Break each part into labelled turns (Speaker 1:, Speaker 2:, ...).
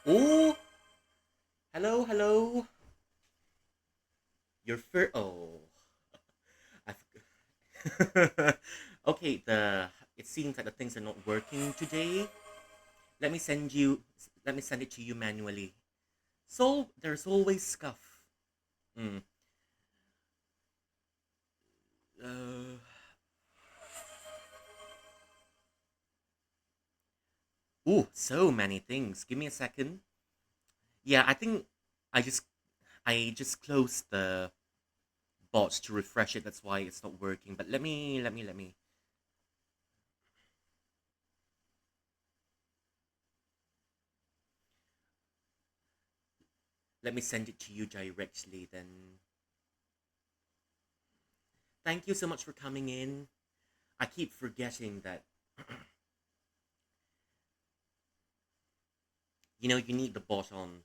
Speaker 1: Oh, hello, hello. Your fur. Oh, I. Okay, the it seems like the things are not working today. Let me send you. Let me send it to you manually. So there's always scuff. Mm. Uh. Oh, so many things. Give me a second. Yeah, I think I just I just closed the bot to refresh it. That's why it's not working. But let me send it to you directly. Then thank you so much for coming in. I keep forgetting that you need the bot on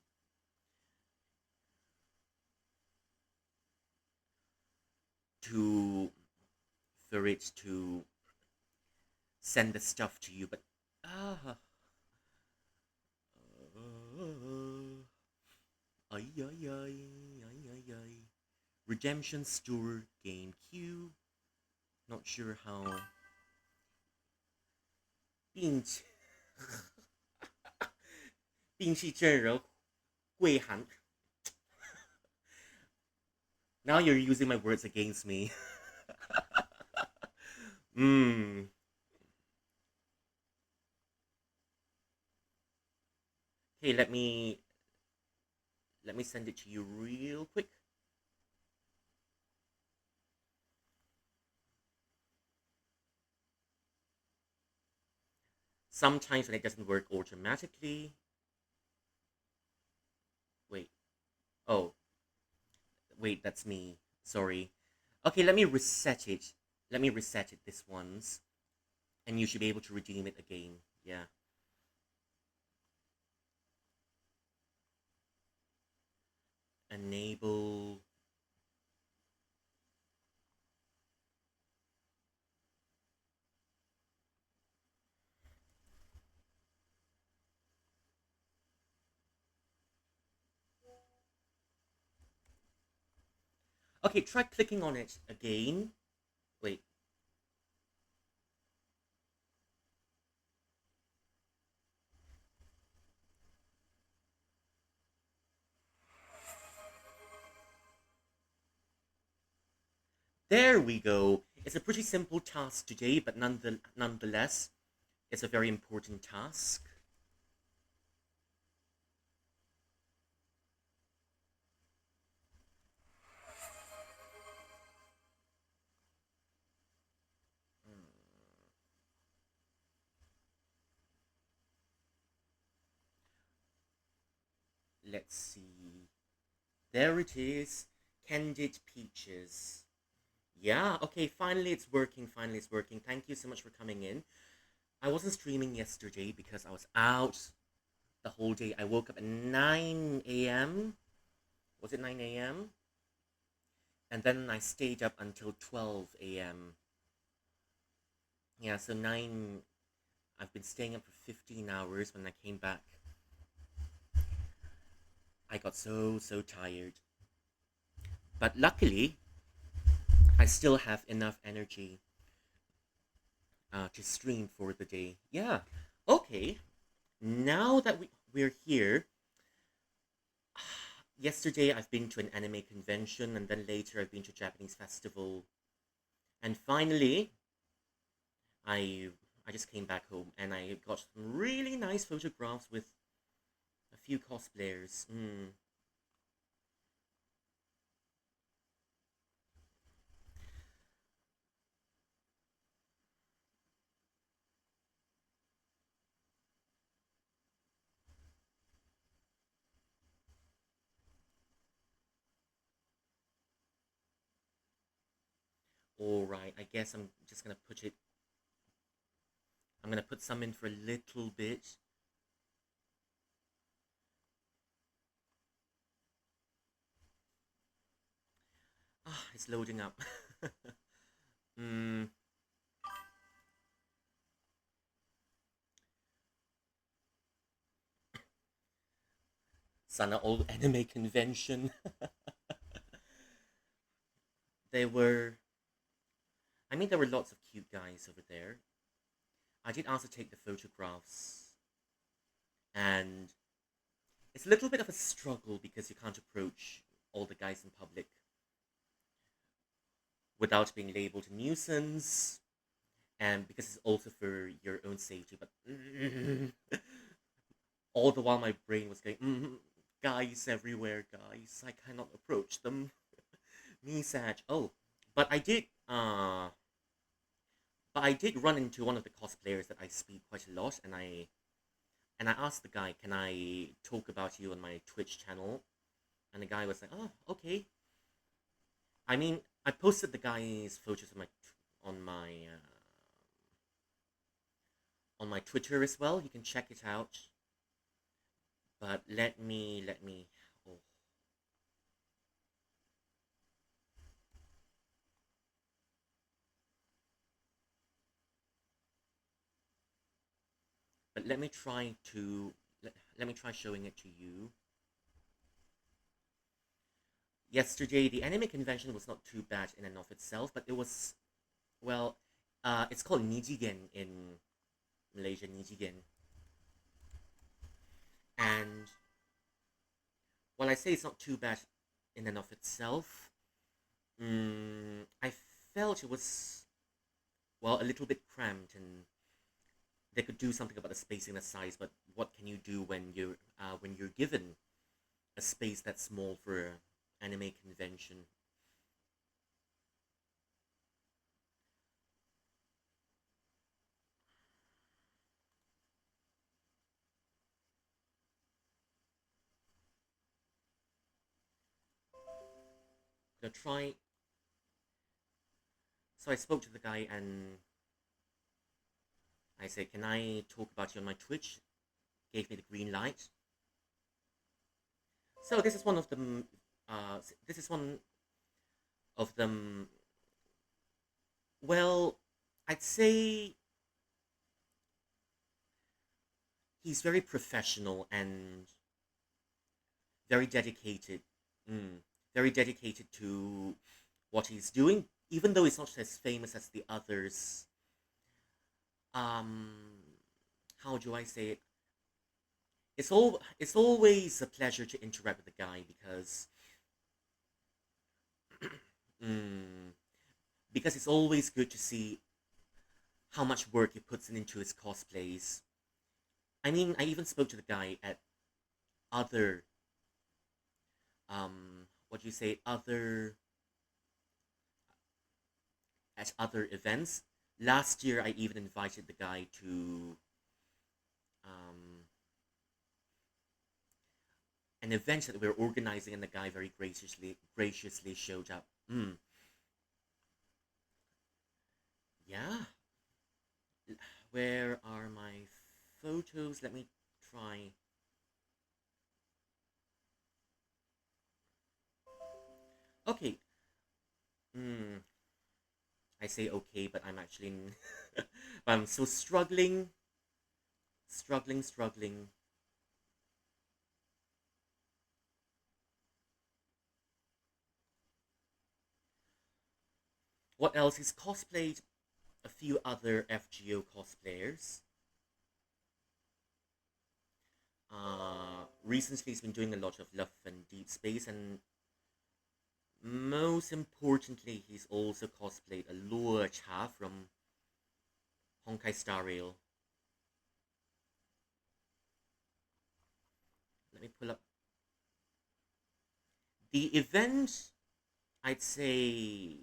Speaker 1: to for it to send the stuff to you. But ah, ay ay ay ay ay ay. Redemption Store game queue. Not sure how. 并且并气阵容贵韩 Now you're using my words against me. Hmm. Hey, let me send it to you real quick. Sometimes when it doesn't work automatically. Wait. Oh, wait, that's me. Sorry. Okay, let me reset it. Let me reset it this once, and you should be able to redeem it again. Yeah. Enable. Okay, try clicking on it again. Wait. There we go. It's a pretty simple task today, but nonetheless, it's a very important task. Hmm, let's see. There it is. Candid Peaches. Yeah, okay, finally it's working. Finally it's working. Thank you so much for coming in. I wasn't streaming yesterday because I was out the whole day. I woke up at 9 a.m. Was it 9 a.m.? And then I stayed up until 12 a.m. Yeah, so 9. I've been staying up for 15 hours. When I came back, I got so tired. But luckily, I still have enough energy to stream for the day. Yeah. Okay. Now that we're here, yesterday I've been to an anime convention, and then later I've been to a Japanese festival, and finally I I just came back home and I got some really nice photographs with a few cosplayers. All right, I guess I'm just gonna put it. I'm gonna put some in for a little bit. Ah, it's loading up. mm, Sana old anime convention. There were, I mean, there were lots of cute guys over there. I did ask to take the photographs, and it's a little bit of a struggle because you can't approach all the guys in public without being labeled a nuisance, and because it's also for your own safety. But all the while, my brain was going, guys everywhere, guys. I cannot approach them. Me sad. Oh, but I did. But I did run into one of the cosplayers that I speak quite a lot, and I asked the guy, "Can I talk about you on my Twitch channel?" And the guy was like, "Oh, okay." I mean, I posted the guy's photos on my on my Twitter as well. You can check it out. But let me. Oh, but let me try showing it to you. Yesterday, the anime convention was not too bad in and of itself, but it was, well, it's called Nijigen in Malaysia, Nijigen. And while I say it's not too bad in and of itself, I felt it was, well, a little bit cramped, and they could do something about the spacing and the size. But what can you do when you're given a space that's small for an anime convention? Gonna try. So I spoke to the guy and I said, "Can I talk about you on my Twitch?" Gave me the green light. So this is one of them. This is one of them. Well, I'd say he's very professional and very dedicated. Mm, very dedicated to what he's doing, even though he's not as famous as the others. Um, how do I say it? It's always a pleasure to interact with the guy mm, because it's always good to see how much work he puts into his cosplays. I mean, I even spoke to the guy at other what do you say, other events. Last year, I even invited the guy to um, an event that we were organizing, and the guy very graciously showed up. Yeah. Where are my photos? Let me try. Okay. Hmm. I say okay, but I'm actually, but I'm so struggling. What else? He's cosplayed a few other FGO cosplayers. Recently, he's been doing a lot of Love and Deep Space, and most importantly, he's also cosplayed a Lua Cha from Honkai Star Rail. Let me pull up the event. I'd say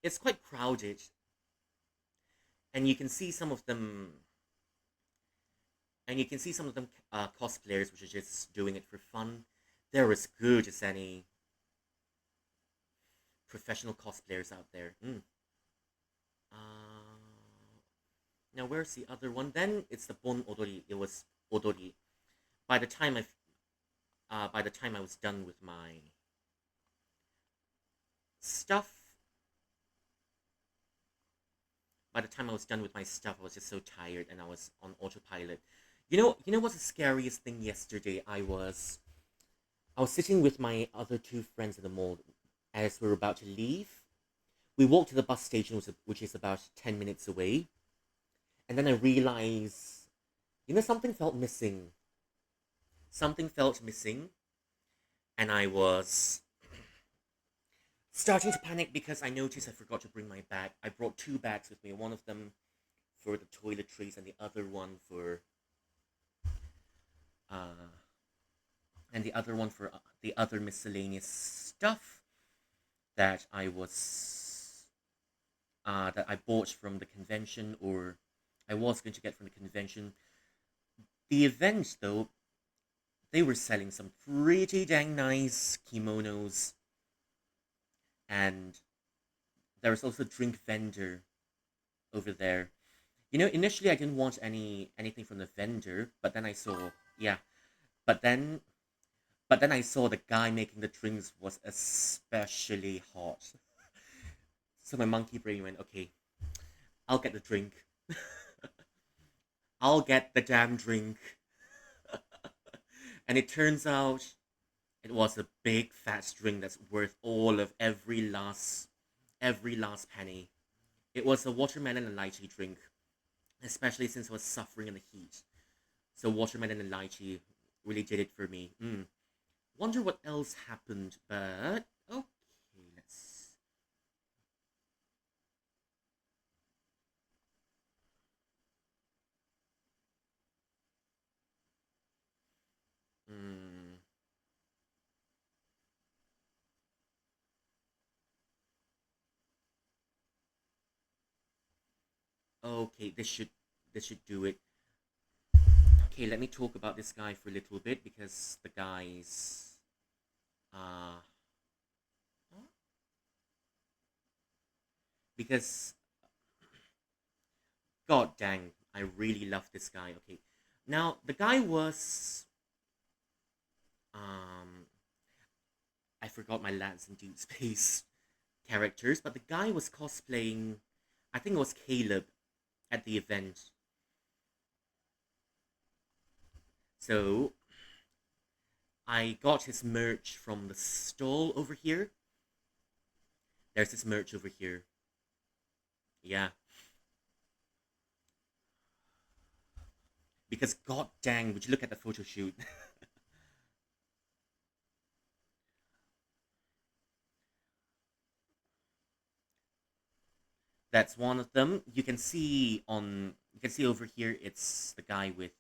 Speaker 1: it's quite crowded, and you can see some of them, cosplayers which are just doing it for fun. They're as good as any professional cosplayers out there. Now where's the other one? Then it's the Bon Odori. It was Odori. By the time I by the time I was done with my stuff, I was just so tired and I was on autopilot. You know what's the scariest thing yesterday? I was sitting with my other two friends in the mall as we were about to leave. We walked to the bus station, which is about 10 minutes away, and then I realized, something felt missing. Something felt missing, and I was starting to panic because I noticed I forgot to bring my bag. I brought two bags with me, one of them for the toiletries and the other one for uh the other miscellaneous stuff that I bought from the convention, or I was going to get from the convention. The event, though, they were selling some pretty dang nice kimonos, and there was also a drink vendor over there. Initially I didn't want anything from the vendor, but then I saw, yeah, but then I saw the guy making the drinks was especially hot. So my monkey brain went, okay, I'll get the drink. I'll get the damn drink. And it turns out it was a big fat drink that's worth all of every last penny. It was a watermelon and lychee drink, especially since I was suffering in the heat. So watermelon and lychee really did it for me. Wonder what else happened, but okay, let's. Hmm. Okay, this should do it. Okay, let me talk about this guy for a little bit because the guy's uh because god dang, I really love this guy. Okay. Now, the guy was um I forgot my lads and dudes space characters, but the guy was cosplaying, I think it was Caleb at the event. So I got his merch from the stall over here. There's his merch over here. Yeah. Because god dang, would you look at the photo shoot? That's one of them. You can see over here it's the guy with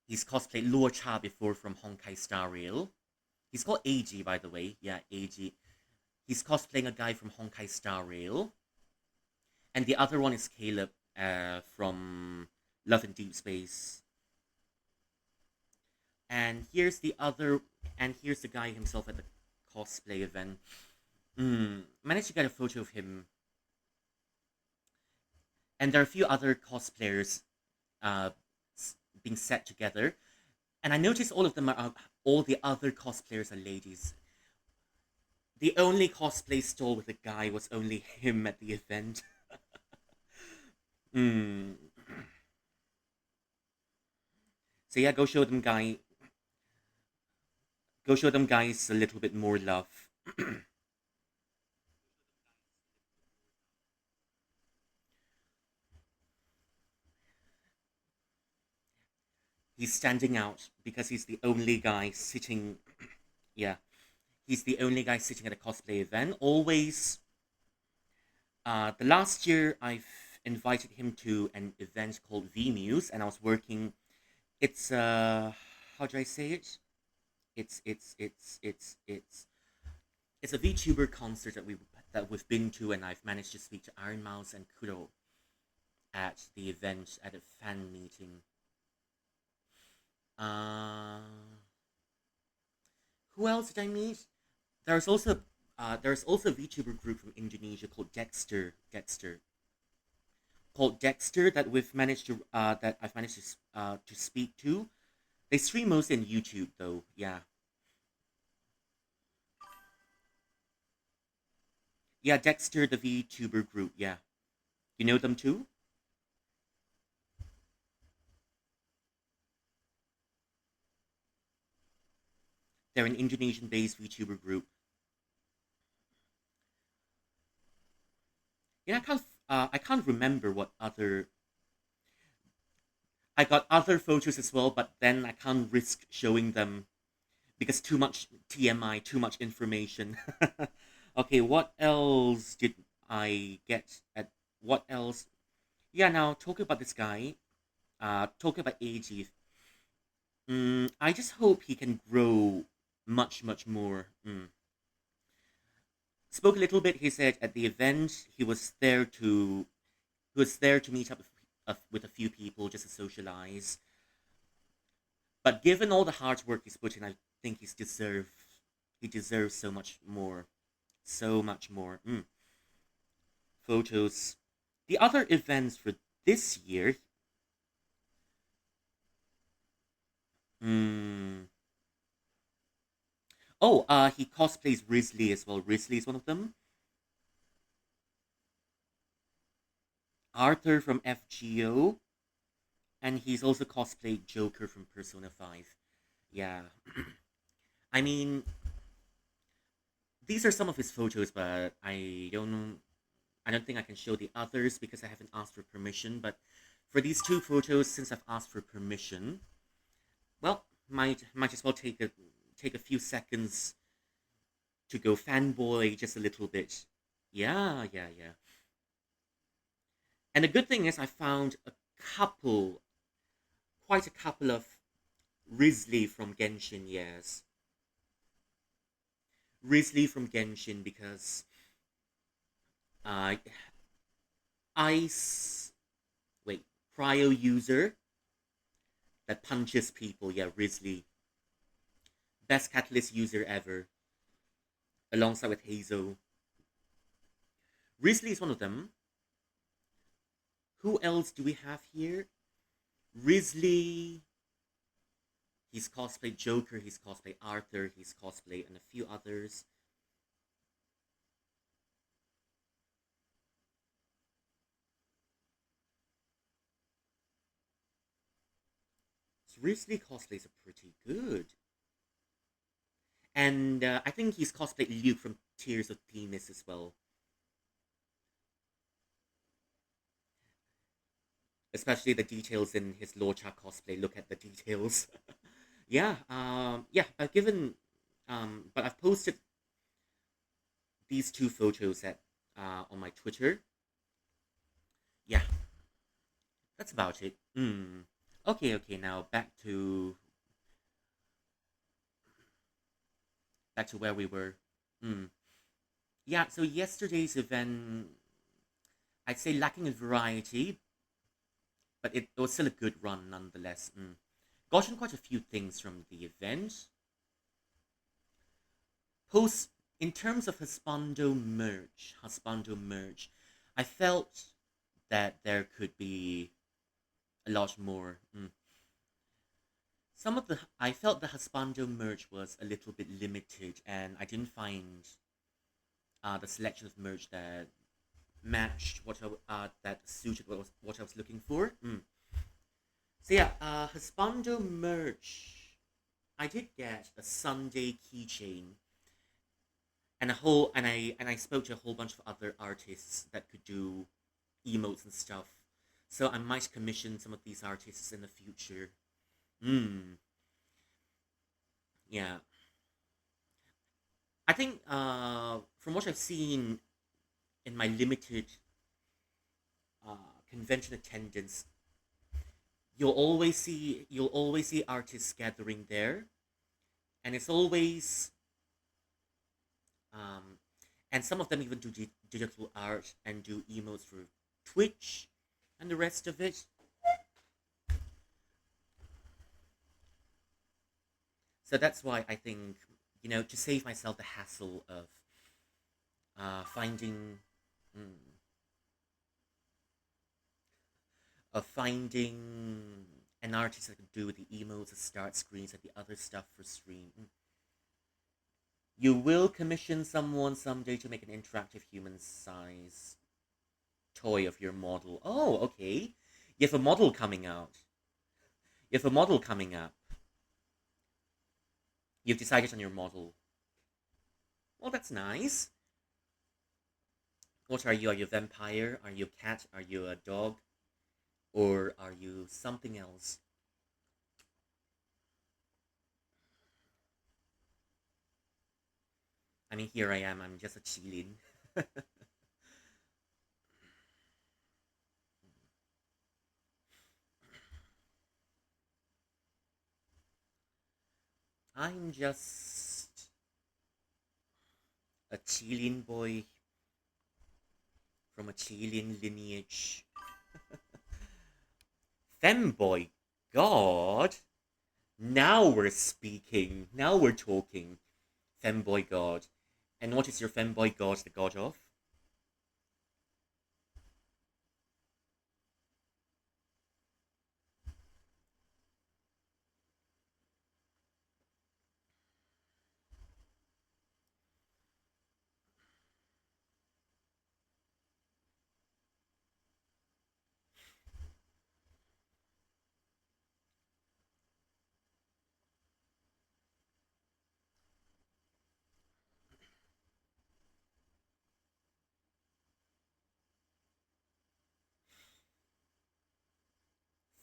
Speaker 1: he's cosplayed Luo Cha before from Honkai Star Rail. He's called AG, by the way. Yeah, AG. He's cosplaying a guy from Honkai Star Rail. And the other one is Caleb from Love and Deep Space. And here's the guy himself at the cosplay event. Managed to get a photo of him. And there are a few other cosplayers uh, being set together. And I noticed all the other cosplayers are ladies. The only cosplay stall with a guy was only him at the event. Hmm. So yeah, go show them guys a little bit more love. He's standing out because he's the only guy sitting. Yeah, he's the only guy sitting at a cosplay event. Always. The last year I've invited him to an event called V Muse, and I was working. It's how do I say it? It's a VTuber concert that we've been to, and I've managed to speak to Iron Mouse and Kuro at the event at a fan meeting. Uh, who else did I meet? There's also a VTuber group from Indonesia called Dexter that I've managed to speak to. They stream mostly on YouTube though. Yeah. Yeah, Dexter the VTuber group. Yeah. You know them too? They're an Indonesian-based VTuber group. Yeah, I can't remember what other. I got other photos as well, but then I can't risk showing them because too much TMI, too much information. Okay, what else did I get at? What else? Yeah, now talking about this guy, talking about AG, I just hope he can grow much, much more. Spoke a little bit. He said at the event he was there to meet up with a few people just to socialize. But given all the hard work he's put in, I think he deserves so much more, so much more. Photos. The other events for this year. Hmm. Oh, he cosplays Risley as well. Risley is one of them. Arthur from FGO, and he's also cosplayed Joker from Persona 5. Yeah. I mean, these are some of his photos, but I don't think I can show the others because I haven't asked for permission. But for these two photos, since I've asked for permission, well, might as well take a few seconds to go fanboy just a little bit. Yeah, yeah, yeah. And the good thing is, I found couple, quite a couple of Risley from Genshin. Yes, Risley from Genshin because uh, Ice. Wait, Cryo user that punches people. Yeah, Risley, best Catalyst user ever, alongside with Hazel. Risley is one of them. Who else do we have here? Risley. He's cosplayed Joker. He's cosplayed Arthur. He's cosplayed and a few others. So Risley cosplays are pretty good. And I think he's cosplayed Luke from Tears of Themis as well. Especially the details in his Lorcha cosplay. Look at the details. Yeah, yeah. But I've posted these two photos at on my Twitter. Yeah, that's about it. Okay, okay. Now back to where we were. Mm. Yeah. So yesterday's event, I'd say lacking in variety, but it was still a good run nonetheless. Gotten quite a few things from the event. Post in terms of Husbando merch, I felt that there could be a lot more. Some of the I felt the Husbando merch was a little bit limited, and I didn't find the selection of merch that matched that suited what I was looking for. So yeah, Husbando merch. I did get a Sunday keychain and I spoke to a whole bunch of other artists that could do emotes and stuff. So I might commission some of these artists in the future. Hmm. Yeah. I think from what I've seen in my limited convention attendance, you'll always see artists gathering there, and it's always um, and some of them even do digital art and do emotes for Twitch and the rest of it. So that's why I think, to save myself the hassle finding mm, of finding An artist that could do the emotes, the start screens, and the other stuff for stream. You will commission someone someday to make an interactive human size toy of your model. Oh, okay. You have a model coming out. You have a model coming up. You've decided on your model. Well, that's nice. What are you? Are you a vampire? Are you a cat? Are you a dog? Or are you something else? I mean, here I am. I'm just a chilin. I'm just a chilin boy from a chilin lineage. Femboy god? Now we're speaking. Now we're talking. Femboy god. And what is your femboy god the god of?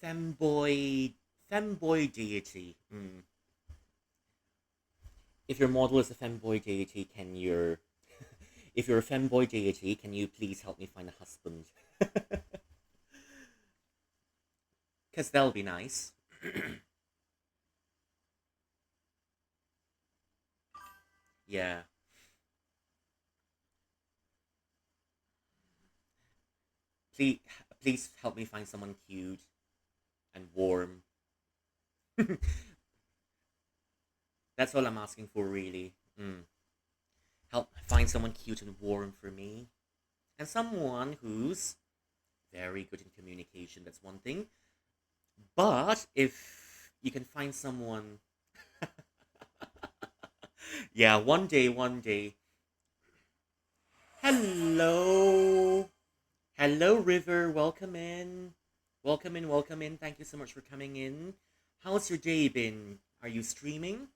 Speaker 1: Femboy. Femboy deity. If your model is a femboy deity, can your. If you're a femboy deity, can you please help me find a husband? Because that'll be nice. Yeah. Please, please help me find someone cute and warm. That's all I'm asking for, really. Help find someone cute and warm for me. And someone who's very good in communication. That's one thing. But if you can find someone. Yeah, one day, one day. Hello. Hello, River. Welcome in. Welcome in, welcome in. Thank you so much for coming in. How's your day been? Are you streaming?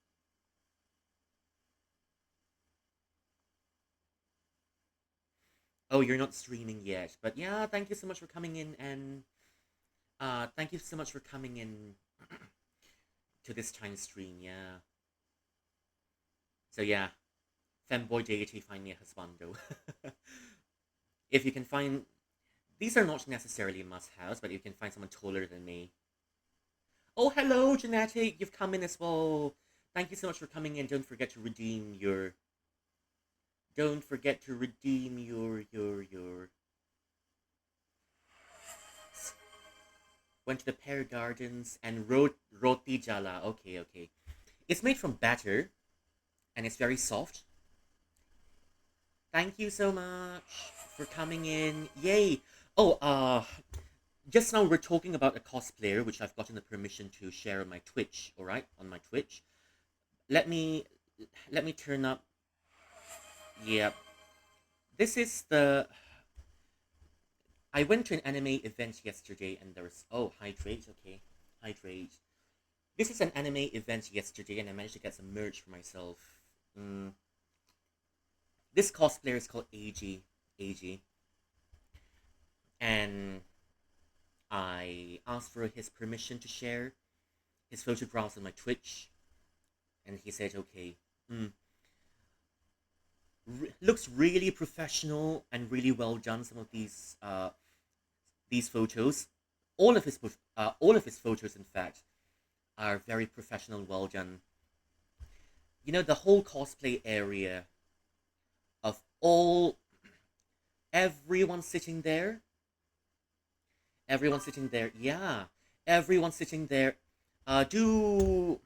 Speaker 1: Oh, you're not streaming yet. But yeah, thank you so much for coming in and thank you so much for coming in to this time stream, yeah. So yeah, femboy deity find me a husbando. If you can find these are not necessarily must-haves, but you can find someone taller than me. Oh, hello, Genetic. You've come in as well. Thank you so much for coming in. Don't forget to redeem your. Don't forget to redeem your. Went to the Pear Gardens and wrote roti jala. Okay, okay. It's made from batter, and it's very soft. Thank you so much for coming in. Yay! Oh, just now we're talking about a cosplayer, which I've gotten the permission to share on my Twitch. All right, on my Twitch. Let me let me turn up. Yeah, this is the. I went to an anime event yesterday, and there was hydrate. Okay, hydrate. This is an anime event yesterday, and I managed to get some merch for myself. Mm. This cosplayer is called AG. AG. And I asked for his permission to share his photographs on my Twitch, and he said okay. Mm. Looks really professional and really well done. Some of these photos, all of his photos, in fact, are very professional, well done. You know, the whole cosplay area of all everyone sitting there, everyone sitting there, yeah, everyone sitting there. Do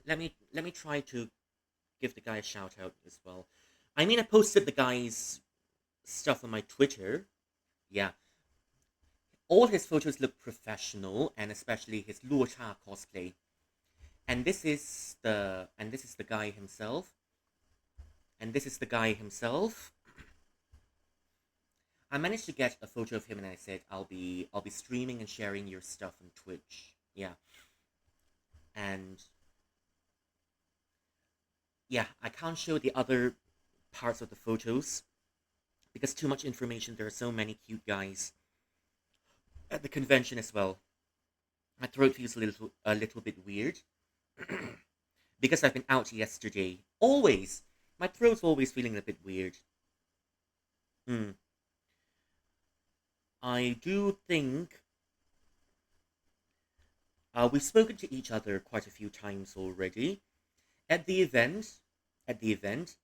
Speaker 1: let me try to give the guy a shout out as well. I mean, I posted the guy's stuff on my Twitter. Yeah, All his photos look professional, and especially his Luo Cha cosplay. And this is the guy himself. And this is the guy himself. I managed to get a photo of him, and I said I'll be streaming and sharing your stuff on Twitch. Yeah, and yeah, I can't show the other parts of the photos because too much information. There are so many cute guys at the convention as well. My throat feels a little bit weird because I've been out yesterday. Always, my throat's always feeling a bit weird. Mm. I do think we've spoken to each other quite a few times already. At the event, at the event,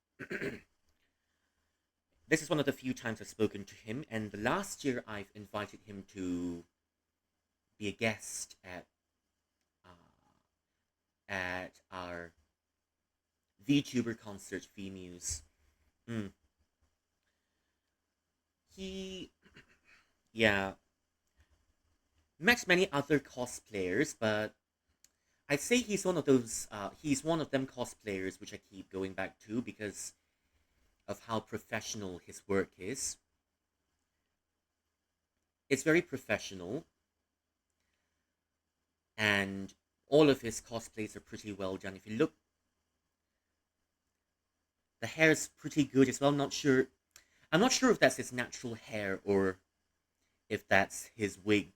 Speaker 1: this is one of the few times I've spoken to him, and the last year I've invited him to be a guest at our VTuber concert, VMuse. Mm. He, yeah, met many other cosplayers, but I'd say he's one of those. He's one of them cosplayers which I keep going back to because of how professional his work is. It's very professional, and all of his cosplays are pretty well done. If you look, the hair is pretty good as well. Not sure. I'm not sure if that's his natural hair or if that's his wig.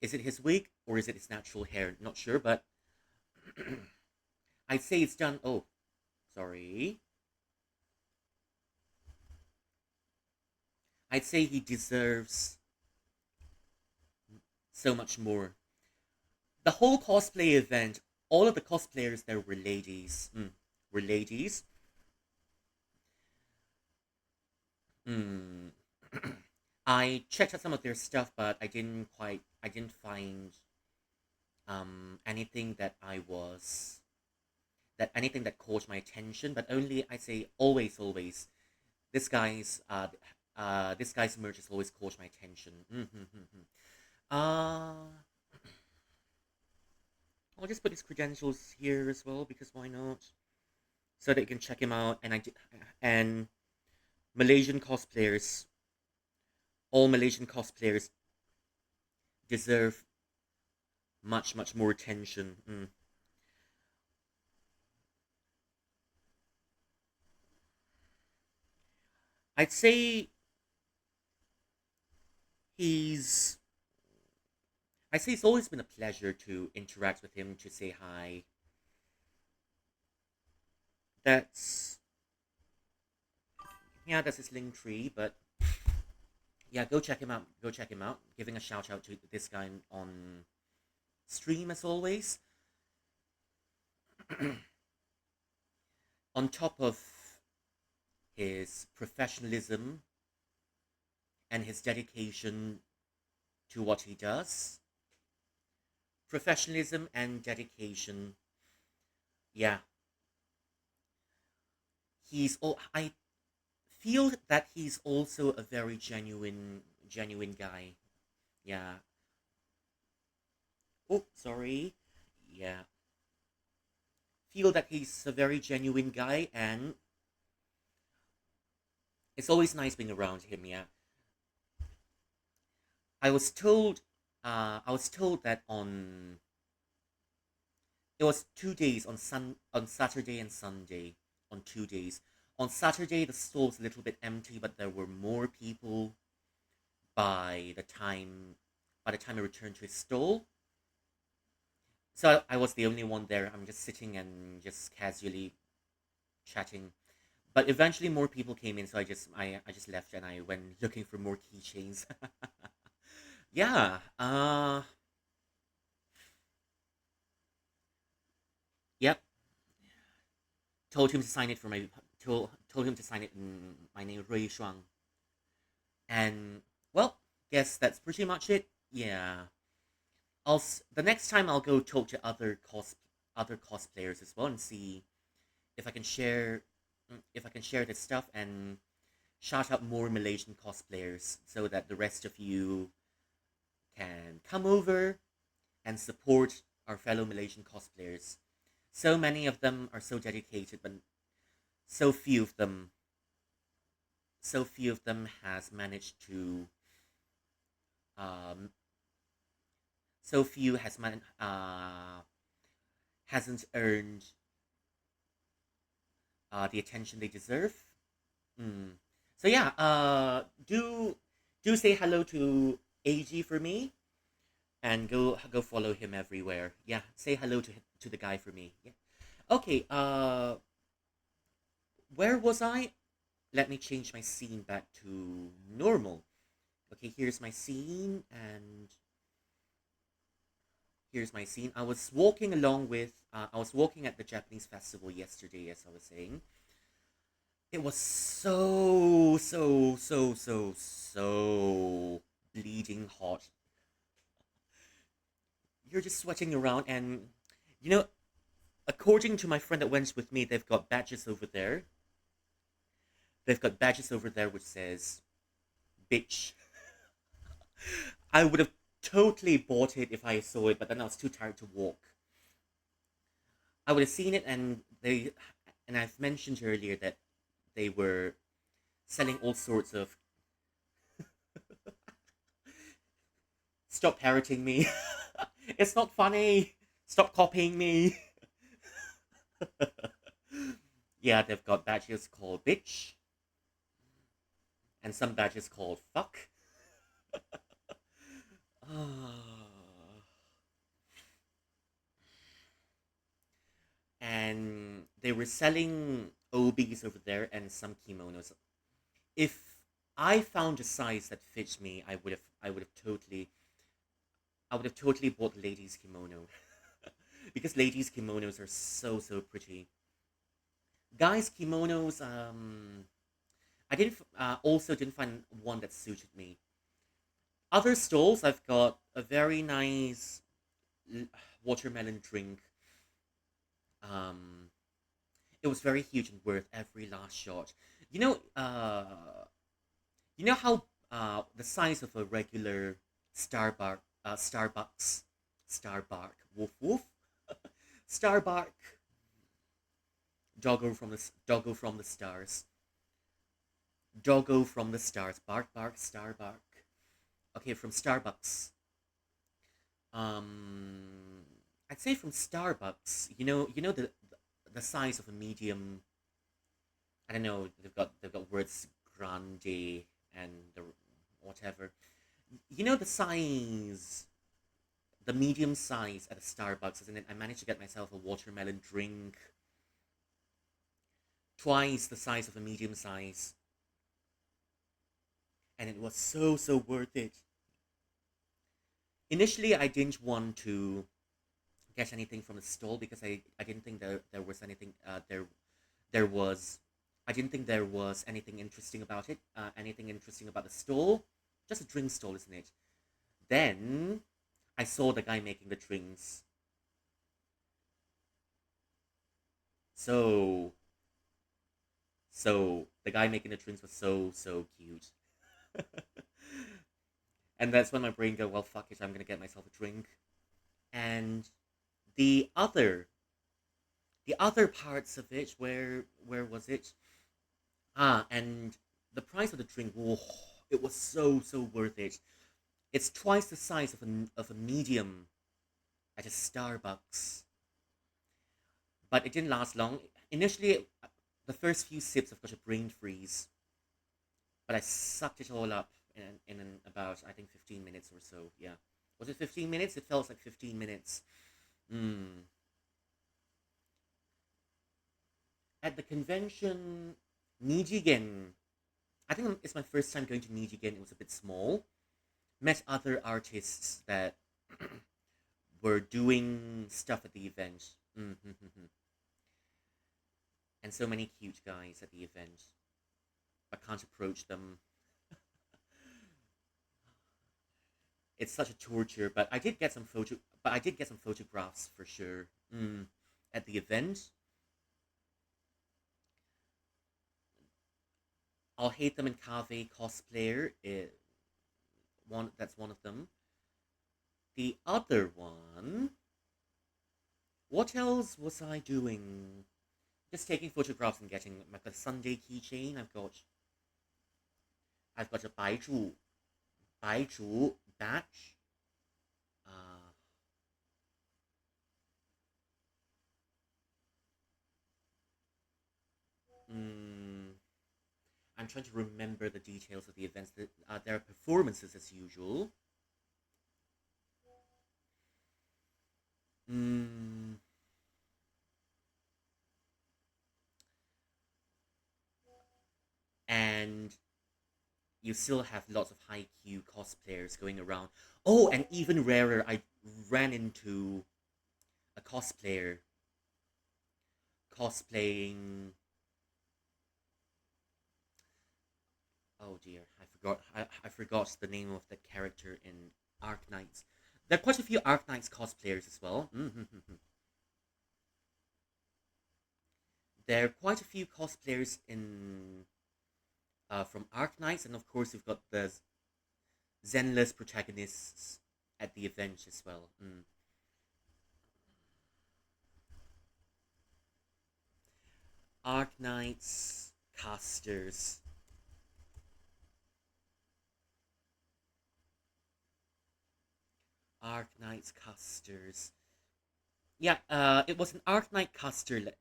Speaker 1: Is it his wig or is it his natural hair? Not sure, but I'd say it's done. Oh, sorry. I'd say he deserves so much more. The whole cosplay event, all of the cosplayers there were ladies. Were ladies. Mm. I checked out some of their stuff, but I didn't find anything anything that caught my attention. But only I say always this guy's this guy's merch has always caught my attention. Uh, I'll just put his credentials here as well because why not? So that you can check him out. And Malaysian cosplayers, all Malaysian cosplayers deserve much more attention. I'd say he's. I say it's always been a pleasure to interact with him, to say hi. That's yeah, that's his link tree. But yeah, go check him out. Go check him out. Giving a shout out to this guy on stream as always. On top of his professionalism and his dedication to what he does, professionalism and dedication. Yeah, I feel that he's also a very genuine guy. Yeah. Oh, sorry. Yeah. Feel that he's a very genuine guy, and it's always nice being around him. Yeah. I was told. I was told that on it was 2 days on Saturday and Sunday on 2 days. On Saturday, the store was a little bit empty, but there were more people by the time I returned to his stall. So I was the only one there. I'm just sitting and just casually chatting. But eventually, more people came in, so I just left and I went looking for more keychains. Yeah. Yep. Told him to sign it for my told him to sign it in my name, Ray Shuang. And well, guess that's pretty much it. Yeah. The next time I'll go talk to other cosplayers as well and see if I can share if I can share this stuff and shout out more Malaysian cosplayers so that the rest of you can come over and support our fellow Malaysian cosplayers. So many of them are so dedicated, but so few of them, so few of them has managed to, um, so few has hasn't earned the attention they deserve. Mm. So yeah, do say hello to AG for me, and go follow him everywhere. Yeah, say hello to the guy for me. Yeah. Okay. Where was I? Let me change my scene back to normal. Okay, here's my scene, and here's my scene. I was walking along with. I was walking at the Japanese festival yesterday, as I was saying. It was so bleeding hot. You're just sweating around, and you know, according to my friend that went with me, they've got badges over there. They've got badges over there which says "bitch." I would have totally bought it if I saw it, but then I was too tired to walk. I would have seen it, and I've mentioned earlier that they were selling all sorts of. Stop parroting me. It's not funny. Stop copying me. Yeah, they've got badges called bitch, and some badges called fuck. And they were selling OBs over there and some kimonos. If I found a size that fits me, I would have totally bought ladies kimono because ladies kimonos are so pretty. Guys kimonos, I didn't also didn't find one that suited me. Other stalls, I've got a very nice watermelon drink. Um, it was very huge and worth every last shot. You know, you know how the size of a regular Starbucks, woof woof, Starbuck, doggo from the stars, doggo from the stars, bark bark, Starbuck. Okay, from Starbucks. Um, I'd say from Starbucks. You know the size of a medium. I don't know. They've got words grande and the whatever. You know the size, the medium size at a Starbucks, isn't it? I managed to get myself a watermelon drink, twice the size of a medium size, and it was so worth it. Initially, I didn't want to get anything from the stall because I didn't think there was anything there was I didn't think there was anything interesting about it. Anything interesting about the stall? Just a drink stall, isn't it? Then I saw the guy making the drinks. So the guy making the drinks was so cute. And that's when my brain go, well, fuck it, I'm gonna get myself a drink. And the other the other parts of it, where was it? And the price of the drink, oh, it was so worth it. It's twice the size of a medium at a Starbucks, but it didn't last long. Initially, the first few sips, I've got a brain freeze, but I sucked it all up in about, I think, 15 minutes or so. Yeah, was it 15 minutes? It felt like 15 minutes. Mm. At the convention, Nijigen. I think it's my first time going to Nijigen. It was a bit small. Met other artists that were doing stuff at the event. Mm-hmm. And so many cute guys at the event. I can't approach them. It's such a torture, but I did get some photographs for sure. At the event. I'll Hate Them in Cave cosplayer. That's one of them. The other one. What else was I doing? Just taking photographs and getting. I've got a Sunday keychain. I've got a Baizhu badge. Uh, mm, I'm trying to remember the details of the events. There are performances as usual. Mm, and you still have lots of high Q cosplayers going around. Oh, and even rarer, I ran into a cosplayer cosplaying. Oh dear, I forgot the name of the character in Arc Knights. There are quite a few Arc Knights cosplayers as well. There are quite a few cosplayers in from Arc Knights, and of course we've got the Zenless protagonists at the event as well. Arc Knights casters. Arc Knights casters. Yeah, it was an Arc Knight caster.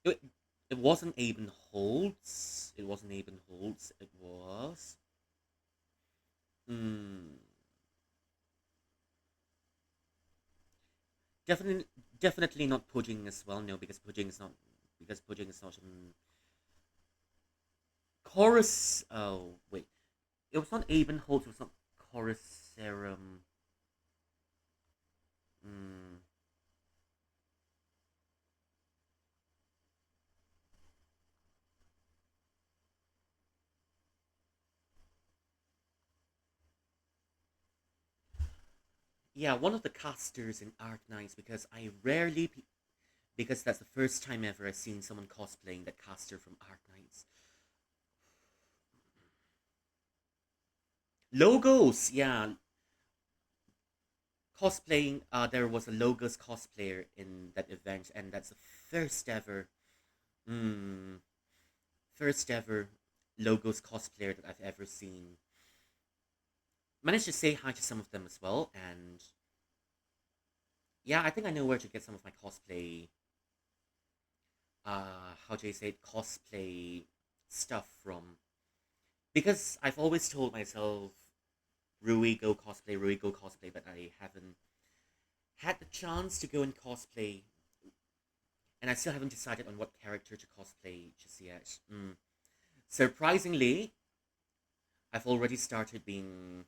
Speaker 1: It, it wasn't Aben Holtz. It wasn't Aben Holtz. It was. Mm, definitely, definitely not Pudding as well. No, because Pudding is not. Because Pudding is not. Chorus. Oh wait, it was not Aben Holtz. It was not Chorus Serum. Mm, yeah, one of the casters in Arc Knights because because that's the first time ever I've seen someone cosplaying that caster from Arc Knights. Logos, yeah, cosplaying. There was a Logos cosplayer in that event, and that's the first ever, mm, first ever Logos cosplayer that I've ever seen. Managed to say hi to some of them as well, and yeah, I think I know where to get some of my cosplay. How do you say it? Cosplay stuff from because I've always told myself Rui go cosplay, but I haven't had the chance to go and cosplay, and I still haven't decided on what character to cosplay just yet. Surprisingly, I've already started being,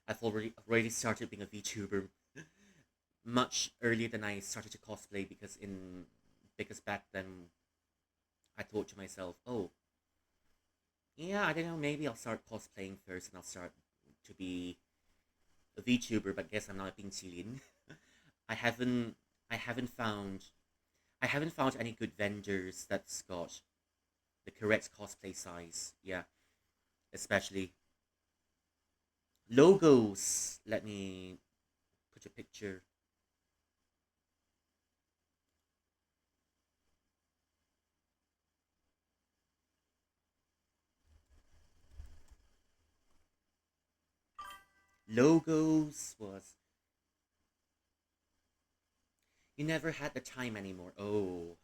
Speaker 1: I've already started being a VTuber much earlier than I started to cosplay because back then I thought to myself, oh yeah, I don't know, maybe I'll start cosplaying first and I'll start to be a VTuber, but guess I'm not being silly. I haven't I haven't found I haven't found any good vendors that's got the correct cosplay size. Yeah, especially logos. Let me put a picture. Logos was you never had the time anymore. Oh,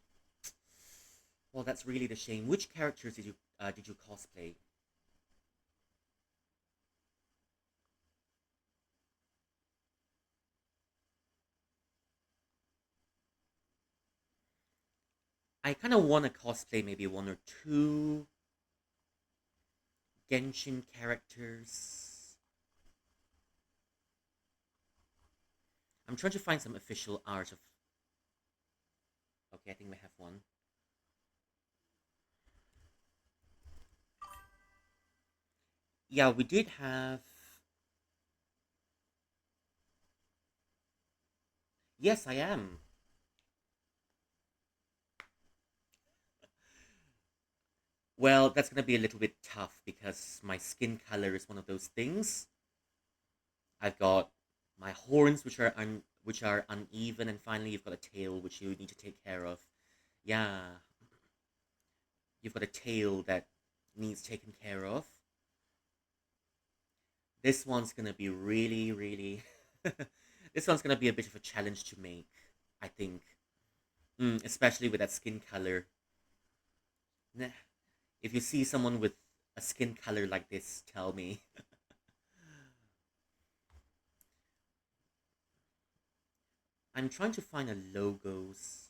Speaker 1: well, that's really the shame. Which characters did you cosplay? I kind of want to cosplay maybe one or two Genshin characters. I'm trying to find some official art of. Okay, I think we have one. Yeah, we did have. Yes, I am. Well, that's gonna be a little bit tough because my skin color is one of those things. I've got my horns, which are uneven, and finally you've got a tail which you need to take care of. Yeah, you've got a tail that needs taken care of. This one's gonna be really, really. This one's gonna be a bit of a challenge to make, I think. Especially with that skin color. Nah, if you see someone with a skin color like this, tell me. I'm trying to find a logos.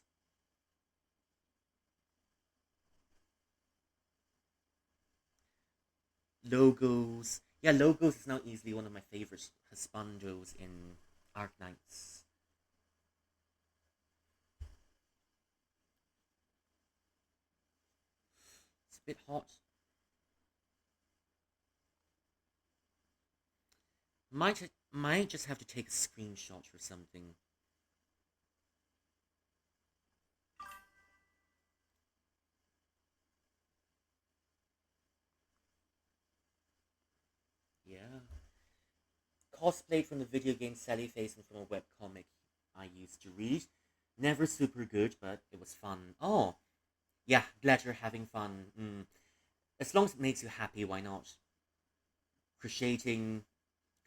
Speaker 1: Logos. Yeah, logos is now easily one of my favorite husbandos in Arc Knights. It's a bit hot. Might just have to take a screenshot or something. Yeah. Cosplayed from the video game Sally Face and from a webcomic I used to read. Never super good, but it was fun. Oh, yeah, glad you're having fun. As long as it makes you happy, why not? Crocheting,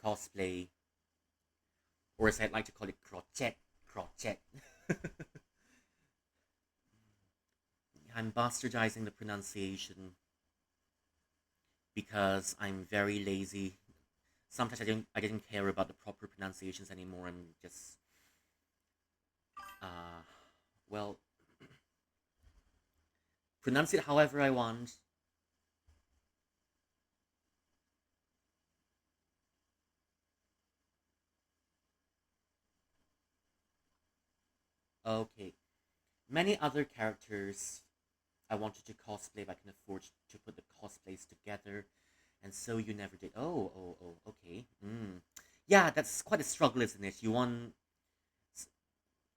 Speaker 1: cosplay, or as I'd like to call it, crochet. Crochet. I'm bastardizing the pronunciation because I'm very lazy. Sometimes I didn't care about the proper pronunciations anymore. I'm just uh well, pronounce it however I want. Okay. Many other characters I wanted to cosplay if I can afford to put the cosplays together. And so you never did. Oh, okay. Yeah, that's quite a struggle, isn't it? You want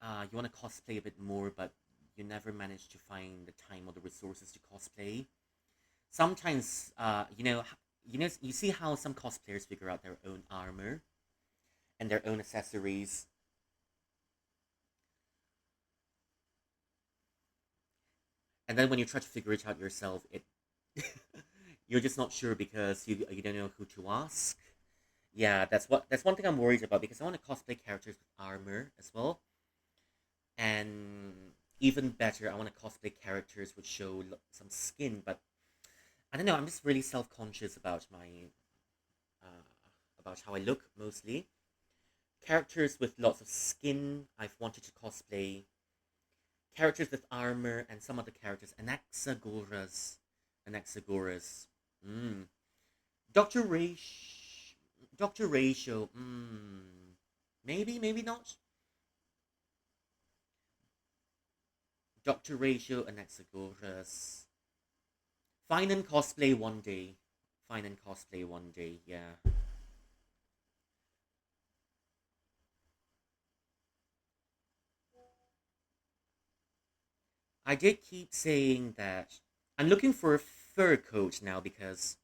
Speaker 1: to cosplay a bit more, but you never manage to find the time or the resources to cosplay. Sometimes, you see how some cosplayers figure out their own armor and their own accessories, and then when you try to figure it out yourself, it you're just not sure because you don't know who to ask. Yeah, that's one thing I'm worried about because I want to cosplay characters with armor as well, and even better, I want to cosplay characters which show some skin. But I don't know. I'm just really self conscious about my uh, about how I look mostly. Characters with lots of skin, I've wanted to cosplay. Characters with armor and some other characters. Anaxagoras. Mm. Dr. Raish. Dr. Ratio. Maybe, maybe not. Dr. Ratio Anaxagoras. Fine and cosplay one day. Fine and cosplay one day, yeah. I did keep saying that I'm looking for a fur coat now because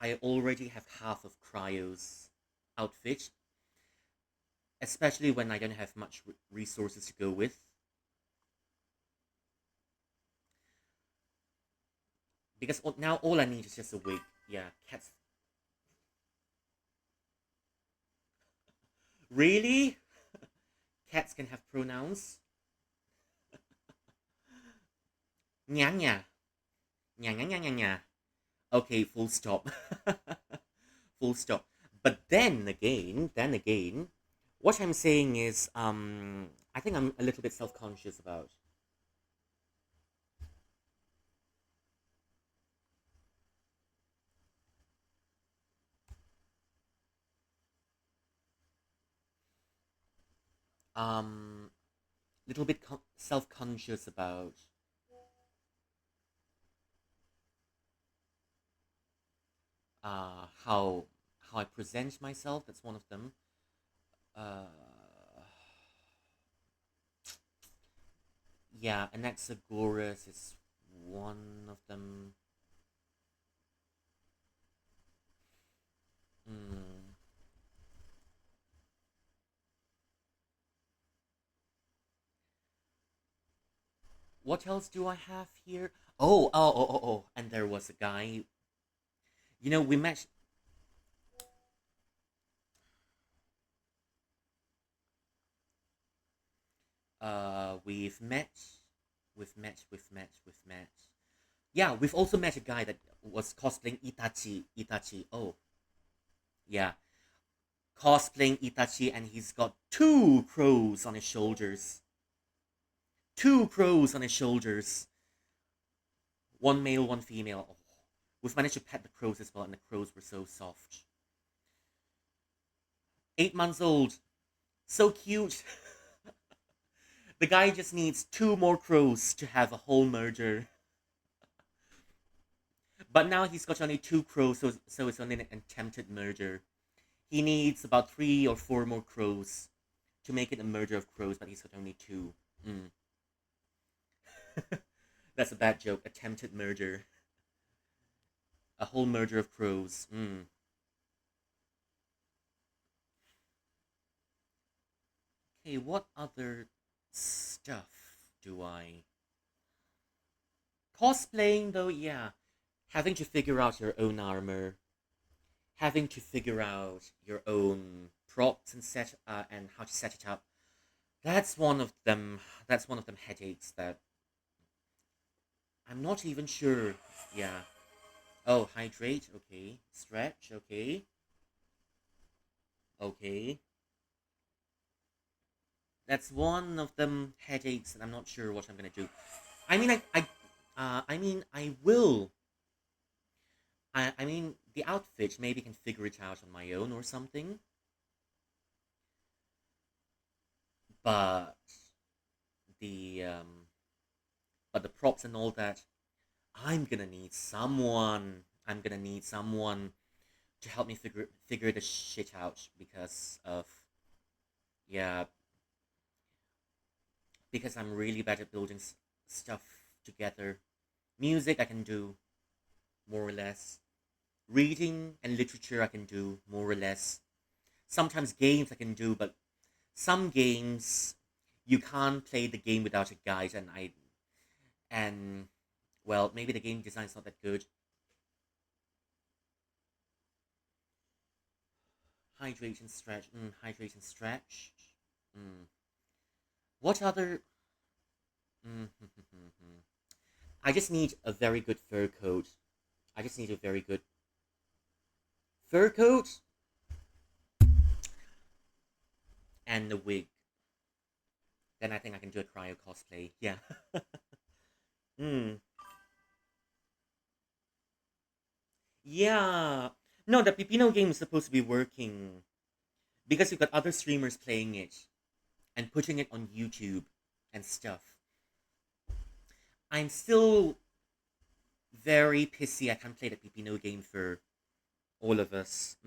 Speaker 1: I already have half of Cryo's outfit, especially when I don't have much resources to go with. Because now all I need is just a wig. Yeah, cats. Really? Cats can have pronouns? Nya nya. Nya nya nya nya nya. Okay, full stop. Full stop. But then again, what I'm saying is, I think I'm a little bit self-conscious about. Um, little bit self-conscious about how I present myself. That's one of them. Uh, yeah, Anaxagoras is one of them. Mm. What else do I have here? Oh, and there was a guy. We met. We've met. Yeah, we've also met a guy that was cosplaying Itachi. Oh, yeah, cosplaying Itachi, and he's got two crows on his shoulders. Two crows on his shoulders. One male, one female. Oh, we've managed to pet the crows as well, and the crows were so soft. 8 months old. So cute. The guy just needs two more crows to have a whole merger. But now he's got only two crows, so it's only an attempted merger. He needs about 3 or 4 more crows to make it a merger of crows, but he's got only two. Mm. That's a bad joke. Attempted merger. A whole merger of crows. Mm. Okay, what other stuff do I. Cosplaying, though, yeah. Having to figure out your own armor, having to figure out your own props and how to set it up. That's one of them. That's one of them headaches that I'm not even sure. Yeah. Oh, hydrate. Okay. Stretch. Okay. Okay. That's one of them headaches, and I'm not sure what I'm gonna do. I will. I mean, the outfit maybe can figure it out on my own or something. But the um, but the props and all that, I'm gonna need someone. I'm gonna need someone to help me figure the shit out because of yeah, because I'm really bad at building stuff together. Music I can do more or less. Reading and literature I can do more or less. Sometimes games I can do, but some games you can't play the game without a guide, and well, maybe the game design's not that good. Hydrate and stretch. Hydrate and stretch. Mm. What other? Mm, I just need a very good fur coat. I just need a very good fur coat and a wig. Then I think I can do a cryo cosplay. Yeah. mm. Yeah. No, the Pipino game is supposed to be working because you've got other streamers playing it and putting it on YouTube and stuff. I'm still very pissy I can't play the Pipino game for all of us.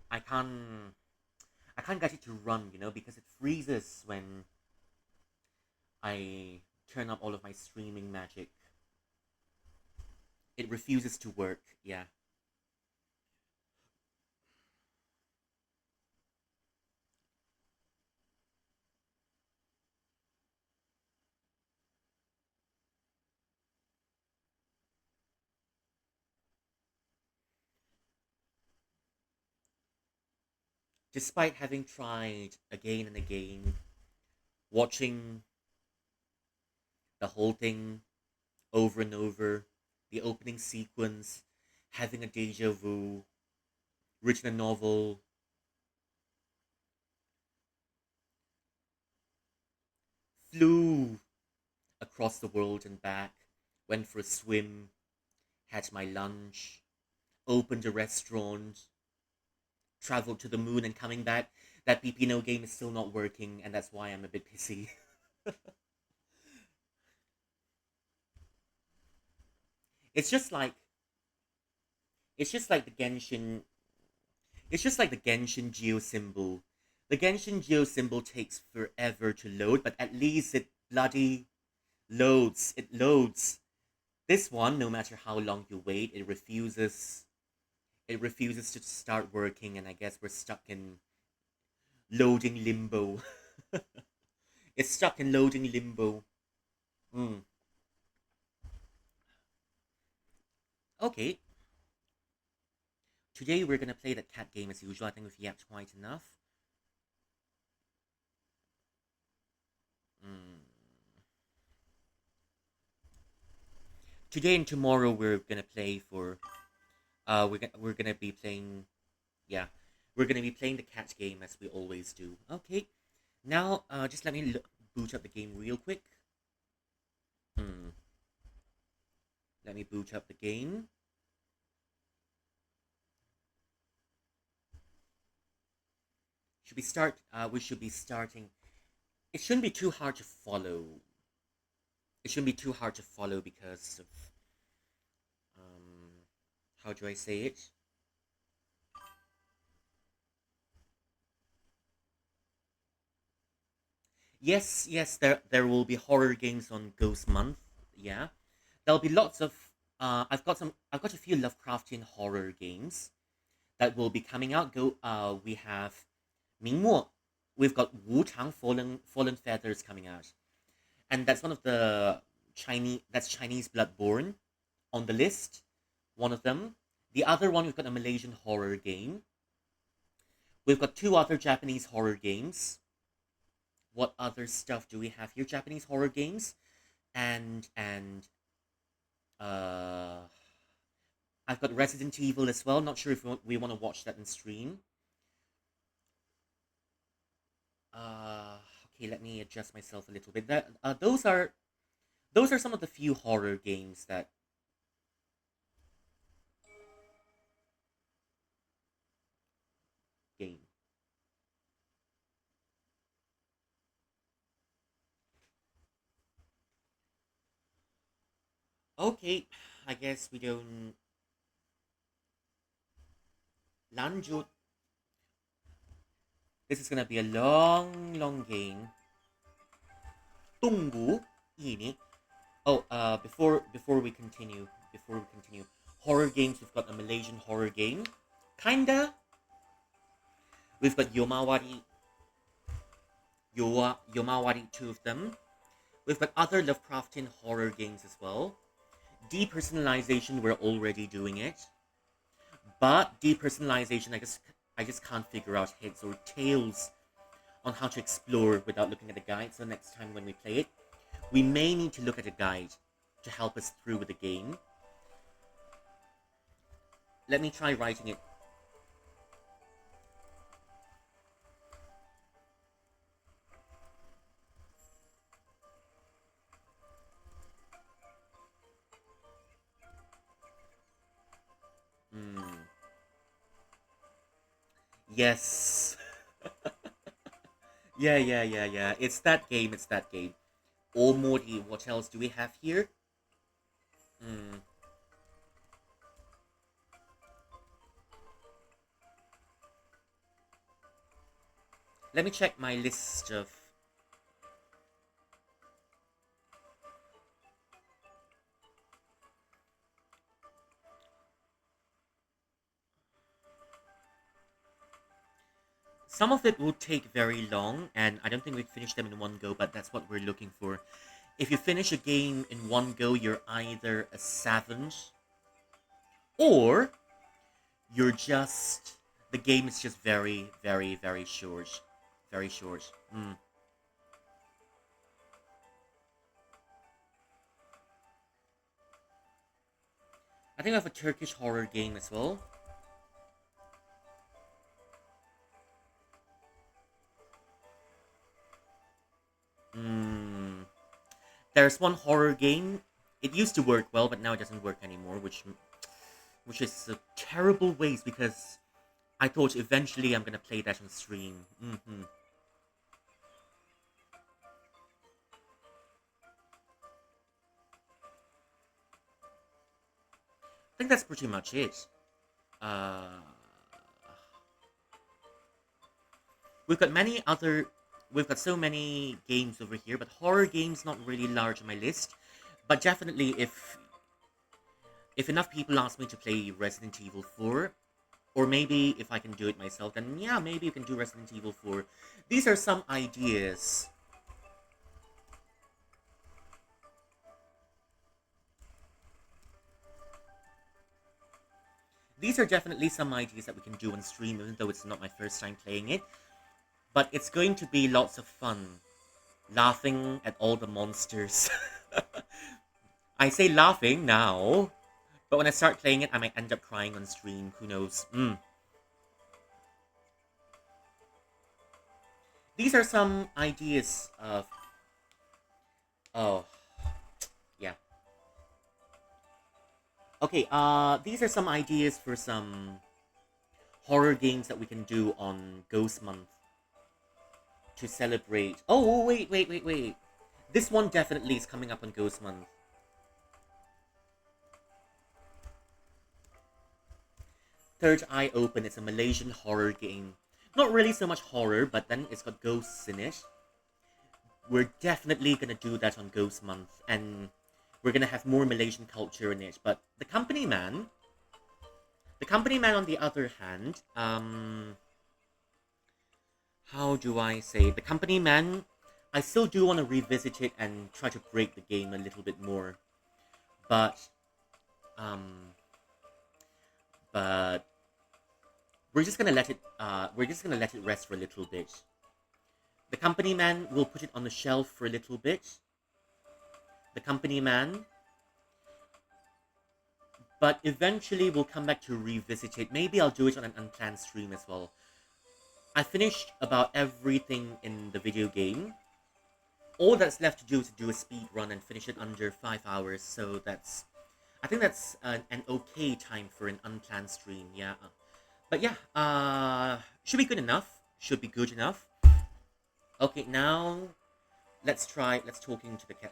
Speaker 1: I can't. I can't get it to run, because it freezes when I turn up all of my streaming magic. It refuses to work. Yeah. Despite having tried again and again, watching the whole thing over and over, the opening sequence, having a deja vu, written a novel, flew across the world and back, went for a swim, had my lunch, opened a restaurant, traveled to the moon and coming back. That Pipino game is still not working, and that's why I'm a bit pissy. it's just like it's just like the Genshin. It's just like the Genshin Geo symbol. The Genshin Geo symbol takes forever to load, but at least it bloody loads. It loads. This one, no matter how long you wait, it refuses. It refuses to start working, and I guess we're stuck in loading limbo. It's stuck in loading limbo. Mm. Okay, today we're gonna play that cat game as usual. I think we've yapped quite enough. Mm. Today and tomorrow we're gonna play for. We're gonna be playing. Yeah, we're gonna be playing the cat game as we always do. Okay, now just let me boot up the game real quick. Hmm. Let me boot up the game. Should we start? We should be starting. It shouldn't be too hard to follow. It shouldn't be too hard to follow because of um, how do I say it? Yes, yes, there will be horror games on Ghost Month. Yeah, there'll be lots of. I've got a few Lovecraftian horror games that will be coming out. We have Mingmo. We've got Wu Tang Fallen Feathers coming out, and that's one of the Chinese. That's Chinese Bloodborne on the list. One of them. The other one, we've got a Malaysian horror game. We've got two other Japanese horror games. What other stuff do we have here? Japanese horror games, and uh, I've got Resident Evil as well. Not sure if we want to watch that in stream. Uh, okay, let me adjust myself a little bit. Those are some of the few horror games that game. Okay, I guess we don't lanjut. This is gonna be a long, long game. Tunggu ini. Oh, before we continue, horror games. We've got a Malaysian horror game, kinda. We've got Yomawari, two of them. We've got other Lovecraftian horror games as well. Depersonalization, we're already doing it, but depersonalization, I just can't figure out heads or tails on how to explore without looking at the guide. So next time when we play it, we may need to look at a guide to help us through with the game. Let me try writing it. Hmm. Yes. Yeah. It's that game. It's that game. Omori. What else do we have here? Hmm. Let me check my list of. Some of it will take very long, and I don't think we finish them in one go, but that's what we're looking for. If you finish a game in one go, you're either a savage or you're just. The game is just very short. Very short. Mm. I think I have a Turkish horror game as well. Mm. There's one horror game. It used to work well, but now it doesn't work anymore, which is a terrible waste because I thought eventually I'm gonna play that on stream. I think that's pretty much it. Uh, We've got many other. We've got so many games over here, but horror games not really large on my list. But definitely, if enough people ask me to play Resident Evil 4, or maybe if I can do it myself, then yeah, maybe you can do Resident Evil 4. These are some ideas. These are definitely some ideas that we can do on stream, even though it's not my first time playing it. But it's going to be lots of fun. Laughing at all the monsters. I say laughing now, but when I start playing it, I might end up crying on stream. Who knows? These are some ideas of... Oh, yeah. Okay, these are some ideas for some horror games that we can do on Ghost Month to celebrate. Oh, wait. This one definitely is coming up on Ghost Month. Third Eye Open, it's a Malaysian horror game. Not really so much horror, but then it's got ghosts in it. We're definitely gonna do that on Ghost Month, and we're gonna have more Malaysian culture in it. But the Company Man on the other hand, how do I say? The Company Man, I still do want to revisit it and try to break the game a little bit more. But we're just gonna let it rest for a little bit. The Company Man, we'll put it on the shelf for a little bit. The Company Man. But eventually we'll come back to revisit it. Maybe I'll do it on an unplanned stream as well. I finished about everything in the video game. All that's left to do is to do a speed run and finish it under 5 hours. So I think that's an okay time for an unplanned stream, yeah. But yeah, should be good enough. Should be good enough. Okay, now let's talking to the cat.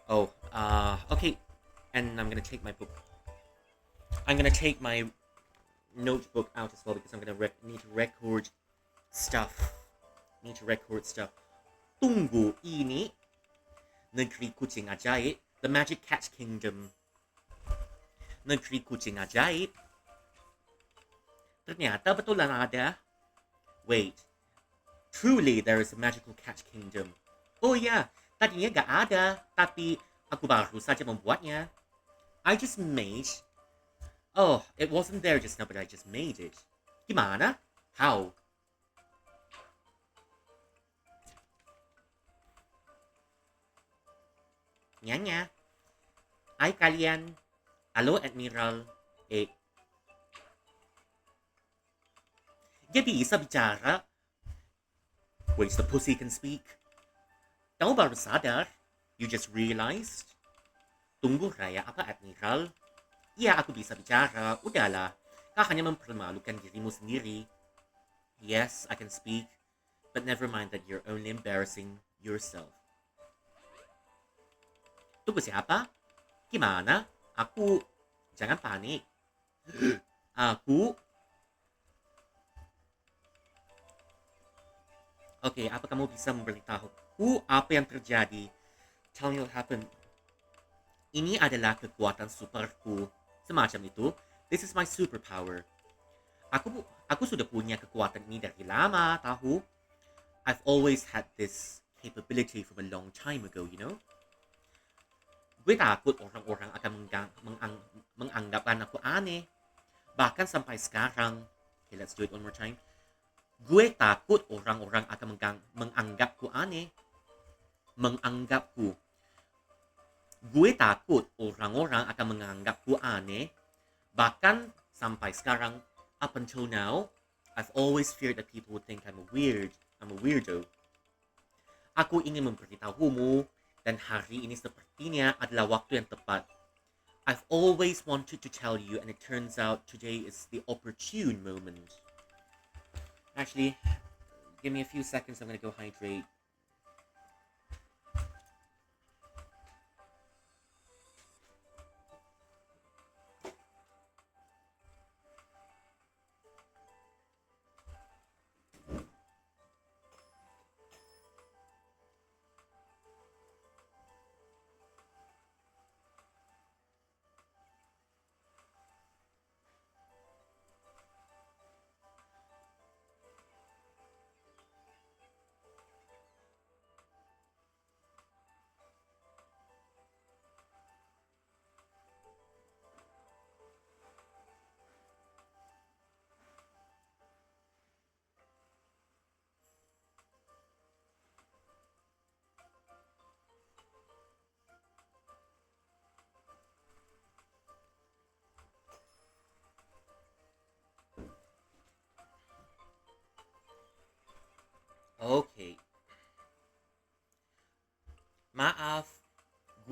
Speaker 1: Oh, okay. And I'm gonna take my book. I'm gonna take my notebook out as well because I'm gonna need to record stuff. Tunggu ini negeri kucing ajaib, the Magic Cat Kingdom. Negeri kucing ajaib. Ternyata betulan ada. Wait. Truly there is a magical cat kingdom. Oh yeah, tadinya gak ada, tapi aku baru saja membuatnya. I just made... Oh, it wasn't there just now, but I just made it. Gimana? How? Nya. Hai kalian. Halo Admiral. Dia bisa bicara. Waits the pussy can speak. Kamu baru sadar? You just realized? Tunggu raya apa Admiral? Iya, aku bisa bicara. Udahlah. Kau hanya mempermalukan dirimu sendiri. Yes, I can speak. But never mind that you're only embarrassing yourself. Tunggu siapa? Gimana? Aku... Jangan panik. Aku... Oke, apa kamu bisa memberitahuku apa yang terjadi? Tell me what happened. Ini adalah kekuatan superku. Semacam itu. This is my superpower. Aku sudah punya kekuatan ini dari lama, tahu? I've always had this capability from a long time ago, you know? Gue takut orang-orang akan menganggapkan aku aneh. Bahkan sampai sekarang. Okay, let's do it one more time. Gue takut orang-orang akan menganggapku aneh. Menganggapku. Gue takut orang-orang akan menganggapku aneh. Bahkan sampai sekarang, up until now, I've always feared that people would think I'm a weirdo. Aku ingin memberitahumu, dan hari ini sepertinya adalah waktu yang tepat. I've always wanted to tell you, and it turns out today is the opportune moment. Actually, give me a few seconds, I'm gonna go hydrate.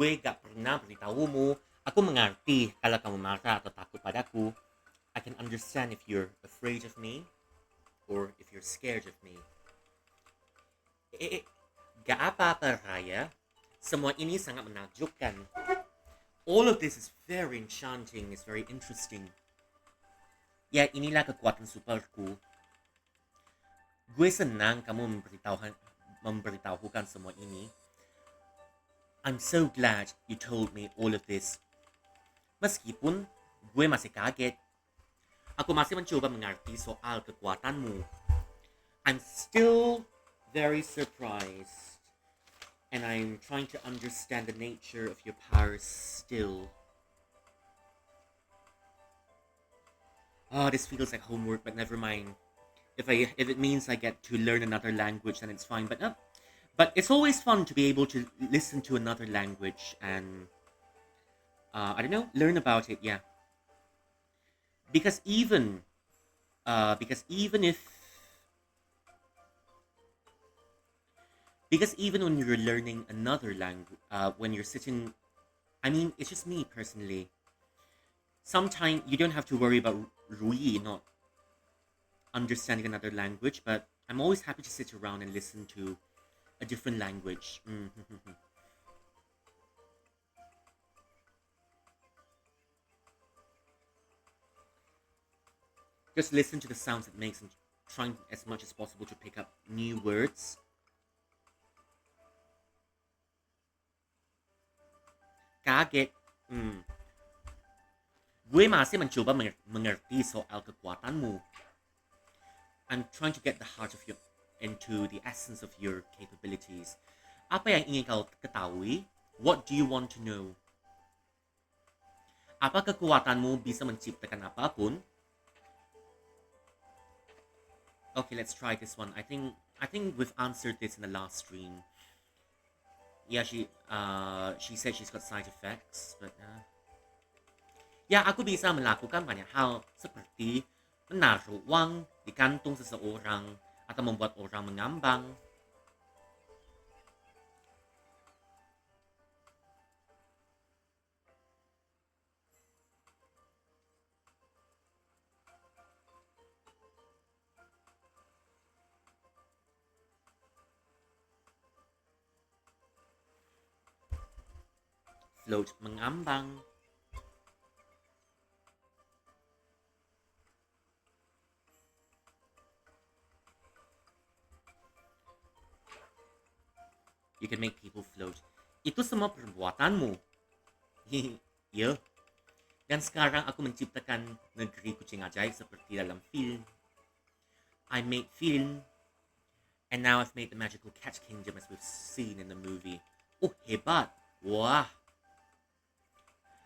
Speaker 1: gue gak pernah beritahumu. Aku mengerti kalau kamu marah atau takut padaku. I can understand if you're afraid of me or if you're scared of me. Eh, gak apa-apa, Raya. Semua ini sangat menakjubkan. All of this is very enchanting, it's very interesting. Ya, inilah kekuatan superku. Gue senang kamu memberitahukan semua ini. I'm so glad you told me all of this. Meskipun gue masih kaget. Aku masih mencoba mengerti soal kekuatanmu. I'm still very surprised. And I'm trying to understand the nature of your powers still. Oh, this feels like homework, but never mind. If it means I get to learn another language, then it's fine. But it's always fun to be able to listen to another language and I don't know, learn about it. Yeah, because even because even if because even when you're learning another language, when you're sitting, I mean, it's just me personally. Sometimes you don't have to worry about Rui not understanding another language, but I'm always happy to sit around and listen to a different language. Just listen to the sounds it makes and trying as much as possible to pick up new words. Kaget. Gue masih mencoba mengerti soal kekuatanmu. I'm trying to get the heart of you into the essence of your capabilities. Apa yang ingin kau ketahui? What do you want to know? Apa kekuatanmu bisa menciptakan apapun? Okay, let's try this one. I think we've answered this in the last stream. Yeah, she said she's got side effects, but ya, aku bisa melakukan banyak hal seperti menaruh uang di kantung seseorang atau membuat orang mengambang. Float, mengambang. You can make people float. Itu semua perbuatanmu. Ya. Dan sekarang aku menciptakan negeri kucing ajaib seperti dalam film. I made film. And now I've made the magical cat kingdom as we've seen in the movie. Oh, hebat. Wah.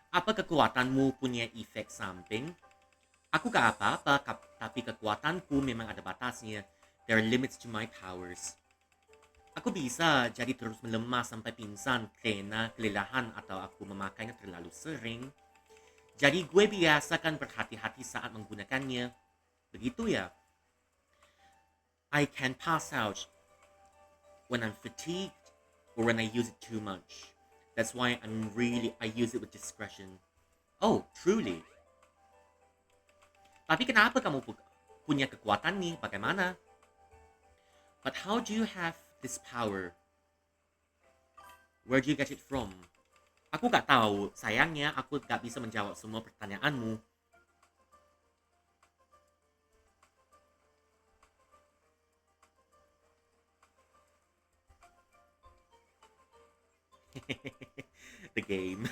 Speaker 1: Apa kekuatanmu punya efek samping? Aku gak apa-apa, tapi kekuatanku memang ada batasnya. There are limits to my powers. Aku bisa jadi terus melemah sampai pingsan karena kelelahan atau aku memakainya terlalu sering. Jadi gue biasakan berhati-hati saat menggunakannya. Begitu ya. I can pass out when I'm fatigued or when I use it too much. That's why I use it with discretion. Oh, truly. Tapi kenapa kamu punya kekuatan nih? Bagaimana? But how do you have this power? Where do you get it from? Aku gak tahu. Sayangnya, aku gak bisa menjawab semua pertanyaanmu. The game.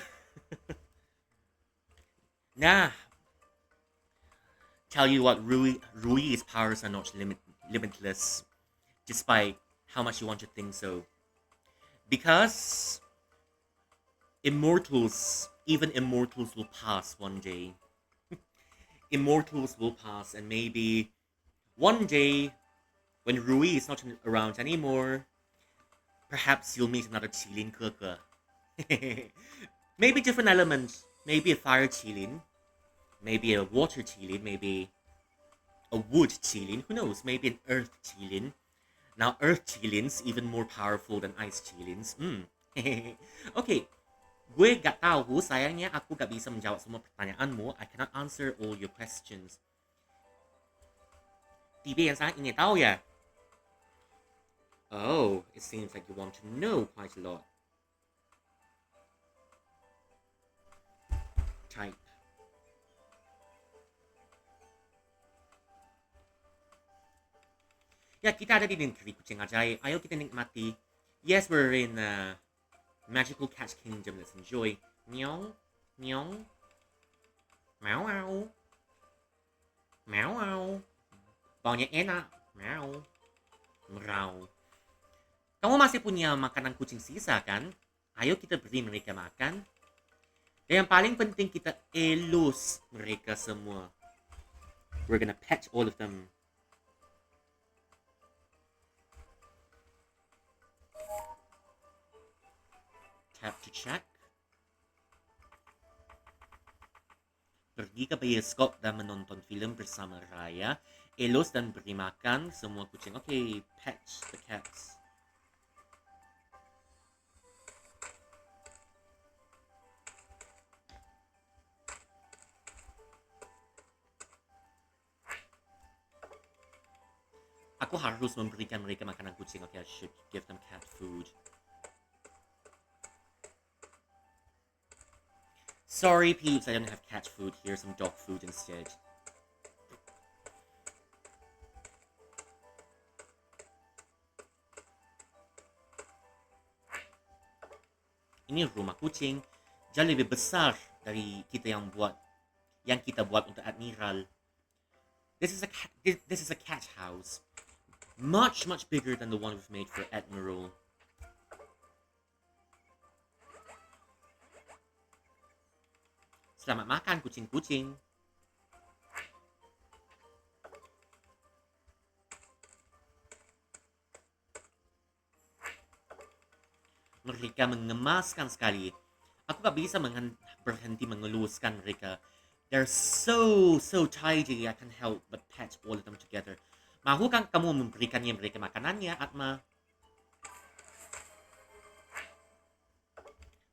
Speaker 1: Nah. Tell you what, Rui's powers are not limitless. Despite how much you want to think so. Because even immortals will pass one day. Immortals will pass, and maybe one day, when Rui is not around anymore, perhaps you'll meet another Qilin Keke. Maybe different elements. Maybe a fire Qilin. Maybe a water Qilin. Maybe a wood Qilin. Who knows? Maybe an earth Qilin. Now, earth Qilins even more powerful than ice Qilins. Okay. Gue gak tahu, sayangnya aku gak bisa menjawab semua pertanyaanmu. I cannot answer all your questions. Tipe yang sangat ingin tahu ya? Oh, it seems like you want to know quite a lot. Type. Ya, kita ada di negeri kucing ajaib. Ayo kita nikmati. Yes, we're in magical cat kingdom. Let's enjoy. Meow, meow, meow, meow, meow, meow. Baunya enak. Meow, meow. Kamu masih punya makanan kucing sisa kan? Ayo kita beri mereka makan. Dan yang paling penting kita elus mereka semua. We're gonna pet all of them. Tap to check. Pergi ke bioskop dan menonton film bersama Raya. Elus dan beri makan semua kucing. Okay, pet the cats. Aku harus memberikan mereka makanan kucing. Okay, I should give them cat food. Sorry, peeps, I don't have cat food. Here's some dog food instead. Ini rumah kucing. Jauh lebih besar dari yang kita buat untuk Admiral. This is a cat house. Much bigger than the one we've made for Admiral. Selamat makan kucing-kucing. Mereka mengemaskan sekali. Aku gak bisa berhenti mengeluskan mereka. They're so tidy, I can't help but pet all of them together. Mahukah kamu memberikannya mereka makanannya, Atma?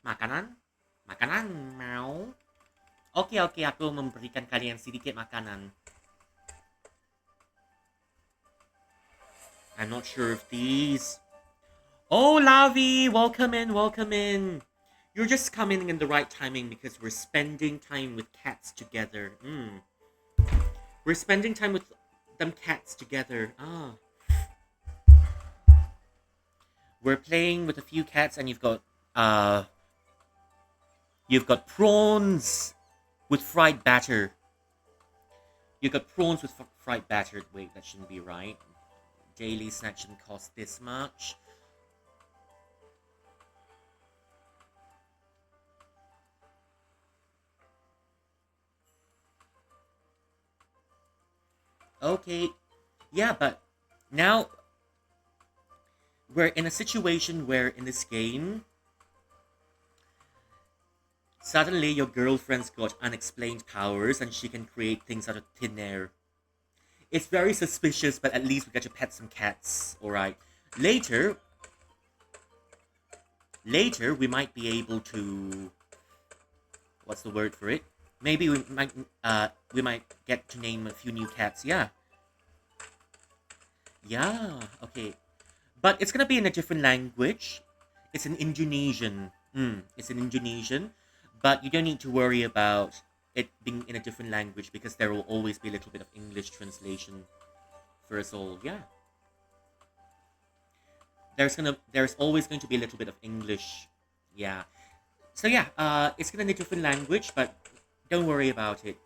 Speaker 1: Makanan? Makanan, mau? Oke, aku memberikan kalian sedikit makanan. I'm not sure if these... Oh, Lavi! Welcome in. You're just coming in the right timing because we're spending time with cats together. We're spending time with them cats together. We're playing with a few cats and you've got prawns with fried batter. You got prawns with fried batter. Wait, that shouldn't be right. Daily snack shouldn't cost this much. Okay, yeah, but now we're in a situation where in this game, suddenly your girlfriend's got unexplained powers and she can create things out of thin air. It's very suspicious, but at least we get to pet some cats, alright. Later, we might be able to... What's the word for it? Maybe we might get to name a few new cats, yeah. Yeah, okay. But it's gonna be in a different language. It's in Indonesian. It's in Indonesian. But you don't need to worry about it being in a different language because there will always be a little bit of English translation for us all. Yeah. There's always going to be a little bit of English. Yeah. So yeah, it's gonna be a different language, but don't worry about it.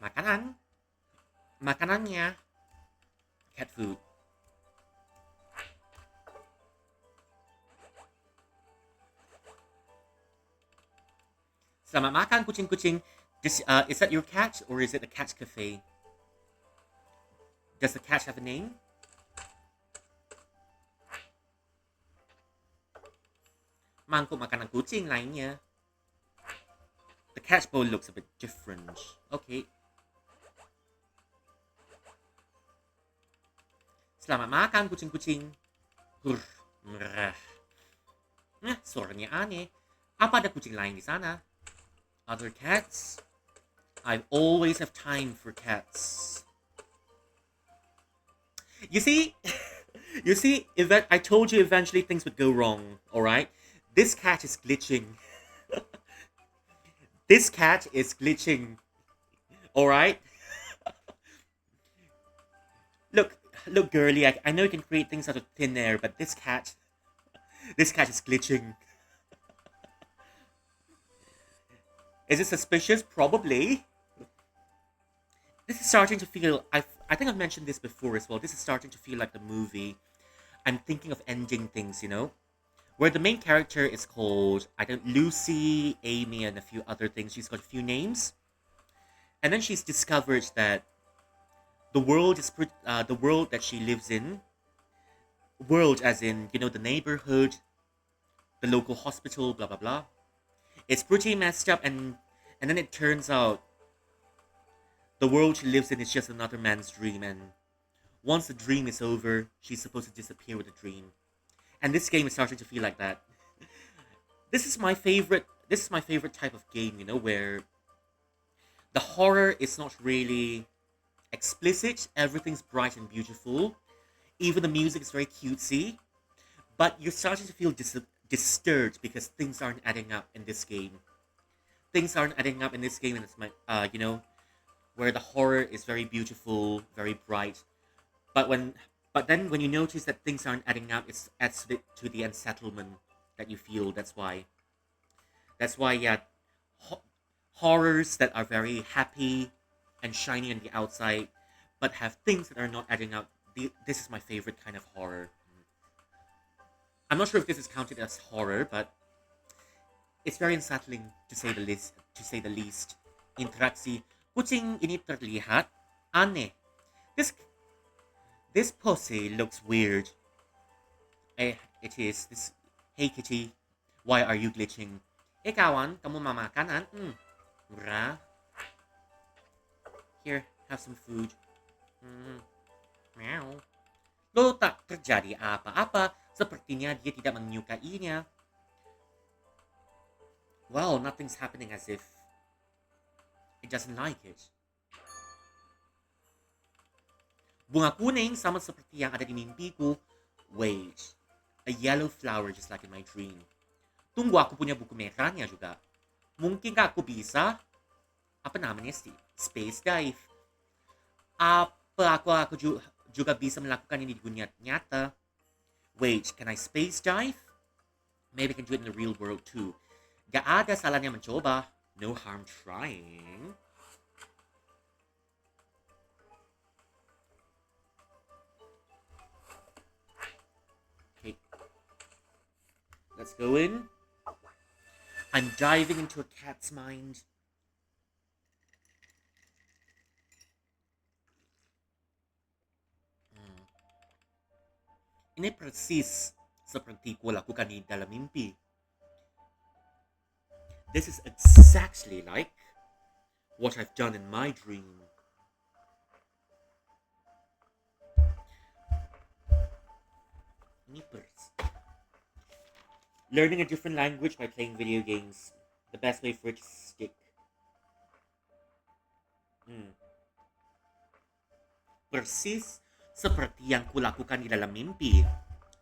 Speaker 1: Makanan. Makanannya. Cat food. Selamat makan kucing-kucing. Is that your cat or is it a cat cafe? Does the cat have a name? Mangkuk makanan kucing lainnya. The cat bowl looks a bit different. Okay. Selamat makan kucing-kucing. Suara niya aneh. Apa ada kucing lain di sana? Other cats? I always have time for cats. You see, you see, I told you eventually things would go wrong. All right, this cat is glitching. This cat is glitching. All right, look, look, girly. I know you can create things out of thin air, but this cat is glitching. Is it suspicious? Probably. This is starting to feel. I think I've mentioned this before as well. This is starting to feel like the movie. I'm thinking of ending things, where the main character is called I don't Lucy, Amy, and a few other things. She's got a few names, and then she's discovered that the world that she lives in, world as in the neighborhood, the local hospital, blah blah blah. It's pretty messed up, and then it turns out the world she lives in is just another man's dream, and once the dream is over, she's supposed to disappear with the dream. And this game is starting to feel like that. This is my favorite. This is my favorite type of game, where the horror is not really explicit. Everything's bright and beautiful. Even the music is very cutesy. But you're starting to feel disturbed because things aren't adding up in this game. Things aren't adding up in this game, and it's where the horror is very beautiful, very bright. But then when you notice that things aren't adding up, it adds to the unsettlement that you feel. That's why, yeah, horrors that are very happy and shiny on the outside, but have things that are not adding up. This is my favorite kind of horror. I'm not sure if this is counted as horror, but it's very unsettling to say the least. Interaksi kucing ini terlihat aneh. This this pose looks weird. It is this. Hey kitty, why are you glitching? Kawan, kamu mau makanan? Murah. Here, have some food. Meow. Lo tak terjadi apa-apa. Sepertinya dia tidak menyukainya. Well, nothing's happening as if it doesn't like it. Bunga kuning sama seperti yang ada di mimpiku. Wait, a yellow flower just like in my dream. Tunggu, aku punya buku merahnya juga. Mungkinkah aku bisa? Apa namanya sih? Space dive. Apa aku juga bisa melakukan ini di dunia nyata? Wait, can I space dive? Maybe I can do it in the real world too. Gak ada salahnya mencoba. No harm trying. Okay. Let's go in. I'm diving into a cat's mind. Ini persis seperti ku lakukan di dalam mimpi. This is exactly like what I've done in my dream. Learning a different language by playing video games. The best way for it to stick. Persis seperti yang kulakukan di dalam mimpi.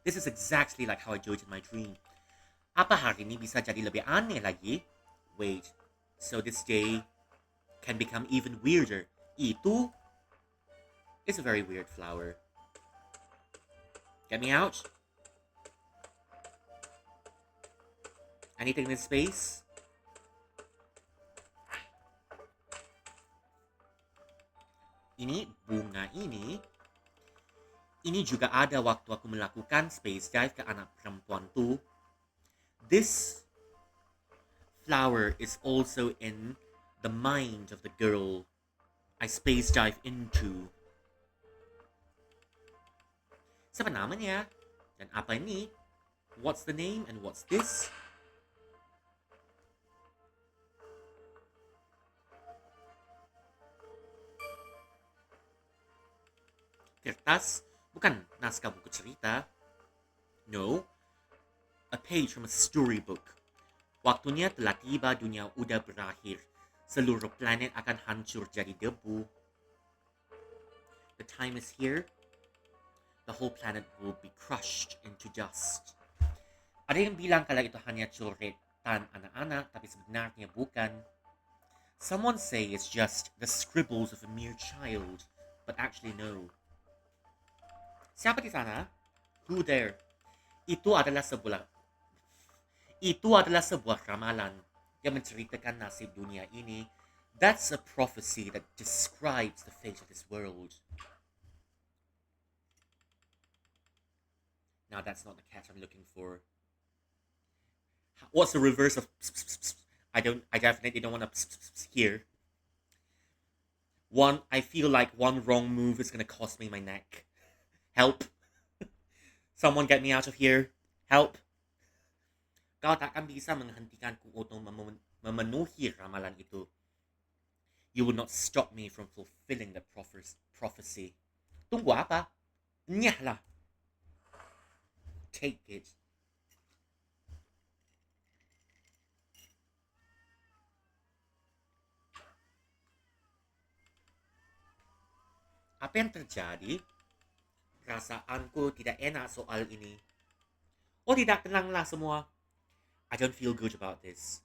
Speaker 1: This is exactly like how I do it in my dream. Apa hari ini bisa jadi lebih aneh lagi? Wait, so this day can become even weirder. Itu is a very weird flower. Get me out. Anything in this space? Ini bunga ini. Ini juga ada waktu aku melakukan space dive ke anak perempuan tuh. This flower is also in the mind of the girl I space dive into. Siapa namanya? Dan apa ini? What's the name and what's this? Kertas, bukan naskah buku cerita. No, A page from a storybook. Waktunya telah tiba, dunia udah berakhir. Seluruh planet akan hancur jadi debu. The time is here. The whole planet will be crushed into dust. Ada yang bilang kalau itu hanya coretan anak-anak, tapi sebenarnya bukan. Someone say it's just the scribbles of a mere child, but actually no. Siapa di sana? Who there? Itu adalah sebuah ramalan yang menceritakan nasib dunia ini. That's a prophecy that describes the fate of this world. Now that's not the cat I'm looking for. What's the reverse of pss, pss, pss? I definitely don't want to hear. I feel like one wrong move is gonna cost me my neck. Help. Someone get me out of here. Help. Kau takkan bisa menghentikanku untuk memenuhi ramalan itu. You will not stop me from fulfilling the prophecy. Tunggu apa? Nyahlah. Take it. Apa yang terjadi? Perasaanku tidak enak soal ini. Oh tidak, tenanglah semua. I don't feel good about this.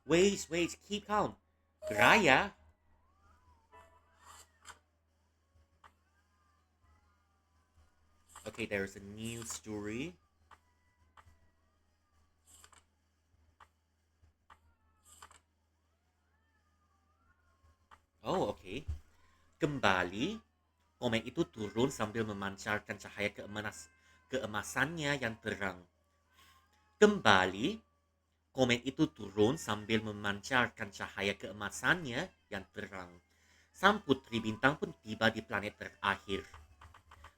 Speaker 1: Wait, keep calm. Raya? Okay, there's a new story. Oh, okay. Kembali, komet itu turun sambil memancarkan cahaya keemasannya yang terang. Kembali, komet itu turun sambil memancarkan cahaya keemasannya yang terang. Sang putri bintang pun tiba di planet terakhir.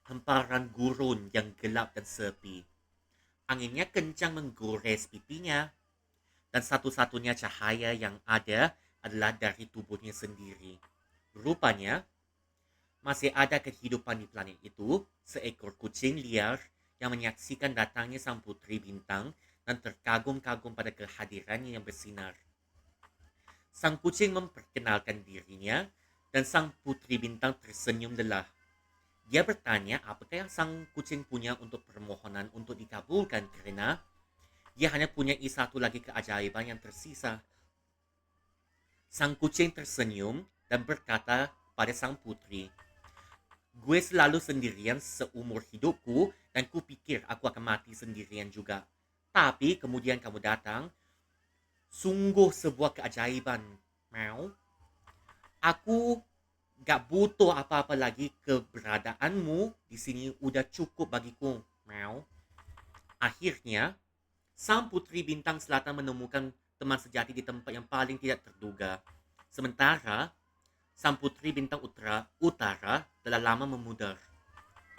Speaker 1: Hamparan gurun yang gelap dan sepi. Anginnya kencang menggores pipinya. Dan satu-satunya cahaya yang ada adalah dari tubuhnya sendiri. Rupanya, masih ada kehidupan di planet itu, seekor kucing liar yang menyaksikan datangnya sang putri bintang dan terkagum-kagum pada kehadirannya yang bersinar. Sang kucing memperkenalkan dirinya dan sang putri bintang tersenyum lelah. Dia bertanya apakah yang sang kucing punya untuk permohonan untuk dikabulkan kerana dia hanya punya satu lagi keajaiban yang tersisa. Sang kucing tersenyum dan berkata pada sang putri, "Gue selalu sendirian seumur hidupku dan kupikir aku akan mati sendirian juga. Tapi kemudian kamu datang, sungguh sebuah keajaiban. Mau? Aku gak butuh apa-apa lagi, keberadaanmu di sini udah cukup bagiku. Mau?" Akhirnya, sang putri bintang selatan menemukan teman sejati di tempat yang paling tidak terduga. Sementara, sang putri bintang utara telah lama memudar.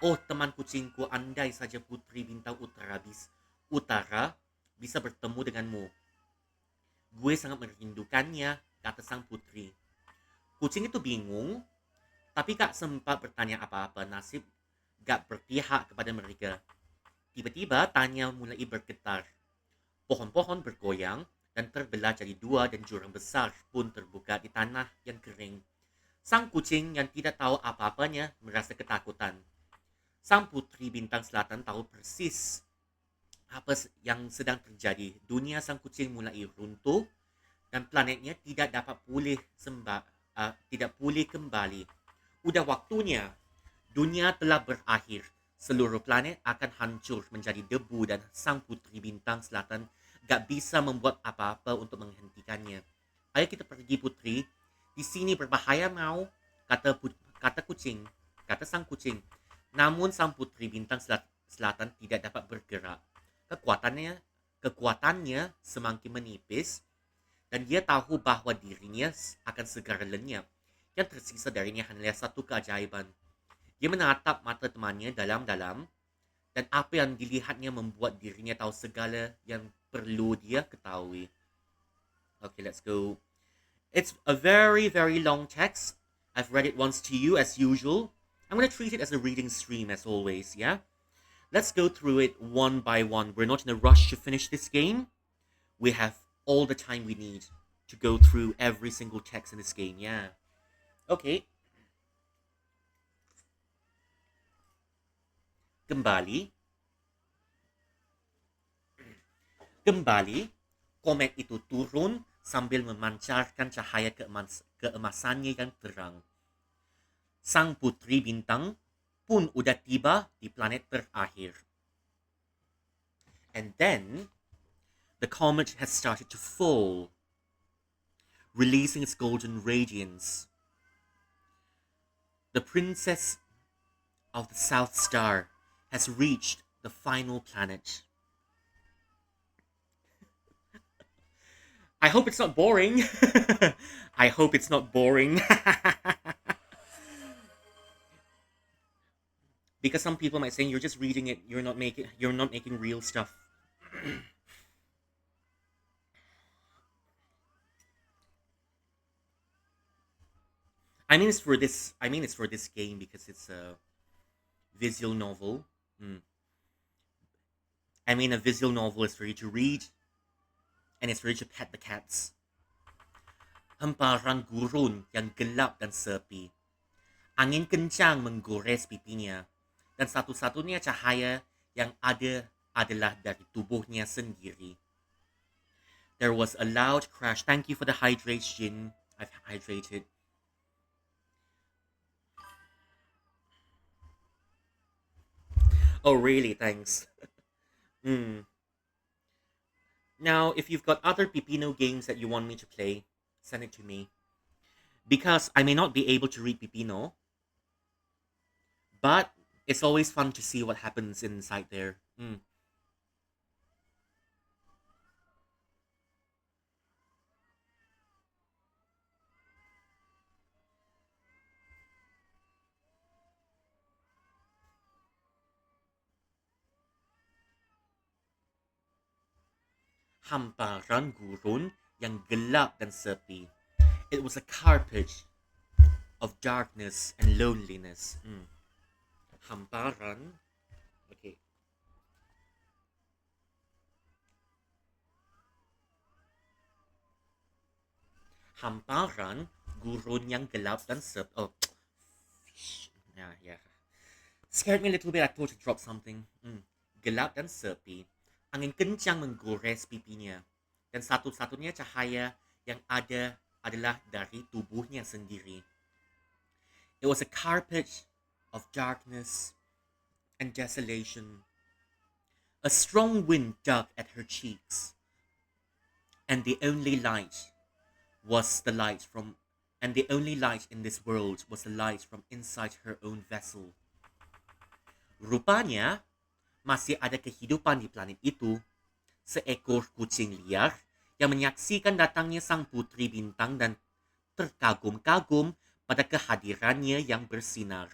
Speaker 1: Oh, teman kucingku, andai saja putri bintang utara bisa bertemu denganmu. Gue sangat merindukannya, kata sang putri. Kucing itu bingung, tapi gak sempat bertanya apa-apa. Nasib gak berpihak kepada mereka. Tiba-tiba tanya mulai bergetar. Pohon-pohon bergoyang dan terbelah jadi dua dan jurang besar pun terbuka di tanah yang kering. Sang kucing yang tidak tahu apa-apanya merasa ketakutan. Sang putri bintang selatan tahu persis apa yang sedang terjadi. Dunia sang kucing mulai runtuh dan planetnya tidak dapat pulih kembali. Udah waktunya. Dunia telah berakhir. Seluruh planet akan hancur menjadi debu dan sang putri bintang selatan gak bisa membuat apa-apa untuk menghentikannya. Ayo kita pergi, putri. Di sini berbahaya, mau? Kata sang kucing. Namun sang putri bintang selatan tidak dapat bergerak. Kekuatannya semakin menipis dan dia tahu bahawa dirinya akan segera lenyap. Yang tersisa darinya hanyalah satu keajaiban. Dia menatap mata temannya dalam-dalam dan apa yang dilihatnya membuat dirinya tahu segala yang perlu dia ketahui. Okay, let's go. It's a very, very long text. I've read it once to you as usual. I'm going to treat it as a reading stream as always, yeah? Let's go through it one by one. We're not in a rush to finish this game. We have all the time we need to go through every single text in this game. Yeah. Okay. Kembali. Kembali. Komet itu turun sambil memancarkan cahaya keemasannya yang terang. Sang putri bintang pun udah tiba di planet terakhir. And then, the comet has started to fall, releasing its golden radiance. The princess of the South Star has reached the final planet. I hope it's not boring. I hope it's not boring. Because some people might say you're just reading it, you're not making real stuff. It's for this game because it's a visual novel. A visual novel is for you to read, and it's for you to pet the cats. Hamparan gurun yang gelap dan sepi. Angin kencang menggores pipinya, dan satu-satunya cahaya yang ada adalah dari tubuhnya sendiri. There was a loud crash. Thank you for the hydration. I've hydrated. Oh, really? Thanks. Now, if you've got other Pipino games that you want me to play, send it to me. Because I may not be able to read Pipino, but it's always fun to see what happens inside there. Hamparan gurun yang gelap dan sepi. It was a carpet of darkness and loneliness. Hamparan. Okay. Hamparan gurun yang gelap dan sepi. Oh. Yeah. Scared me a little bit. I thought to drop something. Gelap dan sepi. Angin kencang menggores pipinya. Dan satu-satunya cahaya yang ada adalah dari tubuhnya sendiri. It was a carpet of darkness and desolation. A strong wind dug at her cheeks. And the only light in this world was the light from inside her own vessel. Rupanya, masih ada kehidupan di planet itu. Seekor kucing liar yang menyaksikan datangnya sang putri bintang dan terkagum-kagum pada kehadirannya yang bersinar.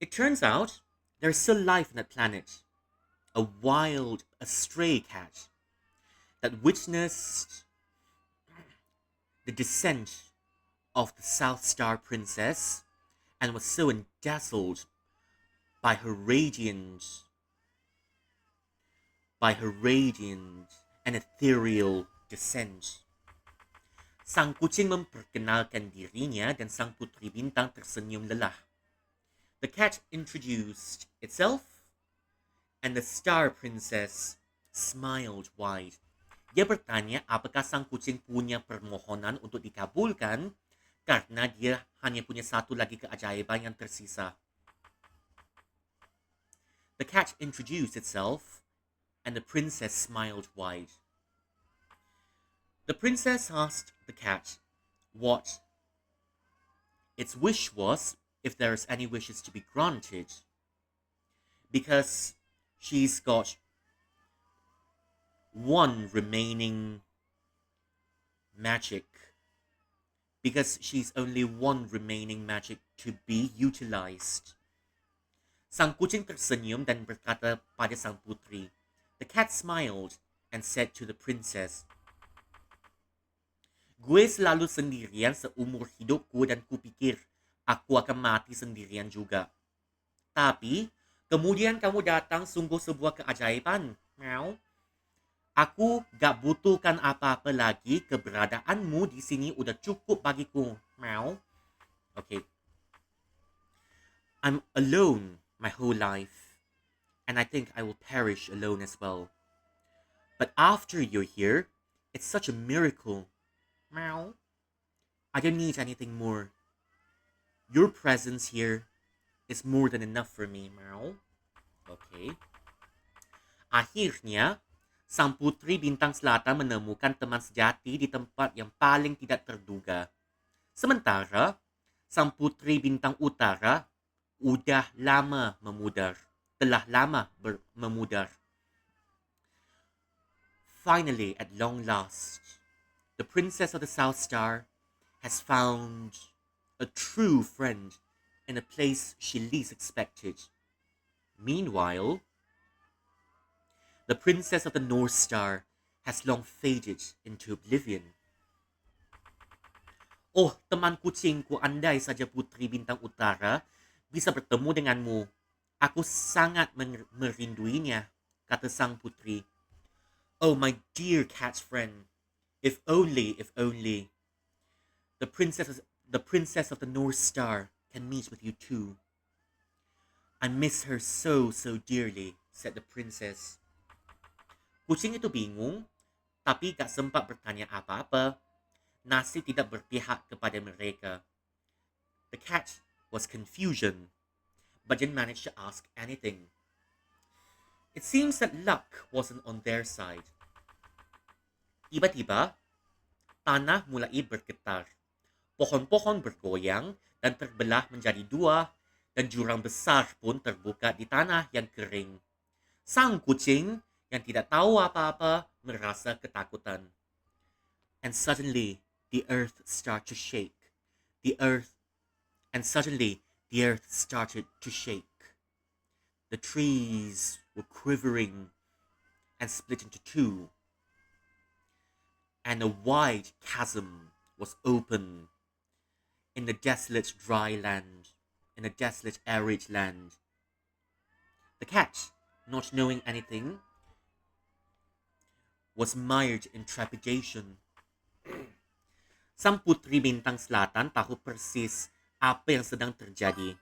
Speaker 1: It turns out there's still life on that planet. A stray cat that witnessed the descent of the South Star Princess and was so dazzled by her radiant and ethereal descent. Sang kucing memperkenalkan dirinya dan sang putri bintang tersenyum lelah. The cat introduced itself and the Star Princess smiled wide. Dia bertanya apakah sang kucing punya permohonan untuk dikabulkan karena dia hanya punya satu lagi keajaiban yang tersisa. The cat introduced itself, and the princess smiled wide. The princess asked the cat what its wish was, if there's any wishes to be granted, because she's got one remaining magic. Because she's only one remaining magic to be utilized. Sang kucing tersenyum dan berkata pada sang putri. The cat smiled and said to the princess, "Gue selalu sendirian seumur hidupku dan kupikir aku akan mati sendirian juga. Tapi, kemudian kamu datang sungguh sebuah keajaiban. Meow. Aku gak butuhkan apa-apa lagi. Keberadaanmu di sini udah cukup bagiku. Meow. Okay. I'm alone my whole life. And I think I will perish alone as well. But after you're here, it's such a miracle. Meow. I don't need anything more. Your presence here is more than enough for me. Meow. Okay. Akhirnya, sang putri bintang selatan menemukan teman sejati di tempat yang paling tidak terduga. Sementara, sang putri bintang utara udah lama memudar. Telah lama memudar. Finally, at long last, the princess of the South Star has found a true friend in a place she least expected. Meanwhile, the princess of the North Star has long faded into oblivion. Oh, teman kucingku, andai saja putri bintang utara bisa bertemu denganmu. Aku sangat merinduinya, kata sang putri. Oh, my dear cat friend, if only, the princess of the North Star can meet with you too. I miss her so dearly, said the princess. Kucing itu bingung, tapi gak sempat bertanya apa-apa. Nasib tidak berpihak kepada mereka. The cat was confusion, but didn't manage to ask anything. It seems that luck wasn't on their side. Tiba-tiba, tanah mulai bergetar. Pohon-pohon bergoyang dan terbelah menjadi dua, dan jurang besar pun terbuka di tanah yang kering. Sang kucing yang tidak tahu apa-apa merasa ketakutan. And suddenly, the earth started to shake. Suddenly, the earth started to shake. The trees were quivering and split into two. And a wide chasm was opened in the desolate dry land, in a desolate arid land. The cat, not knowing anything, was mired in trepidation. Sang putri bintang selatan tahu persis apa yang sedang terjadi.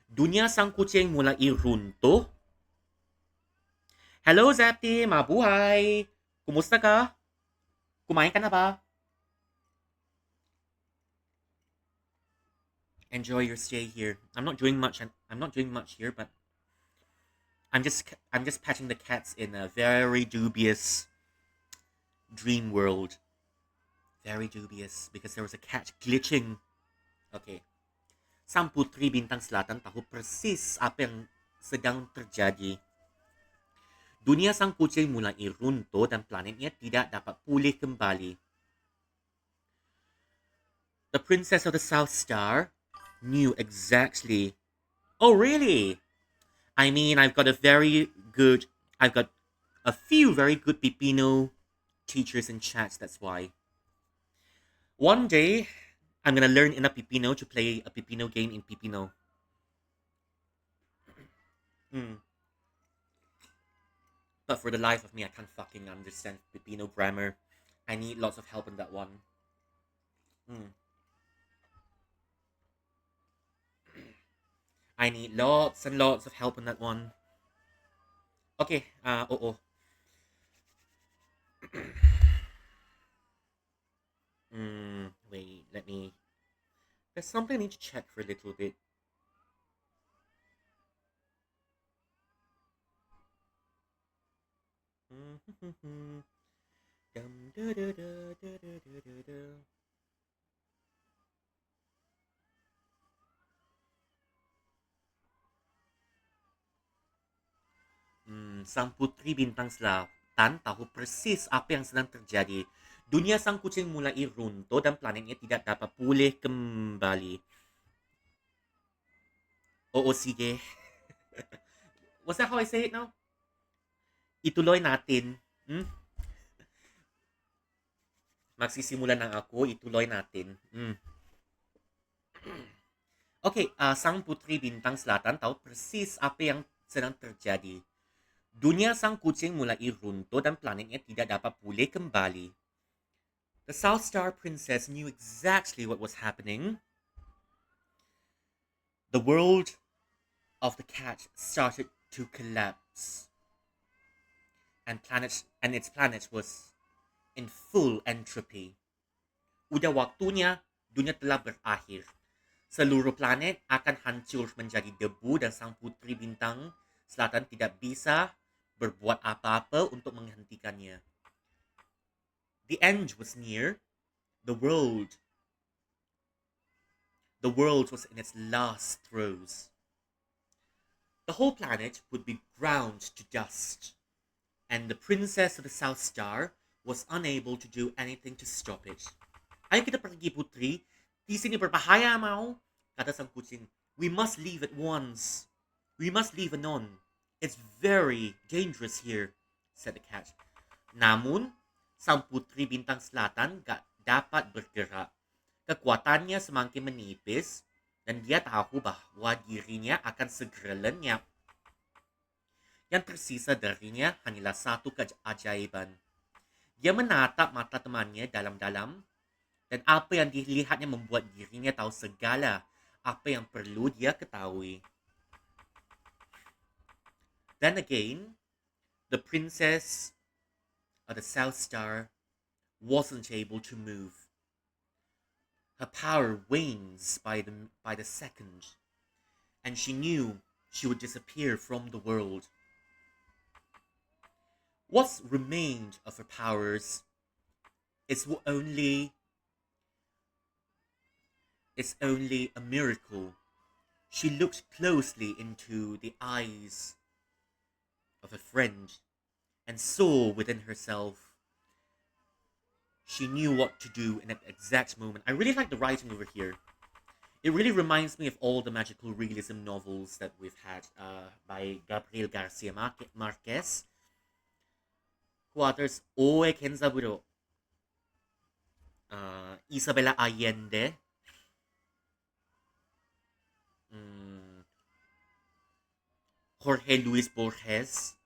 Speaker 1: Dunia sang kucing mulai runtuh. Hello Zapti, mabuhay! Kumusta ka? Kumain ka na ba? Enjoy your stay here. I'm not doing much here, but I'm just patching the cats in a very dubious dream world. Very dubious because there was a cat glitching. Okay. Sang putri bintang selatan tahu persis apa yang sedang terjadi. Dunia sang kucing mulai runtuh dan planetnya tidak dapat pulih kembali. The princess of the South Star knew exactly. Oh, really? I mean, I've got a few very good Pipino teachers in chat, that's why. One day, I'm gonna learn enough Pipino to play a Pipino game in Pipino. But for the life of me, I can't fucking understand Pipino grammar. I need lots of help on that one. I need lots and lots of help on that one. Okay, wait, there's something I need to check for a little bit. Sang putri bintang selatan tahu persis apa yang sedang terjadi. Dunia sang kucing mulai runtuh dan planetnya tidak dapat pulih kembali. Oo, sige. Was that how I say it now? Ituloy natin. Magsisimula na ako, ituloy natin. Okay, sang putri bintang selatan tahu persis apa yang sedang terjadi. Dunia sang kucing mulai runtuh dan planetnya tidak dapat pulih kembali. The South Star Princess knew exactly what was happening. The world of the cat started to collapse, and its planet was in full entropy. Udah waktunya dunia telah berakhir. Seluruh planet akan hancur menjadi debu dan sang putri bintang selatan tidak bisa berbuat apa-apa untuk menghentikannya. The end was near. The world, the world was in its last throes. The whole planet would be ground to dust, and the princess of the South Star was unable to do anything to stop it. Ayo kita pergi, putri. Di sini berbahaya, mau? Kata sang kucing. We must leave at once. We must leave anon. It's very dangerous here, said the cat. Namun, sang putri bintang selatan gak dapat bergerak. Kekuatannya semakin menipis dan dia tahu bahwa dirinya akan segera lenyap. Yang tersisa darinya hanyalah satu keajaiban. Dia menatap mata temannya dalam-dalam dan apa yang dilihatnya membuat dirinya tahu segala apa yang perlu dia ketahui. Then again, the princess of the South Star wasn't able to move. Her power wanes by the second, and she knew she would disappear from the world. What's remained of her powers is only a miracle. She looked closely into the eyes of a friend and saw within herself. She knew what to do in that exact moment. I really like the writing over here. It really reminds me of all the magical realism novels that we've had by Gabriel Garcia Marquez, who authors Oe Kenzaburo, Isabella Allende, Jorge Luis Borges.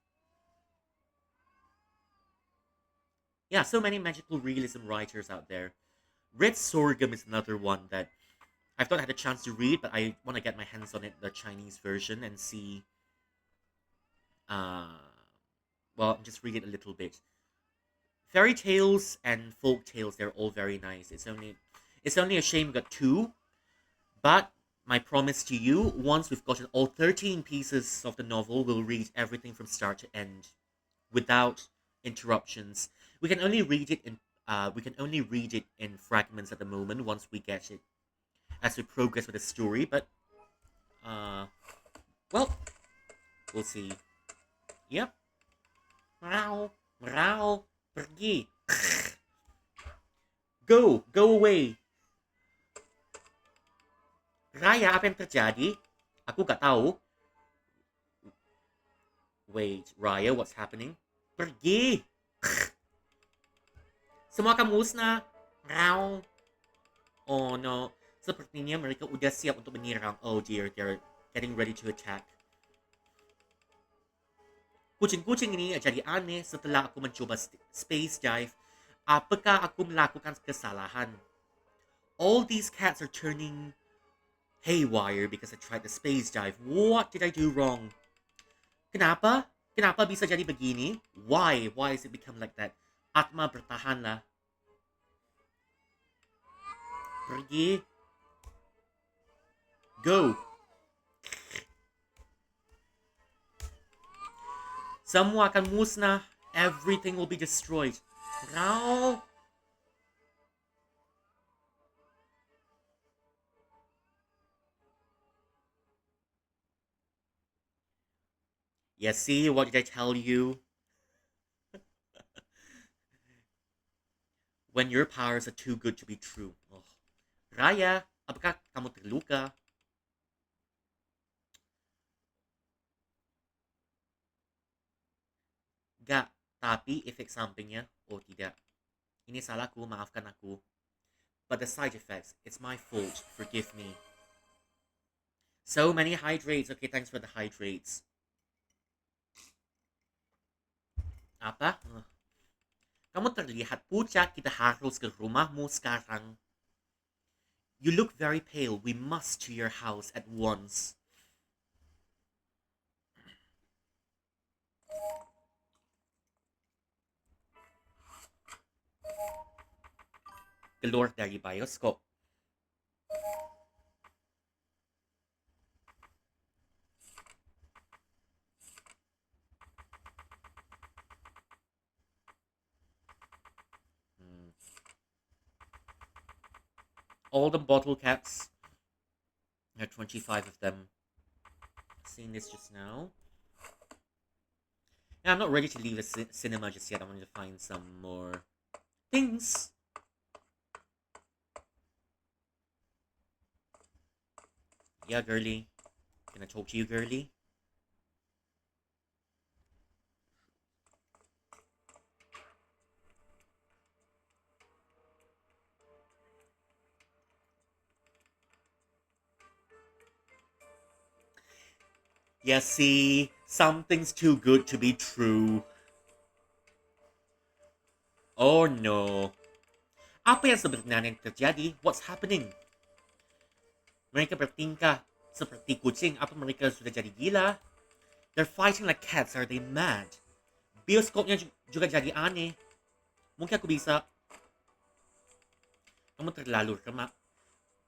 Speaker 1: Yeah, so many magical realism writers out there. Red Sorghum is another one that I've not had a chance to read, but I want to get my hands on it, the Chinese version, and see. Uh, well, just read it a little bit. Fairy tales and folk tales, they're all very nice. It's only a shame we got two, but my promise to you, once we've gotten all 13 pieces of the novel, we'll read everything from start to end without interruptions. We can only read it in fragments at the moment once we get it as we progress with the story, but uh well, we'll see. Yep. Meow, meow, pergi. Go away. Raya, apa yang terjadi? Aku gak tahu. Wait, Raya, what's happening? Pergi. Semua akan musnah. Meow. Oh no. Sepertinya mereka udah siap untuk menyerang. Oh dear, they're getting ready to attack. Kucing-kucing ini jadi aneh setelah aku mencoba space dive. Apakah aku melakukan kesalahan? All these cats are turning haywire because I tried the space dive. What did I do wrong? Kenapa? Kenapa bisa jadi begini? Why? Why has it become like that? Atma, bertahanlah. Pergi. Go. Semua akan musnah. Everything will be destroyed. Now. Yeah, see, what did I tell you? When your powers are too good to be true. Oh. Raya, apakah kamu terluka? Gak, tapi efek sampingnya, oh tidak. Ini salahku, maafkan aku. But the side effects, it's my fault, forgive me. So many hydrates. Okay, thanks for the hydrates. Apa? Kamu terlihat pucat, kita harus ke rumahmu sekarang. You look very pale. We must to your house at once. Keluar dari bioskop. All the bottle caps. There are 25 of them. Seeing this just now. Yeah, I'm not ready to leave the cinema just yet. I wanted to find some more things. Yeah, girly. Can I talk to you, girly? Yeah, see? Something's too good to be true. Oh no. Apa yang sebenarnya terjadi? What's happening? Mereka bertingkah seperti kucing. Apa mereka sudah jadi gila? They're fighting like cats. Are they mad? Bioskopnya juga jadi aneh. Mungkin aku bisa... Kamu terlalu lemah.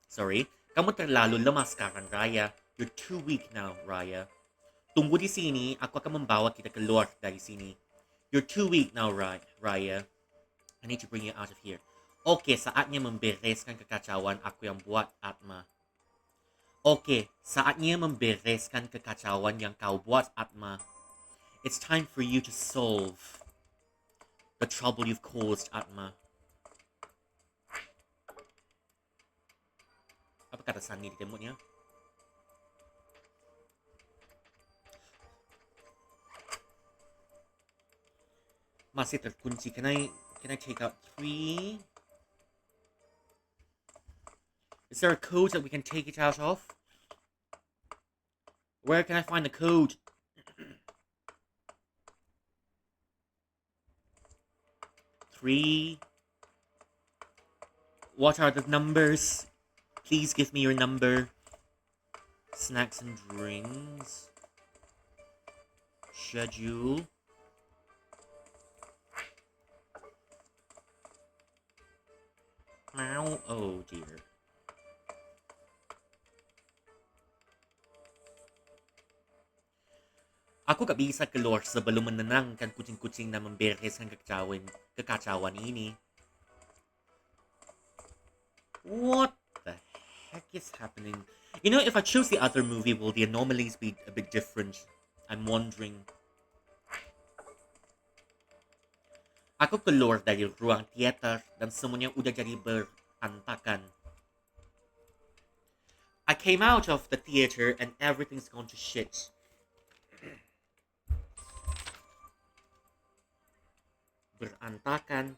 Speaker 1: Sorry. Kamu terlalu lemah sekarang, Raya. You're too weak now, Raya. Tunggu di sini. Aku akan membawa kita keluar dari sini. You're too weak now, Raya. I need to bring you out of here. Oke, saatnya membereskan kekacauan aku yang buat, Atma. Oke, saatnya membereskan kekacauan yang kau buat, Atma. It's time for you to solve the trouble you've caused, Atma. Apa kata Sunny di temboknya? Masih terkunci. Can I take out 3? Is there a code that we can take it out of? Where can I find the code? Three. What are the numbers? Please give me your number. Snacks and drinks. Schedule. Oh dear. Aku gak bisa keluar sebelum menenangkan kucing-kucing dan membereskan kekacauan ini. What the heck is happening? You know, if I choose the other movie, will the anomalies be a bit different? I'm wondering. Aku keluar dari ruang teater dan semuanya udah jadi berantakan. I came out of the theater and everything's gone to shit. Berantakan.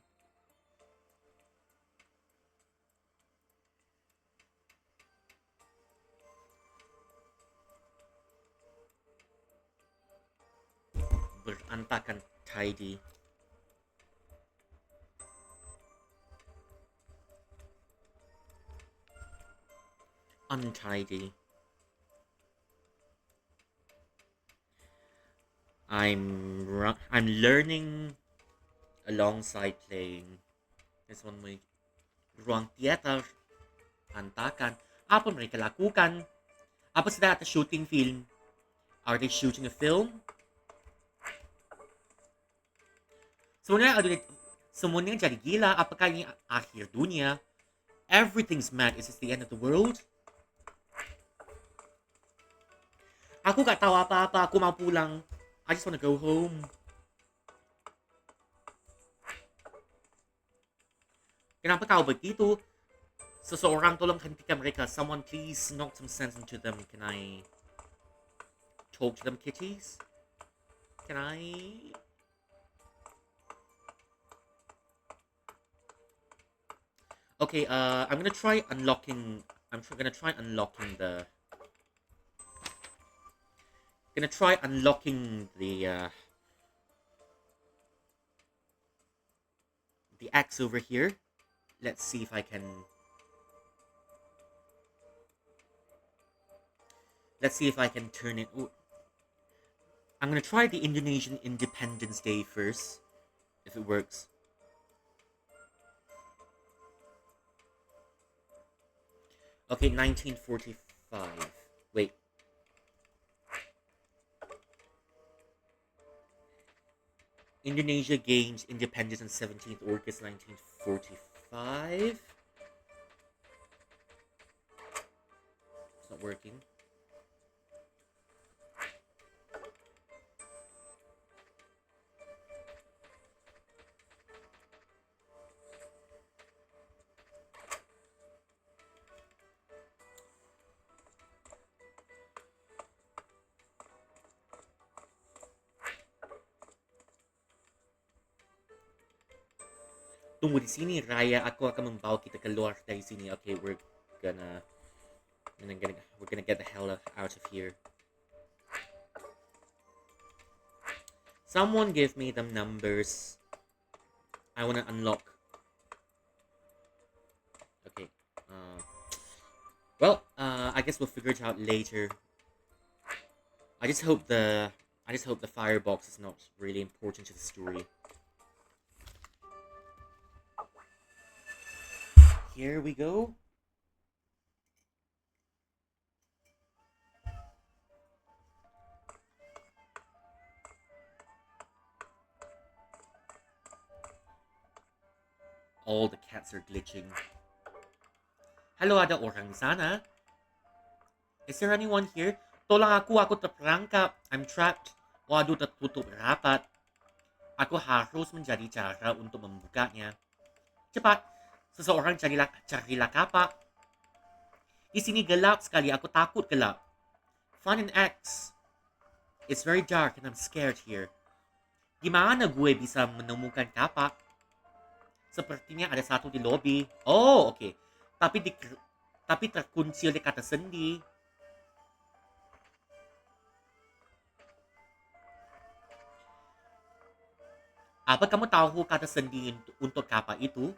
Speaker 1: Berantakan tidy. Untidy. I'm learning alongside playing. This one way. Ruang theater. Antakan. Apa mereka lakukan? Apa sila at a shooting film? Are they shooting a film? Semuanya jadi gila. Apakah ini akhir dunia? Everything's mad. Is this the end of the world? Aku gak tahu apa-apa. Aku mau pulang. I just wanna go home. Kenapa kau begitu? Seseorang tolong hentikan mereka. Someone please knock some sense into them. Can I talk to them, kitties? Can I? Okay, I'm gonna try unlocking the Gonna try unlocking the axe over here. Let's see if I can. Let's see if I can turn it. Ooh. I'm gonna try the Indonesian Independence Day first, if it works. Okay, 1945. Wait. Indonesia gained independence on 17th August 1945. It's not working. Tunggu di sini, Raya. Aku akan membawa kita keluar dari sini. Okay, gonna, we're gonna get the hell out of here. Someone give me them numbers. I wanna unlock. Okay. Well, I guess we'll figure it out later. I just hope the firebox is not really important to the story. Here we go. All the cats are glitching. Hello, ada orang di sana? Is there anyone here? Tolong aku terperangkap. I'm trapped. Waduh, tertutup rapat. Aku harus mencari cara untuk membukanya. Cepat, seseorang carilah kapak. Di sini gelap sekali, aku takut gelap. Find an axe. It's very dark and I'm scared here. Gimana gue bisa menemukan kapak? Sepertinya ada satu di lobi. Oh, okay. Tapi terkunci oleh kata sendi. Apa kamu tahu kata sendi untuk kapak itu?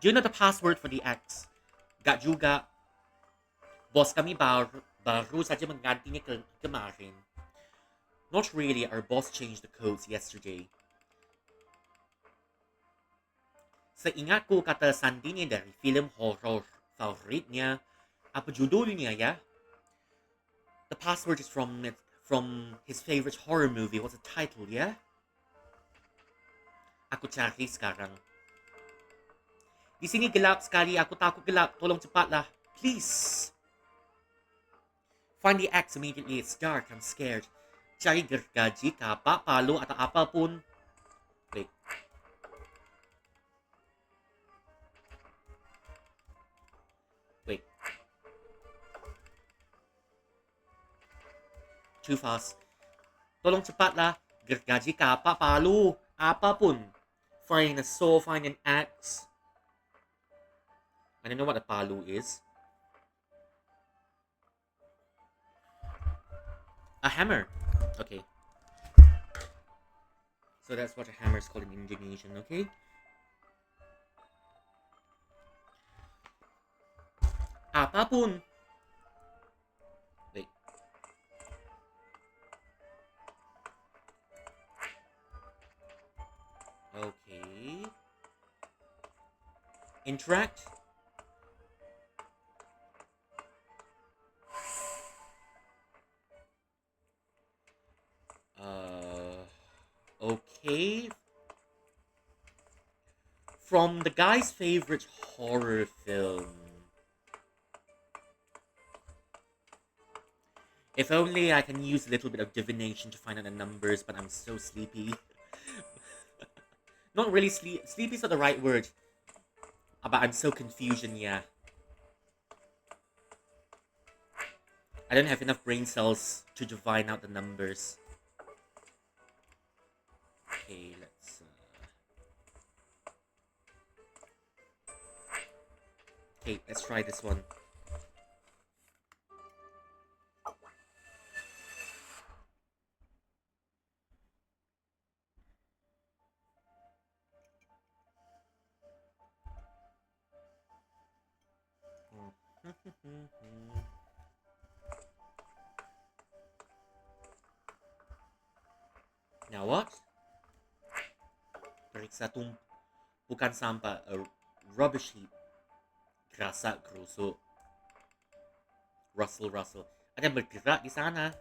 Speaker 1: Do you know the password for the axe? Gak juga. Bos kami baru saja menggantinya kemarin. Not really, our boss changed the codes yesterday. Seingatku kata sandinya dari film horror favoritnya. Apa judulnya ya? The password is from his favorite horror movie. What's the title, yeah? Aku cari sekarang. Di sini gelap sekali, aku takut gelap. Tolong cepatlah, please. Find the axe immediately. It's dark. I'm scared. Cari gergaji, kapak, palu, atau apapun. Wait. Wait. Too fast. Tolong cepatlah. Gergaji, kapak, palu, apapun. Find a saw, find an axe. I don't know what a palu is. A hammer. Okay. So that's what a hammer is called in Indonesian, okay? Apapun. Wait. Okay. Interact. Okay. From the guy's favorite horror film. If only I can use a little bit of divination to find out the numbers, but I'm so sleepy. Not really sleepy's not the right word. But I'm so confusion, yeah. I don't have enough brain cells to divine out the numbers. Okay, let's... Okay, let's try this one. Now what? Periksa bukan sampah, a rubbish heap. Kerasa kerusuk. Rustle, rustle. Ada bergerak di sana.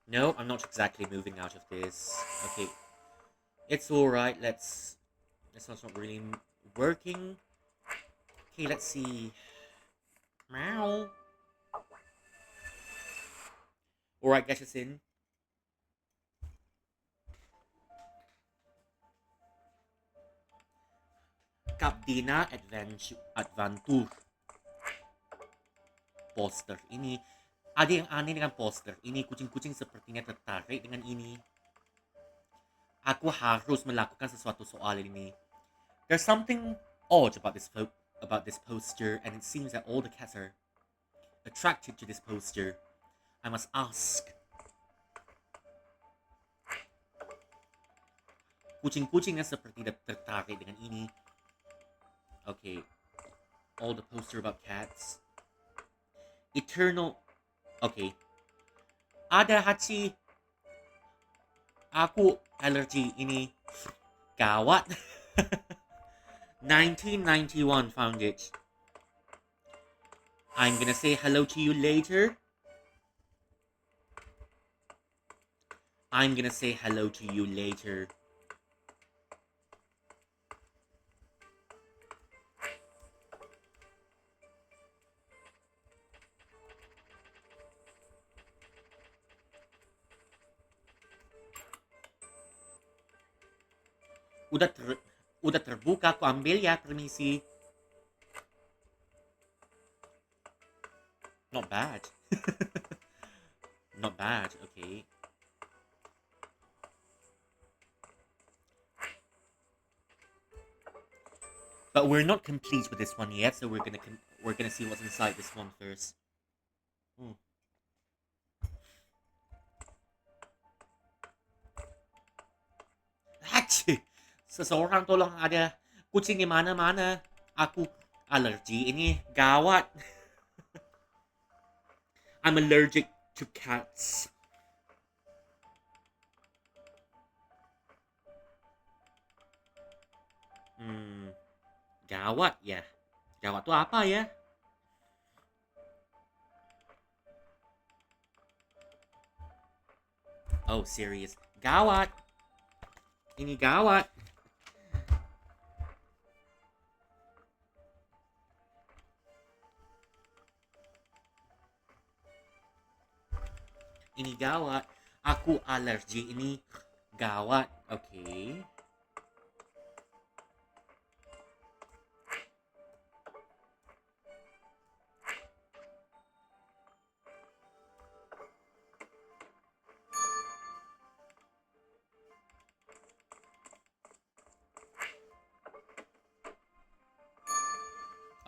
Speaker 1: No, I'm not exactly moving out of this. Okay. It's alright, let's... This one's not really working. Okay, let's see. Meow. Alright, get us in. Kapdina Adventure. Poster. Ini, ada yang aneh dengan poster. Ini kucing-kucing sepertinya tertarik dengan ini. Aku harus melakukan sesuatu soal ini. There's something odd about this poster, and it seems that all the cats are attracted to this poster. I must ask. Kucing-kucingnya seperti tertarik dengan ini. Okay. All the poster about cats. Eternal. Okay. Ada hachi. Aku allergy ini. Gawat. 1991 found it. I'm gonna say hello to you later. I'm gonna say hello to you later. Udah terbuka, aku ambil ya, permisi. Not bad. Not bad, okay. But we're not complete with this one yet, so we're gonna see what's inside this one first. Hachi! Seseorang tolong, ada kucing di mana-mana. Aku alergi ini, gawat. I'm allergic to cats. Gawat ya. Gawat tuh apa ya? Oh, serious. Gawat. Ini gawat. Ini gawat. Aku alergi ini. Gawat. Okay.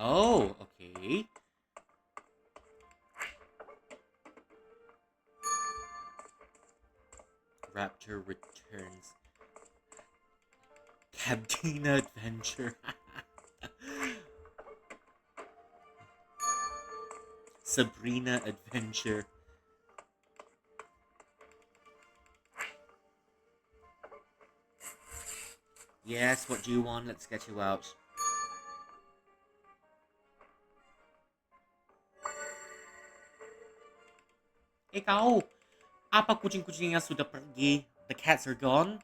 Speaker 1: Oh, okay. Raptor returns. Cabdina Adventure. Sabrina Adventure. Yes, what do you want? Let's get you out. Ikaw, apa kucing-kucingnya sudah pergi? The cats are gone?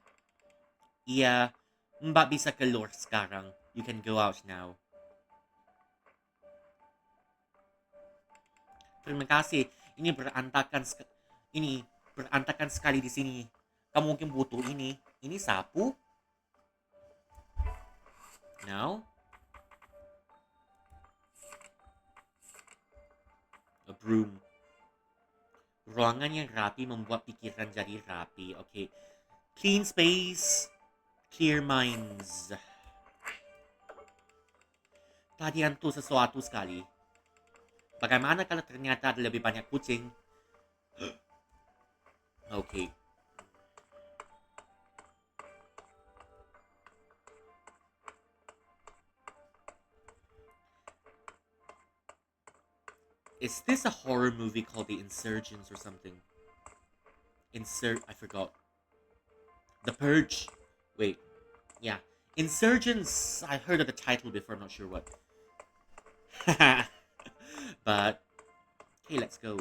Speaker 1: Iya, mbak bisa keluar sekarang. You can go out now. Terima kasih. Ini berantakan sekali di sini. Kamu mungkin butuh ini. Ini sapu? No? A broom. Ruangan yang rapi membuat pikiran jadi rapi. Okay. Clean space. Clear minds. Tadi itu sesuatu sekali. Bagaimana kalau ternyata ada lebih banyak kucing? Okay. Is this a horror movie called The Insurgents or something? I forgot. The Purge. Wait. Yeah. Insurgents. I heard of the title before. I'm not sure what. But okay, let's go.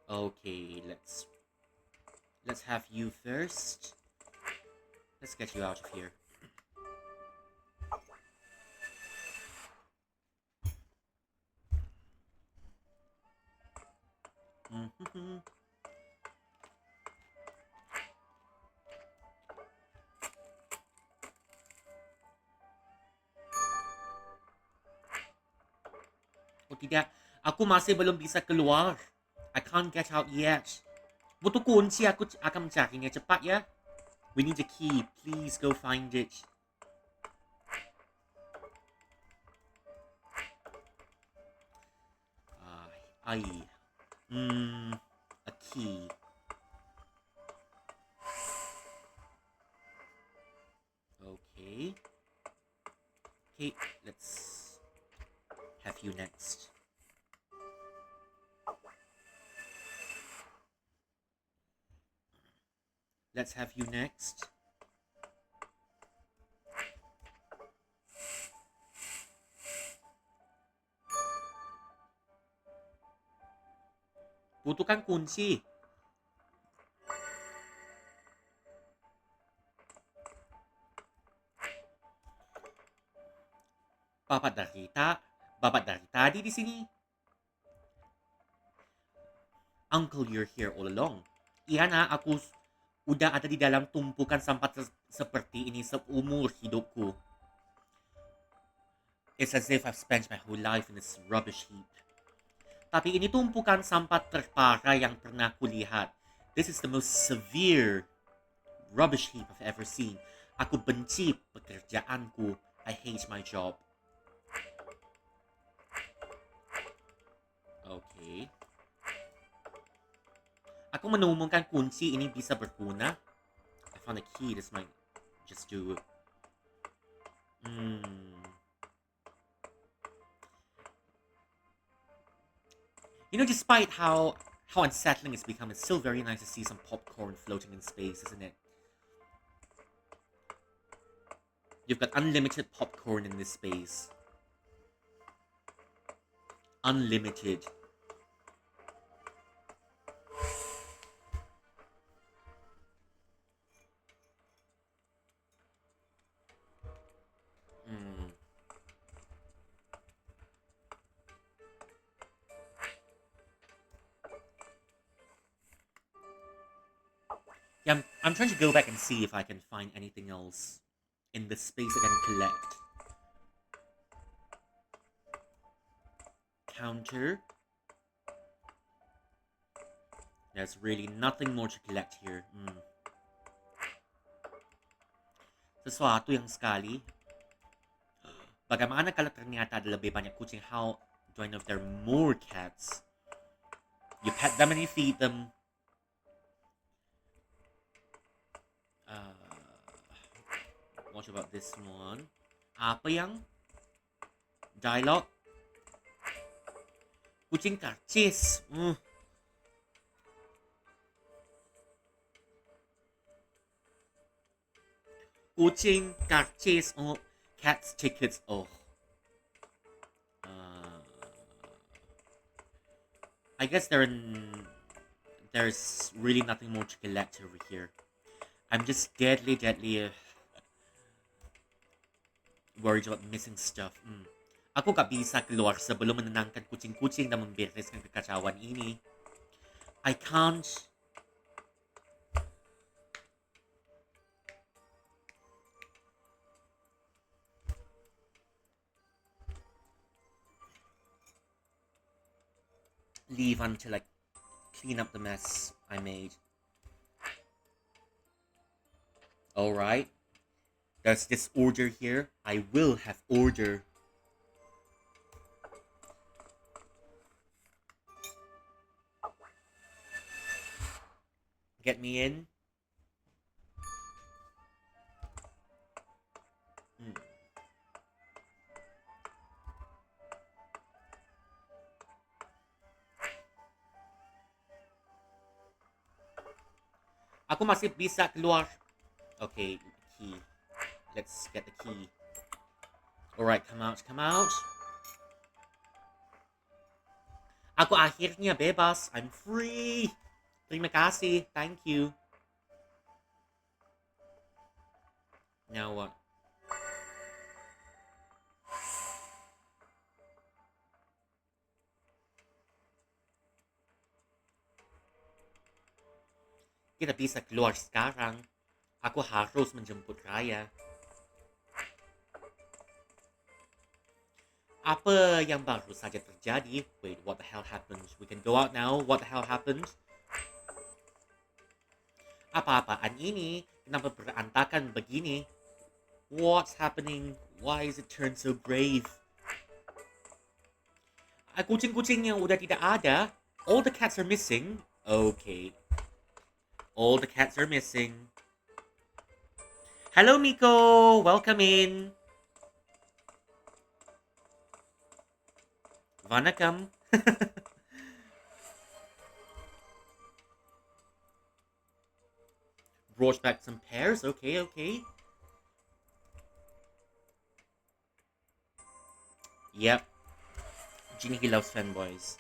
Speaker 1: Okay, let's have you first. Let's get you out of here. Mm-hmm. O tidak, aku masih belum bisa keluar. I can't get out yet. Butuh kunci, aku akan mencarinya cepat ya. We need a key. Please go find it. Ay. A key. Okay. Okay, let's have you next. Let's have you next. Butuhkan kunci. Bapak dari tadi di sini. Uncle, you're here all along. Iya na, aku udah ada di dalam tumpukan sampah seperti ini seumur hidupku. It's as if I've spent my whole life in this rubbish heap. Tapi ini tumpukan sampah terparah yang pernah kulihat. This is the most severe rubbish heap I've ever seen. Aku benci pekerjaanku. I hate my job. Okay. Aku menemukan kunci ini bisa berguna. I found a key. This might just do. You know, despite how unsettling it's become, it's still very nice to see some popcorn floating in space, isn't it? You've got unlimited popcorn in this space. Unlimited. Yeah, I'm trying to go back and see if I can find anything else in this space I can collect. Counter. There's really nothing more to collect here. Sesuatu yang sekali. Bagaimana kalau ternyata ada lebih banyak kucing? How do I know if there are more cats? You pet them and you feed them. What about this one? Apa yang? Dialogue? Kucing karcis. Kucing karcis. Oh, cats tickets. Oh. I guess there's really nothing more to collect over here. I'm just deadly worried about missing stuff. Ako gak bisa keluar sebelum menenangkan kucing-kucing na membereskan kekacauan ini. I can't. Leave until I clean up the mess I made. Alright. There's this order here. I will have order. Get me in. Aku masih bisa keluar. Okay, key. Let's get the key. Alright, come out, come out. Aku akhirnya bebas. I'm free. Terima kasih. Thank you. Now what? Kita bisa keluar sekarang. Aku harus menjemput Raya. Apa yang baru saja terjadi? Wait, what the hell happened? We can go out now. What the hell happened? Apa-apaan ini? Kenapa berantakan begini? What's happening? Why is it turned so grave? Kucing-kucing yang udah tidak ada. All the cats are missing. Okay. All the cats are missing. Hello, Miko. Welcome in. Vanakkam. Brought back some pears. Okay, okay. Yep. Genie loves fanboys.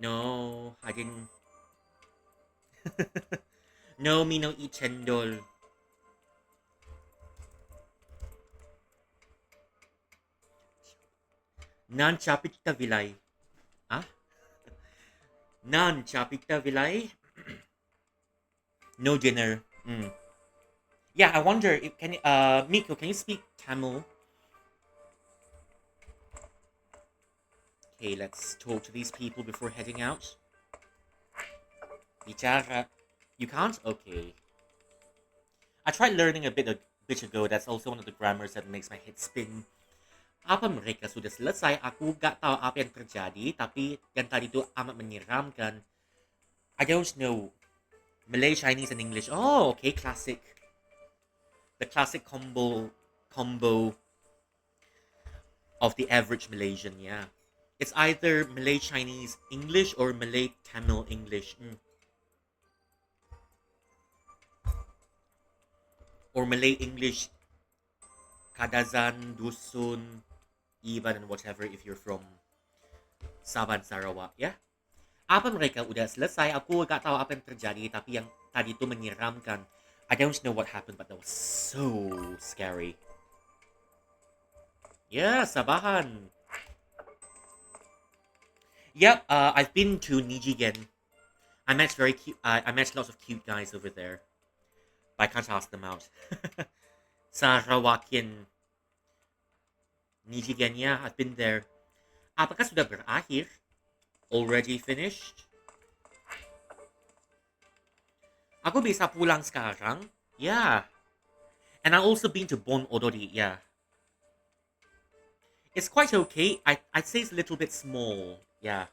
Speaker 1: No, I didn't. No, me no eat chendol. Nan chapita vilay. Ah? Nan chapita vilay? No dinner. Yeah, I wonder if Miko, can you speak Tamil? Okay, let's talk to these people before heading out. Bicara. You can't? Okay. I tried learning a bit ago. That's also one of the grammars that makes my head spin. Apa mereka sudah selesai? Aku gak tahu apa yang terjadi, tapi yang tadi itu amat menyeramkan. I don't know. Malay, Chinese, and English. Oh, okay, classic. The classic combo of the average Malaysian, yeah. It's either Malay, Chinese, English, or Malay, Tamil, English. Or Malay, English, Kadazan, Dusun, Iban, and whatever if you're from Sabah, Sarawak, yeah? Apa mereka udah selesai? Aku gak tahu apa yang terjadi, tapi yang tadi itu menyeramkan. I don't know what happened, but that was so scary. Yeah, Sabahan. Yep, I've been to Nijigen. I met lots of cute guys over there. But I can't ask them out. Sarawakian Nijigen, yeah, I've been there. Apakah sudah berakhir? Already finished? Aku bisa pulang sekarang? Yeah. And I've also been to Bon Odori, yeah. It's quite okay. I'd say it's a little bit small. Yeah.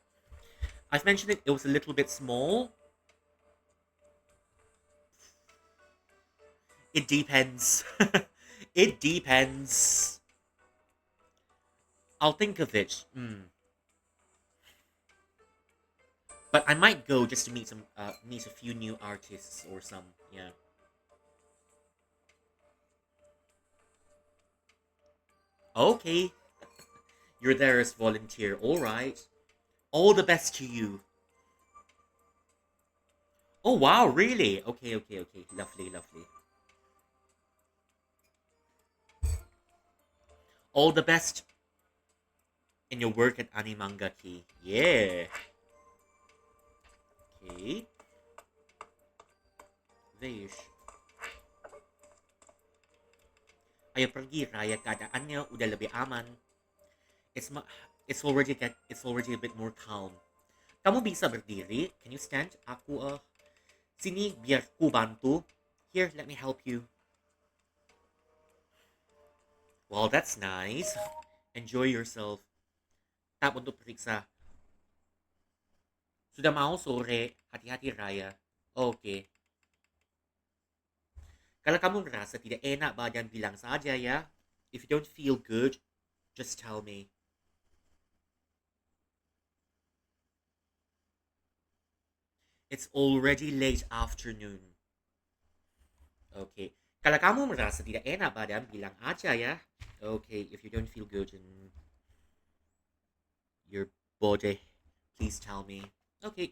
Speaker 1: I've mentioned it was a little bit small. It depends. It depends. I'll think of it. But I might go just to meet a few new artists or some, yeah. Okay. You're there as volunteer. Alright. All the best to you. Oh, wow, really? Okay, okay, okay. Lovely, lovely. All the best in your work at Animangaki. Yeah. Okay. Veish. Ayo pergi, Raya, keadaannya udah lebih aman. It's already a bit more calm. Kamu bisa berdiri? Can you stand? Aku sini biar ku bantu. Here, let me help you. Well, that's nice. Enjoy yourself. Tap untuk periksa. Sudah mau sore. Hati-hati, Raya. Okay. Kalau kamu ngerasa tidak enak badan, bilang saja ya. If you don't feel good, just tell me. It's already late afternoon. Okay. Kalau kamu merasa tidak enak badan, bilang aja ya. Okay, if you don't feel good in your body, please tell me. Okay.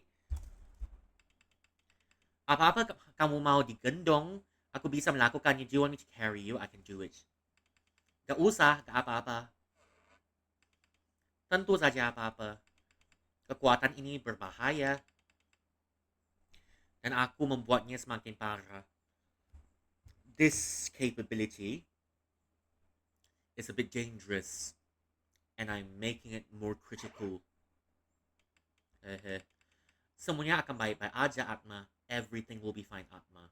Speaker 1: Apa-apa kamu mau digendong, aku bisa melakukannya. Do you want me to carry you? I can do it. Gak usah, gak apa-apa. Tentu saja apa-apa. Kekuatan ini berbahaya. Dan aku membuatnya semakin parah. This capability is a bit dangerous. And I'm making it more critical. Semuanya akan baik-baik aja, Atma. Everything will be fine, Atma.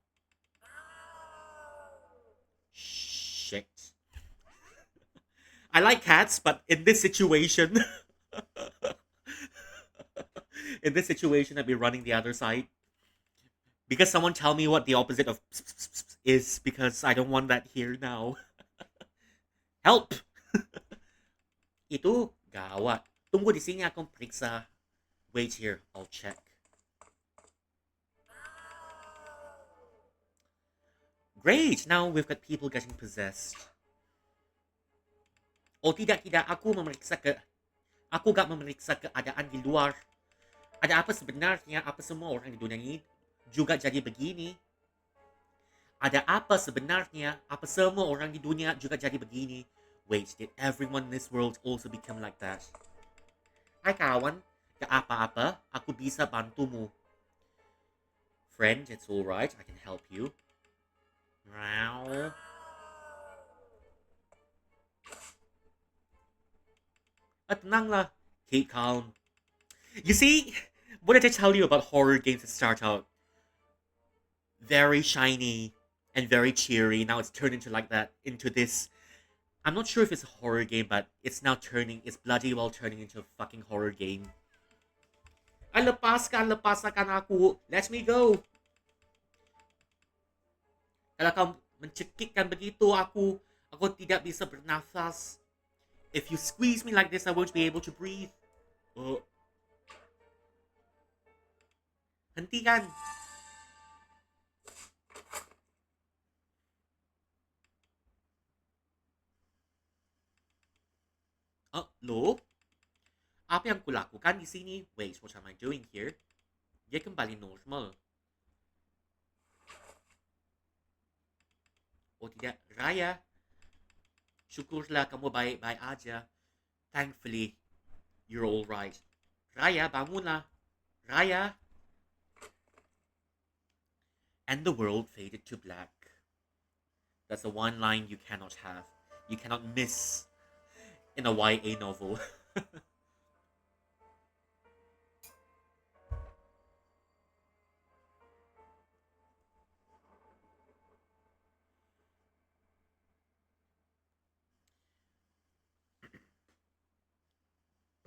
Speaker 1: Shit. I like cats, but in this situation... in this situation, I'd be running the other side. Because someone tell me what the opposite of is, because I don't want that here now. Help! Itu gawat. Tunggu di sini, akong periksa. Wait here, I'll check. Great! Now we've got people getting possessed. Oh tidak, aku gak memeriksa keadaan di luar. Ada apa sebenarnya? Apa semua orang di dunia ini juga jadi begini? Ada apa sebenarnya? Apa semua orang di dunia juga jadi begini? Wait, did everyone in this world also become like that? Hai kawan, gak apa-apa, aku bisa bantumu. Friend, it's alright, I can help you. Meow. Tenanglah, keep calm. You see, what did I tell you about horror games that start out very shiny and very cheery? Now it's turned into like that, into this. I'm not sure if it's a horror game, but it's bloody well turning into a fucking horror game. Ay, lepaskan aku. Let me go. Kalau kau mencekikkan begitu aku tidak bisa bernafas. If you squeeze me like this, I won't be able to breathe. Hentikan. Lo? Apa yang kulakukan di sini? Wait, what am I doing here? Dia kembali normal. Oh tidak, Raya. Syukurlah kamu baik-baik aja. Thankfully, you're alright. Raya, bangunlah. Raya. And the world faded to black. That's the one line you cannot have. You cannot miss in a YA novel.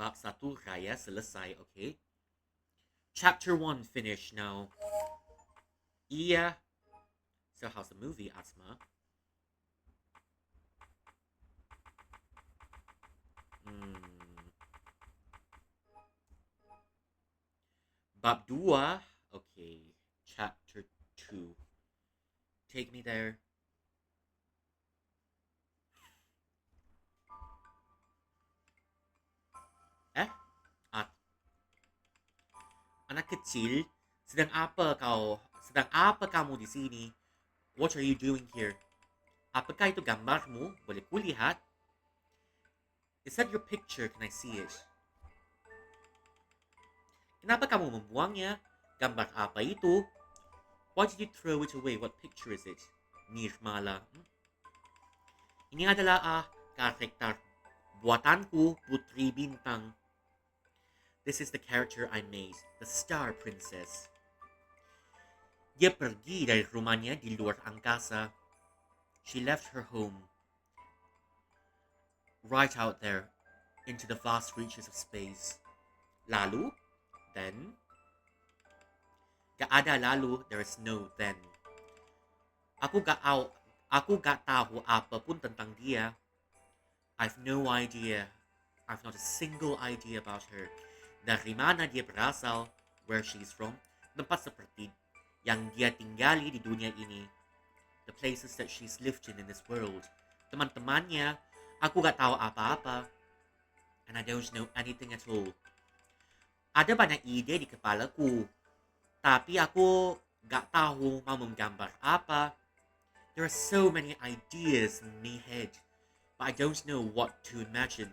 Speaker 1: Bab 1 Raya selesai, okay? Chapter 1 finished now. Yeah. So how's the movie, Asma? Bab 2. Okay. Chapter 2. Take me there. Anak kecil, sedang apa kamu di sini? What are you doing here? Apakah itu gambarmu? Boleh kulihat? Is that your picture? Can I see it? Kenapa kamu membuangnya? Gambar apa itu? Why did you throw it away? What picture is it? Nirmala. Ini adalah karakter buatanku, Putri Bintang. This is the character I made, the Star Princess. Dia pergi dari rumahnya di luar angkasa. She left her home. Right out there, into the vast reaches of space. Lalu, then. Gak ada lalu, there is no then. Aku gak tahu, aku gak tahu apapun tentang dia. I've no idea. I've not a single idea about her. Dari mana dia berasal, where she's from, tempat seperti yang dia tinggali di dunia ini, the places that she's lived in this world. Teman-temannya, aku gak tahu apa-apa. And I don't know anything at all. Ada banyak ide di kepalaku, tapi aku gak tahu mau menggambar apa. There are so many ideas in my head, but I don't know what to imagine.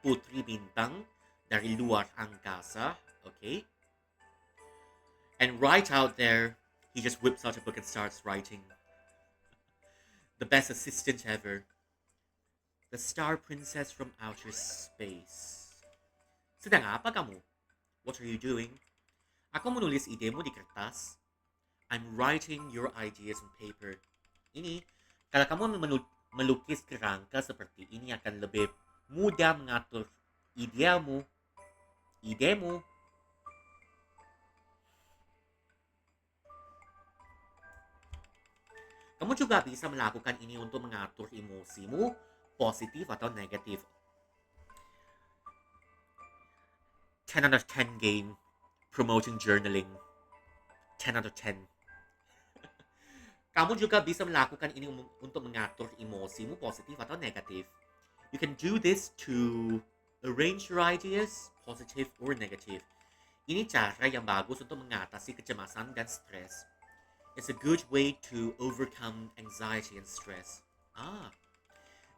Speaker 1: Putri bintang dari luar angkasa, okay? And right out there, he just whips out a book and starts writing. The best assistant ever. The Star Princess from Outer Space. Sedang apa kamu? What are you doing? Aku menulis idemu di kertas. I'm writing your ideas on paper. Ini, kalau kamu melukis kerangka seperti ini akan lebih mudah mengatur idemu. Kamu juga bisa melakukan ini untuk mengatur emosimu, positif atau negatif. 10 out of 10 game, promoting journaling. 10 out of 10. Kamu juga bisa melakukan ini untuk mengatur emosimu, positif atau negatif. You can do this to arrange your ideas, positive or negative. Ini cara yang bagus untuk mengatasi kecemasan dan stres. It's a good way to overcome anxiety and stress.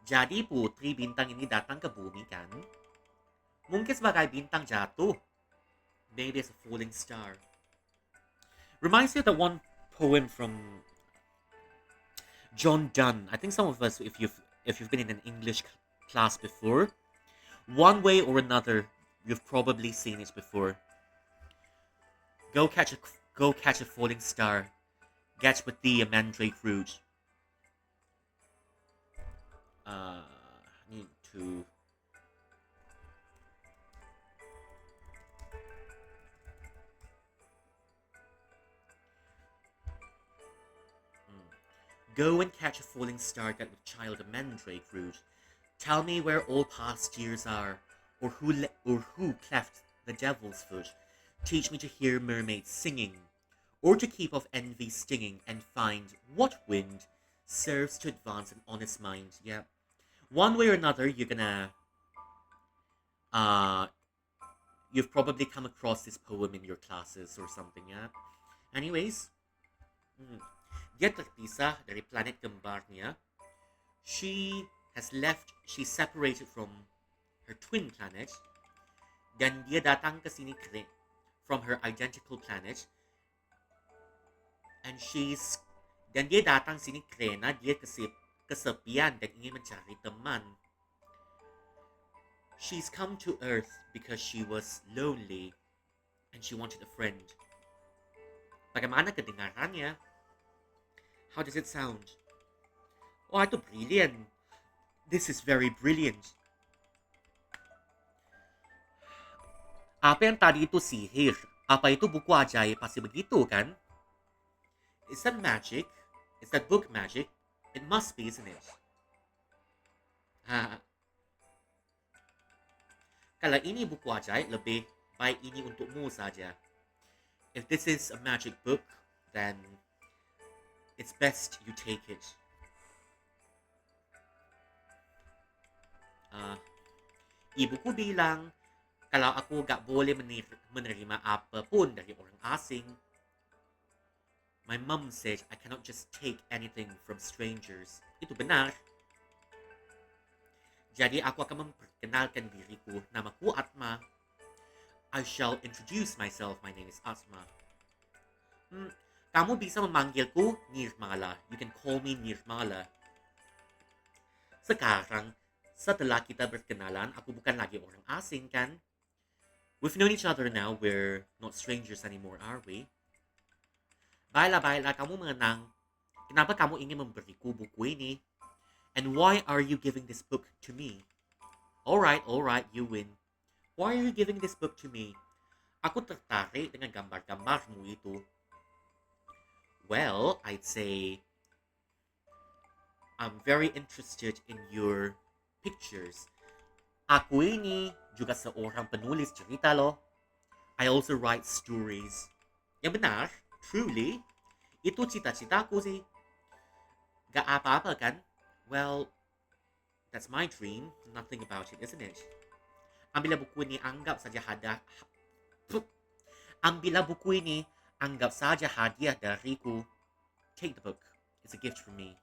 Speaker 1: Jadi putri bintang ini datang ke bumi kan? Mungkin sebagai bintang jatuh. Maybe it's a falling star. Reminds me of that one poem from John Donne. I think some of us, if you've been in an English class before, one way or another, you've probably seen it before. Go catch a falling star. Get with thee a mandrake root. Need to. Go and catch a falling star, get with child a mandrake root. Tell me where all past years are, or who cleft the devil's foot. Teach me to hear mermaids singing, or to keep off envy stinging, and find what wind serves to advance an honest mind. Yeah, one way or another, you're gonna you've probably come across this poem in your classes or something. Yeah. Anyways, dia terpisah dari planet kembarnya. She's separated from her twin planet, dan dia datang ke sini from her identical planet. Dan dia datang sini karena dia kesepian dan ingin mencari teman. She's come to Earth because she was lonely and she wanted a friend. Bagaimana kedengarannya? How does it sound? Oh, itu brilliant. This is very brilliant. Apa yang tadi itu sihir? Apa itu buku ajaib? Pasti begitu kan? Is that magic? Is that book magic? It must be, isn't it? Kalau ini buku ajaib, lebih baik ini untukmu saja. If this is a magic book, then it's best you take it. Ibuku bilang, kalau aku gak boleh menerima apapun dari orang asing. My mom said I cannot just take anything from strangers. Itu benar. Jadi aku akan memperkenalkan diriku. Namaku Atma. I shall introduce myself. My name is Atma. Kamu bisa memanggilku Nirmala. You can call me Nirmala. Sekarang, setelah kita berkenalan, aku bukan lagi orang asing kan? We've known each other now. We're not strangers anymore, are we? Baiklah, kamu mengenang. Kenapa kamu ingin memberiku buku ini? And why are you giving this book to me? Alright, you win. Why are you giving this book to me? Aku tertarik dengan gambar-gambarmu itu. Well, I'd say I'm very interested in your pictures. Ako ini juga seorang penulis cerita loh. I also write stories. Yang benar, truly, itu cita-citaku sih. Gak apa-apa kan? Well, that's my dream. Nothing about it, isn't it? Ambillah buku ini, anggap saja hadiah. Ambillah buku ini, anggap saja hadiah dariku. Take the book. It's a gift from me.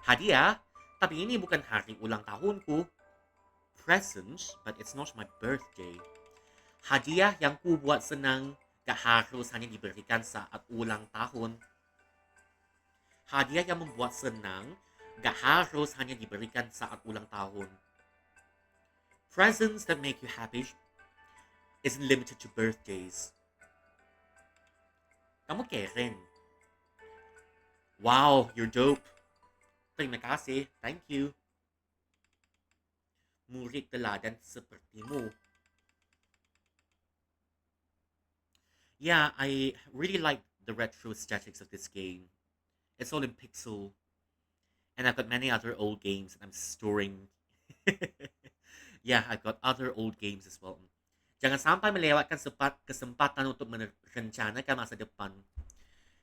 Speaker 1: Hadiah? Tapi ini bukan hari ulang tahunku. Present, but it's not my birthday. Hadiah yang ku buat senang gak harus hanya diberikan saat ulang tahun. Hadiah yang membuat senang gak harus hanya diberikan saat ulang tahun. Presents that make you happy isn't limited to birthdays. Kamu keren. Wow, you're dope. Terima kasih. Thank you. Murid teladan sepertimu. Yeah, I really like the retro aesthetics of this game. It's all in pixel. And I've got many other old games that I'm storing. Yeah, I've got other old games as well. Jangan sampai melewatkan kesempatan untuk merencanakan masa depan.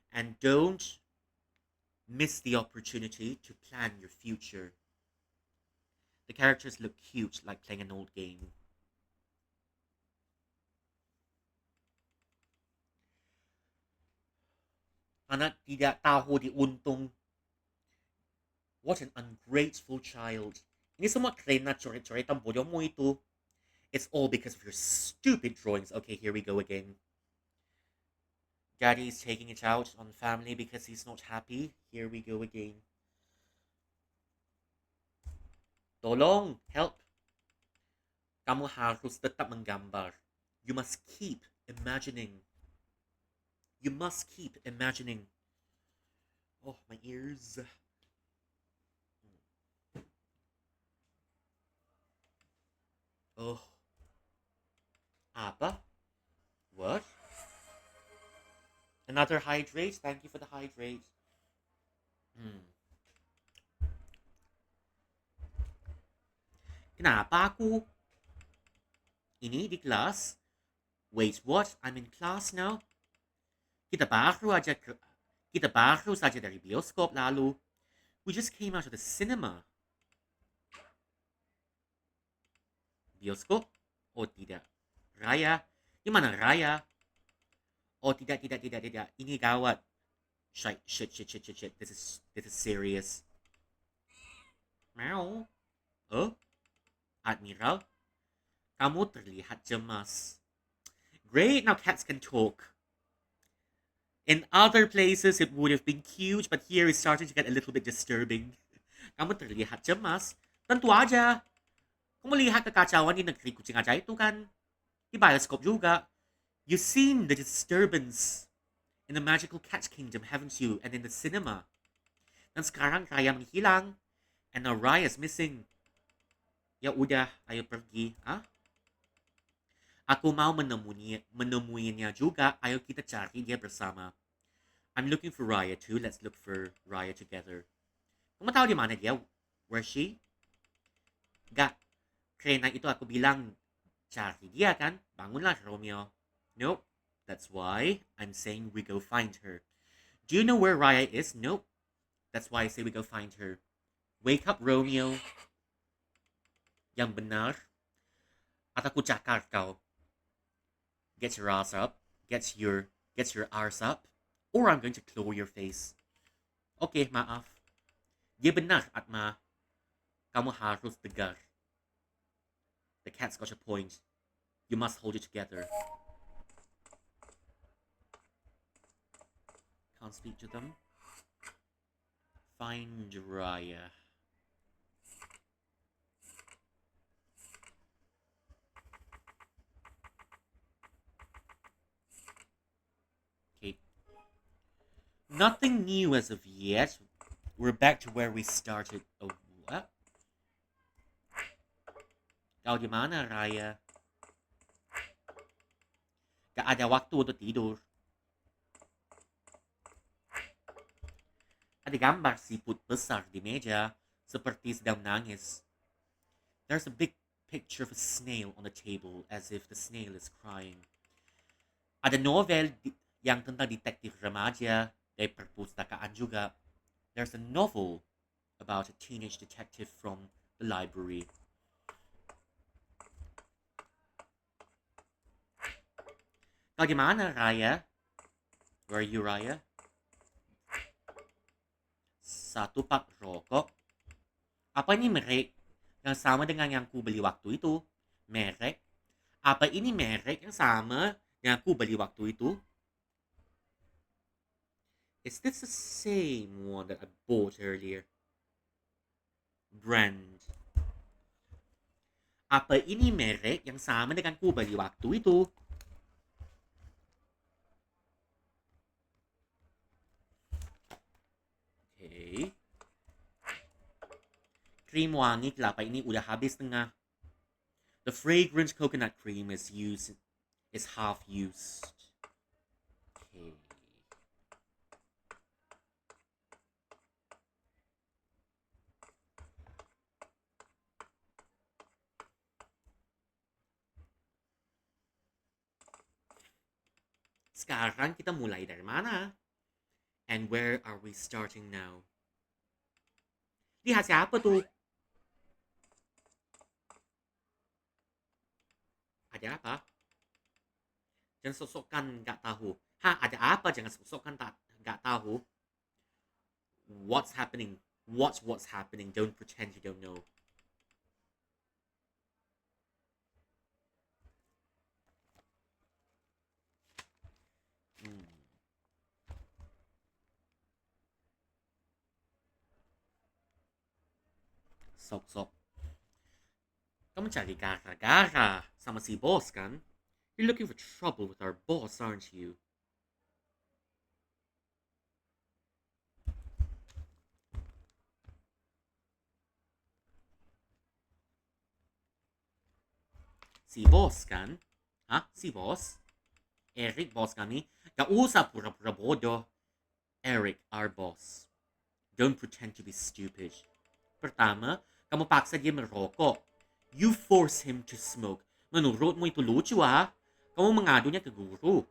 Speaker 1: And don't miss the opportunity to plan your future. The characters look cute, like playing an old game. Anak tidak tahu diuntung. What an ungrateful child. Ini semua karena coret-coretan bodohmu itu. It's all because of your stupid drawings. Okay, here we go again. Daddy's taking it out on family because he's not happy. Here we go again. Tolong, help. Kamu harus tetap menggambar. You must keep imagining. You must keep imagining. Oh, my ears. Oh. Apa? What? Another hydrate? Thank you for the hydrate. Kenapa aku? Ini di kelas? Wait, what? I'm in class now? Kita baru saja dari bioskop lalu. We just came out of the cinema. Bioskop? Oh tidak. Raya? Di mana Raya? Oh tidak. Ini gawat. Shit. This is serious. Meow. Oh? Admiral? Kamu terlihat cemas. Great, now cats can talk. In other places, it would have been cute, but here it's starting to get a little bit disturbing. Kamu terlihat cemas. Tentu aja. Kung melihat kekacauan di negeri kucing aja itu kan. Di bioskop juga. You've seen the disturbance in the magical cat kingdom, haven't you? And in the cinema. Dan sekarang Raya menghilang. And now Raya's missing. Ya udah, ayo pergi. Ah? Aku mau menemuinya juga. Ayo kita cari dia bersama. I'm looking for Raya too. Let's look for Raya together. Kamu tahu di mana dia? Where's she? Gak. Karena itu aku bilang, cari dia kan? Bangunlah, Romeo. Nope. That's why I'm saying we go find her. Do you know where Raya is? Nope. That's why I say we go find her. Wake up, Romeo. Yang benar. At aku cakar kau. Get your ass up. Get your arse up. Or I'm going to claw your face. Okay, maaf. Dia benar, Atma. Kamu harus tegar. The cat's got a point. You must hold it together. Can't speak to them. Find Raya. Okay. Nothing new as of yet. We're back to where we started. Oh, what? Kau di mana, Raya? Gak ada waktu untuk tidur. Ada gambar siput besar di meja, seperti sedang menangis. There's a big picture of a snail on the table, as if the snail is crying. Ada novel yang tentang detektif remaja dari perpustakaan juga. There's a novel about a teenage detective from the library. Kau di mana, Raya? Where are you, Raya? Satu pak rokok. Apa ini merek yang sama dengan yang ku beli waktu itu? Merek? Apa ini merek yang sama yang ku beli waktu itu? Is this the same one that I bought earlier? Brand. Apa ini merek yang sama dengan ku beli waktu itu? Okay. Krim wangi kelapa ini udah habis tengah. The fragrant coconut cream is half used. Okay. Sekarang kita mulai dari mana? And where are we starting now? Lihat siapa tuh? Ada apa? Jangan sosokkan nggak tahu. Ada apa? Jangan sosokkan nggak tahu. What's happening? What's happening? Don't pretend you don't know. Sok-sok. Kamu cari gara-gara sama si boss kan? You're looking for trouble with our boss, aren't you? Si boss kan? Si boss? Eric, boss kami? Gak usah pura-pura bodoh. Eric, our boss. Don't pretend to be stupid. Pertama, kamu paksa dia merokok. You force him to smoke. Menurut mo ito lucu Kamu mengadunya ke guru.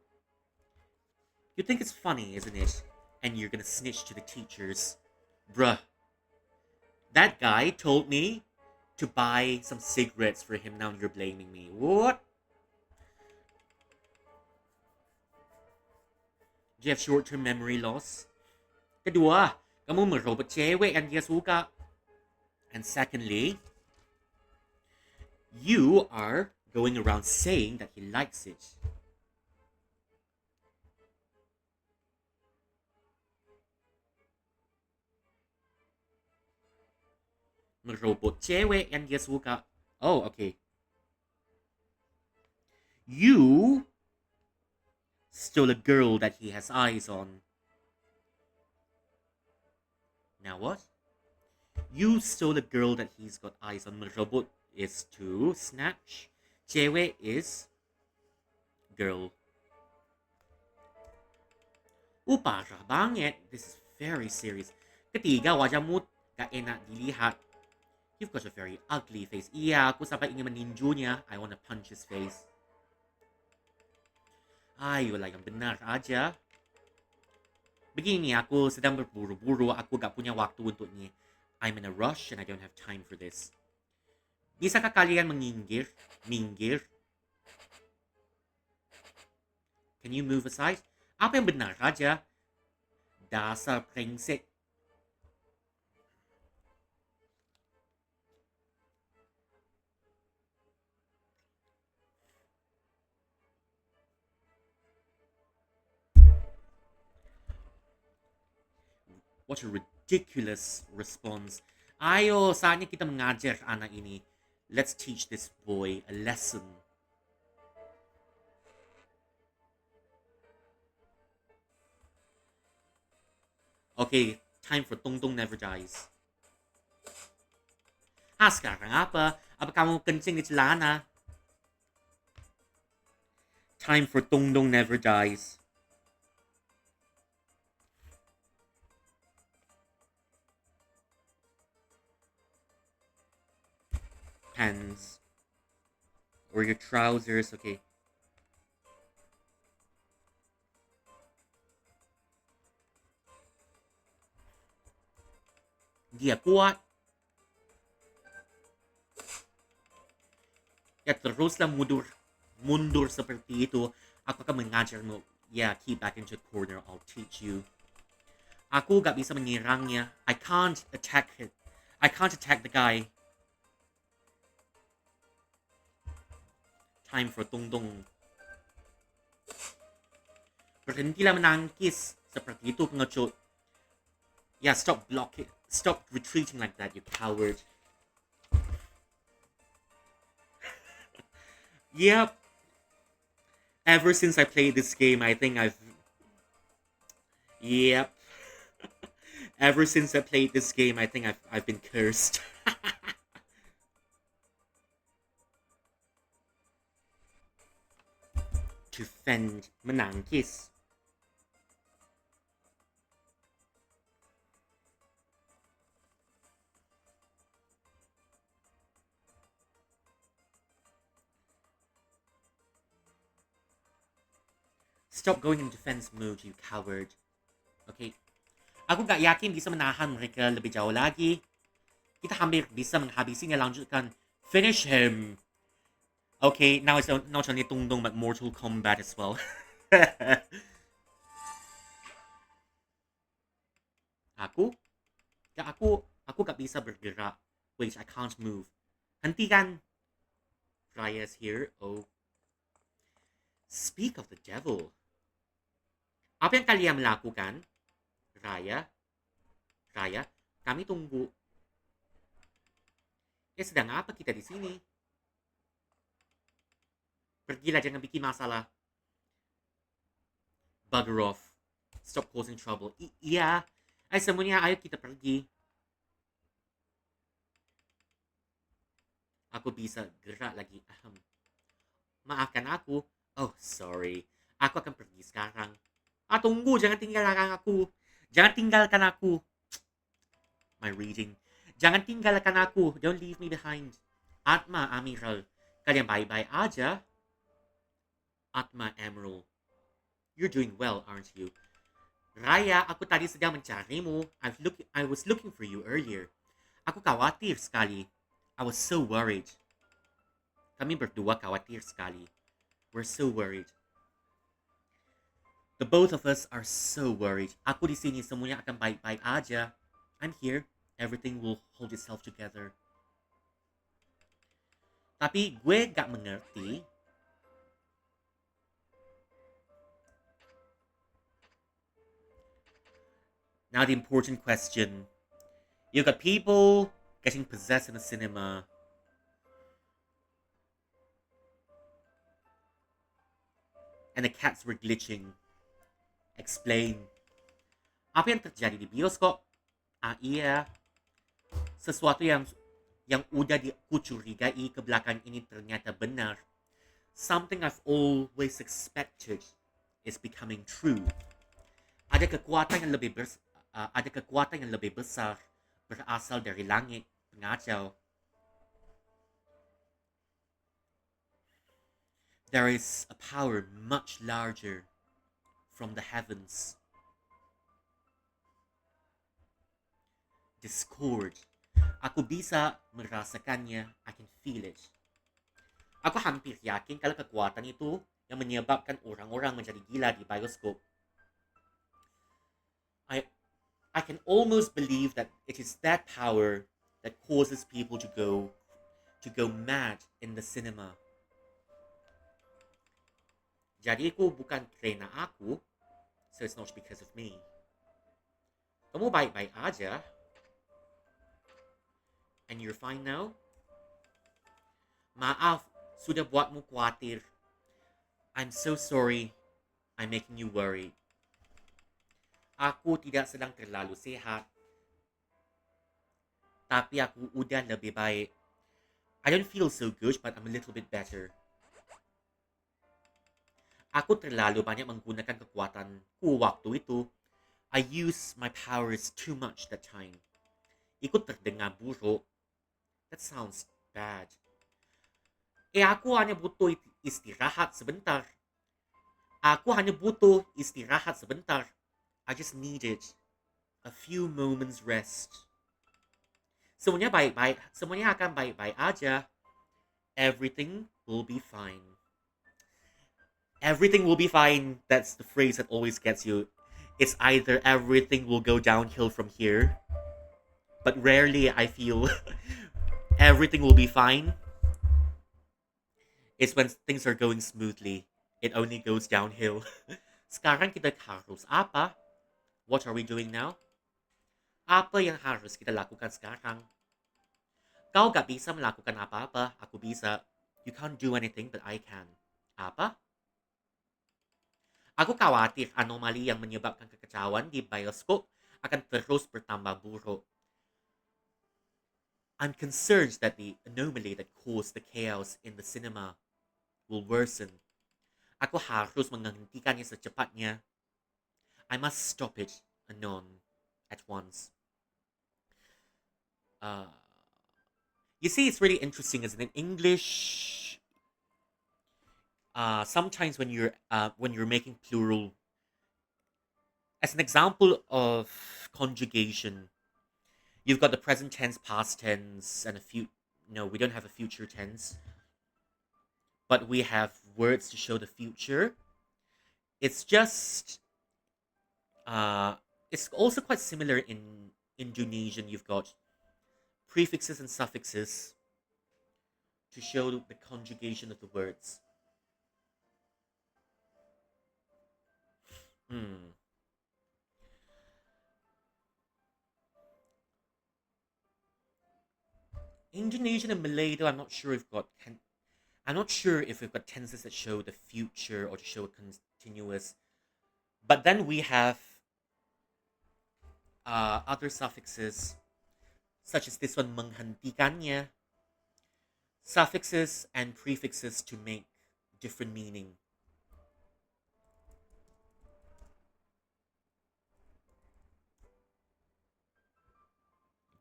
Speaker 1: You think it's funny, isn't it? And you're gonna snitch to the teachers. Bruh. That guy told me to buy some cigarettes for him. Now you're blaming me. What? Do you have short-term memory loss? Kedua, kamu merobot cewek yang dia suka. And secondly, you are going around saying that he likes it. Merobot cewek yang dia suka. Oh, okay. You stole a girl that he has eyes on. Now what? You stole a girl that he's got eyes on. Merobot is to snatch. Cewek is girl. Parah banget. This is very serious. Ketiga, wajahmu gak enak dilihat. You've got a very ugly face. Iya, aku sampai ingin meninjunya. I wanna punch his face. Ayolah, yang benar aja. Begini, aku sedang berburu-buru. Aku gak punya waktu untuknya. I'm in a rush and I don't have time for this. Bisakah kalian minggir? Can you move aside? Apa yang benar aja? Dasar brengsek. What a ridiculous response. Ayo, saatnya kita mengajar anak ini. Let's teach this boy a lesson. Okay, time for Tung Tung Never Dies. Sekarang apa? Apa kamu kencing di celana? Time for Tung Tung Never Dies. pants or your trousers, okay? Dia kuat. Ya teruslah mundur seperti itu. Aku akan mengajarmu. Yeah, keep back into the corner. I'll teach you. Aku gak bisa menyerangnya. I can't attack it. I can't attack the guy. Time for tung-tung. Berhentilah menangkis. Seperti itu, pengecut. Yeah, stop blocking. Stop retreating like that, you coward. Yep. Ever since I played this game, I think I've... Yep. Ever since I played this game, I think I've been cursed. To fend menangkis. Stop going in defense mode, you coward. Okay? Aku gak yakin bisa menahan mereka lebih jauh lagi. Kita hampir bisa menghabisinya, lanjutkan. Finish him. Okay, now it's not only Tung-Tung but Mortal Kombat as well. Aku? Ya aku gak bisa bergerak. Wait, I can't move. Hentikan. Raya's here. Oh. Speak of the devil. Apa yang kalian melakukan? Raya, kami tunggu. Sedang apa kita di sini? Pergilah, jangan bikin masalah. Bugger off. Stop causing trouble. Iya. Ay, semuanya, ayo kita pergi. Aku bisa gerak lagi. Maafkan aku. Oh, sorry. Aku akan pergi sekarang. Tunggu, jangan tinggalkan aku. Jangan tinggalkan aku. My reading. Jangan tinggalkan aku. Don't leave me behind. Atma Amiral. Kalian baik-baik aja. Atma Emerald. You're doing well, aren't you? Raya, aku tadi sedang mencarimu. I was looking for you earlier. Aku khawatir sekali. I was so worried. Kami berdua khawatir sekali. We're so worried. The both of us are so worried. Aku di sini, semuanya akan baik-baik aja. I'm here. Everything will hold itself together. Tapi gue gak mengerti. Now the important question. You got people getting possessed in the cinema. And the cats were glitching. Explain. Apa yang terjadi di bioskop? Iya. Sesuatu yang udah dikucurigai ke belakang ini ternyata benar. Something I've always expected is becoming true. Ada kekuatan yang lebih besar berasal dari langit pengacau. There is a power much larger from the heavens. Discord. Aku bisa merasakannya. I can feel it. Aku hampir yakin kalau kekuatan itu yang menyebabkan orang-orang menjadi gila di bioskop. I can almost believe that it is that power that causes people to go mad in the cinema. Jadi aku bukan karena aku, so it's not because of me. Kamu baik-baik aja. And you're fine now? Maaf, sudah buatmu khawatir. I'm so sorry. I'm making you worried. Aku tidak sedang terlalu sehat. Tapi aku udah lebih baik. I don't feel so good, but I'm a little bit better. Aku terlalu banyak menggunakan kekuatanku waktu itu. I used my powers too much that time. Ikut terdengar buruk. That sounds bad. Aku hanya butuh istirahat sebentar. Aku hanya butuh istirahat sebentar. I just needed a few moments rest. Semuanya baik-baik, semuanya akan baik-baik aja. Everything will be fine. Everything will be fine. That's the phrase that always gets you. It's either everything will go downhill from here, but rarely I feel everything will be fine. It's when things are going smoothly. It only goes downhill. Sekarang kita harus apa? What are we doing now? Apa yang harus kita lakukan sekarang? Kau gak bisa melakukan apa-apa, aku bisa. You can't do anything, but I can. Apa? Aku khawatir anomali yang menyebabkan kekacauan di bioskop akan terus bertambah buruk. I'm concerned that the anomaly that caused the chaos in the cinema will worsen. Aku harus menghentikannya secepatnya. I must stop it anon at once. Uh, you see, it's really interesting, isn't it? English. Sometimes when you're making plural, as an example of conjugation, you've got the present tense, past tense, and a few. No, we don't have a future tense, but we have words to show the future. It's just it's also quite similar in Indonesian. You've got prefixes and suffixes to show the conjugation of the words. Hmm. Indonesian and Malay, though, I'm not sure if we've got tenses that show the future or to show a continuous. But then we have other suffixes, such as this one, menghentikannya, suffixes and prefixes to make different meaning.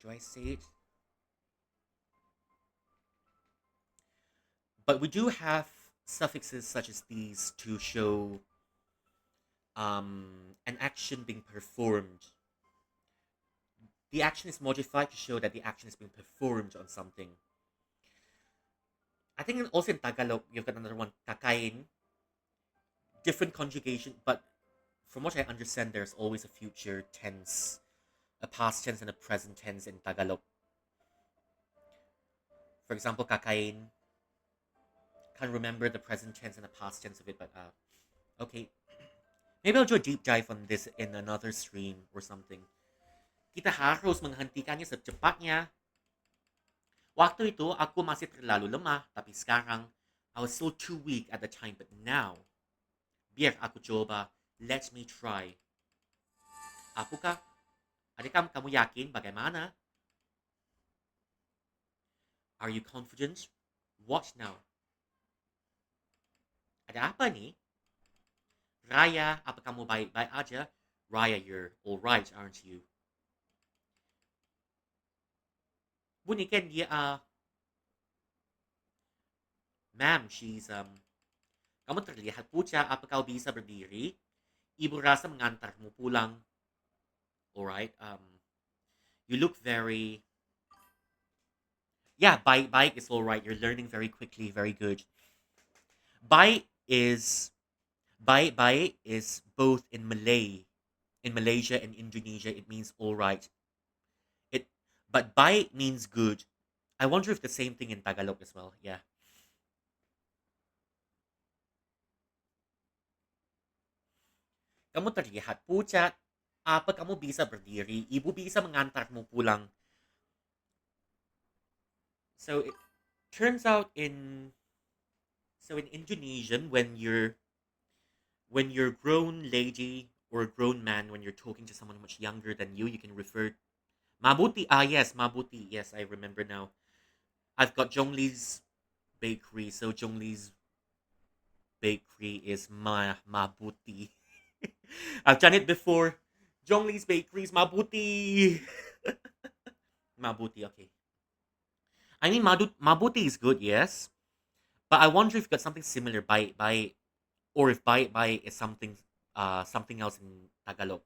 Speaker 1: Do I say it? But we do have suffixes such as these to show an action being performed. The action is modified to show that the action is being performed on something. I think also in Tagalog, you've got another one, kakain. Different conjugation, but from what I understand, there's always a future tense, a past tense, and a present tense in Tagalog. For example, kakain. Can't remember the present tense and the past tense of it, but okay. Maybe I'll do a deep dive on this in another stream or something. Kita harus menghentikannya secepatnya. Waktu itu aku masih terlalu lemah, tapi sekarang I was still too weak at the time, but now biar aku coba. Let me try. Apakah? Adakah kamu yakin bagaimana? Are you confident? What now? Ada apa nih? Raya, apa kamu baik-baik aja? Raya, you're alright, aren't you? Bunikan dia, ma'am, kamu terlihat pucat, apa kau bisa berdiri? Ibu rasa mengantarmu pulang. Alright, you look very... Yeah, baik-baik is alright. You're learning very quickly, very good. Baik is both in Malay, in Malaysia and Indonesia. It means all right. But baik means good. I wonder if the same thing in Tagalog as well. Yeah. Kamu terlihat pucat. Apa kamu bisa berdiri? Ibu bisa mengantarmu pulang. So it turns out in Indonesian, when you're grown lady or a grown man, when you're talking to someone much younger than you can refer mabuti. Ah, yes, mabuti. Yes, I remember now. I've got Zhongli's bakery, so Zhongli's bakery is mabuti. I've done it before. Zhongli's bakery is mabuti. Mabuti, okay. I mean, mabuti is good, yes. But I wonder if you've got something similar by or if by is something else in Tagalog.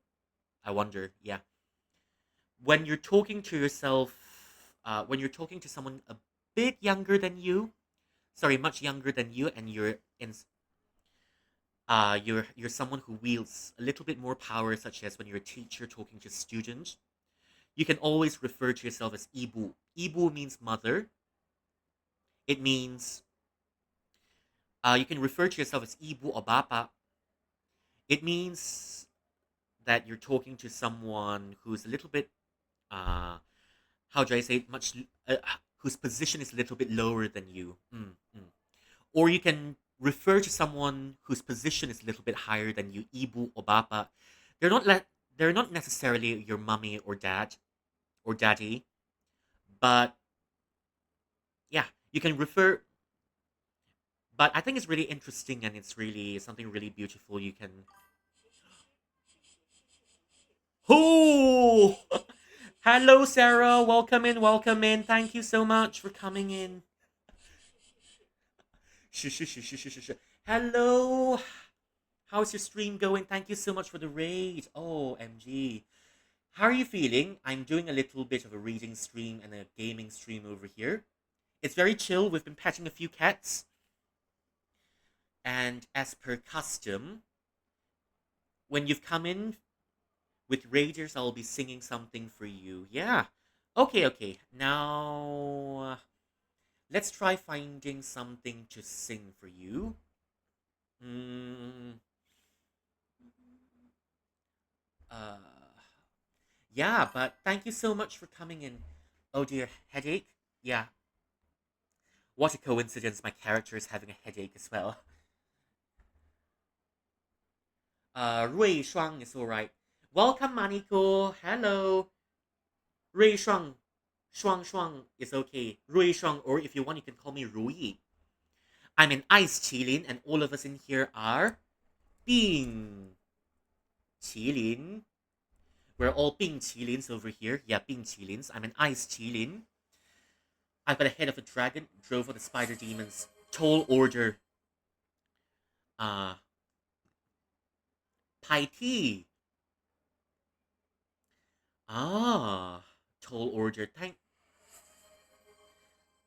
Speaker 1: I wonder. Yeah. When you're talking to yourself, when you're talking to someone a bit younger than you, sorry, much younger than you, and you're someone who wields a little bit more power, such as when you're a teacher talking to students, you can always refer to yourself as ibu. Ibu means mother. It means you can refer to yourself as ibu or bapa. It means that you're talking to someone who's a little bit uh, how do I say it? Whose position is a little bit lower than you. Or you can refer to someone whose position is a little bit higher than you, ibu or bapa. They're not le- they're not necessarily your mummy or dad or daddy, but yeah, you can refer. But I think it's really interesting and it's really something really beautiful. You can. Oh, hello, Sarah. Welcome in. Welcome in. Thank you so much for coming in. Hello. How's your stream going? Thank you so much for the raid. Oh, MG. How are you feeling? I'm doing a little bit of a reading stream and a gaming stream over here. It's very chill. We've been petting a few cats. And as per custom, when you've come in with raiders, I'll be singing something for you. Yeah. Okay, okay. Now, let's try finding something to sing for you. Mm, uh, yeah, but thank you so much for coming in. Oh dear, headache? Yeah, what a coincidence. My character is having a headache as well. Rui Shuang is alright. Welcome, Maniko. Hello. Rui Shuang. Shuang Shuang is okay. Rui Shuang, or if you want, you can call me Rui. I'm an ice chilin, and all of us in here are Bing Chilin. We're all Bing Chilins over here. Yeah, Bing Chilins. I'm an ice chilin. I've got a head of a dragon, drove of the spider demons, tall order, uh, Pai T. Ah, tall order.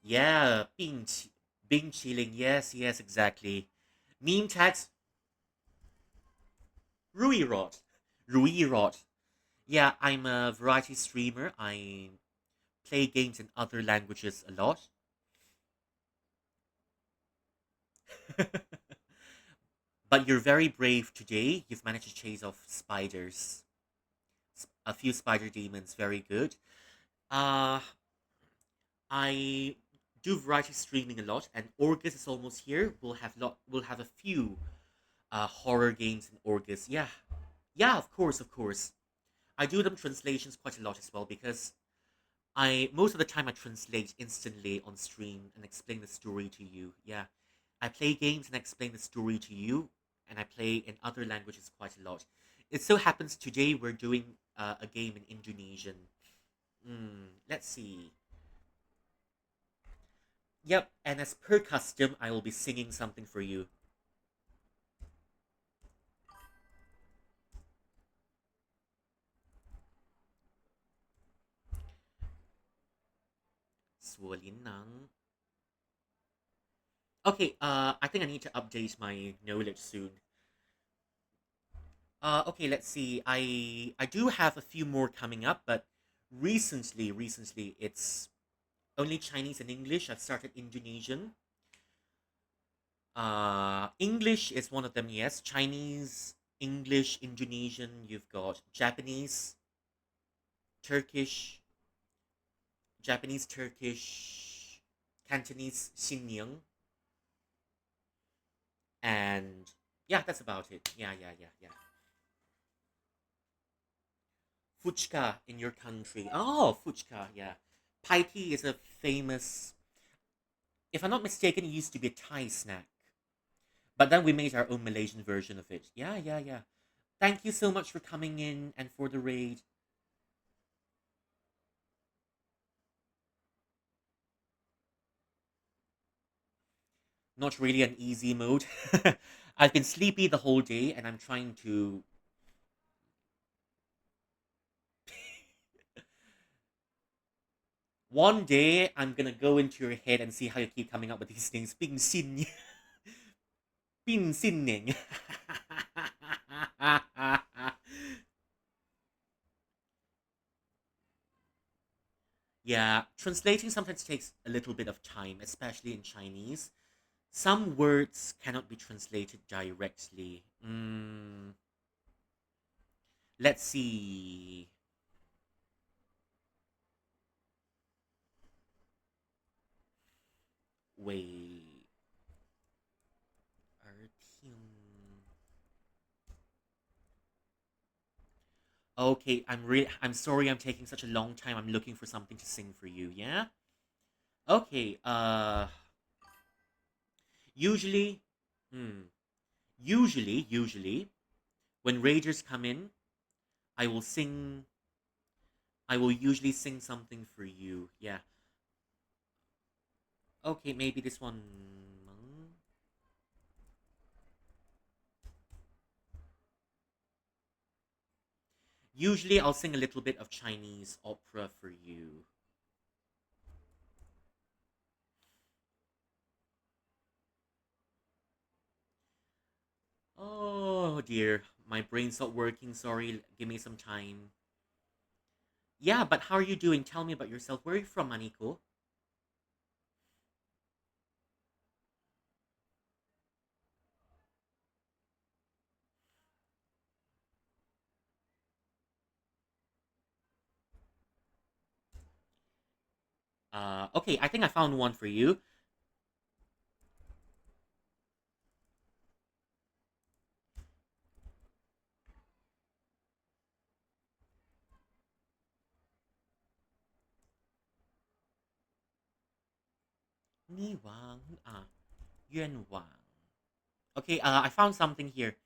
Speaker 1: Yeah, Bing chilling. Yes, yes, exactly. Meme tags, Rui Rot. Rui Rot. Yeah, I'm a variety streamer. I play games in other languages a lot. But you're very brave today. You've managed to chase off spiders. A few spider demons. Very good. Uh, I do variety streaming a lot, and August is almost here. We'll have a few horror games in August. Yeah, yeah, of course, of course. I do them translations quite a lot as well because I most of the time I translate instantly on stream and explain the story to you. Yeah, I play games and explain the story to you, and I play in other languages quite a lot. It so happens today we're doing a game in Indonesian. Let's see. Yep, and as per custom, I will be singing something for you. Swollen nang. Okay, I think I need to update my knowledge soon. Okay, let's see. I do have a few more coming up, but recently it's only Chinese and English. I've started Indonesian. English is one of them. Yes, Chinese, English, Indonesian. You've got Japanese, Turkish, Japanese, Turkish, Cantonese, Xinjiang, and yeah, that's about it. Yeah. Fuchka in your country. Oh, fuchka, yeah. Pai tea is a famous, if I'm not mistaken, it used to be a Thai snack. But then we made our own Malaysian version of it. Yeah. Thank you so much for coming in and for the raid. Not really an easy mode. I've been sleepy the whole day and I'm trying to. One day, I'm gonna go into your head and see how you keep coming up with these things. Bing sin. Bing sinning. Yeah, translating sometimes takes a little bit of time, especially in Chinese. Some words cannot be translated directly. Let's see. Wait. Okay, I'm sorry I'm taking such a long time. I'm looking for something to sing for you, yeah? Okay, usually hmm, usually when ragers come in, I will sing I will usually sing something for you. Yeah. Okay, maybe this one. Usually I'll sing a little bit of Chinese opera for you. Oh dear, my brain's not working. Sorry, give me some time. Yeah, but how are you doing? Tell me about yourself. Where are you from, Maniko? Okay, I think I found one for you. 愿望. Okay, I found something here.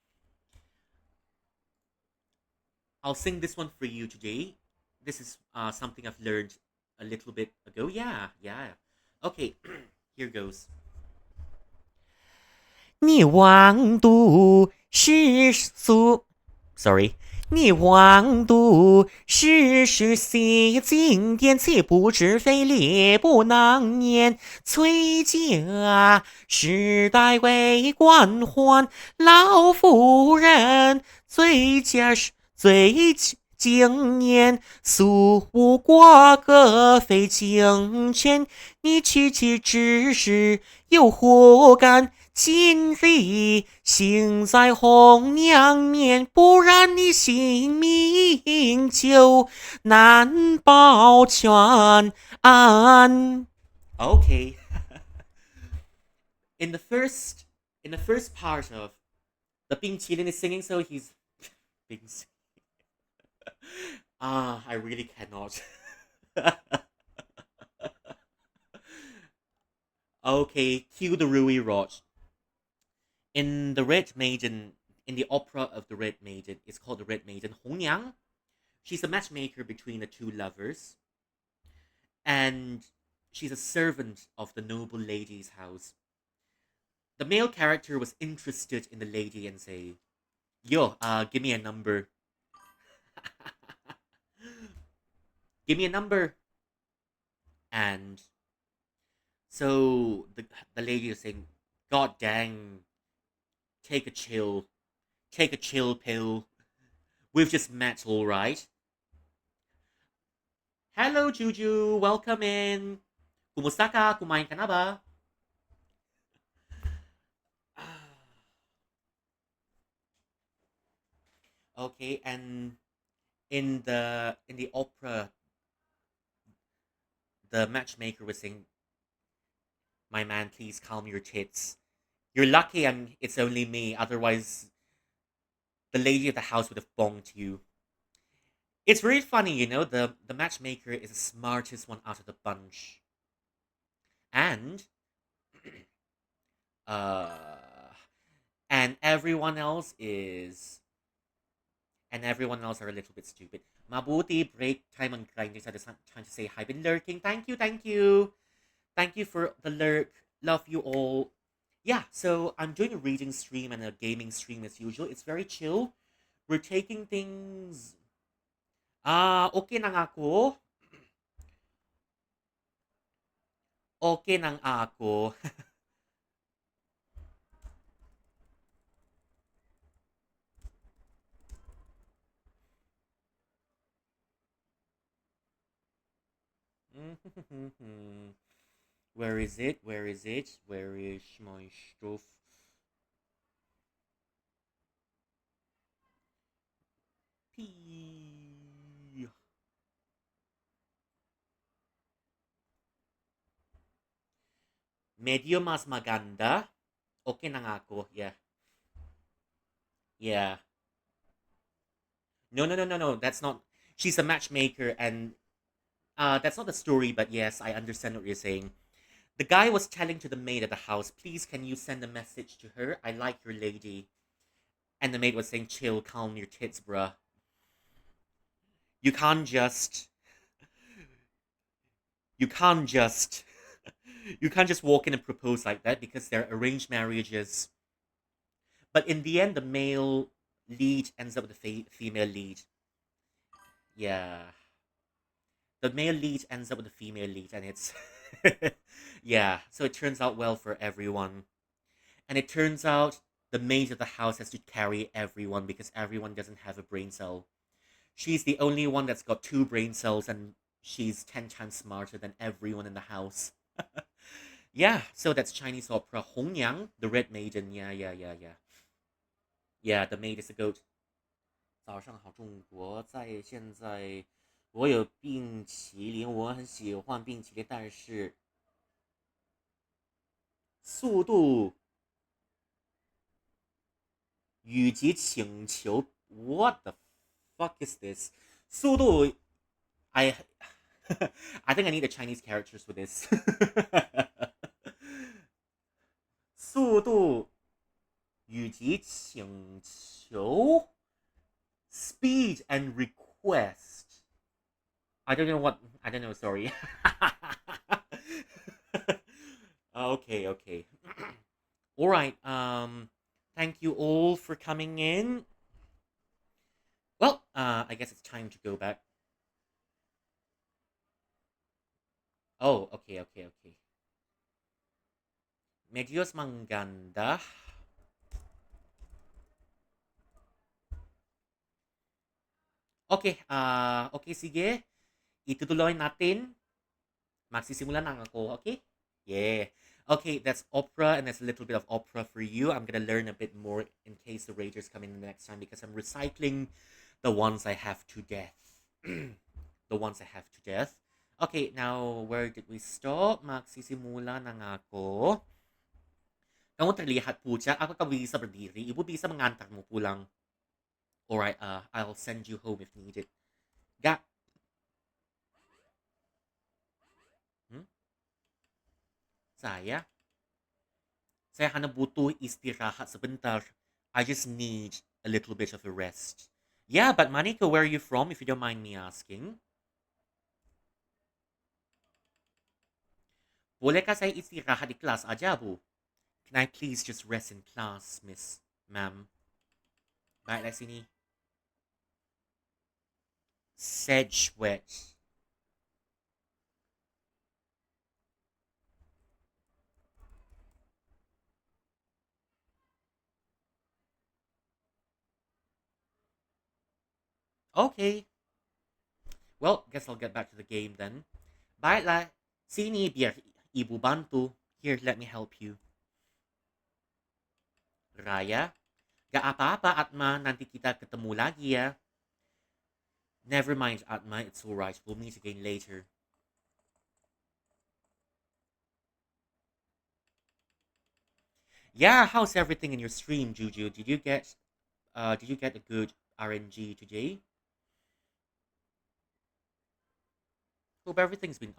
Speaker 1: I'll sing this one for you today. This is something I've learned a little bit ago. Yeah, yeah. Okay, here goes. 你妄读世俗 Sorry，你妄读世事细经典，岂不知非烈不能言？崔家世代为官宦，老夫人最经验，素无瓜葛非经权。你区区之事，又何敢？今日幸在红娘面，不然你性命就难保全安。Okay. in the first in the first part of the Ping Qilin is singing, so he's Bing. I really cannot. Okay, cue the Rui Rod. In the Red Maiden, in the opera of the Red Maiden, it's called the Red Maiden, Hong Yang. She's a matchmaker between the two lovers, and she's a servant of the noble lady's house. The male character was interested in the lady and say, "Yo, give me a number. Give me a number." And so the lady is saying, "God dang, take a chill, take a chill pill. We've just met, all right." Hello, Juju. Welcome in. Kumusta ka? Kumain ka na ba? Okay, and in the opera, the matchmaker was saying, "My man, please calm your tits. You're lucky it's only me. Otherwise, the lady of the house would have bonged you." It's really funny, the matchmaker is the smartest one out of the bunch. And uh and everyone else is and everyone else are a little bit stupid. Mabuti break time on grind. Decided trying to say hi. Been lurking. Thank you, thank you. Thank you for the lurk. Love you all. Yeah, so I'm doing a reading stream and a gaming stream as usual. It's very chill. We're taking things. Okay nang ako. Okay nang ako. Where is it? Where is it? Where is my stuff? P. Medyo mas maganda. Okay nang ako. Yeah. Yeah. No, no, no, no, no. That's not. She's a matchmaker, and that's not the story. But yes, I understand what you're saying. The guy was telling to the maid at the house, "Please, can you send a message to her? I like your lady." And the maid was saying, "Chill, calm your tits, bruh. You can't just, you can't just, you can't just walk in and propose like that because they're arranged marriages." But in the end, the male lead ends up with the female lead. Yeah. The male lead ends up with the female lead, and it's yeah. So it turns out well for everyone, and it turns out the maid of the house has to carry everyone because everyone doesn't have a brain cell. She's the only one that's got two brain cells, and she's 10 times smarter than everyone in the house. Yeah, so that's Chinese opera. Hongyang, the Red Maiden. Yeah, yeah, yeah, yeah. Yeah, the maid is a goat. 早上好，中国在现在我有冰淇淋，我很喜欢冰淇淋，但是速度以及请求，what the fuck is this？速度，I I think I need the Chinese characters for this 速度以及请求，speed and request。I don't know what. I don't know. Sorry. Okay. Okay. All right. Thank you all for coming in. Well, I guess it's time to go back. Oh, okay. Okay. Okay. Medios Manganda. Okay. Okay. Sige. Itutuloy natin. Magsisimula na ako. Okay. Yeah. Okay, that's opera, and that's a little bit of opera for you. I'm gonna learn a bit more in case the Raiders come in the next time because I'm recycling the ones I have to death. The ones I have to death. Okay, now where did we stop? Magsisimula na nga ako. Kamu terlihat pucat, aku tak bisa berdiri. Ibu bisa mengantarmu pulang. Alright, I'll send you home if needed. Gak? Hmm? Saya? Saya hanya butuh istirahat sebentar. I just need a little bit of a rest. Yeah, but Maniko, where are you from, if you don't mind me asking? Bolehkah saya istirahat di kelas aja, Bu? Can I please just rest in class, Miss Ma'am? Baiklah sini. Sedgwet. Okay. Well, guess I'll get back to the game then. Baiklah. Sini biar ibu bantu. Here, let me help you. Raya, gak apa-apa Atma, nanti kita ketemu lagi ya. Never mind Atma, it's alright. We'll meet again later. Yeah, how's everything in your stream, Juju? Did you get a good RNG today? Hope everything's been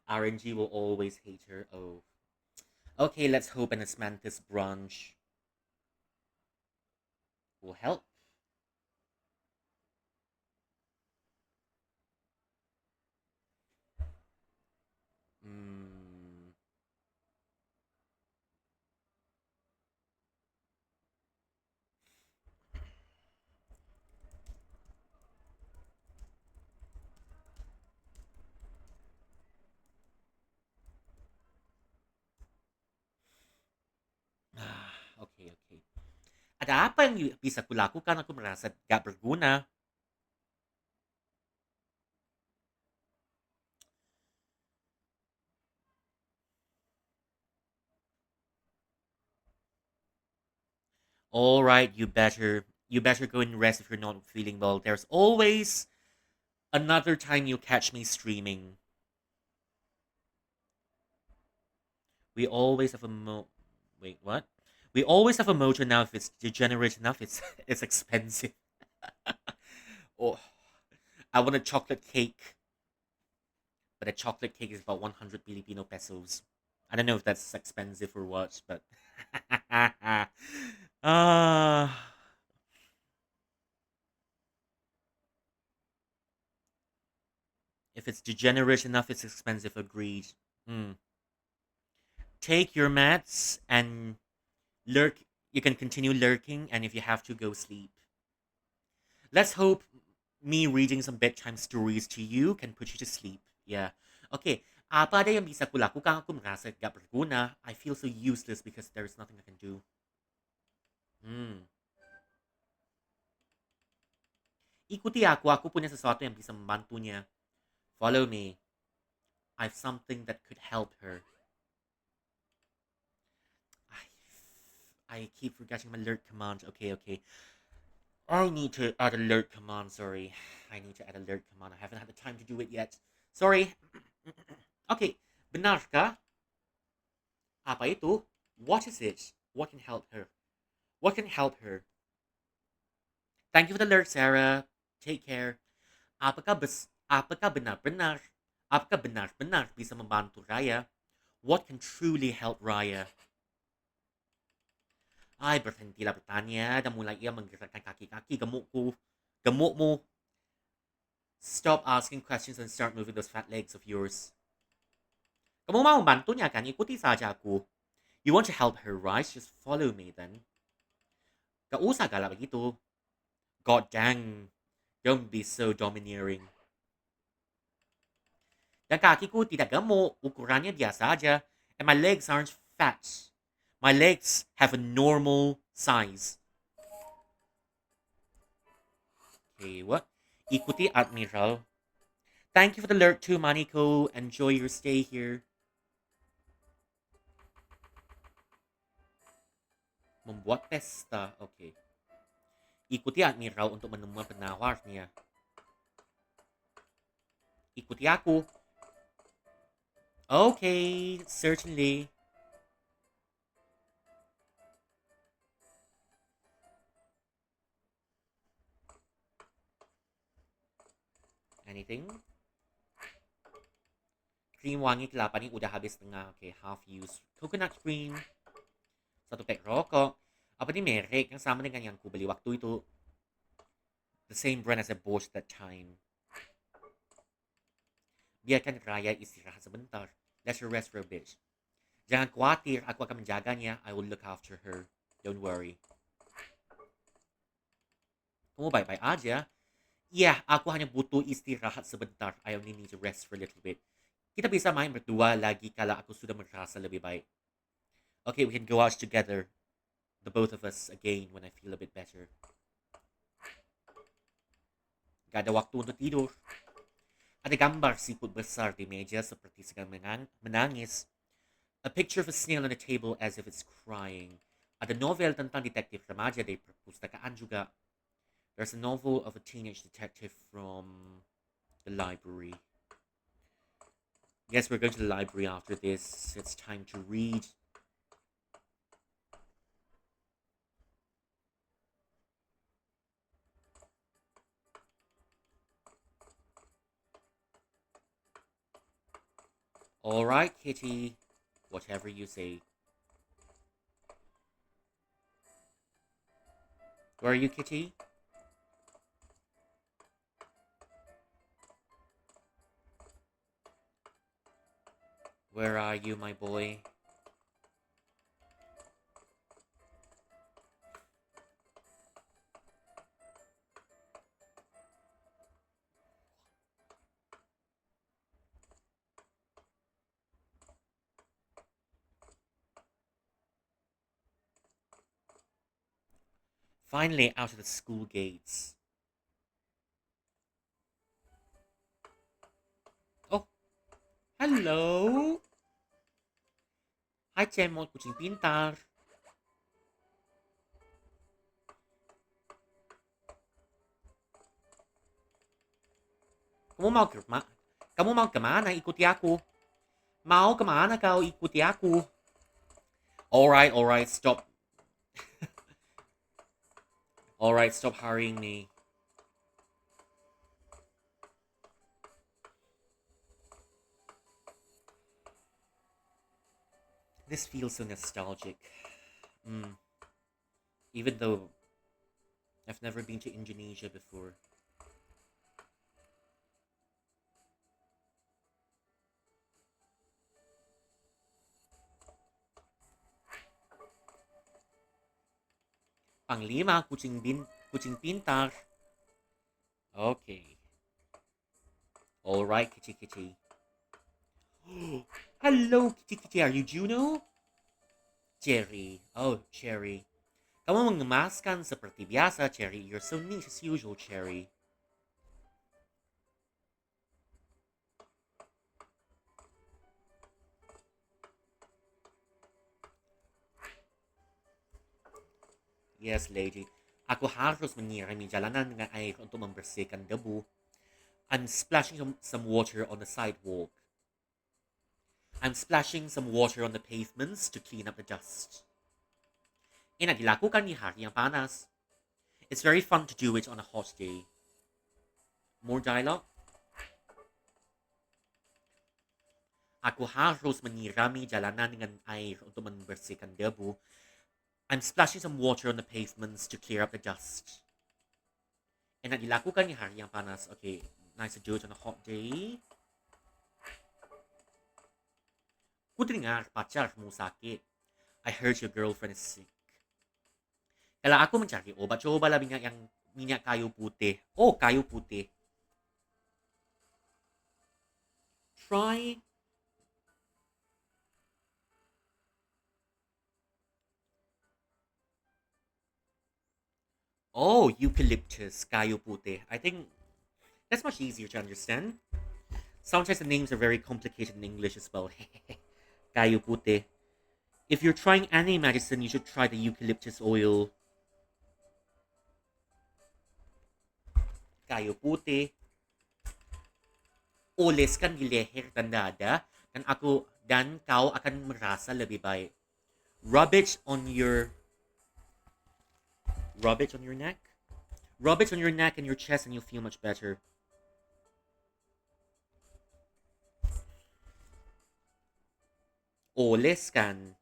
Speaker 1: RNG will always hate her. Oh. Okay, let's hope an Osmanthus branch will help. Hmm. Okay, okay. Ada apa yang bisa kulakukan? Aku merasa gak berguna. All right, you better go and rest if you're not feeling well. There's always another time you'll catch me streaming. We always have a wait, what? We always have a mojo now. If it's degenerate enough, it's it's expensive. Oh, I want a chocolate cake, but a chocolate cake is about 100 Filipino pesos. I don't know if that's expensive or what, but uh if it's degenerate enough, it's expensive. Agreed. Hmm. Take your mats and lurk. You can continue lurking, and if you have to, go sleep. Let's hope me reading some bedtime stories to you can put you to sleep. Yeah. Okay. Apa ada yang bisa kulakukan? Aku merasa gak berguna. I feel so useless because there's nothing I can do. Hmm. Ikuti aku. Aku punya sesuatu yang bisa membantunya. Follow me. I have something that could help her. I keep forgetting my alert command. Okay, okay. I need to add alert command. Sorry. I need to add alert command. I haven't had the time to do it yet. Sorry. Okay. Benarkah? Apa itu? What is it? What can help her? What can help her? Thank you for the alert, Sarah. Take care. Apakah benar-benar bisa membantu Raya? What can truly help Raya? Ay, berhentilah bertanya dan mulai ia menggerakkan kaki-kaki gemukku. Gemukmu. Stop asking questions and start moving those fat legs of yours. Kamu mau membantunya kan? Ikuti saja aku. You want to help her, right? Just follow me then. Gak usah galak begitu. God dang. Don't be so domineering. Dan kakiku tidak gemuk, ukurannya biasa aja. And my legs aren't fat. My legs have a normal size. Okay, what? Ikuti Admiral. Thank you for the alert too, Maniko. Enjoy your stay here. Membuat pesta. Okay. Ikuti Admiral untuk menemukan penawarnya. Ikuti aku. Okay, certainly. Anything? Cream wangi kelapa ni udah habis tengah. Okay, half used. Coconut cream. Satu pack rokok. Apa ni merek yang sama dengan yang ku beli waktu itu? The same brand as I bought that time. Biarkan Raya istirahat sebentar. Let her rest for a bit. Jangan khawatir, aku akan menjaganya. I will look after her. Don't worry. Kamu baik-baik aja? Yeah, aku hanya butuh istirahat sebentar. I only need to rest for a little bit. Kita bisa main berdua lagi kalau aku sudah merasa lebih baik. Okay, we can go out together. The both of us again when I feel a bit better. Gak ada waktu untuk tidur. Ada gambar siput besar di meja seperti sedang menangis. A picture of a snail on a table as if it's crying. Ada novel tentang detektif remaja di perpustakaan juga. There's a novel of a teenage detective from the library. Yes, we're going to the library after this. It's time to read. Alright, kitty. Whatever you say. Where are you, kitty? Where are you, my boy? Finally out of the school gates. Oh, hello. Hi, Cemol, kucing pintar. Kamu mau kemana? Ikuti aku. Mau kemana kau? Ikuti aku. Alright, stop. Alright, stop hurrying me. This feels so nostalgic. Even though I've never been to Indonesia before. Panglima, kucing pintar. Okay. Alright, kitty. Hello, kitty. Are you Juno? Cherry. Oh, Cherry. Kamu mengemaskan seperti biasa, Cherry. You're so neat as usual, Cherry. Yes, lady. Aku harus menyirami jalanan dengan air untuk membersihkan debu. I'm splashing some water on the sidewalk. I'm splashing some water on the pavements to clean up the dust. Ina dilakukan di hari yang panas. It's very fun to do it on a hot day. More dialogue? Aku harus menyirami jalanan dengan air untuk membersihkan debu. I'm splashing some water on the pavements to clear up the dust. Ina dilakukan di hari yang panas. Okay, nice to do it on a hot day. Ku dengar pacarmu sakit. I heard your girlfriend is sick. Kala aku mencari obat, cobalah minyak kayu putih. Oh, kayu putih. Try. Oh, eucalyptus, kayu putih. I think that's much easier to understand. Sometimes the names are very complicated in English as well. Kayu putih. If you're trying any medicine, you should try the eucalyptus oil. Kayu putih. Oleskan di leher dan dada dan kau akan merasa lebih baik. Rub it on your neck. Rub it on your neck and your chest and you'll feel much better. Oleskan.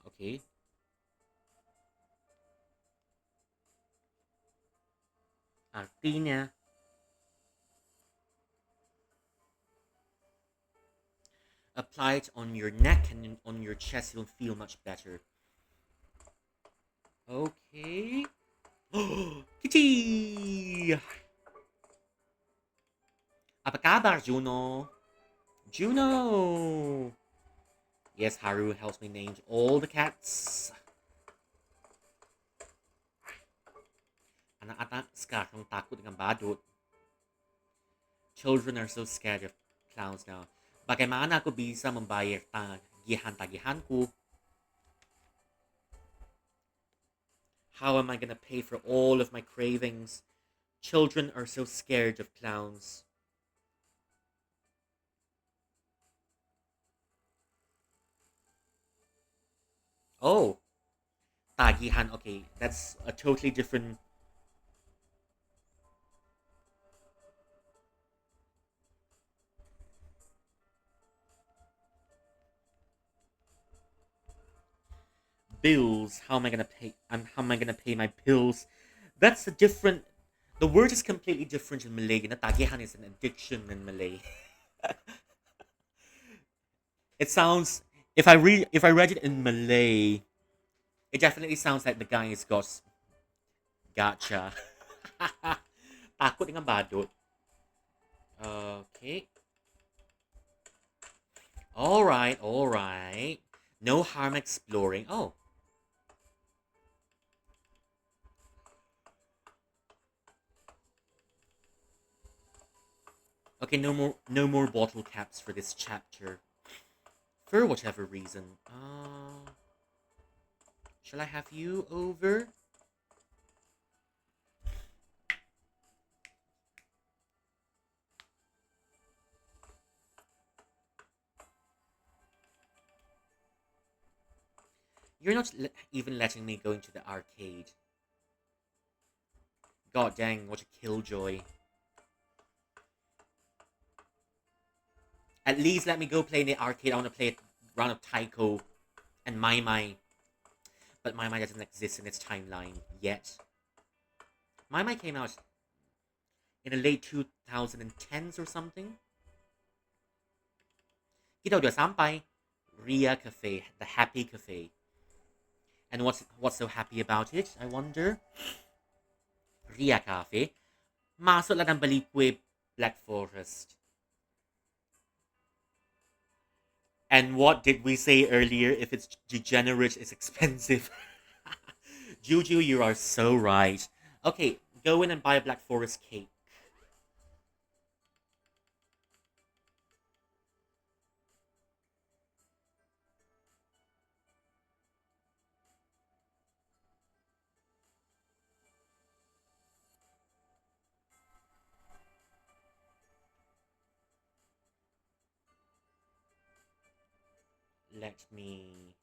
Speaker 1: Okay. Artinya, apply it on your neck and on your chest, you'll feel much better. Okay. Kitty! Apa kabar, Juno? Juno! Yes, Haru helps me name all the cats. Anak-anak sekarang takut dengan badut. Children are so scared of clowns now. Bagaimana aku bisa membayar tagihan-tagihanku? How am I gonna pay for all of my cravings? Children are so scared of clowns. Oh, tagihan. Okay, that's a totally different. Bills. How am I gonna pay? How am I gonna pay my bills? That's a different. The word is completely different in Malay. Tagihan is an addiction in Malay. It sounds. If I read it in Malay, it definitely sounds like the guy has got gotcha. Takot dengan badut. Okay. All right. All right. No harm exploring. Oh. Okay. No more. No more bottle caps for this chapter. For whatever reason. Shall I have you over? You're not even letting me go into the arcade. God dang, what a killjoy. At least let me go play in the arcade. I want to play a round of Taiko and Mai Mai. But Mai Mai doesn't exist in its timeline yet. Mai Mai came out in the late 2010s or something. Kita udah sampai. Ria Cafe, the happy cafe. And what's so happy about it, I wonder? Ria Cafe. Masuk lang ng Balikwe Black Forest. And what did we say earlier? If it's degenerate, it's expensive. Juju, you are so right. Okay, go in and buy a Black Forest cake. Let me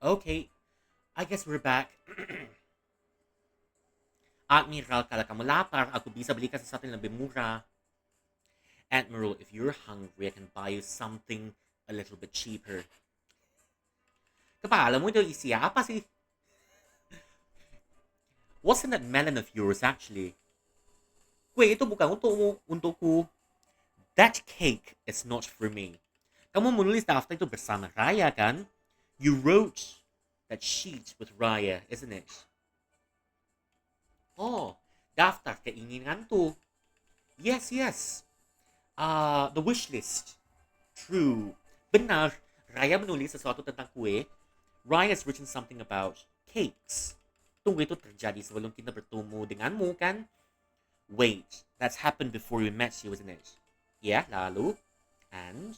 Speaker 1: Okay, I guess we're back. Admiral, kala ka mo lapar, ako bisa beli ka sa atin lebih murah. Admiral, if you're hungry, I can buy you something a little bit cheaper. Kapag alam mo ito, isiapa si... What's in that melon of yours, actually? Wait, ito bukan untukku. That cake is not for me. Kamu menulis daftar itu bersama Raya, kan? You wrote that sheet with Raya, isn't it? Oh, daftar keinginan tu. Yes, yes. The wish list. True. Benar, Raya menulis sesuatu tentang kue. Raya has written something about cakes. Tunggu itu terjadi sebelum kita bertemu denganmu, kan? Wait, that's happened before we met you, isn't it? Yeah, lalu? And?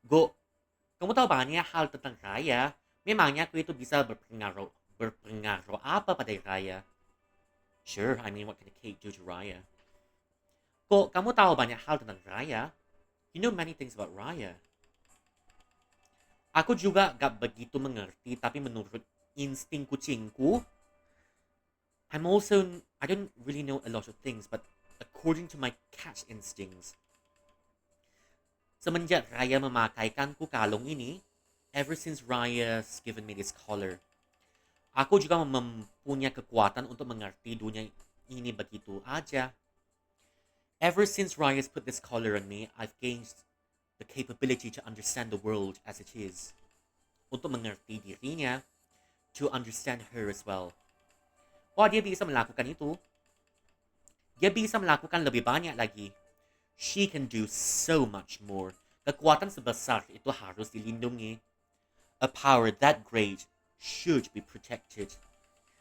Speaker 1: Kok, kamu tahu banyak hal tentang Raya. Memangnya aku itu bisa berpengaruh apa pada Raya? Sure, I mean, what can a cake do to Raya? Kok, kamu tahu banyak hal tentang Raya? You know many things about Raya. Aku juga gak begitu mengerti, tapi menurut insting kucingku, I don't really know a lot of things, but according to my cat instincts, semenjak Raya memakaikanku kalung ini, ever since Raya's given me this collar, aku juga mempunyai kekuatan untuk mengerti dunia ini begitu aja. Ever since Raya's put this collar on me, I've gained the capability to understand the world as it is. Untuk mengerti dirinya, to understand her as well. Oh, dia bisa melakukan itu. Dia bisa melakukan lebih banyak lagi. She can do so much more. Kekuatan sebesar itu harus dilindungi. A power that great should be protected.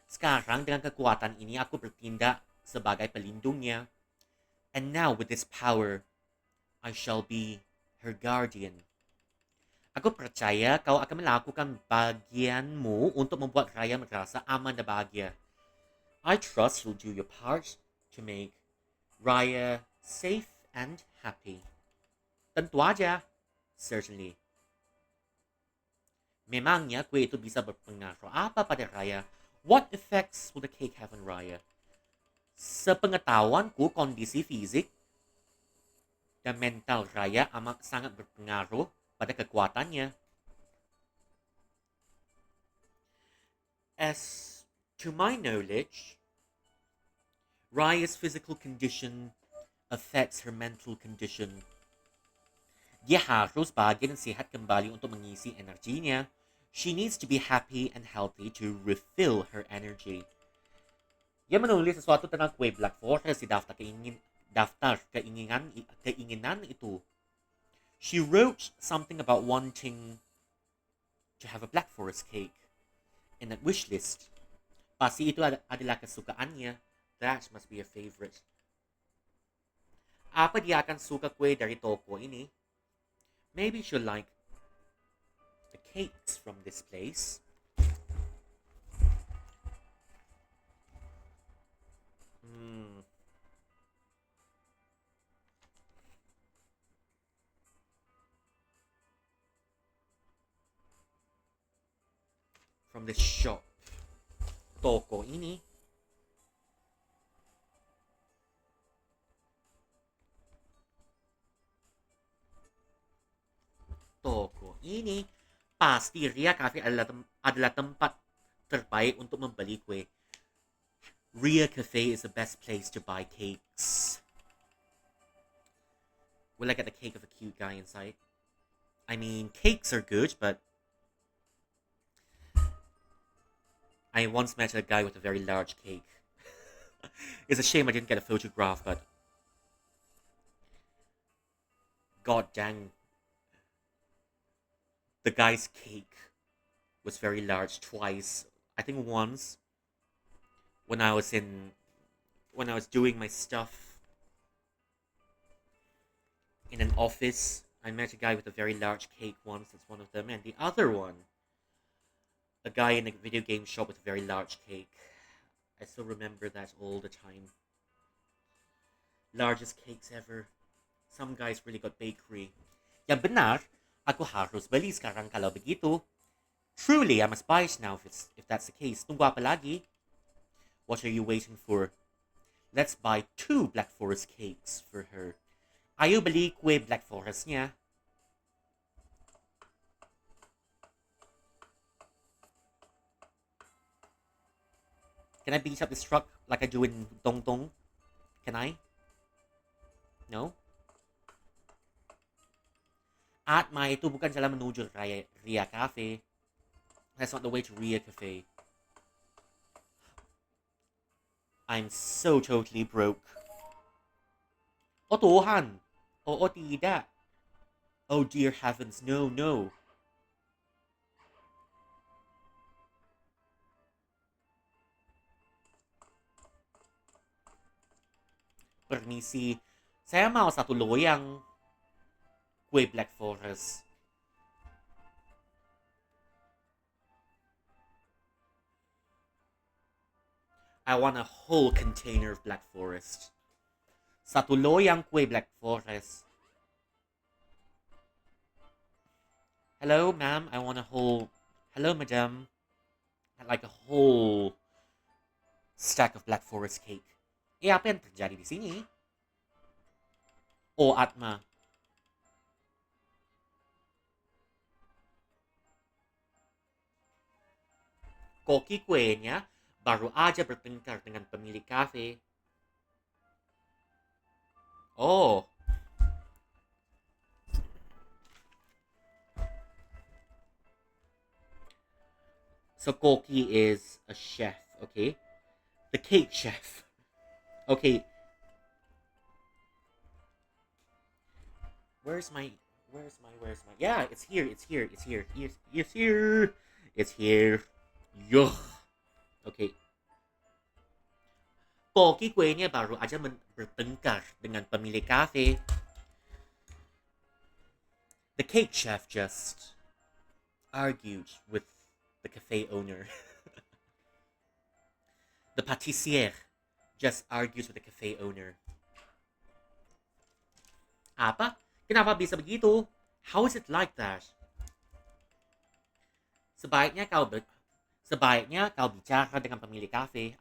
Speaker 1: Sekarang dengan kekuatan ini aku bertindak sebagai pelindungnya. And now with this power, I shall be her guardian. Aku percaya kau akan melakukan bagianmu untuk membuat Raya merasa aman dan bahagia. I trust you'll do your part to make Raya safe and happy. Tentu aja. Certainly. Memangnya kue itu bisa berpengaruh apa pada Raya? What effects will the cake have on Raya? Sepengetahuanku, kondisi fisik dan mental Raya amat sangat berpengaruh pada kekuatannya. As to my knowledge, Raya's physical condition affects her mental condition. Dia harus bahagia dan sehat kembali untuk mengisi energinya. She needs to be happy and healthy to refill her energy. Dia menulis sesuatu tentang kue Black Forest di daftar keinginan itu. She wrote something about wanting to have a Black Forest cake in that wish list. Pasti itu adalah kesukaannya. That must be a favorite. Apa dia akan suka kue dari toko ini? Maybe she'll like the cakes from this place. From this shop. Toko ini. Toko ini. Pasti Ria Cafe adalah tempat terbaik untuk membeli kue. Ria Cafe is the best place to buy cakes. Will I get the cake of a cute guy inside? I mean, cakes are good, but I once met a guy with a very large cake. It's a shame I didn't get a photograph, but god dang, the guy's cake was very large twice. I think once when I was doing my stuff in an office, I met a guy with a very large cake once. That's one of them, and the other one, a guy in a video game shop with a very large cake. I still remember that all the time. Largest cakes ever. Some guys really got bakery. Yang benar, Aku harus beli sekarang kalau begitu. Truly, I must buy it now if that's the case. Tunggu apa lagi? What are you waiting for? Let's buy 2 Black Forest cakes for her. Ayo beli kue Black Forest niya. Can I beat up this truck like I do in Dong Dong? Can I? No? At may ito bukan sila menuju Ria Cafe. That's not the way to Ria Cafe. I'm so totally broke. O Tuhan! Oo, tidak. Oh dear heavens, no, no. Permisi, saya mau satu loyang kue Black Forest. I want a whole container of Black Forest. Satu loyang kue Black Forest. Hello, ma'am. I want a whole... Hello, madam. I'd like a whole stack of Black Forest cake. Apa yang terjadi di sini? Oh, Atma. Koki kuenya baru aja bertengkar dengan pemilik kafe. Oh. So Koki is a chef, okay? The cake chef. Okay. Where's my... Yeah, it's here. It's here. Yuh. Okay. Koki kuenya baru aja bertengkar dengan pemilik kafe. The cake chef just argued with the cafe owner. The pâtissier just argues with the cafe owner. Apa? Kenapa bisa begitu? How is it like that? Sebaiknya kau bicara dengan pemilik kafe.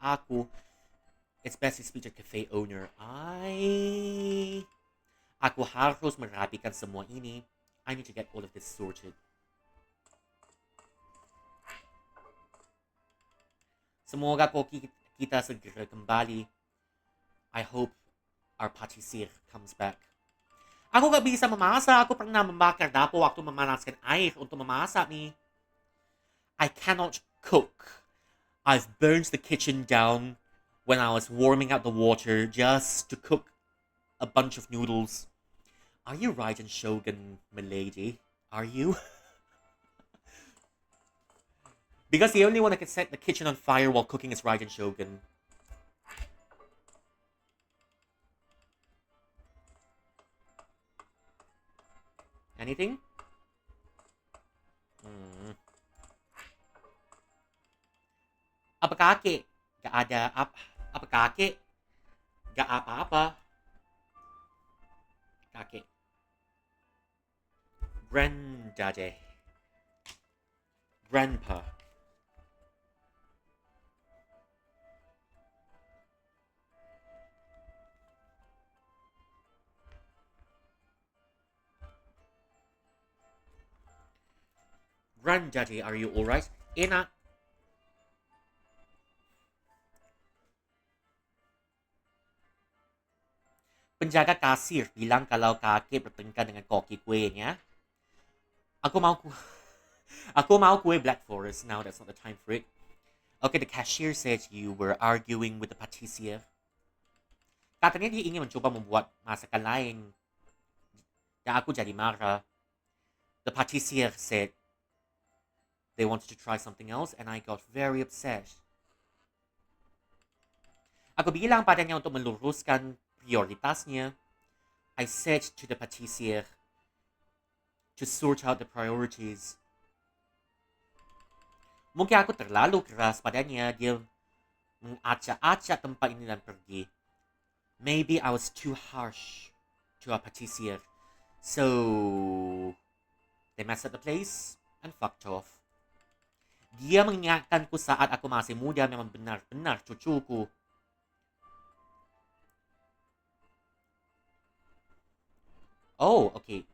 Speaker 1: It's best to speak to cafe owner. Aku harus merapikan semua ini. I need to get all of this sorted. Semoga koki kita segera kembali. I hope our pâtissier comes back. Aku gak bisa memasak. Aku pernah membakar dapur waktu memanaskan air untuk memasak nih. I cannot cook. I've burnt the kitchen down when I was warming up the water just to cook a bunch of noodles. Are you Raiden Shogun, milady? Are you? Because the only one that can set the kitchen on fire while cooking is Raiden Shogun. Anything? Apa kaki? Gak ada apa kaki? Gak apa-apa. Kaki. Granddaddy. Grandpa. Granddaddy, are you alright? Ina. Penjaga kasir bilang kalau kakek bertengkar dengan koki kuenya. Aku mau kue Black Forest. Now that's not the time for it. Okay, the cashier said you were arguing with the pâtissier. Katanya dia ingin mencoba membuat masakan lain. Dan aku jadi marah. The pâtissier said they wanted to try something else and I got very upset. Aku bilang padanya untuk meluruskan prioritasnya. I said to the pâtissier to sort out the priorities. Mungkin aku terlalu keras padanya. Dia mengacak-acak tempat ini dan pergi. Maybe I was too harsh to our pâtissier. So They messed up the place and fucked off. Dia mengingatkanku saat aku masih muda memang benar-benar cucuku. Oh, okay.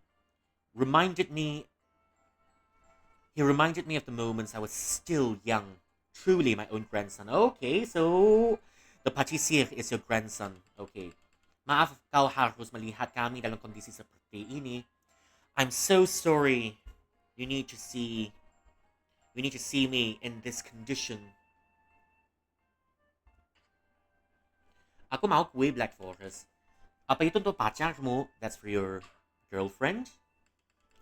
Speaker 1: Reminded me He reminded me of the moments I was still young. Truly my own grandson. Okay, so the patisir is your grandson. Okay. Maaf kau harus melihat kami dalam kondisi seperti ini. I'm so sorry. You need to see me in this condition. Aku mau kue Black Forest. Apa itu untuk pacarmu? That's for your girlfriend?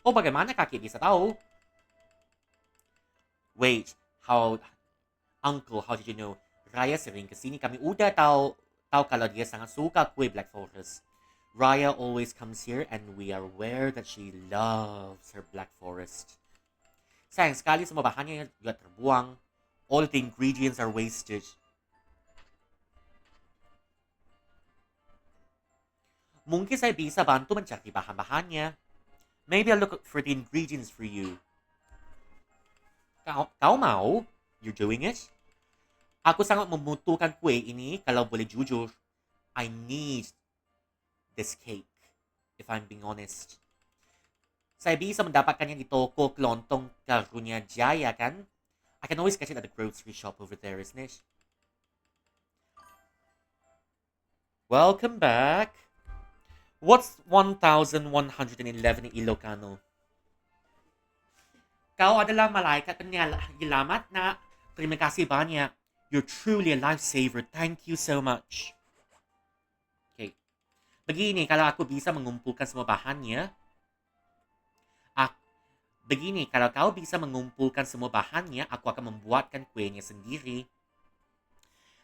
Speaker 1: Oh, bagaimana kaki bisa tahu? Wait, Uncle, how did you know? Raya sering kesini, kami udah tahu kalau dia sangat suka kue Black Forest. Raya always comes here and we are aware that she loves her Black Forest. Sayang sekali semua bahannya juga terbuang. All the ingredients are wasted. Mungkin saya bisa bantu mencari bahan-bahannya. Maybe I'll look for the ingredients for you. Kau mau? You're doing it? Aku sangat membutuhkan kue ini kalau boleh jujur. I need this cake, if I'm being honest. Saya bisa mendapatkannya di toko kelontong Karunia Jaya, kan? I can always get it at the grocery shop over there, isn't it? Welcome back. What's 1111 in Ilocano? Kau adalah malaikat penyelamat na. Terima kasih banyak. You're truly a lifesaver. Thank you so much. Okay. Begini, kalau aku bisa mengumpulkan semua bahannya. Begini, kalau kau bisa mengumpulkan semua bahannya, aku akan membuatkan kuenya sendiri.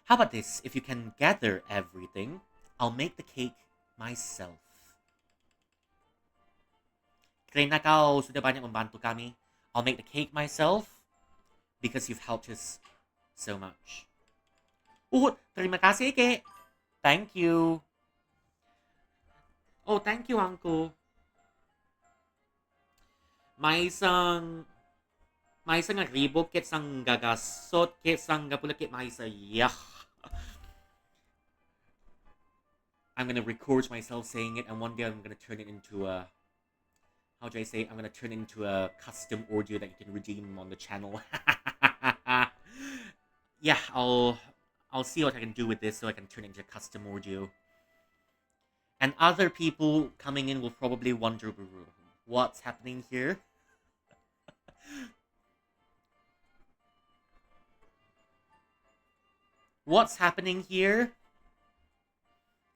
Speaker 1: How about this? If you can gather everything, I'll make the cake myself. Karena kau sudah banyak membantu kami, I'll make the cake myself because you've helped us so much. Terima kasih, Ke. Thank you. Oh, thank you, Uncle. May isang ribo kit sang gagasot kit sang gapulakit may isa. Yuck. I'm gonna record myself saying it, and one day I'm gonna turn it into a. How do I say it? I'm gonna turn it into a custom audio that you can redeem on the channel. Yeah, I'll see what I can do with this so I can turn it into a custom audio. And other people coming in will probably wonder what's happening here. What's happening here?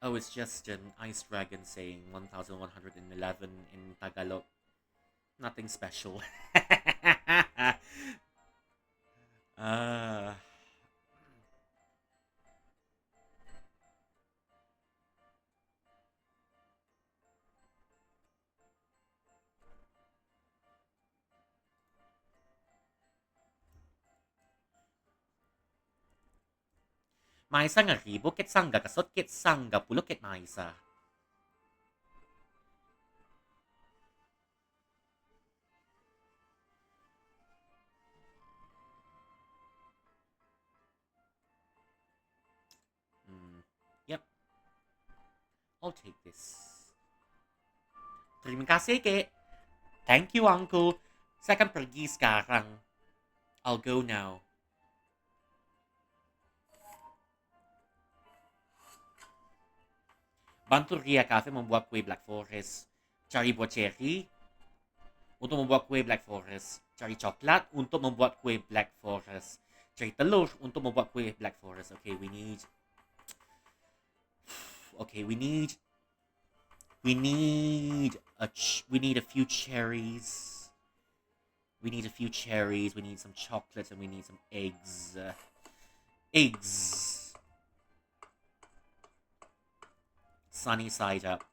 Speaker 1: Oh, it's just an ice dragon saying 1111 in Tagalog. Nothing special. Maisa nga ribo ket sangga kasot ket sangga pulo ket maisa. Yep. I'll take this. Terima kasih, Ke. Thank you, Uncle. Saya akan pergi sekarang. I'll go now. Bantu Ria Cafe membuat kue Black Forest. Cari buah cherry untuk membuat kue Black Forest. Cari coklat untuk membuat kue Black Forest. Cari telur untuk membuat kue Black Forest. Okay, we need a few cherries. We need a few cherries. We need some chocolate, and we need some eggs. Eggs. Sunny side up.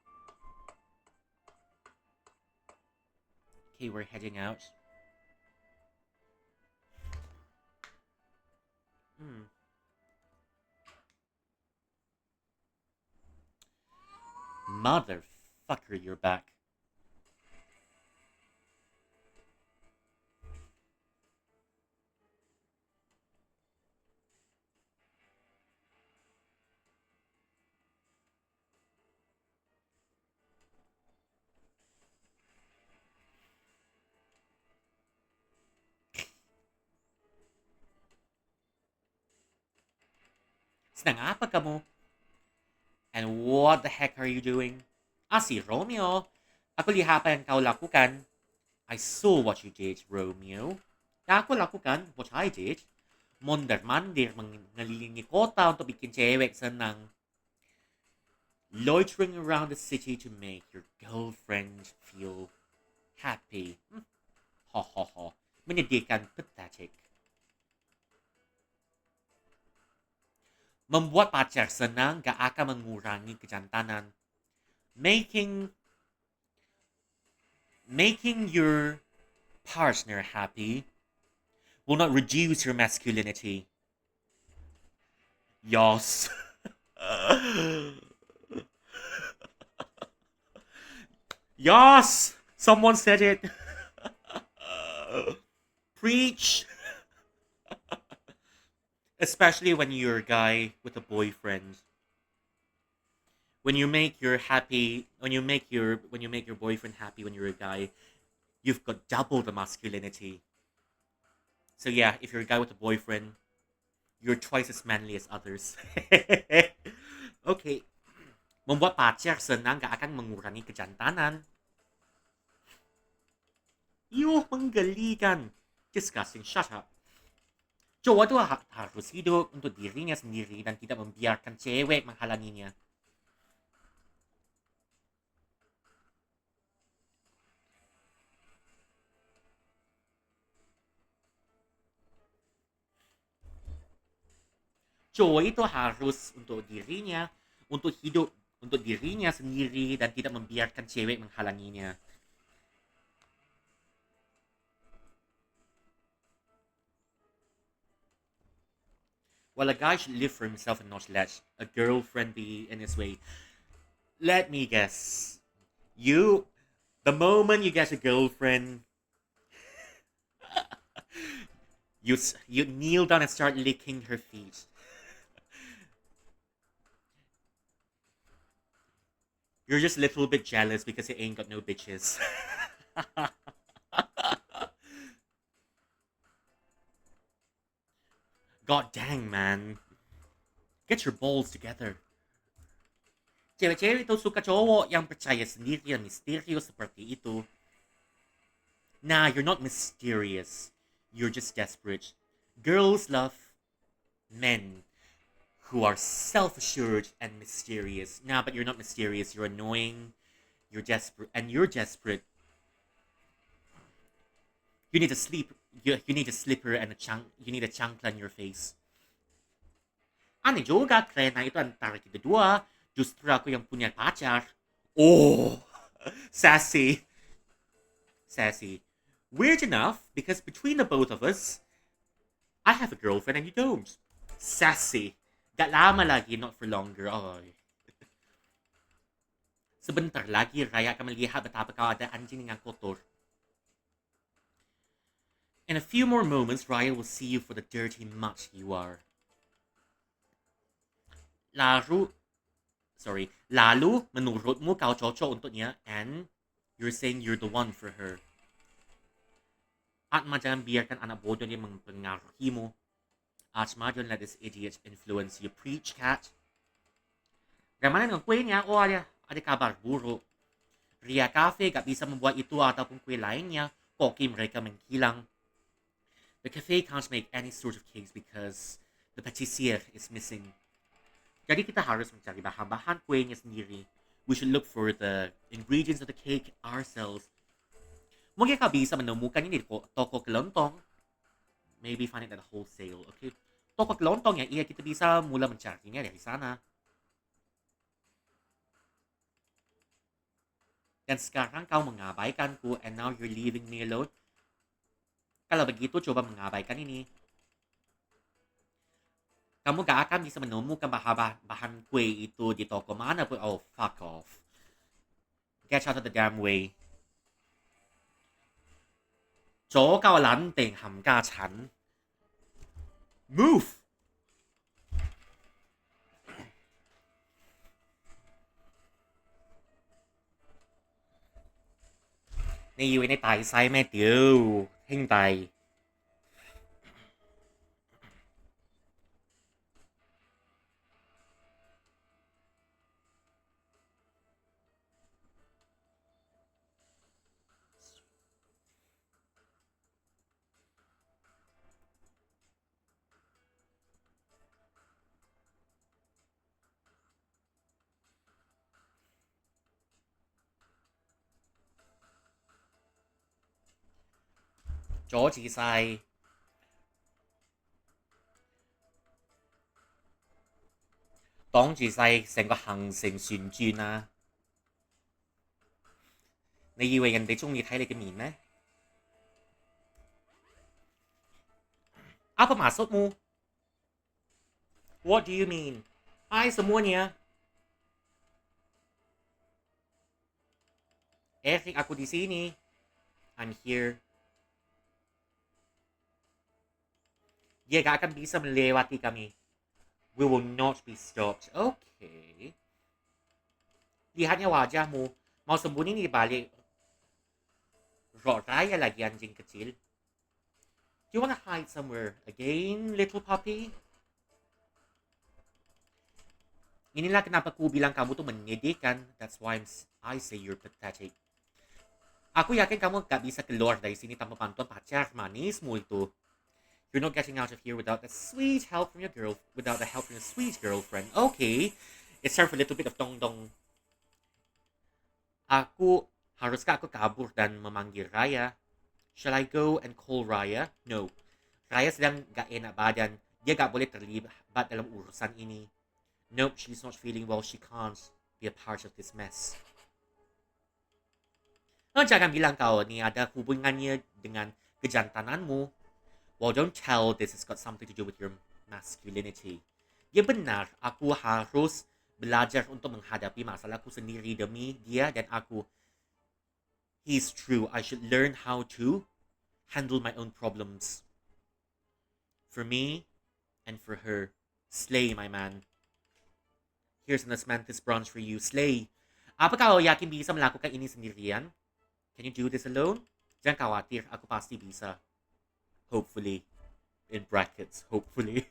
Speaker 1: Okay, we're heading out. Motherfucker, you're back. Snangapa ka mo? And what the heck are you doing? Si Romeo. Ako lihapan kau lakukan. I saw what you did, Romeo. Ako lakukan what I did. Mondar-mandir nalilikota untuk bikin cewek senang. Loitering around the city to make your girlfriend feel happy. Ho ho ho. Menyedihkan, pathetic. Membuat pacar senang gak akan mengurangi kejantanan. Making your partner happy will not reduce your masculinity. Yes. Yes! Someone said it. Preach. Especially when you're a guy with a boyfriend. When you make your boyfriend happy when you're a guy, you've got double the masculinity. So yeah, if you're a guy with a boyfriend, you're twice as manly as others. Okay. Membuat pacar senang gak akan mengurangi kejantanan. Yuh, menggelikan. Disgusting, shut up. Cowok itu harus hidup untuk dirinya sendiri dan tidak membiarkan cewek menghalanginya. Cowok itu harus untuk hidup untuk dirinya sendiri dan tidak membiarkan cewek menghalanginya. Well, a guy should live for himself and not let a girlfriend be in his way. Let me guess. The moment you get a girlfriend, you kneel down and start licking her feet. You're just a little bit jealous because you ain't got no bitches. God dang, man. Get your balls together. Cewek-cewek itu suka cowok yang percaya sendiri dan misterius seperti itu. Nah, you're not mysterious. You're just desperate. Girls love men who are self-assured and mysterious. Nah, but you're not mysterious. You're annoying. You're desperate. And you're desperate. You need a slipper and you need a chancla in your face. Ani juga karena itu antara kita dua, justru aku yang punya pacar. Oh, sassy. Weird enough, because between the both of us, I have a girlfriend and you don't. Sassy. Gak lama lagi, not for longer. Oy. Sebentar lagi, Raya akan melihat betapa kau ada anjing yang kotor. In a few more moments, Raya will see you for the dirty mutt you are. Lalu, menurutmu kau cocok untuknya and you're saying you're the one for her. At jangan biarkan anak bodoh dia mempengaruhimu. At don't let this idiot influence you. Preach, cat. Bagaimana dengan kuenya? Oh, ada kabar buruk. Ria Cafe gak bisa membuat itu ataupun kue lainnya. Koki mereka menghilang. The cafe can't make any sort of cakes because the patissier is missing. Jadi kita harus mencari bahan-bahan kuenya sendiri. We should look for the ingredients of the cake ourselves. Mungkin kau bisa menemukannya di toko kelontong. Maybe find it at a wholesale, okay? Toko kelontong ya, kita bisa mula mencarinya dari sana. Dan sekarang kau mengabaikanku and now you're leaving me alone. Kalau begitu, coba mengabaikan ini. Kamu gak akan bisa menemukan bahan kue itu di toko mana pun. Oh, fuck off. Get out of the damn way. 左膠撚定冚家鏟 Move! 你以為你大晒咩屌，兄弟？左自細，擋住曬成個行程旋轉啊！你以為人哋中意睇你嘅面咩？Apa maksudmu? What do you mean? Hai semuanya. Eric, aku di sini. I'm here. Dia gak akan bisa melewati kami. We will not be stopped. Okay. Lihatnya wajahmu. Mau sembunyi di balik rok raya lagi anjing kecil. Do you wanna hide somewhere again, little puppy? Inilah kenapa ku bilang kamu tuh menyedihkan. That's why I say you're pathetic. Aku yakin kamu gak bisa keluar dari sini tanpa bantuan pacar manismu itu. You're not getting out of here without the sweet help from without the help from your sweet girlfriend. Okay, it's time for a little bit of dong dong. Haruskah aku kabur dan memanggil Raya? Shall I go and call Raya? No. Raya sedang gak enak badan. Dia gak boleh terlibat dalam urusan ini. Nope, she's not feeling well. She can't be a part of this mess. Jangan bilang kau ni ada hubungannya dengan kejantananmu. Well, don't tell this has got something to do with your masculinity. Ya benar, aku harus belajar untuk menghadapi masalahku sendiri demi dia dan aku. He's true. I should learn how to handle my own problems. For me and for her. Slay, my man. Here's an osmanthus bronze for you. Slay. Apakah kau yakin bisa melakukan ini sendirian? Can you do this alone? Jangan khawatir, aku pasti bisa. Hopefully. In brackets, hopefully.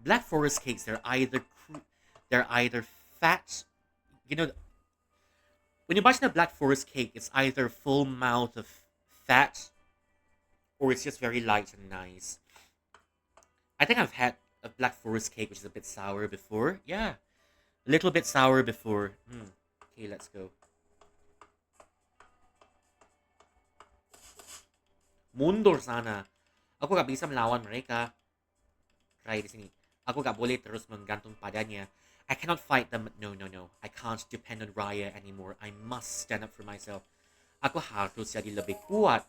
Speaker 1: Black Forest cakes, they're either fat, you know, when you're watching a Black Forest cake, it's either full mouth of fat or it's just very light and nice. I think I've had a Black Forest cake which is a bit sour before. Yeah, a little bit sour before. Okay, let's go. Mundur sana. Aku gak bisa melawan mereka. Try di sini. Aku gak boleh terus menggantung padanya. I cannot fight them. No. I can't depend on Raya anymore. I must stand up for myself. Aku harus jadi lebih kuat.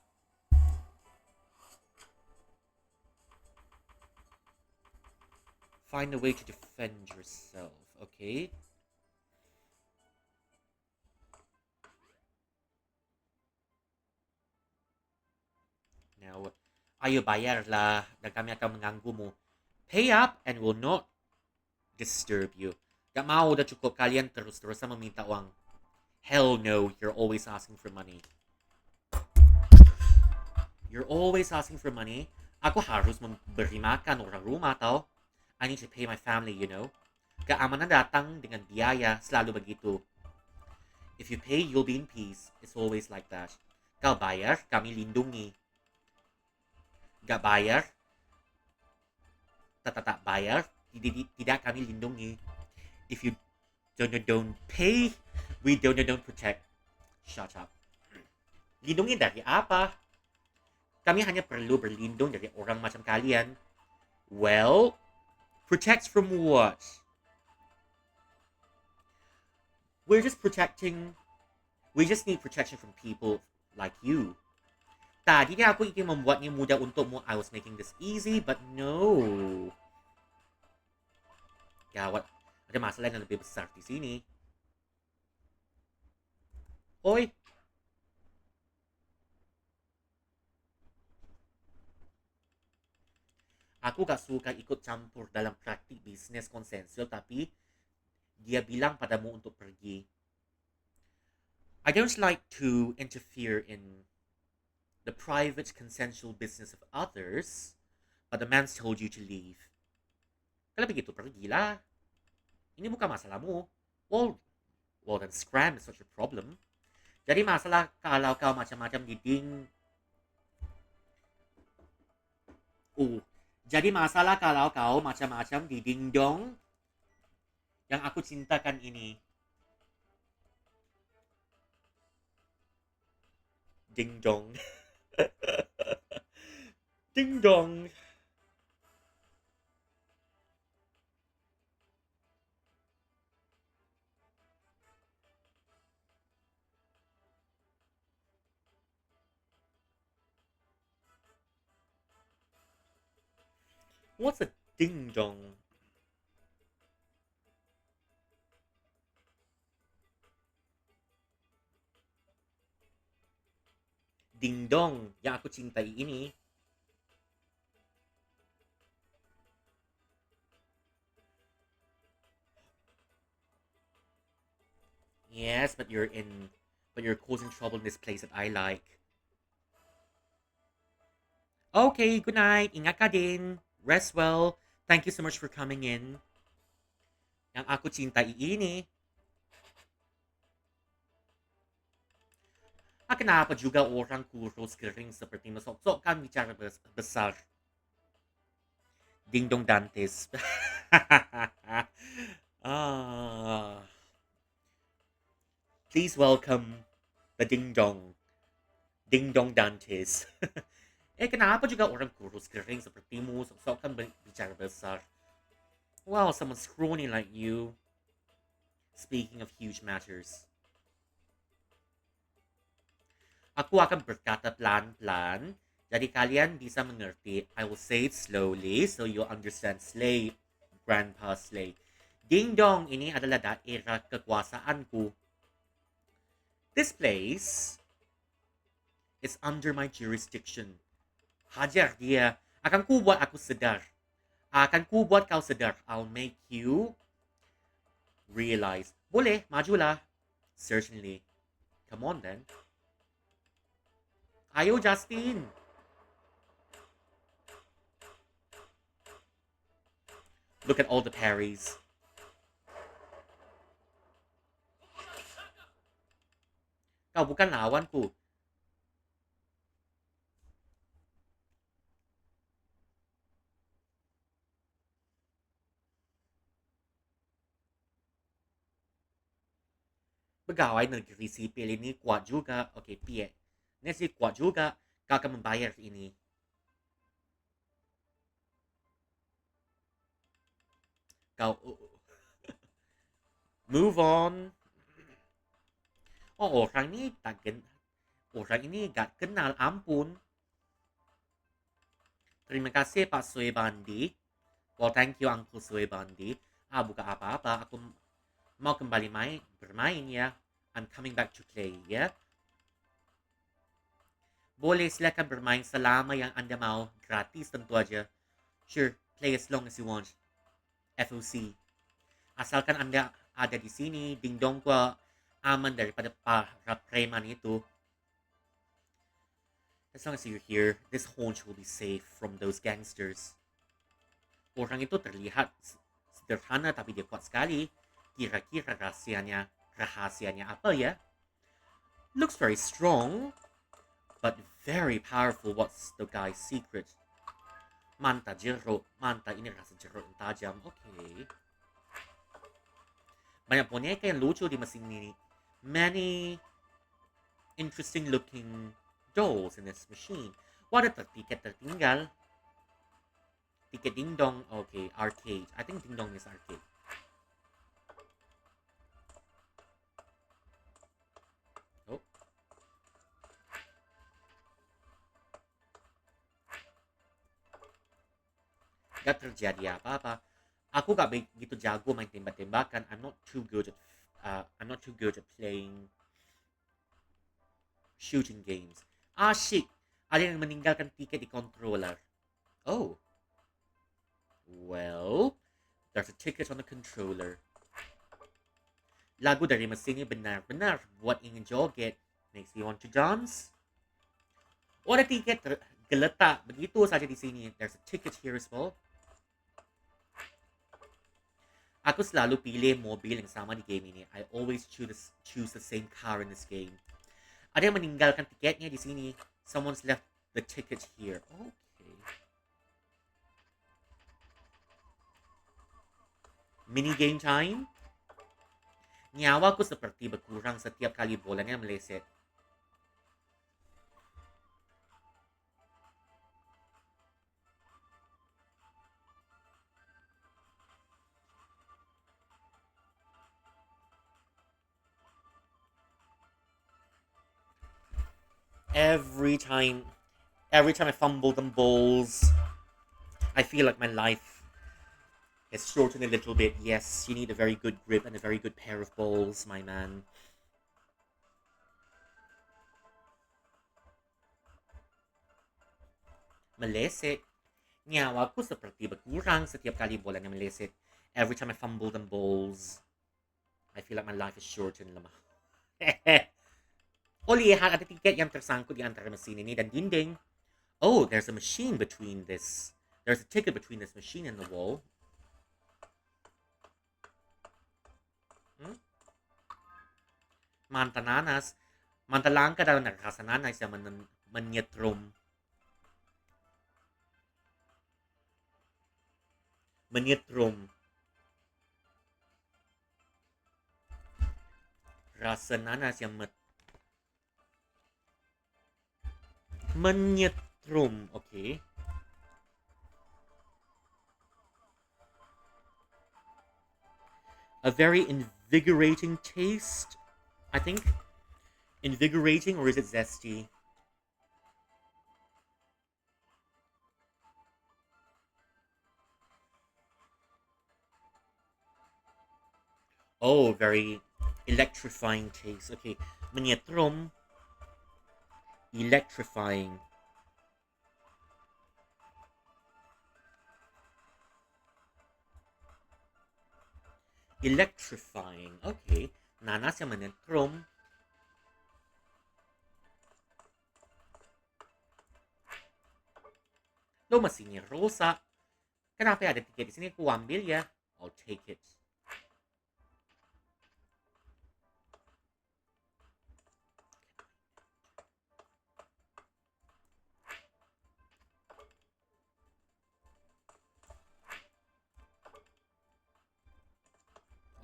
Speaker 1: Find a way to defend yourself, okay? Now, ayo bayarlah dan kami akan mengganggu mo. Pay up and will not disturb you. Gak mau udah cukup kalian terus-terusan meminta uang. Hell no, you're always asking for money. You're always asking for money. Aku harus memberi makan orang rumah tau. I need to pay my family, you know. Keamanan datang dengan biaya, selalu begitu. If you pay, you'll be in peace. It's always like that. Kau bayar, kami lindungi. Gak bayar, tak bayar, tidak kami lindungi. If you don't pay, we don't protect. Shut up. Lindungi dari apa? Kami hanya perlu berlindung dari orang macam kalian. Well, protect from what? We just need protection from people like you. Tadinya aku ingin membuatnya mudah untukmu. I was making this easy, but no. Gawat, ada masalah yang lebih besar di sini. Hoy. Aku gak suka ikut campur dalam praktik bisnis konsensual, tapi dia bilang padamu untuk pergi. I don't like to interfere in the private consensual business of others, but the man's told you to leave. Kalau begitu, pergilah. Ini bukan masalahmu. Well, then scram is such a problem. Jadi masalah kalau kau macam-macam diding Oh, jadi masalah kalau kau macam-macam di dingdong yang aku cintakan ini. Dingdong. Dingdong. What's a dingdong? Dingdong yang aku cintai ini. Yes, but you're causing trouble in this place that I like. Okay, good night. Ingat ka din. Rest well. Thank you so much for coming in. Yang aku cintai ini. Kenapa juga orang kurus kering seperti mesok-sok kan bicara besar? Ding dong Dantes. ah, please welcome the Ding Dong. Ding Dong Dantes. Kenapa juga orang kurus kering sepertimu sok-sok kan bicara besar? Well, someone scrawny like you. Speaking of huge matters. Aku akan berkata pelan-pelan. Jadi kalian bisa mengerti. I will say it slowly so you'll understand. Slay, Grandpa Slay. Ding Dong ini adalah daerah kekuasaanku. This place is under my jurisdiction. Hajar dia. Akan ku buat aku sedar. Akan ku buat kau sedar. I'll make you realize. Boleh, majulah. Certainly. Come on then. Ayo, Justin. Look at all the parries. Kau bukan lawanku. Pegawai negeri sipil ini kuat juga. Oke, Pie. Ini sih kuat juga. Kau akan membayar ini. Kau... Move on. Oh, orang ini gak kenal ampun. Terima kasih Pak Suebandi. Well, thank you Uncle Suebandi. Bukan apa-apa. Aku mau kembali bermain ya. I'm coming back to play, ya. Boleh silakan bermain selama yang Anda mau. Gratis tentu aja. Sure, play as long as you want. FOC. Asalkan Anda ada di sini, dingdong ko aman daripada para preman itu. As long as you're here, this haunch will be safe from those gangsters. Orang itu terlihat sederhana tapi dia kuat sekali. Kira-kira rahasianya apa ya? Looks very strong, but very powerful. What's the guy's secret? Manta jeruk. Manta ini rasa jeruk yang tajam. Okay. Banyak boneka yang lucu di mesin ini. Many interesting looking dolls in this machine. Wah, ada tiket tertinggal. Tiket dingdong. Okay, arcade. I think dingdong is arcade. Oh. Gak terjadi apa-apa. Aku gak begitu jago main tembak-tembakan. I'm not too good at playing shooting games. Shit. Ada yang meninggalkan tiket di controller. Oh. Well, there's a ticket on the controller. Lagu dari mesin ini benar-benar buat ingin joget. Makes me want to dance. Oh, ada tiket geletak begitu saja di sini. There's a ticket here as well. Aku selalu pilih mobil yang sama di game ini. I always choose the same car in this game. Ada yang meninggalkan tiketnya di sini. Someone's left the ticket here. Okay. Mini game time? Nyawa ko seperti berkurang setiap kali bolanya meleset. Every time I fumble them balls, I feel like my life has shortened a little bit. Yes, you need a very good grip and a very good pair of balls, my man. Meleset. Nyawa ko seperti berkurang setiap kali bolanya meleset. Every time I fumble them balls, I feel like my life is shortened lemah. Oh, lihat ada tiket yang tersangkut di antara mesin ini dan dinding. Oh, there's a machine between this. There's a ticket between this machine and the wall. Hmm? Mantananas. Mantalangka daw nakakasananay sa menyetrum. Menyetrum. Rasa nanas yang menyetrum. Okay. A very invigorating taste, I think. Invigorating, or is it zesty? Oh, very electrifying taste. Okay. Menyetrum. Electrifying. Electrifying. Okay. Nanas yang menyetrum. Lo mesinnya rusak. Kenapa ada tiket di sini? Aku ambil ya. I'll take it.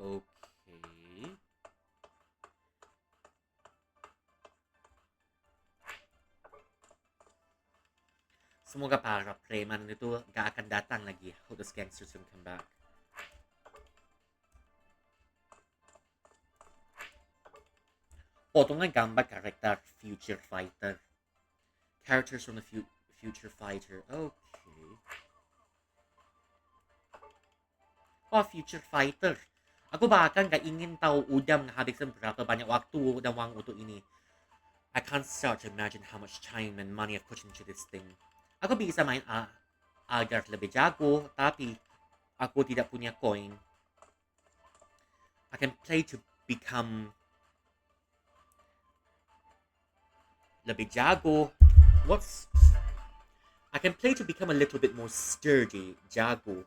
Speaker 1: Okay. Semoga para preman itu gak akan datang lagi. Hope those gangsters don't come back. Oh, ito nga gamba karakter Future Fighter. Characters from the Future Fighter. Okay. Oh, Future Fighter. Aku bahkan gak ingin tahu udang menghabiskan berapa banyak waktu dan uang untuk ini. I can't start to imagine how much time and money I've put into this thing. Aku bisa main agar lebih jago, tapi aku tidak punya coin. I can play to become lebih jago. What's... I can play to become a little bit more sturdy, jago.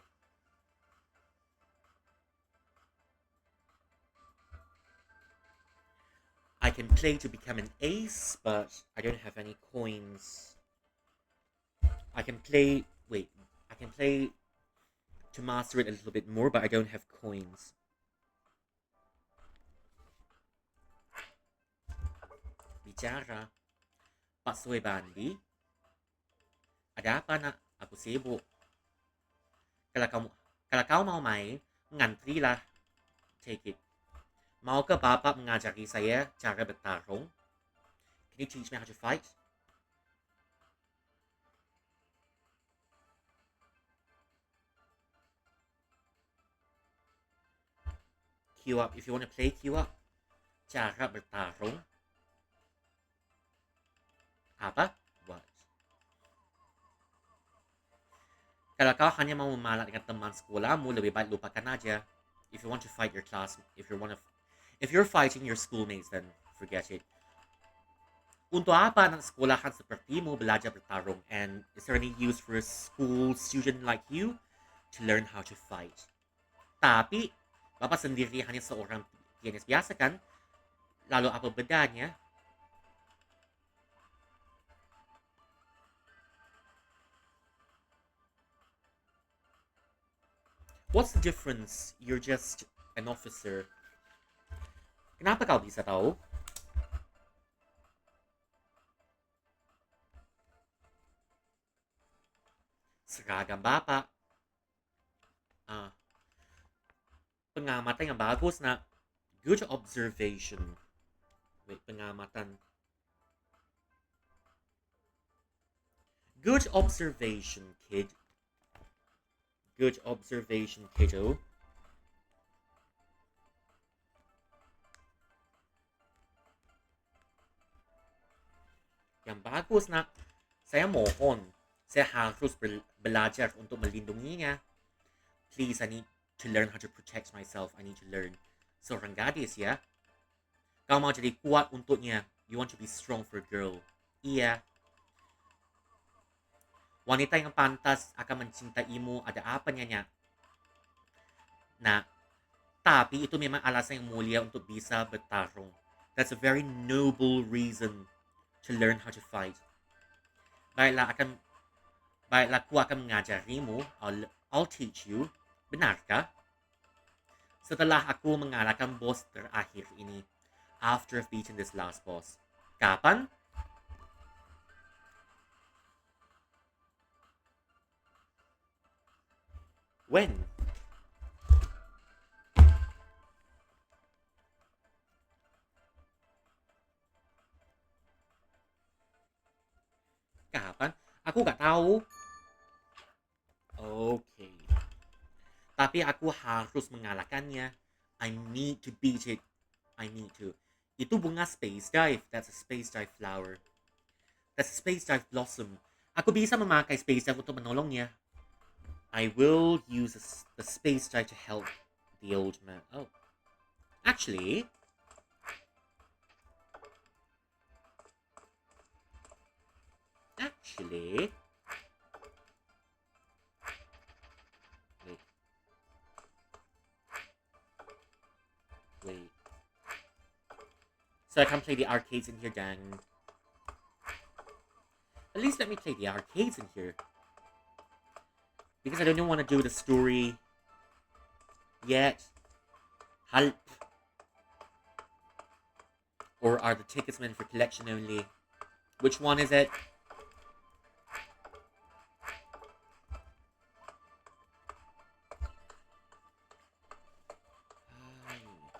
Speaker 1: I can play to become an ace, but I don't have any coins. I can play... Wait. I can play to master it a little bit more, but I don't have coins. Bicara. Pak Soy Bandi. Ada apa nak? Aku sibuk. Kalau kau mau main, ngantrilah. Take it. Mau ke bapak mengajari saya cara bertarung? Can you teach me how to fight? Queue up. If you want to play, queue up. Cara bertarung. Apa? What? Kalau kau hanya mau memalat dengan teman sekolahmu, lebih baik lupakan aja. If you want to fight your class, if you're fighting your schoolmates, then forget it. Untuk apa anak sekolahan sepertimu belajar bertarung? And is there any use for a school student like you to learn how to fight? Tapi, Bapak sendiri hanya seorang pianis biasa kan? Lalu apa bedanya? What's the difference? You're just an officer. Kenapa kau bisa tahu? Seragam bapak. Ah, pengamatan yang bagus nak. Good observation. Wait, pengamatan. Good observation, kid. Good observation, kiddo. Yang bagus nak. Saya mohon. Saya harus belajar untuk melindunginya. Please, I need to learn how to protect myself. I need to learn. Seorang gadis ya. Kau mau jadi kuat untuknya. You want to be strong for a girl. Iya. Wanita yang pantas akan mencintaimu ada apanya. Nah, tapi itu memang alasan yang mulia untuk bisa bertarung. That's a very noble reason to learn how to fight. Baiklah, aku akan mengajarimu. I'll teach you. Benarkah? Setelah aku mengalahkan bos terakhir ini. After I've beaten this last boss. Kapan? When? Kapan? Aku gak tahu. Okay. Tapi aku harus mengalahkannya. I need to beat it. I need to. Itu bunga space dive. That's a space dive flower. That's a space dive blossom. Aku bisa memakai space dive untuk menolongnya. I will use the space dive to help the old man. Oh. Actually, wait. So I can play the arcades in here, dang. At least let me play the arcades in here. Because I don't want to do the story yet. Help. Or are the tickets meant for collection only? Which one is it?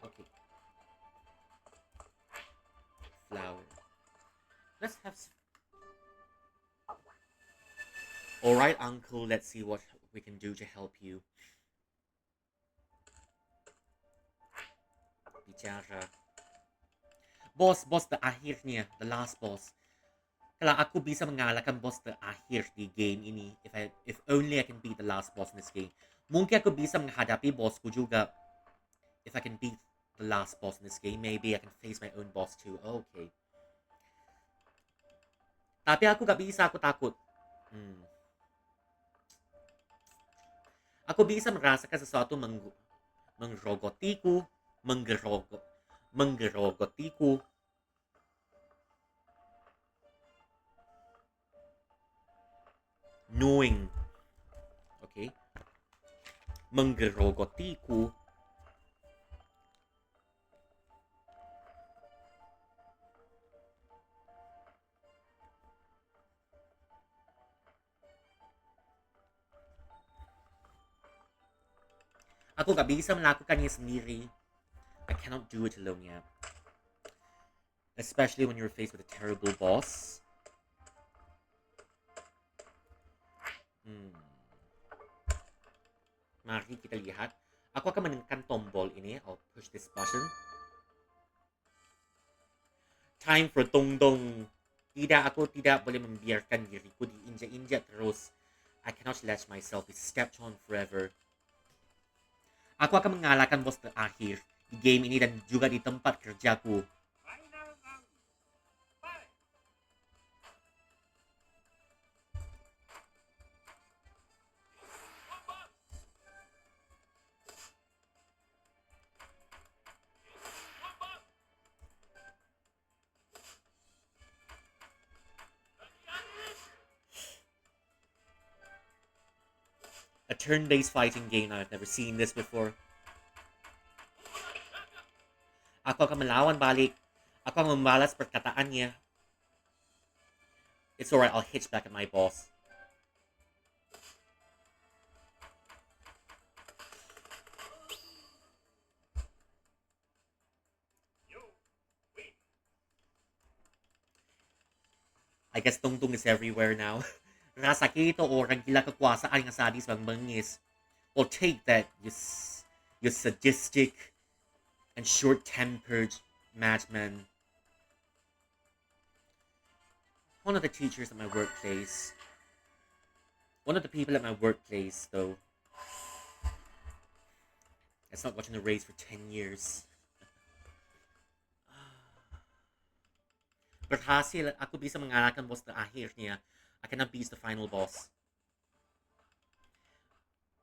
Speaker 1: Okay. Flower. Let's have some. Alright, uncle, let's see what we can do to help you. Bicara. Boss terakhirnya, the last boss. Kalau aku bisa mengalahkan boss terakhir di game ini, if only I can beat the last boss in this game, mungkin aku bisa menghadapi bosku juga. If I can beat the last boss in this game, maybe I can face my own boss too. Okay. Tapi aku gak bisa, aku takut. Aku bisa merasakan sesuatu menggerogotiku. Knowing. Okay. Menggerogotiku. Aku gak bisa melakukannya sendiri. I cannot do it alone yet. Especially when you're faced with a terrible boss. Mari kita lihat. Aku akan menekan tombol ini. I'll push this button. Time for dong-dong. Aku tidak boleh membiarkan diriku diinjak-injak terus. I cannot let myself be stepped on forever. Aku akan mengalahkan bos terakhir di game ini dan juga di tempat kerjaku. A turn-based fighting game. I've never seen this before. Ako ang malawan balik. Ako ang mamalas perkataan niya. It's alright, I'll hitch back at my boss. I guess tungtung is everywhere now. Rasakito o ragila kakwasaan nga sadis bang mangis. Well, take that, you sadistic and short-tempered madman. One of the teachers at my workplace, one of the people at my workplace, though, it's not watching the race for 10 years. Berhasil ako bisa mengalahkan bos terakhirnya. Akan habis the final boss.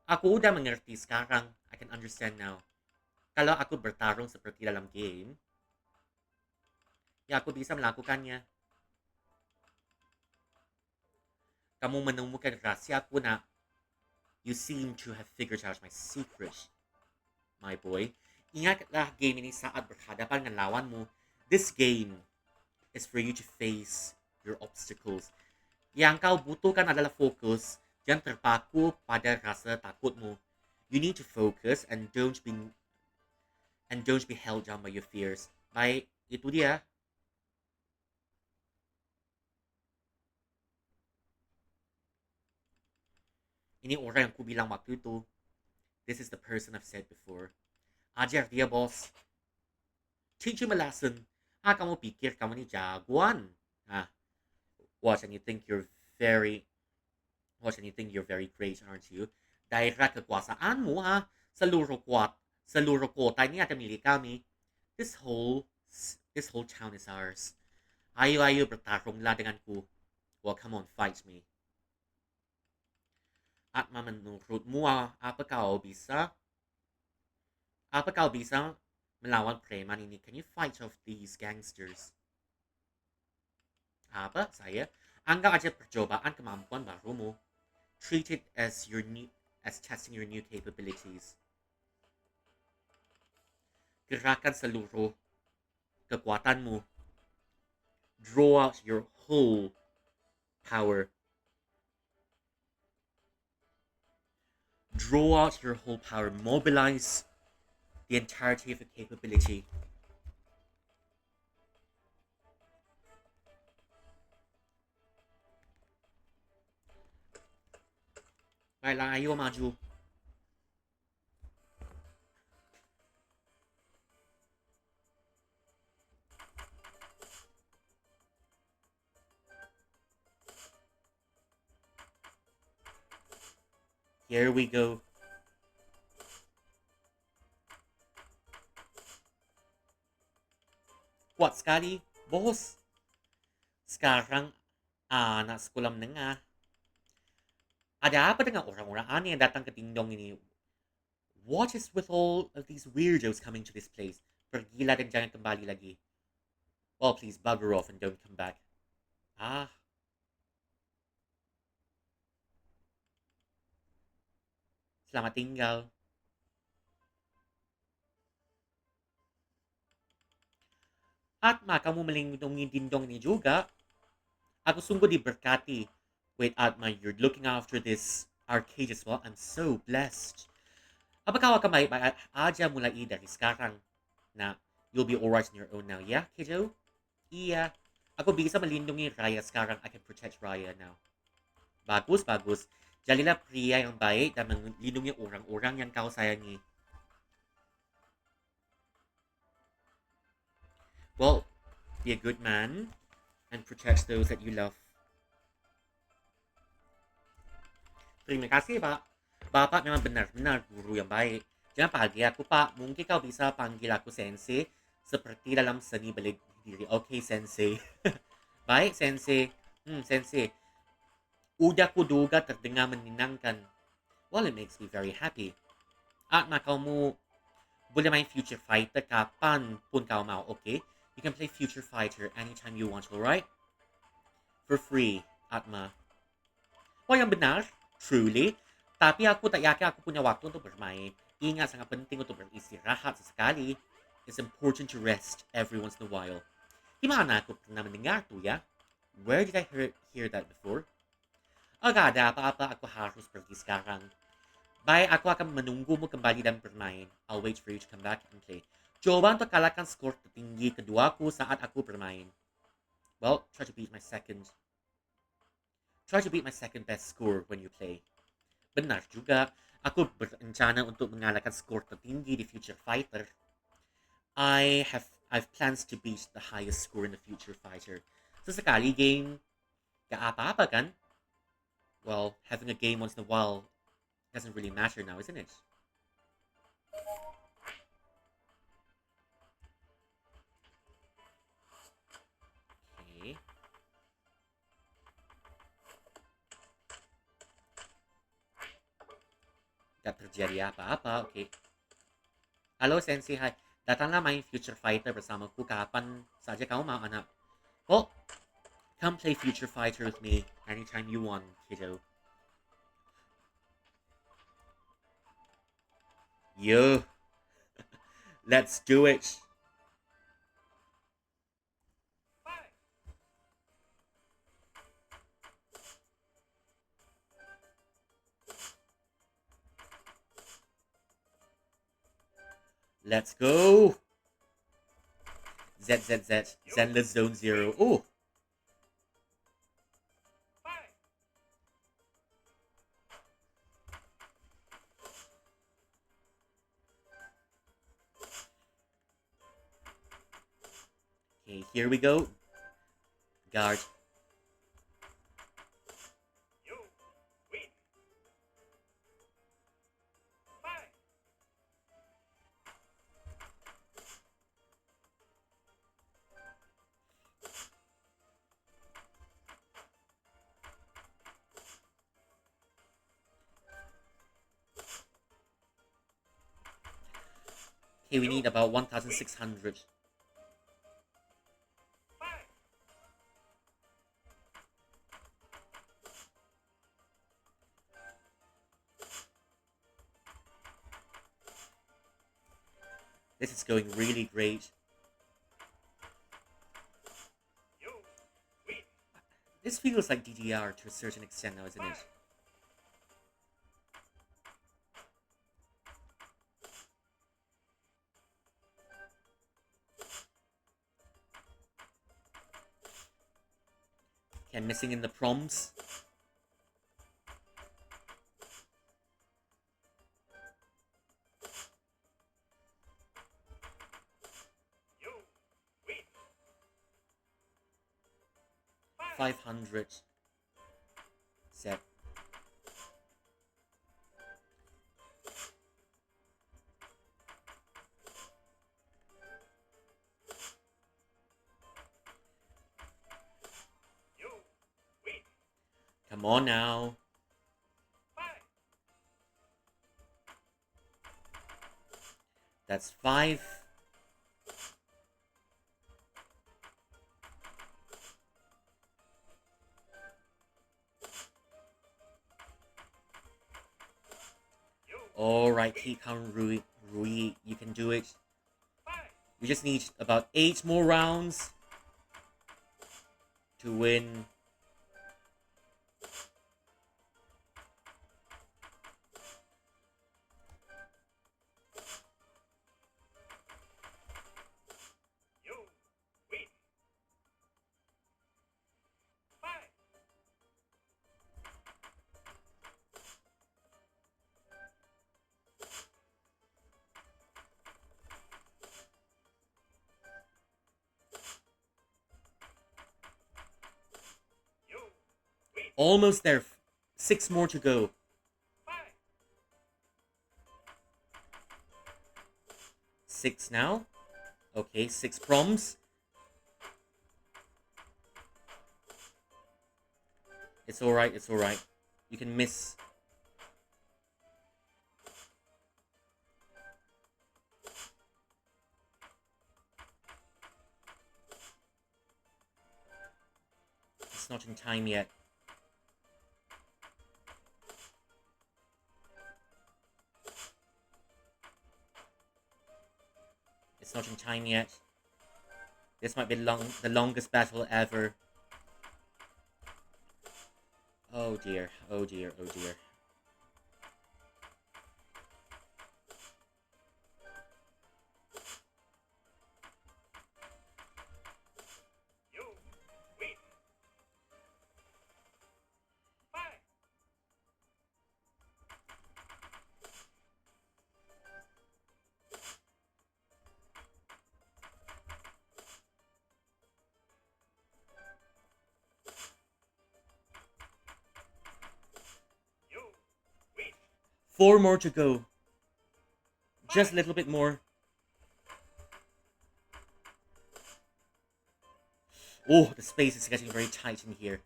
Speaker 1: Ako udah mengerti sekarang. I can understand now. Kalau aku bertarung seperti dalam game, ya aku bisa melakukannya. Kamu menemukan rahasiaku na. You seem to have figured out my secret, my boy. Ingatlah game ini saat berhadapan dengan lawanmu. This game is for you to face your obstacles. Yang kau butuhkan adalah fokus. Jangan terpaku pada rasa takutmu. You need to focus and don't be held down by your fears. Baik, itu dia. Ini orang yang ku bilang waktu itu. This is the person I've said before. Ajar dia, boss. Teach him a lesson. Kamu pikir kamu ni jagoan. Watch and you think you're very great, aren't you? Daerah kekuasaanmu, seluruh kota ini ada milik kami. This whole town is ours. Ayo bertarunglah denganku. Well, come on, fight me. At menurutmu, apa kau bisa melawan preman ini? Can you fight off these gangsters? Apa? Saya? Anggap aja percobaan kemampuan barumu. Treat it as testing your new capabilities. Gerakan seluruh kekuatanmu. Draw out your whole power. Draw out your whole power. Mobilize the entirety of the capability. Baiklah, ayo maju. Here we go. Kuat sekali, bos. Sekarang anak sekolah menengah. Ada apa dengan orang-orang aneh yang datang ke dingdong ini? What is with all of these weirdos coming to this place? Pergilah dan jangan kembali lagi. Well, please bugger off and don't come back. Selamat tinggal. Atma, kamu melindungi dingdong ini juga. Aku sungguh diberkati. Wait, Atma, you're looking after this arcade as well? I'm so blessed. Apa kau akan baik-baik aja mulai dari sekarang? Nah, you'll be alright on your own now, yeah, kiddo? Iya. Aku bisa melindungi Raya sekarang. I can protect Raya now. Bagus. Jadilah pria yang baik dan melindungi orang-orang yang kau sayangi. Well, be a good man and protect those that you love. Terima kasih, Pak. Bapak memang benar-benar guru yang baik. Jangan panggil aku, Pak. Mungkin kau bisa panggil aku Sensei. Seperti dalam seni bela diri. Okay, Sensei. Baik, Sensei. Sensei. Udah kuduga terdengar menyenangkan. Well, it makes me very happy. Atma, kamu boleh main Future Fighter kapan pun kau mau, okay? You can play Future Fighter anytime you want, alright? For free, Atma. Oh, yang benar? Truly? Tapi aku tak yakin aku punya waktu untuk bermain. Ingat sangat penting untuk beristirahat sesekali. It's important to rest every once in a while. Di mana aku pernah mendengar tuh ya? Where did I hear that before? Oh, gak ada apa-apa, aku harus pergi sekarang. Baik, aku akan menunggumu kembali dan bermain. I'll wait for you to come back and play. Coba untuk kalahkan skor tertinggi keduaku saat aku bermain. Well, try to beat my second best score when you play. Benar juga, aku berencana untuk mengalahkan skor tertinggi di Future Fighter. I've plans to beat the highest score in the Future Fighter. Sesekali game, gak apa-apa kan? Well, having a game once in a while doesn't really matter now, isn't it? Okay. Gak terjadi apa-apa, okay. Halo Sensei, hai. Datanglah main Future Fighter bersamaku kapan saja kamu mau, anak. Well, come play Future Fighter with me anytime you want, kiddo. Yo, let's do it. Let's go. ZZZ, Zenless Zone Zero. Oh. Okay, here we go. Guard. Okay, we need about 1,600. This is going really great. This feels like DDR to a certain extent now, isn't it? Okay, I'm missing in the prompts. $500. Set. Come on now. That's 5. Alright, Kikon Rui, you can do it. You just need about 8 more rounds to win. Almost there. 6 more to go. 6 now. Okay, 6 proms. It's alright, it's alright. You can miss. It's not in time yet. It's not in time yet. This might be the longest battle ever. Oh dear, oh dear, oh dear. Four more to go. Just a little bit more. Oh, the space is getting very tight in here.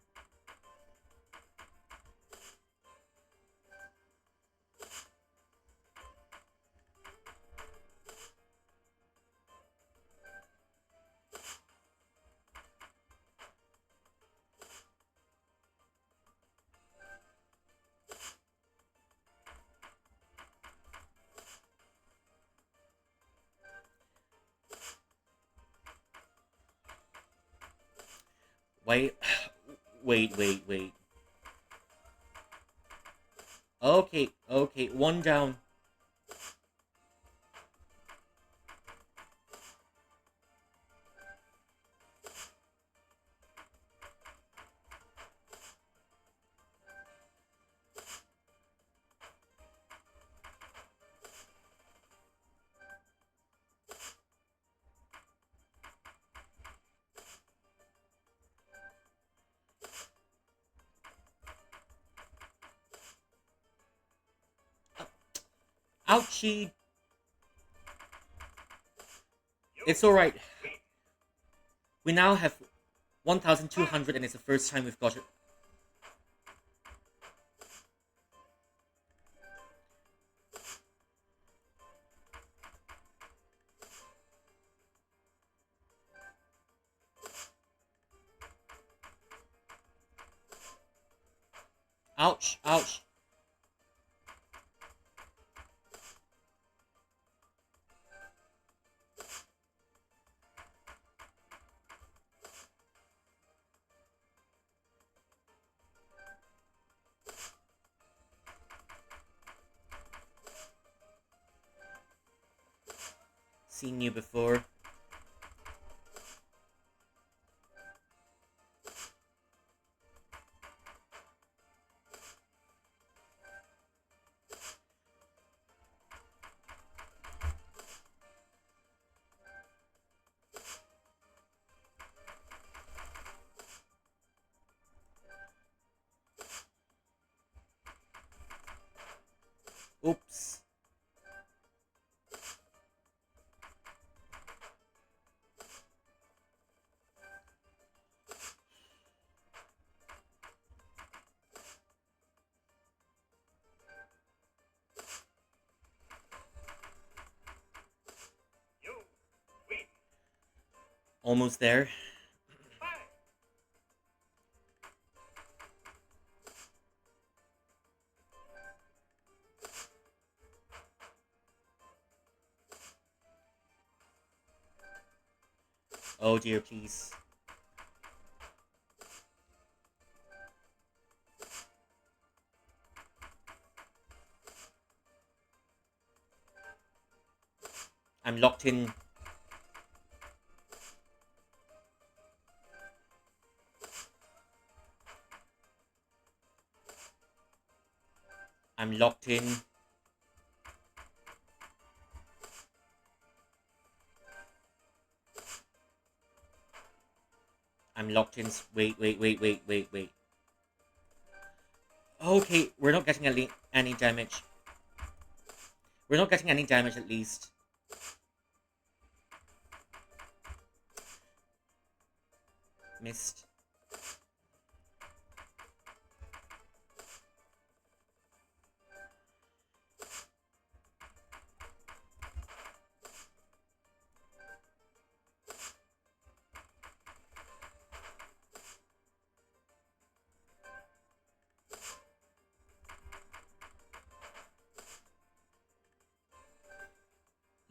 Speaker 1: Wait. Wait. Okay, okay, one down. Ouchie! It's alright. We now have 1,200 and it's the first time we've got it. Ouch, ouch. Seen you before. Oops. Almost there. Oh dear, please. I'm locked in. I'm locked in. I'm locked in. Wait. Okay, we're not getting any damage. We're not getting any damage at least. Missed.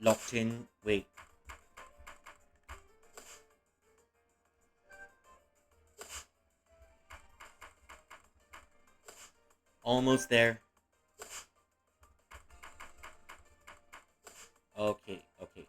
Speaker 1: Locked in. Wait. Almost there. Okay, okay.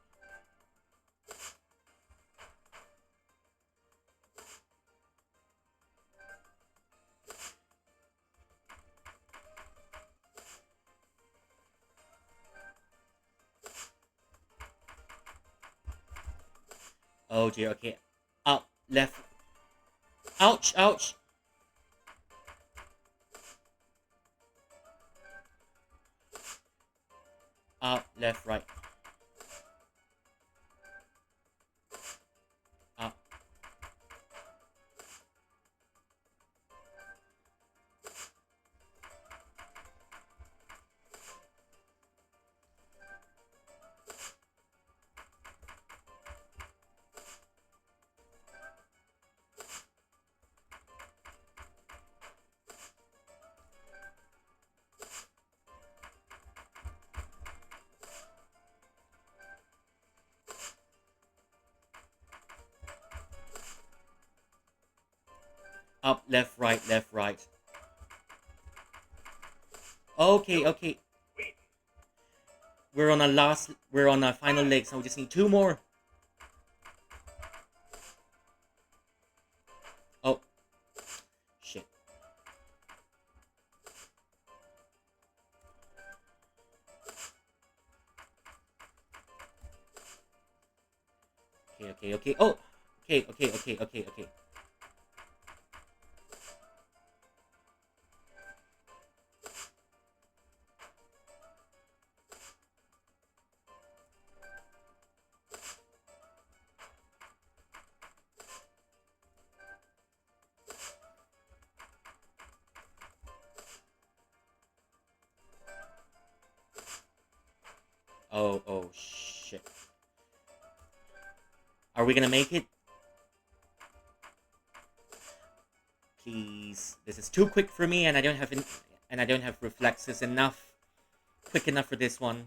Speaker 1: Oh dear, okay. Up, left. Ouch, ouch. Up, left, right. Up. Up, left, right, left, right. Okay, okay. We're on our final leg, so we just need two more. Oh, shit. Okay, okay, okay. Oh, okay, okay, okay, okay, okay. Oh, oh, shit. Are we gonna make it? Please. This is too quick for me, and I don't have reflexes enough, quick enough for this one.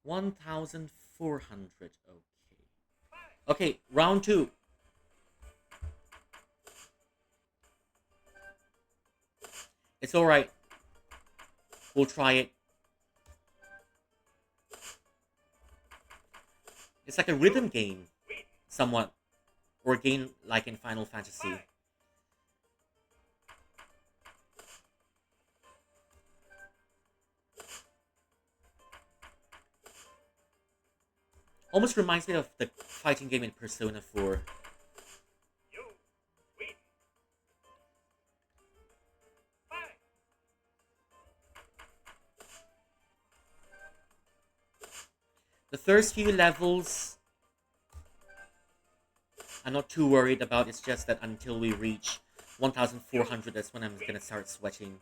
Speaker 1: $1,400. Okay. Okay, round two. It's alright. We'll try it. It's like a rhythm game, somewhat. Or a game like in Final Fantasy. Almost reminds me of the fighting game in Persona 4. The first few levels, I'm not too worried about. It's just that until we reach 1,400, that's when I'm gonna start sweating.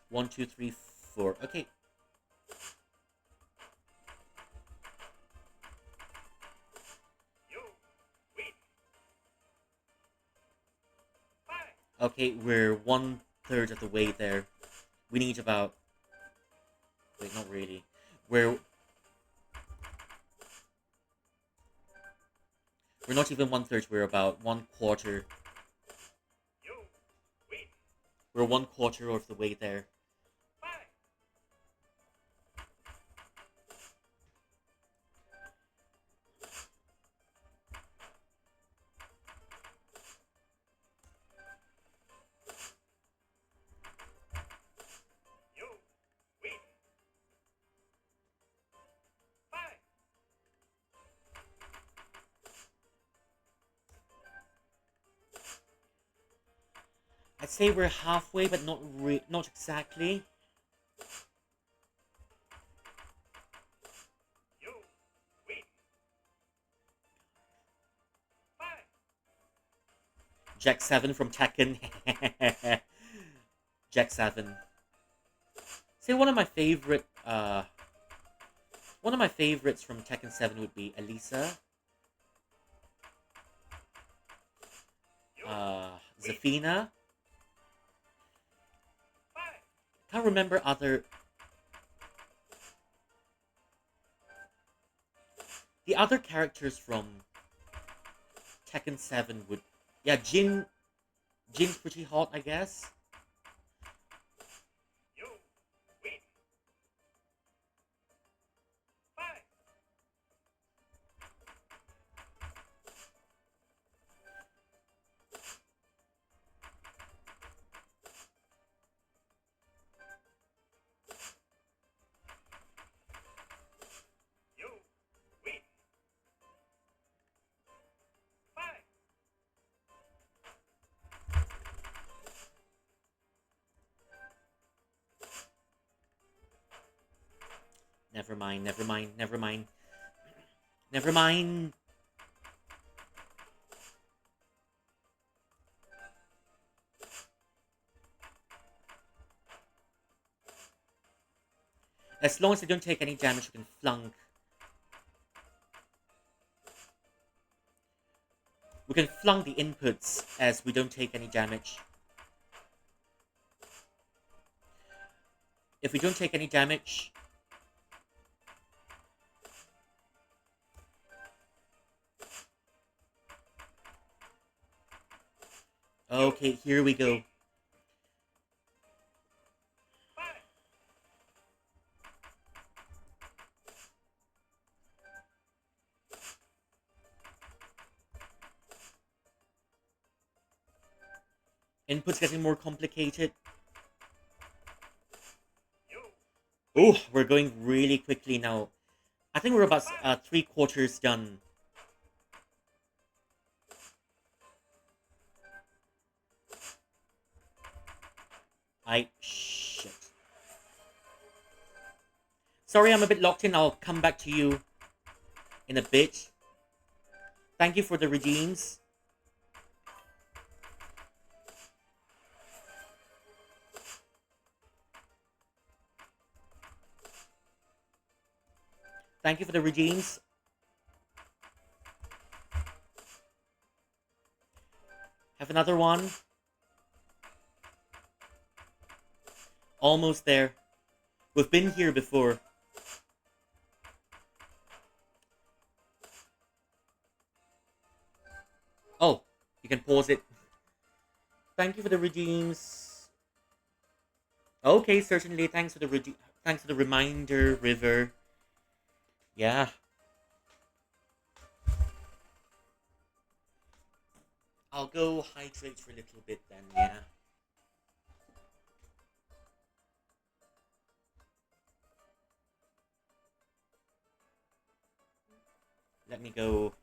Speaker 1: One, two, three, four. Okay. Okay, we're 1/3 of the way there. We need about... Wait, not really. We're not even 1/3. We're about 1/4. We're 1/4 of the way there. I'd say we're halfway, but not exactly. Jack 7 from Tekken. Jack 7. Say one of my favorite One of my favorites from Tekken 7 would be Elisa, Zafina. Can't remember other. The other characters from Tekken 7 would. Yeah, Jin's pretty hot, I guess. Never mind, never mind, never mind. Never mind. As long as they don't take any damage, we can flunk. We can flunk the inputs as we don't take any damage. If we don't take any damage... Okay, here we go. Inputs getting more complicated. Oh, we're going really quickly now. I think we're about 3/4 done. Shit. Sorry, I'm a bit locked in. I'll come back to you in a bit. Thank you for the redeems. Thank you for the redeems. Have another one. Almost there. We've been here before. Oh, you can pause it. Thank you for the redeems. Okay, certainly. Thanks for the reminder, River. Yeah. I'll go hydrate for a little bit then, yeah. Let me go.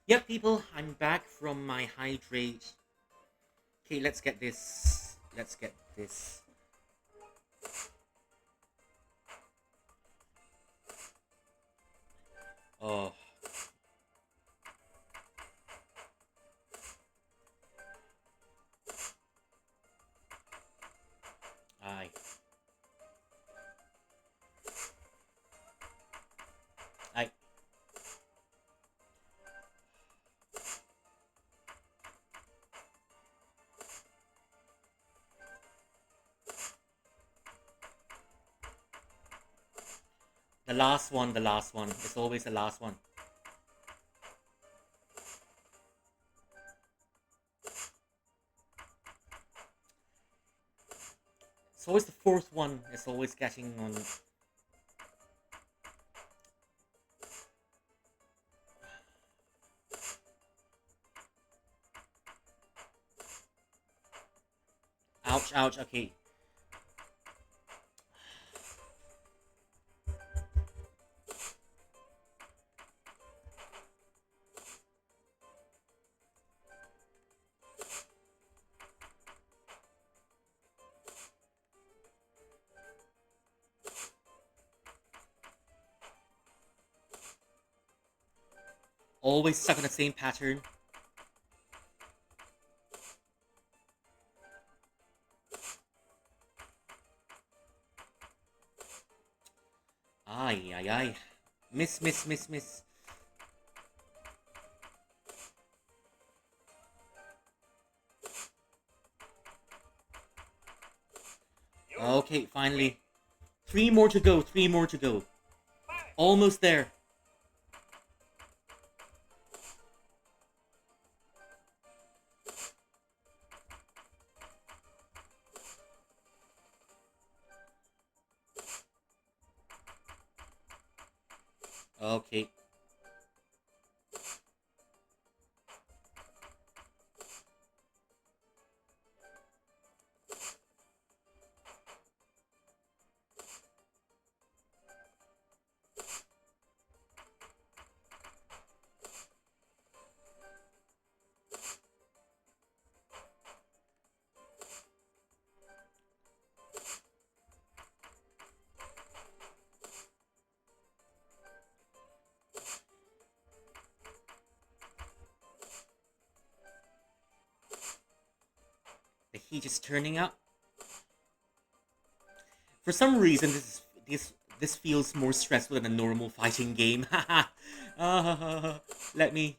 Speaker 1: Yep, people, I'm back from my hydrate. Okay, let's get this. Let's get this. Oh. Aye. Aye. The last one, the last one. It's always the last one. It's always the fourth one. It's always getting on. Ouch, ouch, okay. Always stuck on the same pattern. Ay, ay, ay. Miss, miss, miss, miss. Okay, finally. 3 more to go, 3 more to go. Almost there. Okay. The heat is turning up. For some reason, this feels more stressful than a normal fighting game. Let me.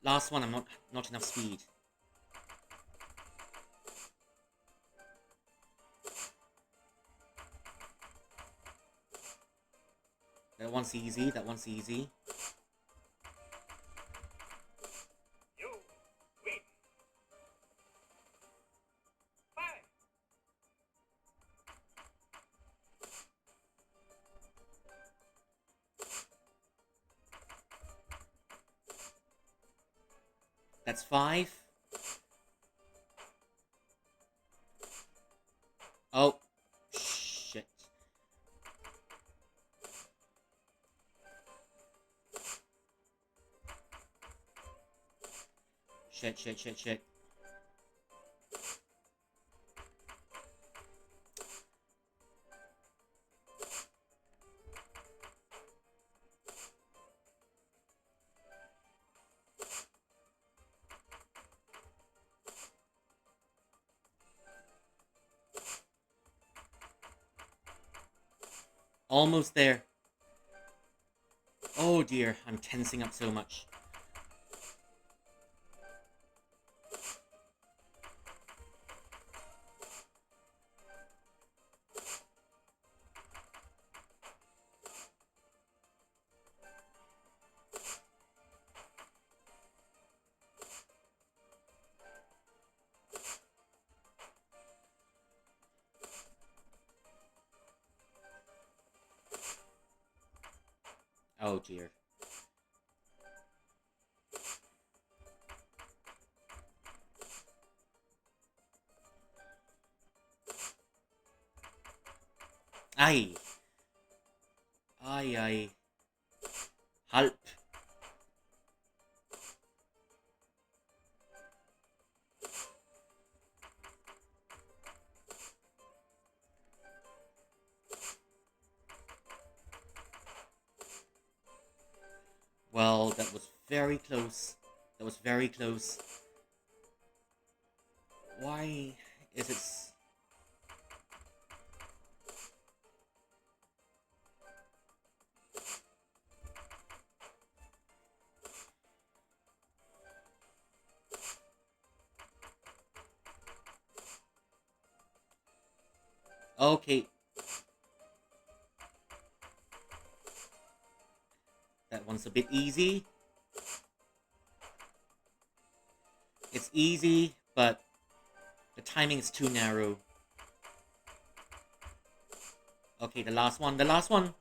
Speaker 1: Last one. I'm not enough speed. That one's easy. That one's easy. That's 5. Oh, shit. Shit, shit, shit, shit. Almost there. Oh dear, I'm tensing up so much. Oh dear. Ay. Ay, ay. Help. Well, that was very close. That was very close. Why is it... Okay. That one's a bit easy. It's easy, but the timing is too narrow. Okay, the last one. The last one.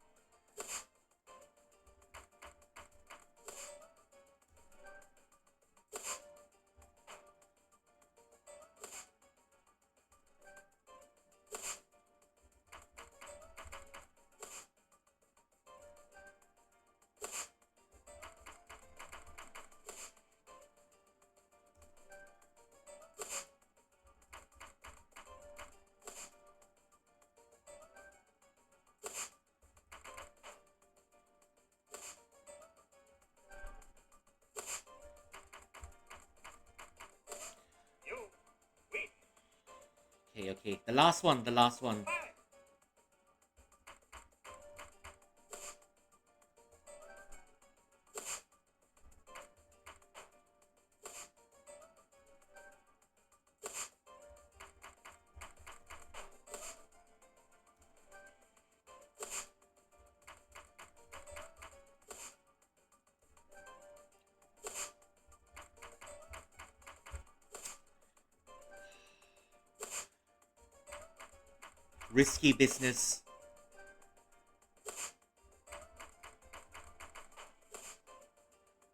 Speaker 1: Okay, okay. The last one. The last one. Risky business.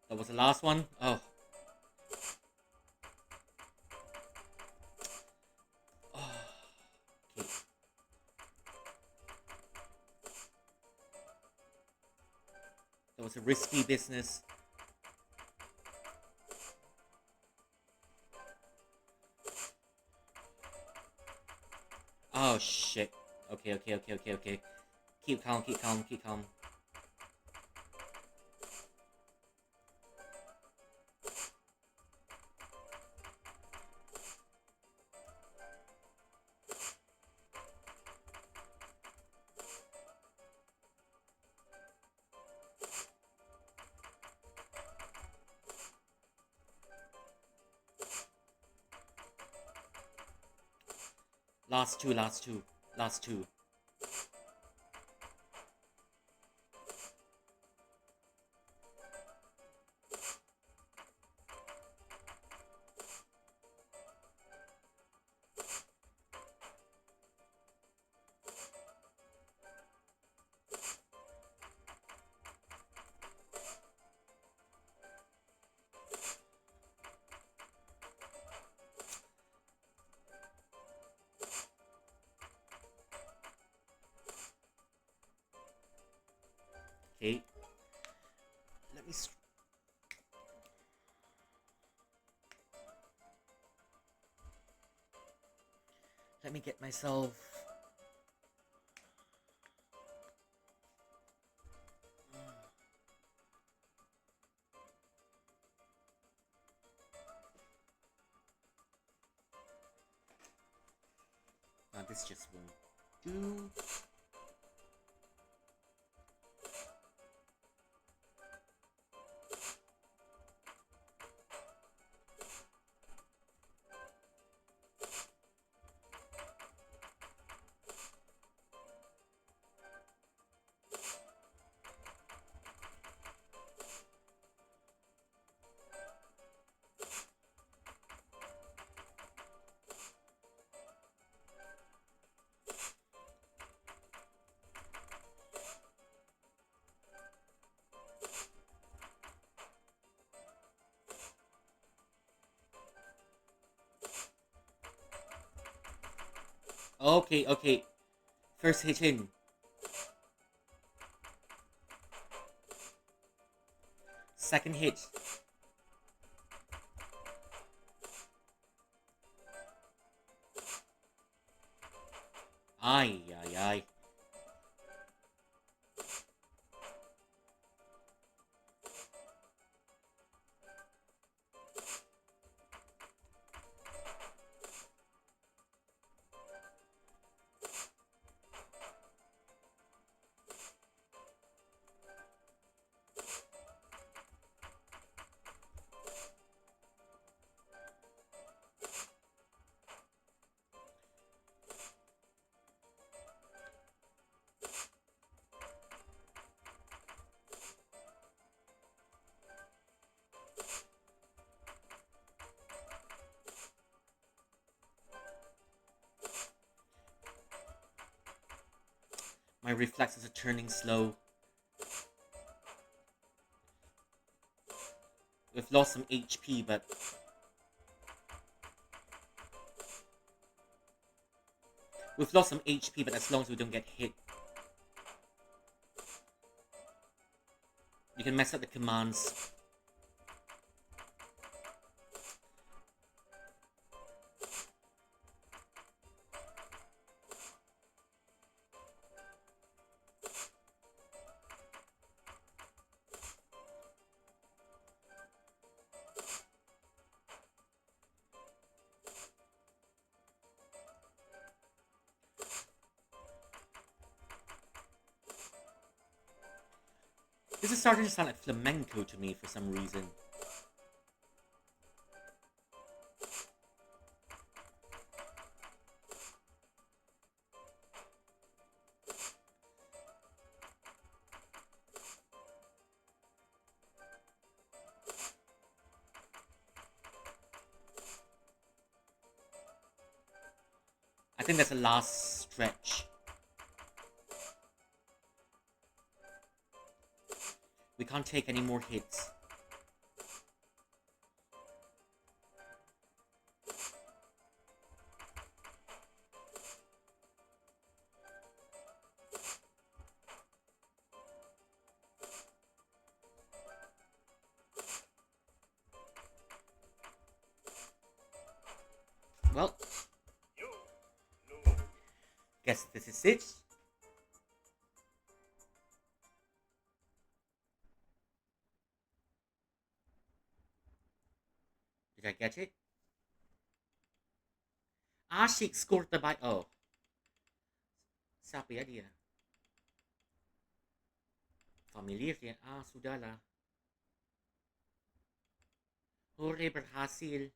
Speaker 1: That was the last one. Oh. Oh. Okay. That was a risky business. Oh shit. Okay, okay, okay, okay, okay. Keep calm, keep calm, keep calm. Last two, last two, last two. Okay. Let me... Let me get myself... Now this just won't do. Okay, okay. First hit in. Second hit. Ay, ay, ay. My reflexes are turning slow. We've lost some HP, but... We've lost some HP, but as long as we don't get hit. You can mess up the commands. This is starting to sound like flamenco to me for some reason. I think that's the last stretch. We can't take any more hits. Well, guess this is it. Did I get it? Ashik scored the by... Oh. Siapa ya dia? Familiar dia. Ah, sudahlah. Hore, berhasil.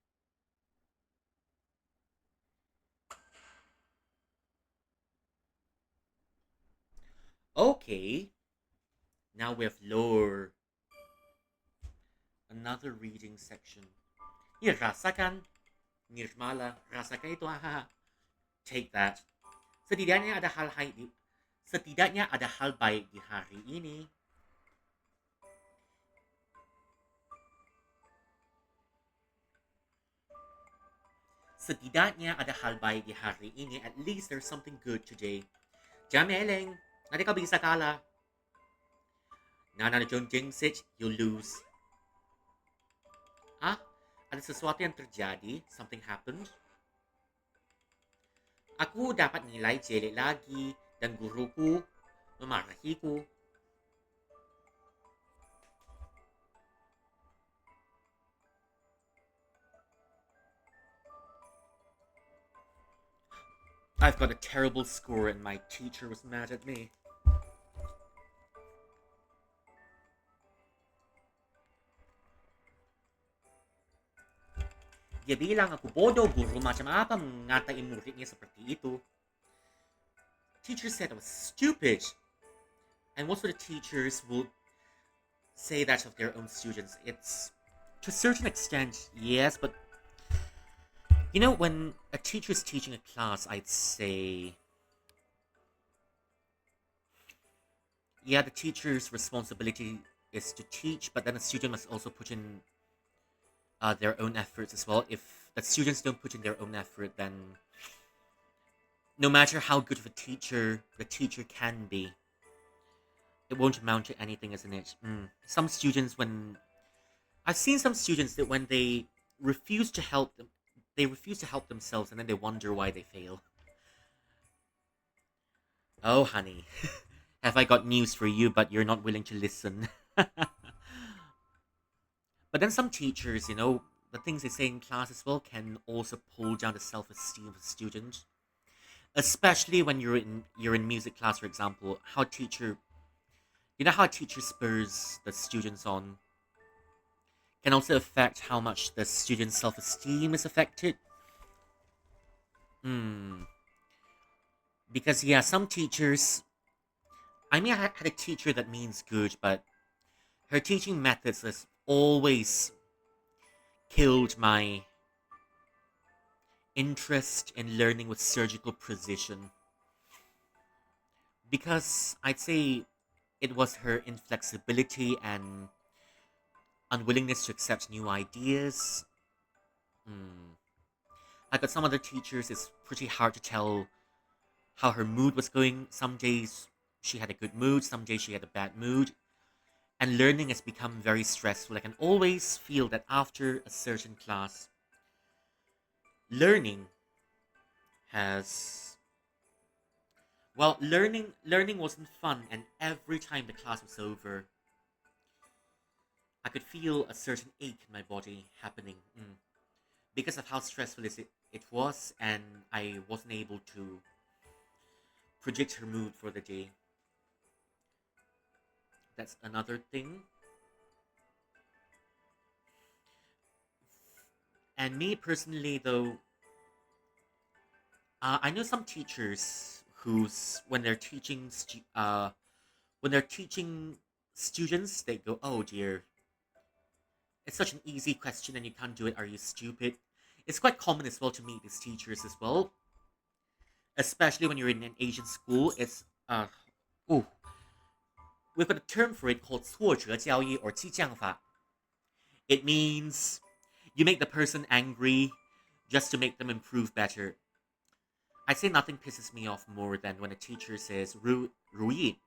Speaker 1: Okay. Now we have lore. Another reading section. Here, rasakan. Nirmala, rasakan itu. Take that. Setidaknya ada hal baik di hari ini. Setidaknya ada hal baik di hari ini. At least there's something good today. Jameleng, nanti kau bisa kalah. Nana John Jingsit, you lose. Ah, ada sesuatu yang terjadi. Something happened. Aku dapat nilai jelek lagi dan guruku memarahiku. I've got a terrible score and my teacher was mad at me. Dia bilang aku bodoh, guru macam apa mengatain muridnya seperti itu. Teacher said I was stupid. And most of the teachers will say that of their own students. It's, to a certain extent, yes, but you know, when a teacher is teaching a class, I'd say, yeah, the teacher's responsibility is to teach, but then a student must also put in their own efforts as well. If the students don't put in their own effort, then no matter how good of a teacher the teacher can be, it won't amount to anything, isn't it? Some students, when I've seen some students that when refuse to help them, they refuse to help themselves, and then they wonder why they fail. Oh, honey, have I got news for you? But you're not willing to listen. But then some teachers, the things they say in class as well can also pull down the self-esteem of a student, especially when you're in music class, for example. How a teacher spurs the students on can also affect how much the student's self-esteem is affected. Hmm. Because yeah, some teachers. I mean, I had a teacher that means good, but her teaching methods has always killed my interest in learning with surgical precision. Because I'd say it was her inflexibility and unwillingness to accept new ideas. Hmm. I got some other teachers, it's pretty hard to tell how her mood was going. Some days she had a good mood, some days she had a bad mood. And learning has become very stressful. I can always feel that after a certain class, learning has learning wasn't fun, and every time the class was over, I could feel a certain ache in my body happening. Because of how stressful it was, and I wasn't able to predict her mood for the day. That's another thing. And me personally, though, I know some teachers who's when they're teaching students, they go, "Oh dear, it's such an easy question and you can't do it. Are you stupid?" It's quite common as well to meet these teachers as well, especially when you're in an Asian school. Oh, we've got a term for it called 挫折教育 or 激将法. It means you make the person angry just to make them improve better. I'd say nothing pisses me off more than when a teacher says, Ruyi,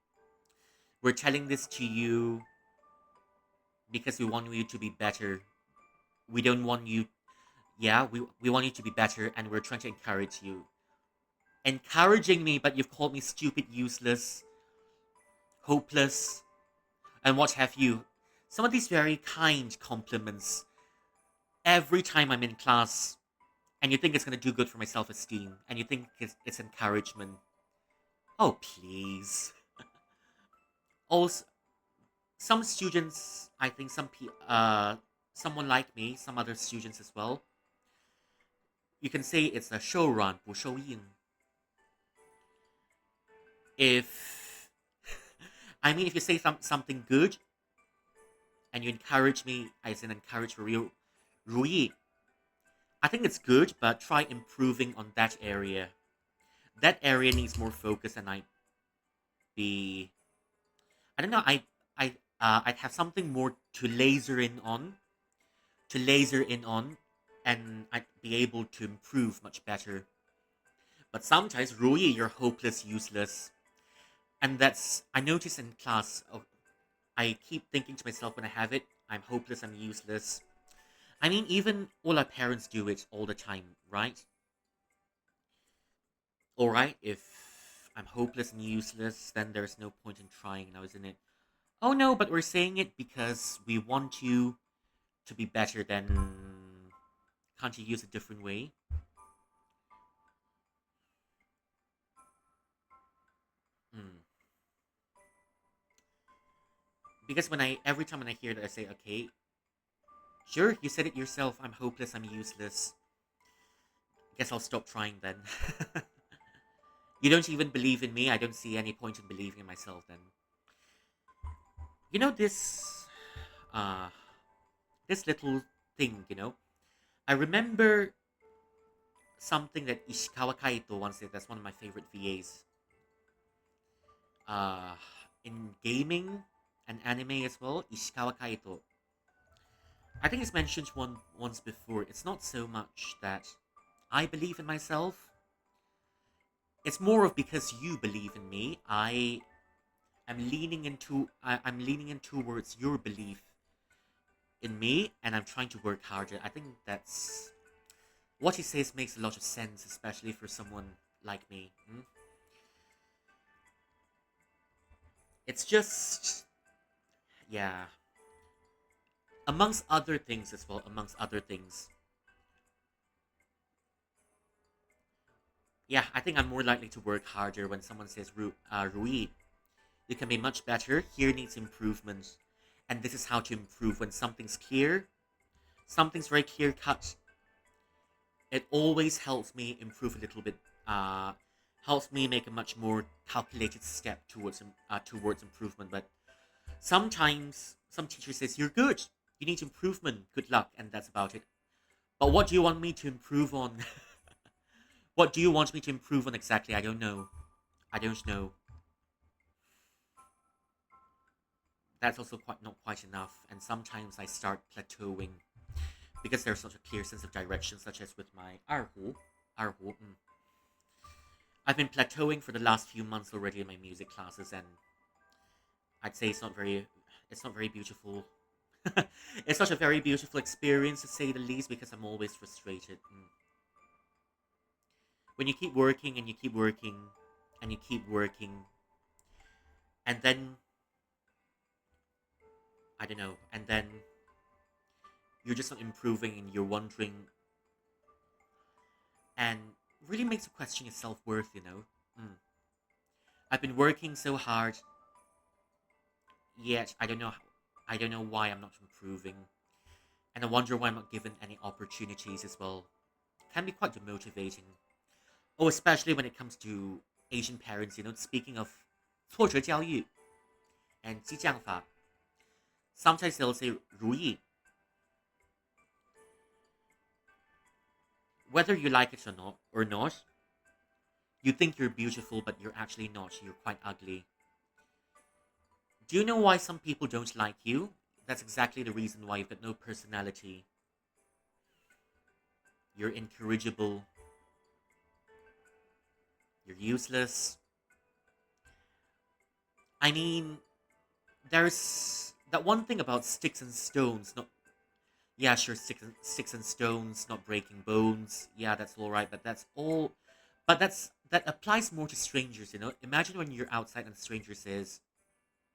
Speaker 1: we're telling this to you because we want you to be better. We don't want you, yeah, we want you to be better and we're trying to encourage you. Encouraging me, but you've called me stupid, useless, hopeless, and what have you. Some of these very kind compliments every time I'm in class, and you think it's going to do good for my self esteem, and you think it's encouragement. Oh, please. Also, some students, I think someone like me, some other students as well, you can say it's a show run, 不收音. If I mean, if you say something good and you encourage me, as in encourage for real, 如意, I think it's good, but try improving on that area. That area needs more focus, and be, I don't know, I'd have something more to laser in on, and I'd be able to improve much better. But sometimes, 如意, you're hopeless, useless, and that's I notice in class. Oh, I keep thinking to myself when I have it, I'm hopeless, I'm useless. I mean, even all our parents do it all the time, right? Alright, if I'm hopeless and useless, then there's no point in trying now, isn't it? Oh no, but we're saying it because we want you to be better, then can't you use a different way? Hmm. Because every time when I hear that, I say, okay, sure, you said it yourself, I'm hopeless, I'm useless. Guess I'll stop trying then. You don't even believe in me, I don't see any point in believing in myself then. You know uh this little thing, I remember something that Ishikawa Kaito once said. That's one of my favorite VAs. Uh, in gaming and anime as well, Ishikawa Kaito. I think it's mentioned once before. It's not so much that I believe in myself. It's more of because you believe in me. I'm leaning in towards your belief in me, and I'm trying to work harder. I think that's what he says makes a lot of sense, especially for someone like me. It's just, yeah, amongst other things as well, amongst other things. Yeah, I think I'm more likely to work harder when someone says, Rui, you can be much better. Here needs improvement. And this is how to improve. When something's clear, something's very clear cut, it always helps me improve a little bit. Uh, Helps me make a much more calculated step towards improvement. But sometimes some teacher says, you're good. You need improvement. Good luck. And that's about it. But what do you want me to improve on? What do you want me to improve on exactly? I don't know. I don't know. That's also quite not quite enough. And sometimes I start plateauing because there's such a clear sense of direction, such as with my Erhu. I've been plateauing for the last few months already in my music classes, and I'd say it's not very beautiful. It's not a very beautiful experience to say the least because I'm always frustrated. When you keep working and you keep working and you keep working, and then I don't know, and then you're just not improving and you're wondering, and really makes you question your self worth. Mm. I've been working so hard, yet I don't know why I'm not improving, and I wonder why I'm not given any opportunities as well. Can be quite demotivating. Oh, especially when it comes to Asian parents. Speaking of 挫折教育 and 激将法, sometimes they'll say 如意, whether you like it or not, you think you're beautiful, but you're actually not. You're quite ugly. Do you know why some people don't like you? That's exactly the reason why you've got no personality. You're incorrigible. You're useless. I mean, there's that one thing about sticks and stones. Not, yeah, sure, sticks and stones, not breaking bones. Yeah, that's all right, but that's all. But that applies more to strangers. Imagine when you're outside and a stranger says,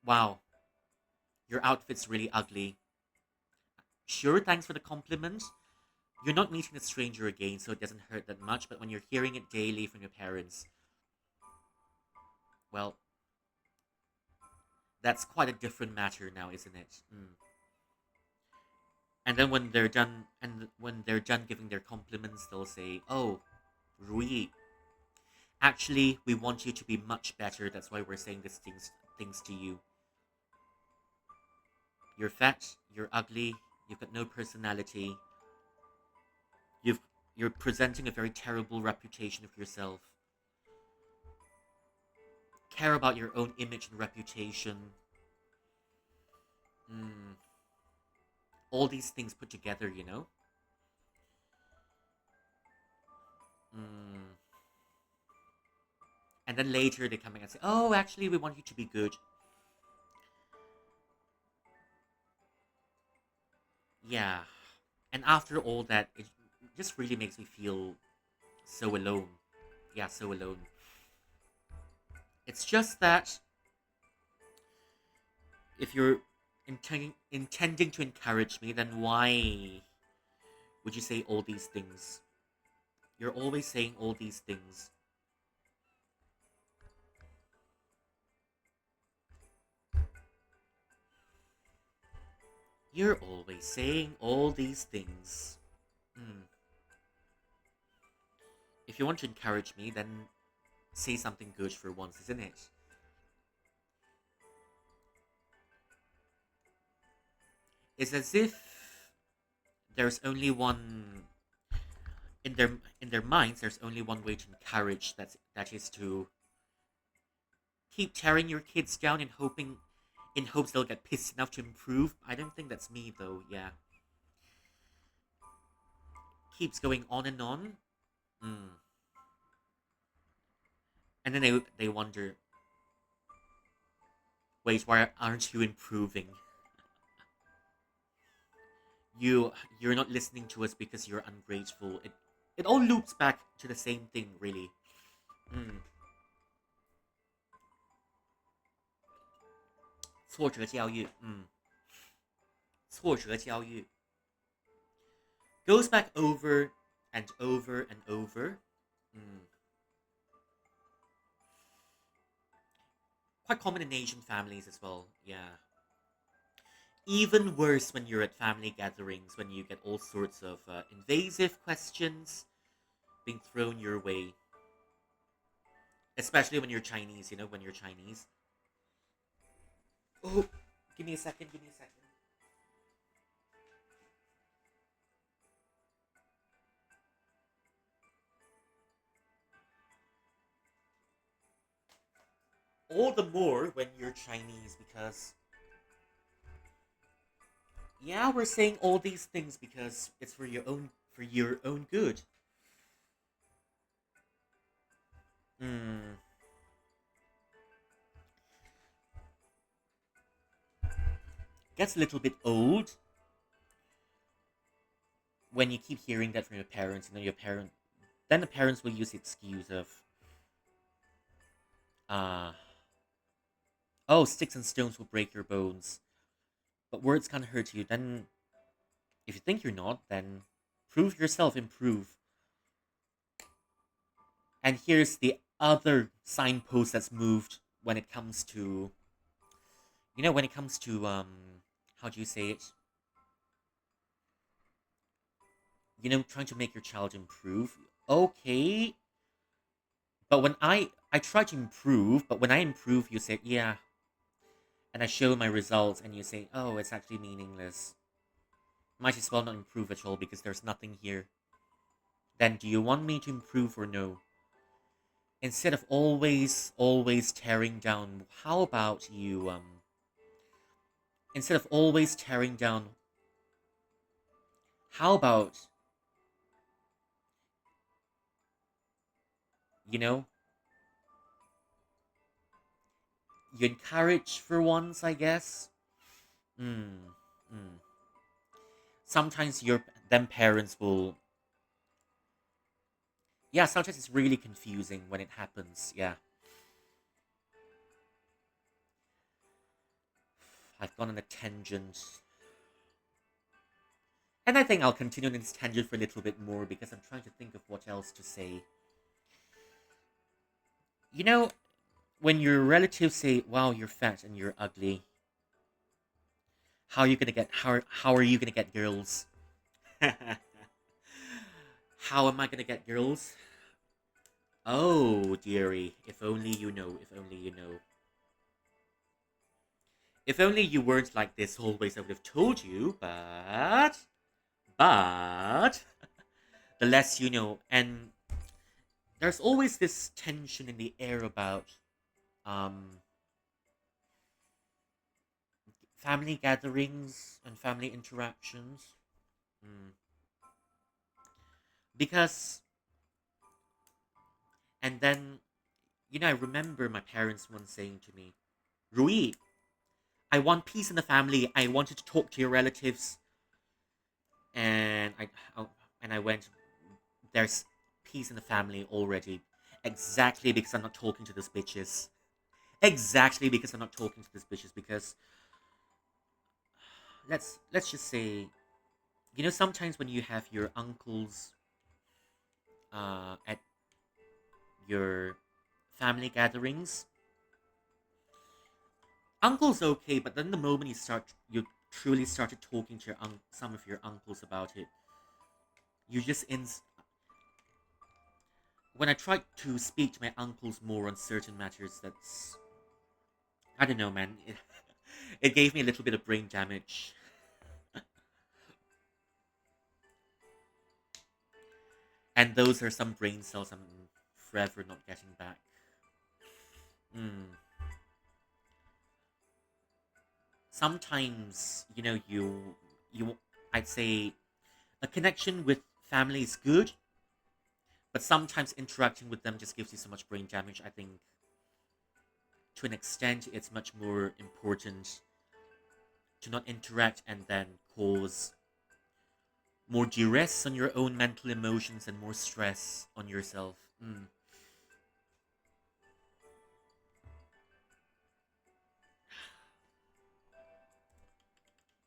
Speaker 1: "Wow, your outfit's really ugly." Sure, thanks for the compliment. You're not meeting a stranger again, so it doesn't hurt that much. But when you're hearing it daily from your parents, well, that's quite a different matter now, isn't it? And then when they're done giving their compliments, they'll say, "Oh, Rui, actually, we want you to be much better. That's why we're saying these things to you. You're fat. You're ugly. You've got no personality. You've you're presenting a very terrible reputation of yourself. Care about your own image and reputation. Mm, all these things put together. Mm. And then later they come back and say, "Oh, actually, we want you to be good." Yeah. And after all that, it just really makes me feel so alone. Yeah, so alone. It's just that if you're intending to encourage me, then why would you say all these things? You're always saying all these things. You're always saying all these things. Hmm. If you want to encourage me, then say something good for once, isn't it? It's as if there's only one in their minds. There's only one way to encourage. That is to keep tearing your kids down and in hopes they'll get pissed enough to improve. I don't think that's me though. Yeah, keeps going on and on. Mm. And then they wonder, wait, why aren't you improving? you're not listening to us because you're ungrateful. It all loops back to the same thing, really. Mm. 挫折教育，挫折教育 goes back over and over and over. Mm. Quite common in Asian families as well. Yeah. Even worse when you're at family gatherings, when you get all sorts of invasive questions being thrown your way, especially when you're Chinese. You know, when you're Chinese. Oh, give me a second. Give me a second. All the more when you're Chinese, because yeah, we're saying all these things because it's for your own good. Hmm. Gets a little bit old when you keep hearing that from your parents, and then the parents will use the excuse of, uh, oh, sticks and stones will break your bones, but words can't hurt you. Then, if you think you're not, then prove yourself, improve. And here's the other signpost that's moved when it comes to, when it comes to, how do you say it? Trying to make your child improve. Okay, but when I try to improve, but when I improve, you say, yeah, and I show my results, and you say, oh, it's actually meaningless. Might as well not improve at all because there's nothing here. Then do you want me to improve or no? Instead of always tearing down, how about you, instead of always tearing down, how about, you know, you encourage for once, I guess? Hmm. Mm. Sometimes them parents will, yeah, sometimes it's really confusing when it happens, yeah. I've gone on a tangent. And I think I'll continue on this tangent for a little bit more because I'm trying to think of what else to say. You know, when your relatives say, "Wow, you're fat and you're ugly," how are you gonna get girls? How am I gonna get girls? Oh, dearie, if only you know, if only you know. If only you weren't like this always, I would have told you, but, the less you know. And there's always this tension in the air about um, family gatherings and family interactions. Mm. Because, and then, I remember my parents once saying to me, Rui, I want peace in the family. I wanted to talk to your relatives. And I went, there's peace in the family already. Exactly because I'm not talking to those bitches. Exactly because I'm not talking to those bitches. Because let's just say, sometimes when you have your uncles at your family gatherings, uncle's okay, but then the moment you truly started talking to some of your uncles about it, you just when I tried to speak to my uncles more on certain matters, that's, I don't know, man. It gave me a little bit of brain damage, and those are some brain cells I'm forever not getting back. Mm. Sometimes, you, I'd say, a connection with family is good, but sometimes interacting with them just gives you so much brain damage. I think to an extent, it's much more important to not interact and then cause more duress on your own mental emotions and more stress on yourself.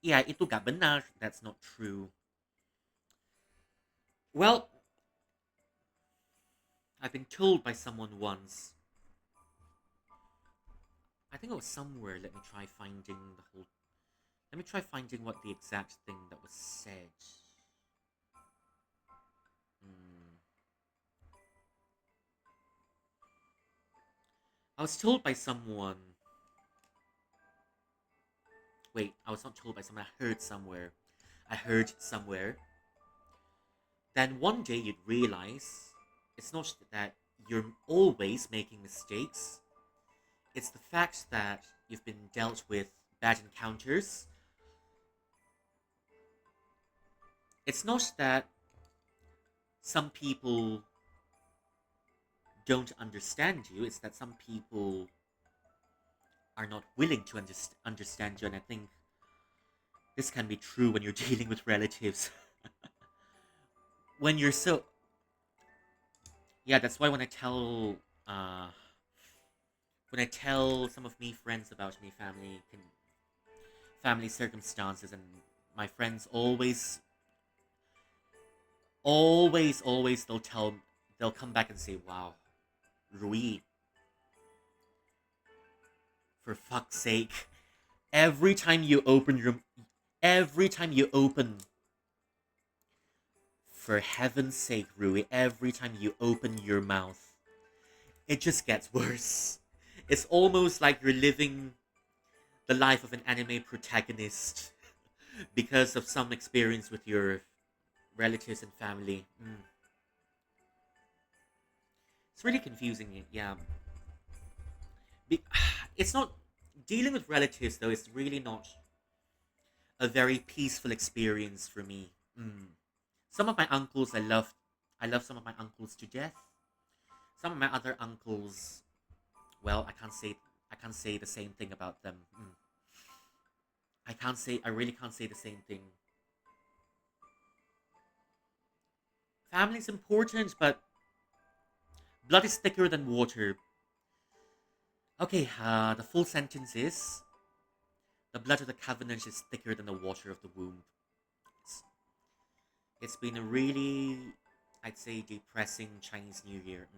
Speaker 1: Yeah, itu gak benar. That's not true. Well, I've been told by someone once. I think it was somewhere. Let me try finding the whole. Let me try finding what the exact thing that was said. Hmm. I was told by someone. Wait, I was not told by someone. I heard somewhere. I heard somewhere. Then one day you'd realize it's not that you're always making mistakes. It's the fact that you've been dealt with bad encounters. It's not that some people don't understand you, it's that some people are not willing to understand you. And I think this can be true when you're dealing with relatives. When you're so. Yeah, that's why Uh, when I tell some of me friends about me family circumstances, and my friends always they'll come back and say, "Wow, Rui, for fuck's sake, every time you open your every time you open for heaven's sake, Rui, every time you open your mouth, it just gets worse. It's almost like you're living the life of an anime protagonist because of some experience with your relatives and family." It's really confusing, yeah. Be- it's not dealing with relatives though. It's really not a very peaceful experience for me. Some of my uncles, I love some of my uncles to death. Some of my other uncles, well, I can't say the same thing about them. I really can't say the same thing. Family's important, but blood is thicker than water. Okay, the full sentence is the blood of the covenant is thicker than the water of the womb. It's, it's been a really, I'd say, depressing Chinese New Year.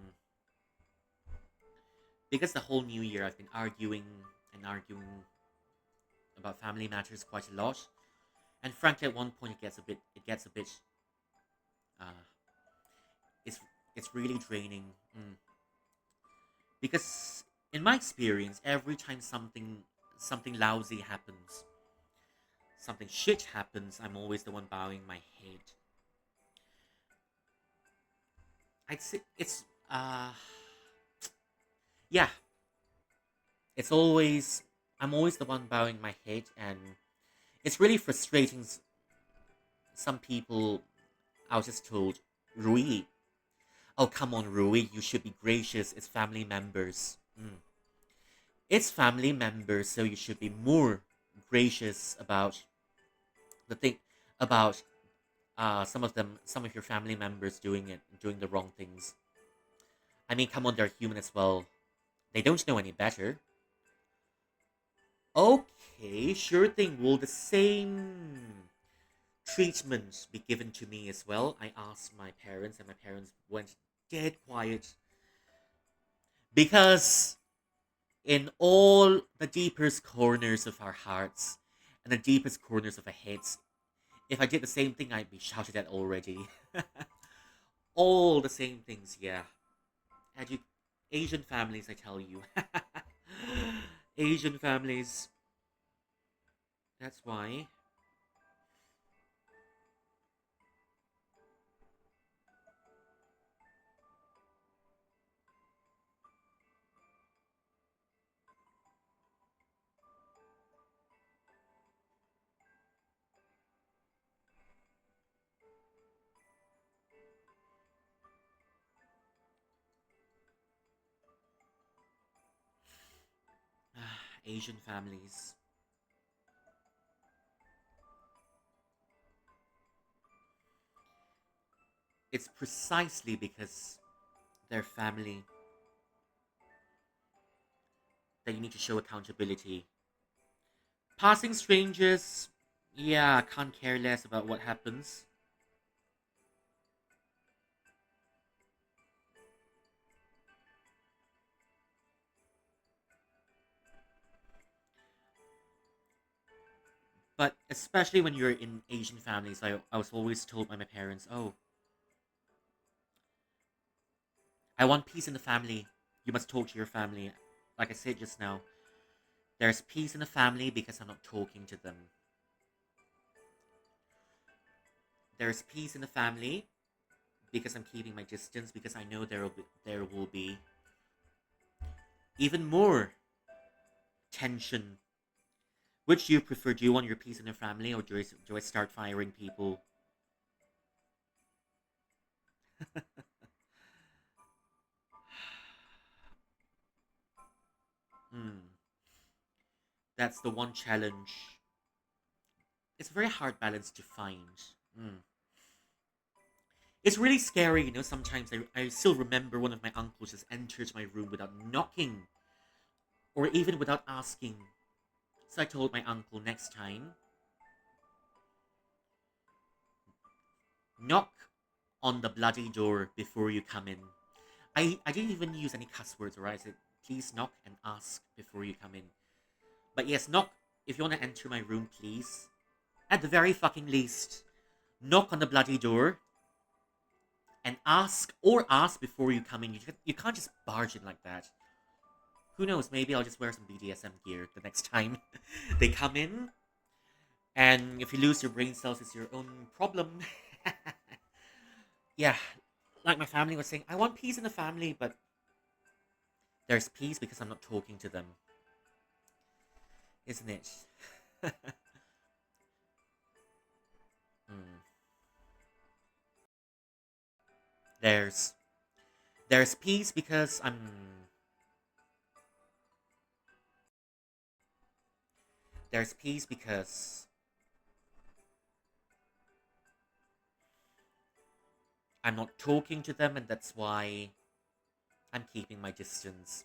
Speaker 1: Because the whole New Year I've been arguing about family matters quite a lot, and frankly, at one point it gets a bit, uh, it's it's really draining. Because in my experience, every time something lousy happens, something shit happens, I'm always the one bowing my head. I'd say it's yeah, it's always I'm always the one bowing my head, and it's really frustrating. Some people, I was just told, Rui, oh come on, Rui, you should be gracious. It's family members. It's family members, so you should be more gracious about the thing about some of your family members doing the wrong things. I mean, come on, they're human as well. They don't know any better. Okay, sure thing. Will the same treatment be given to me as well? I asked my parents, and my parents went dead quiet because in all the deepest corners of our hearts and the deepest corners of our heads, if I did the same thing, I'd be shouted at already. All the same things, yeah. Edu- Asian families, I tell you. Asian families. That's why. Asian families. it's precisely because they're family that you need to show accountability. Passing strangers, yeah, I can't care less about what happens. But especially when you're in Asian families, I was always told by my parents, oh, I want peace in the family. You must talk to your family. Like I said just now, there's peace in the family because I'm not talking to them. There's peace in the family because I'm keeping my distance because I know there will be even more tension. Which do you prefer? Do you want your peace in your family, or do I start firing people? Hmm, that's the one challenge. It's a very hard balance to find. Hmm. It's really scary, you know. Sometimes I still remember one of my uncles just enters my room without knocking or even without asking. So I told my uncle, next time, knock on the bloody door before you come in. I didn't even use any cuss words, alright? I said, please knock and ask before you come in. But yes, knock. If you want to enter my room, please. At the very fucking least, knock on the bloody door and ask before you come in. You can't just barge in like that. Who knows? Maybe I'll just wear some BDSM gear the next time they come in. And if you lose your brain cells, it's your own problem. Yeah, like my family was saying, I want peace in the family, but there's peace because I'm not talking to them, isn't it? Hmm. There's there's peace because there's peace because I'm not talking to them, and that's why I'm keeping my distance.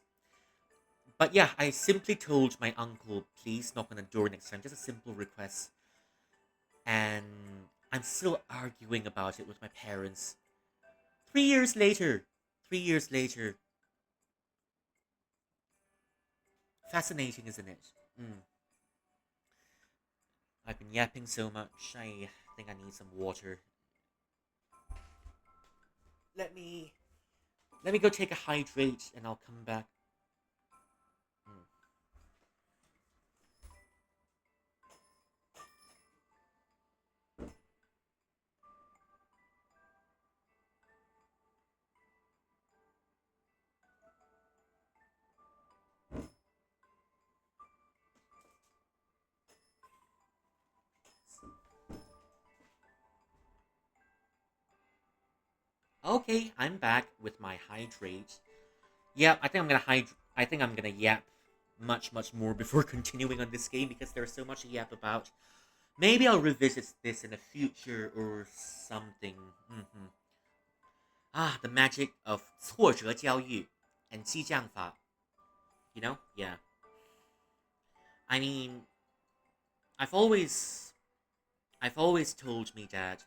Speaker 1: But yeah, I simply told my uncle, please knock on the door next time. Just a simple request. And I'm still arguing about it with my parents. 3 years later. 3 years later. Fascinating, isn't it? Mm. I've been yapping so much. I think I need some water. Let me let me go take a hydrate and I'll come back. Mm. Okay, I'm back with my hydrate. Yeah, I think I'm gonna yap much more before continuing on this game because there's so much to yap about. Maybe I'll revisit this in the future or something. Hmm. Ah, the magic of 挫折教育 and 激将法. You know? Yeah. I mean, I've always I've always told me that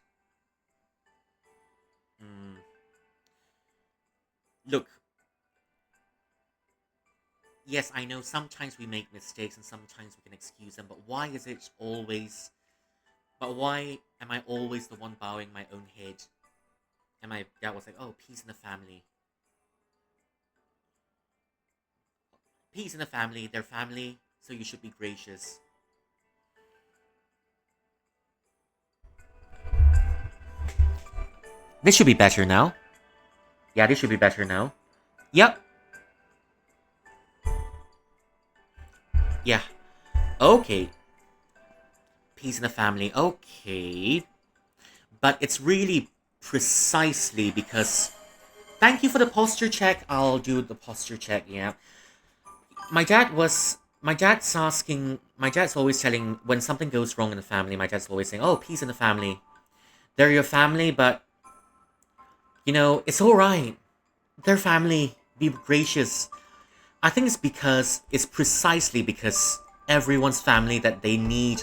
Speaker 1: mm, look, yes, I know sometimes we make mistakes and sometimes we can excuse them, but why is it always but why am I always the one bowing my own head? And my dad was like, "Oh, peace in the family. Peace in the family, they're family, so you should be gracious." This should be better now. Yeah, this should be better now. Yep. Yeah. Okay. Peace in the family. Okay. But it's really precisely because. Thank you for the posture check. I'll do the posture check, yeah. My dad's asking. My dad's always telling. When something goes wrong in the family, my dad's always saying, oh, peace in the family. They're your family, but You know, it's alright. Their family, be gracious. I think it's precisely because everyone's family that they need.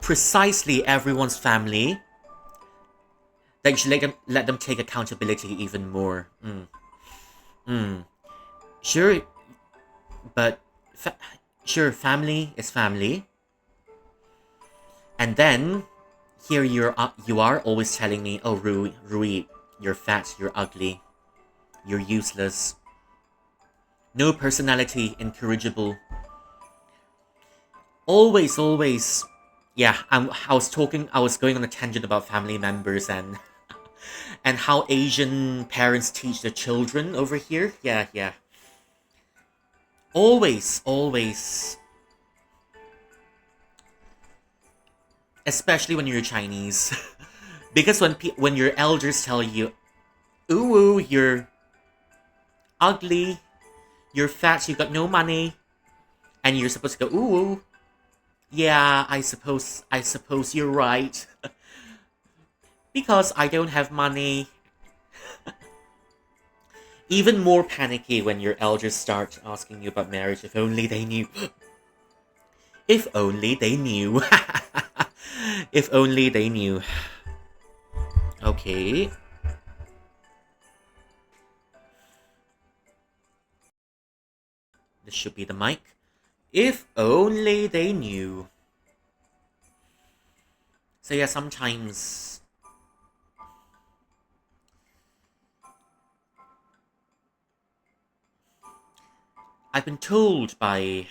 Speaker 1: Precisely everyone's family that you should let them take accountability even more. Sure, but sure, family is family. And then here you are always telling me, oh Rui, you're fat, you're ugly, you're useless, no personality, incorrigible. Always. Yeah, I was going on a tangent about family members and and how Asian parents teach their children over here. Yeah. Always. Especially when you're Chinese. Because when your elders tell you, ooh, you're ugly, you're fat, you got no money, and you're supposed to go, ooh, yeah, I suppose you're right. Because I don't have money. Even more panicky when your elders start asking you about marriage. If only they knew. If only they knew. If only they knew. Okay. This should be the mic. If only they knew. So yeah, sometimes I've been told by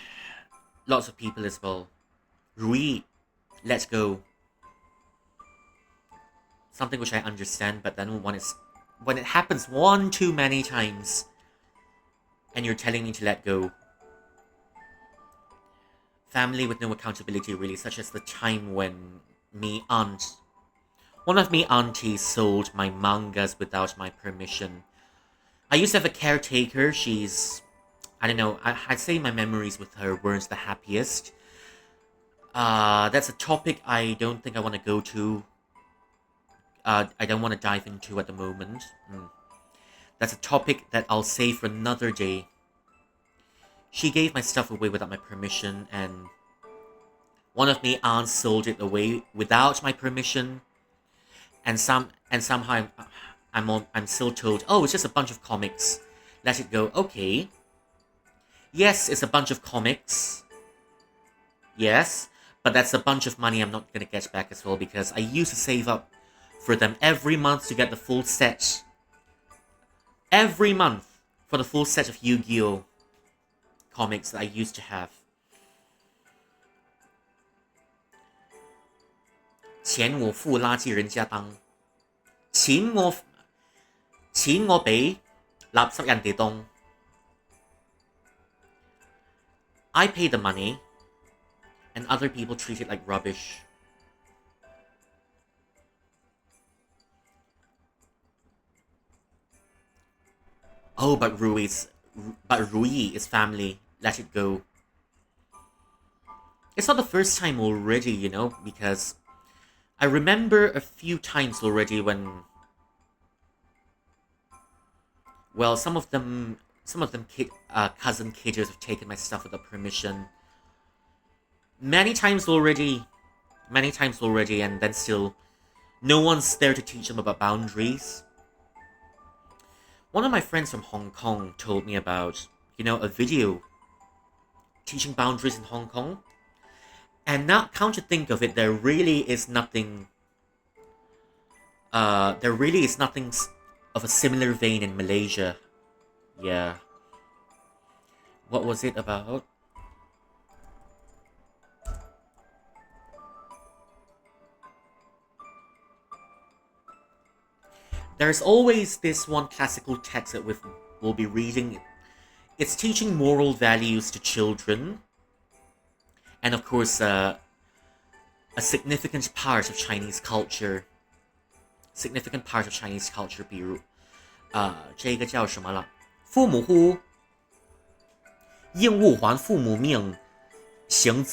Speaker 1: lots of people as well, Rui, let's go. Something which I understand, but then when it happens one too many times, and you're telling me to let go. Family with no accountability, really, such as the time when one of me aunties sold my mangas without my permission. I used to have a caretaker. I don't know, I'd say my memories with her weren't the happiest. That's a topic I don't think I want to go to. I don't want to dive into at the moment. That's a topic that I'll save for another day. She gave my stuff away without my permission, and one of me aunts sold it away without my permission. And somehow I'm still told, oh, it's just a bunch of comics. Let it go. Okay. Yes, it's a bunch of comics. Yes, but that's a bunch of money I'm not gonna get back as well, because I used to save up for them every month to get the full set. Every month for the full set of Yu-Gi-Oh! Comics that I used to have. 錢我付垃圾人家當錢我俾垃圾人哋當 I pay the money and other people treat it like rubbish. Oh, but Rui is family. Let it go. It's not the first time already, you know, because I remember a few times already when, well, some of them cousin kiddos have taken my stuff without permission. Many times already, and then still, no one's there to teach them about boundaries. One of my friends from Hong Kong told me about, you know, a video teaching boundaries in Hong Kong. And now, come to think of it, there really is nothing of a similar vein in Malaysia. Yeah. What was it about? There's always this one classical text that we'll be reading. It's teaching moral values to children. And of course, a significant part of Chinese culture. 比如这个叫什么了？父母呼，应勿还父母命，行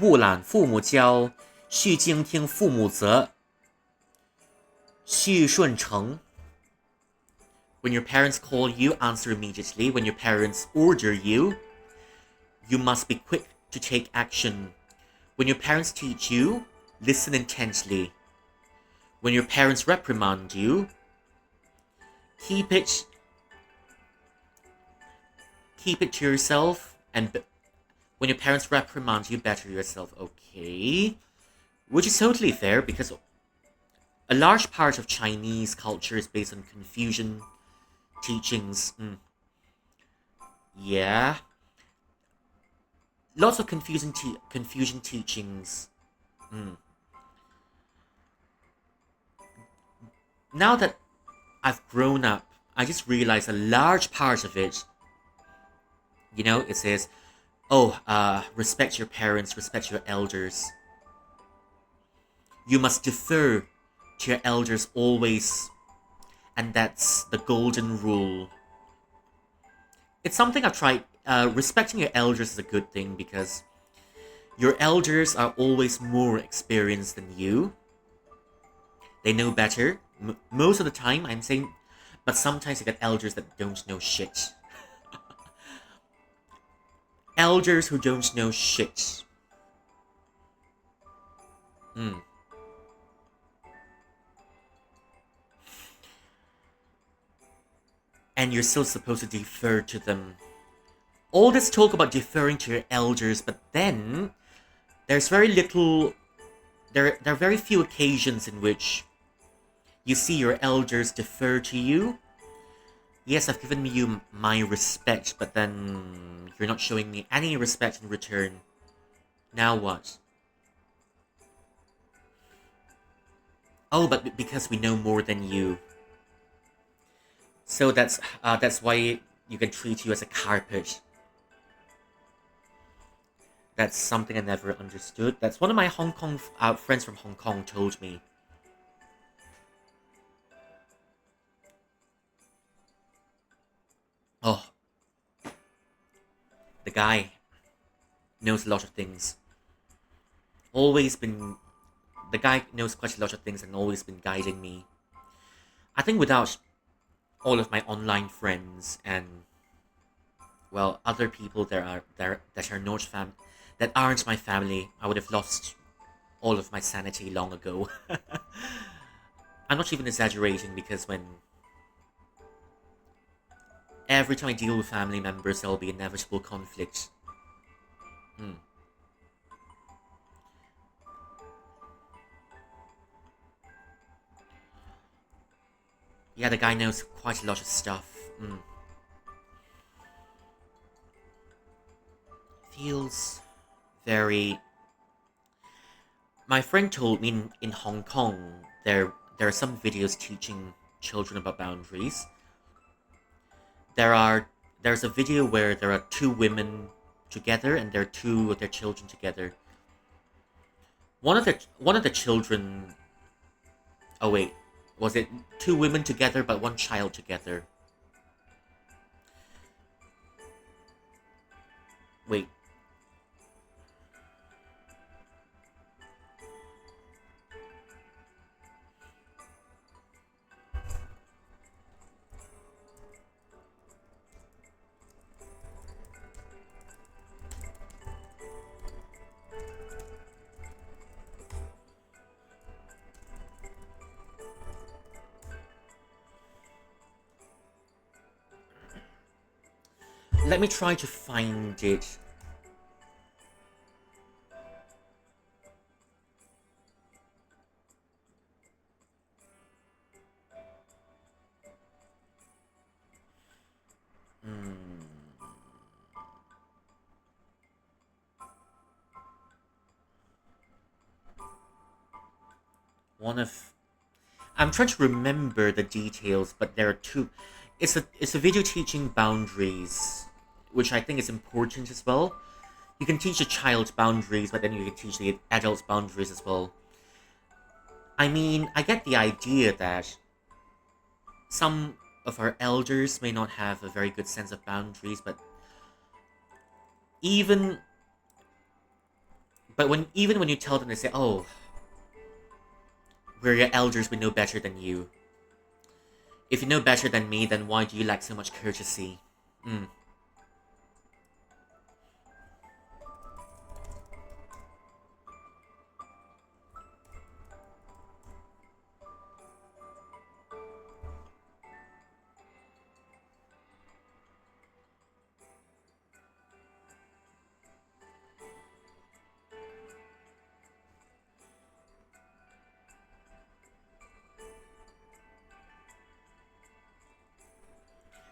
Speaker 1: 勿懒父母教，须敬听父母责，续顺承. When your parents call you, answer immediately. When your parents order you, you must be quick to take action. When your parents teach you, listen intently. When your parents reprimand you, keep it to yourself. And when your parents reprimand you, better yourself. Okay. Which is totally fair, because a large part of Chinese culture is based on Confucian teachings. Yeah. Lots of Confucian teachings. Now that I've grown up, I just realized a large part of it, it says, respect your parents, respect your elders. You must defer to your elders always, and that's the golden rule. It's something I've tried. Respecting your elders is a good thing, because your elders are always more experienced than you. They know better. Most of the time, I'm saying, but sometimes you get elders that don't know shit. Elders who don't know shit. And you're still supposed to defer to them. All this talk about deferring to your elders, but then there's very little. There are very few occasions in which you see your elders defer to you. Yes, I've given you my respect, but then you're not showing me any respect in return. Now what? Oh, but because we know more than you. So that's why you can treat you as a carpet. That's something I never understood. That's one of my Hong Kong friends from Hong Kong told me. Oh, the guy knows a lot of things. The guy knows quite a lot of things and always been guiding me. I think without all of my online friends and, well, other people that aren't my family, I would have lost all of my sanity long ago. I'm not even exaggerating, because every time I deal with family members, there'll be inevitable conflict. Yeah, the guy knows quite a lot of stuff. Feels very. My friend told me in Hong Kong there are some videos teaching children about boundaries. There's a video where there are two women together and there are two of their children together. One of the children. Oh wait, was it two women together but one child together? Wait. Let me try to find it. I'm trying to remember the details, but there are two. It's a video teaching boundaries, which I think is important as well. You can teach a child boundaries, but then you can teach the adults boundaries as well. I mean, I get the idea that some of our elders may not have a very good sense of boundaries, but even when you tell them, they say, "Oh, We're your elders, we know better than you. If you know better than me, then why do you lack so much courtesy?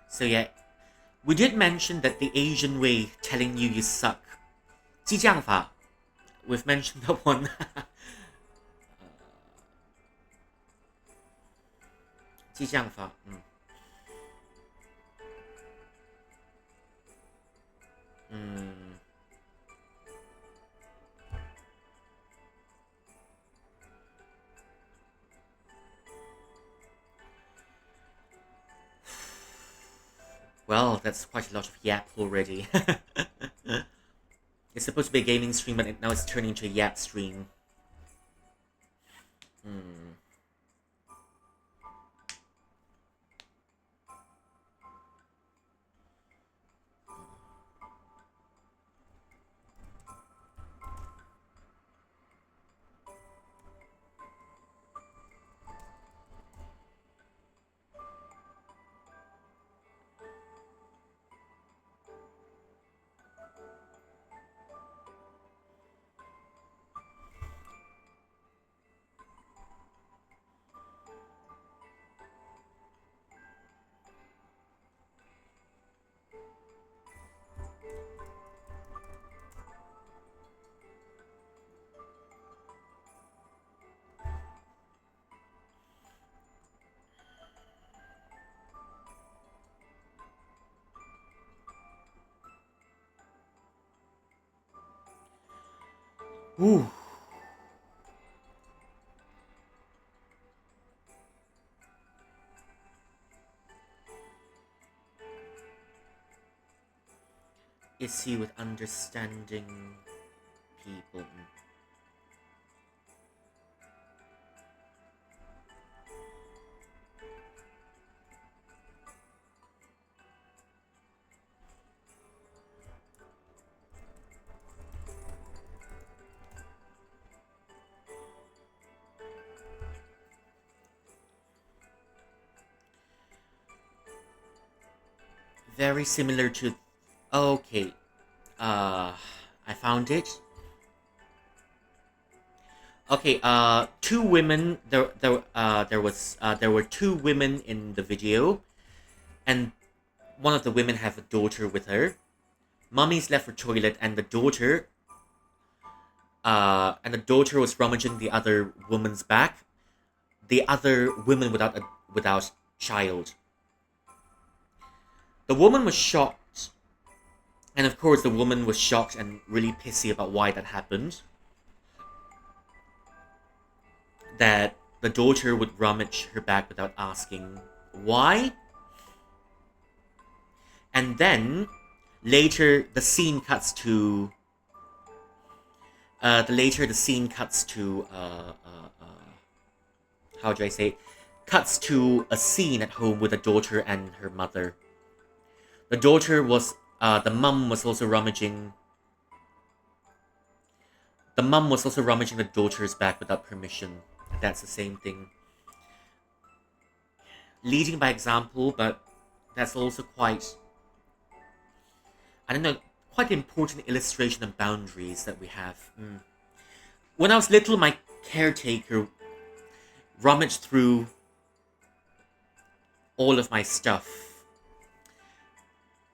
Speaker 1: So yeah, we did mention that the Asian way, telling you suck. 激将法. We've mentioned that one. 激将法. Well, that's quite a lot of yap already. It's supposed to be a gaming stream, but now it's turning into a yap stream. Ooh. Issue with understanding people. Very similar to... Okay. I found it. Okay, two women. There were two women in the video, and one of the women have a daughter with her. Mommy's left for toilet, and the daughter was rummaging the other woman's back. The other woman without child. The woman was shocked, and of course the woman was shocked and really pissy about why that happened. That the daughter would rummage her bag without asking why. And then later the scene cuts to how do I say it? Cuts to a scene at home with the daughter and her mother. The daughter was the mum was also rummaging the daughter's bag without permission. That's the same thing. Leading by example, but that's also quite, I don't know, quite important illustration of boundaries that we have. When I was little, my caretaker rummaged through all of my stuff,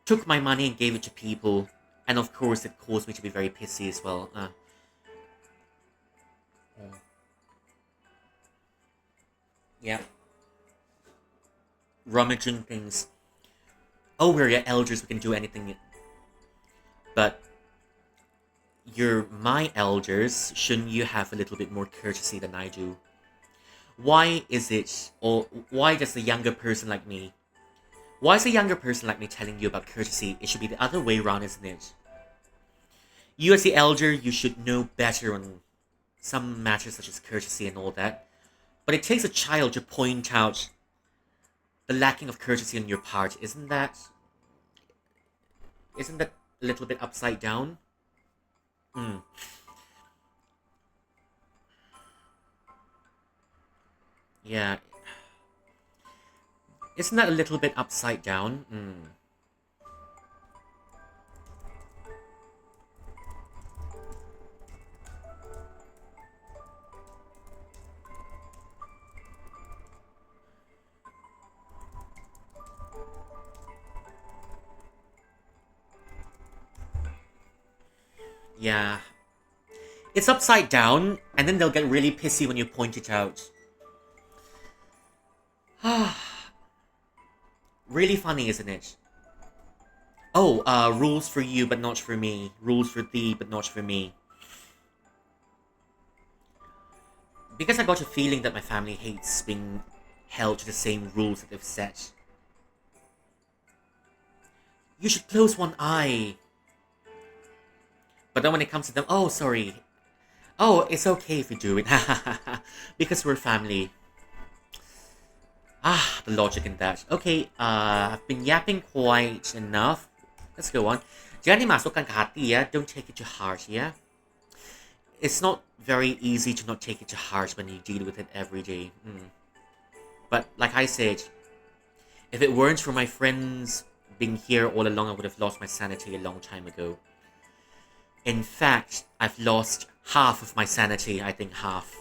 Speaker 1: took my money and gave it to people, and of course it caused me to be very pissy as well. Yeah. Rummaging things. Oh, we're your elders, we can do anything. But you're my elders, shouldn't you have a little bit more courtesy than I do? Why is it, or why does a younger person like me, why is a younger person like me telling you about courtesy? It should be the other way around, isn't it? You as the elder, you should know better on some matters such as courtesy and all that. But it takes a child to point out the lacking of courtesy on your part. Isn't that a little bit upside down? Mm. Yeah. Isn't that a little bit upside down? Mm. Yeah. It's upside down, and then they'll get really pissy when you point it out. Really funny, isn't it? Oh, rules for you but not for me. Rules for thee but not for me. Because I got a feeling that my family hates being held to the same rules that they've set. You should close one eye. But then when it comes to them, oh, sorry. Oh, it's okay if you do it. Because we're family. The logic in that. Okay, I've been yapping quite enough. Let's go on. Jangan dimasukkan ke hati ya. Don't take it to heart, yeah? It's not very easy to not take it to heart when you deal with it every day. But like I said, if it weren't for my friends being here all along, I would have lost my sanity a long time ago. In fact, I've lost half of my sanity. I think half.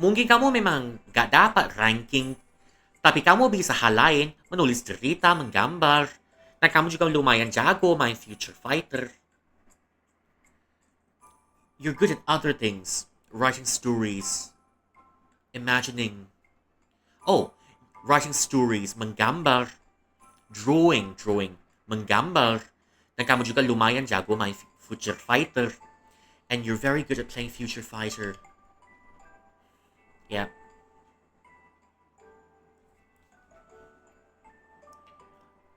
Speaker 1: Mungkin kamu memang gak dapat ranking, tapi kamu bisa hal lain, menulis cerita, menggambar, dan kamu juga lumayan jago main future fighter. You're good at other things, writing stories, imagining. Oh, writing stories, menggambar, drawing, menggambar, dan kamu juga lumayan jago main future fighter, and you're very good at playing future fighter. Yeah.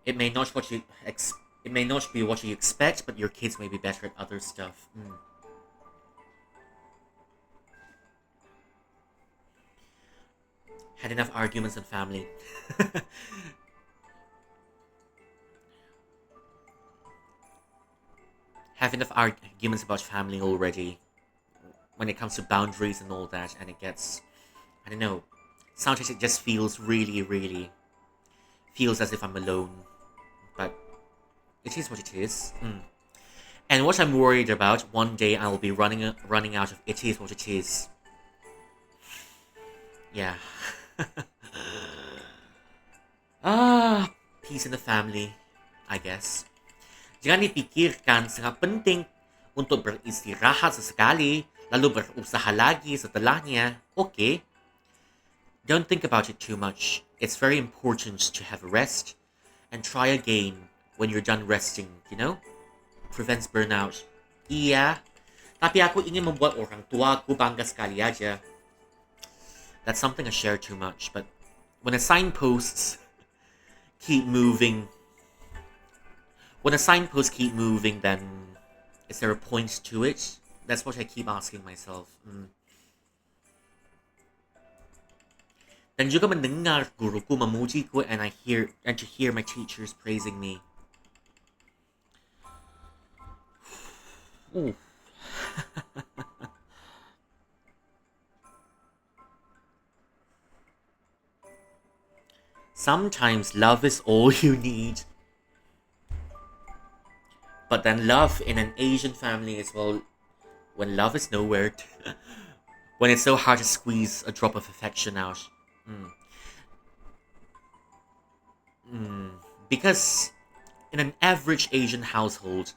Speaker 1: It may not be what you expect, but your kids may be better at other stuff. Had enough arguments in family. Have enough arguments about family already. When it comes to boundaries and all that, and it gets, I don't know, sometimes it just feels really feels as if I'm alone. But it is what it is. And what I'm worried about, one day I will be running out of it is what it is. Yeah. Peace in the family, I guess. Jangan dipikirkan sangat penting untuk beristirahat sesekali, lalu berusaha lagi setelahnya. Okay? Don't think about it too much. It's very important to have a rest and try again when you're done resting, you know? Prevents burnout. Iya, tapi aku ingin membuat orang tuaku bangga sekali aja. That's something I share too much, but when the signposts keep moving, then is there a point to it? That's what I keep asking myself. Dan juga mendengar guruku memujiku and to hear my teachers praising me. Ooh. Sometimes love is all you need. But then love in an Asian family is, well, when love is nowhere. When it's so hard to squeeze a drop of affection out. Because in an average Asian household,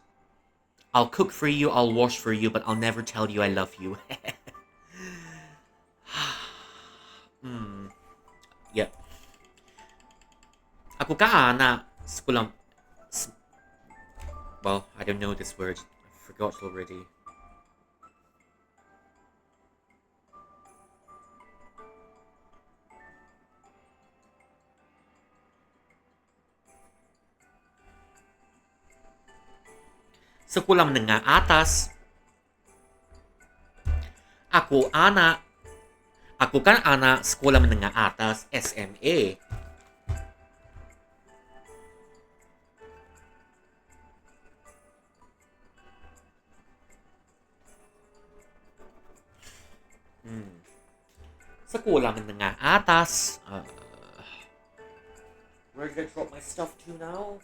Speaker 1: I'll cook for you, I'll wash for you, but I'll never tell you I love you. Yep. Aku kaana sekolah. Well, I don't know this word. I forgot already. Sekolah menengah atas. Ako kan anak sekolah menengah atas SMA. Sekolah menengah atas. Where did I drop my stuff to now?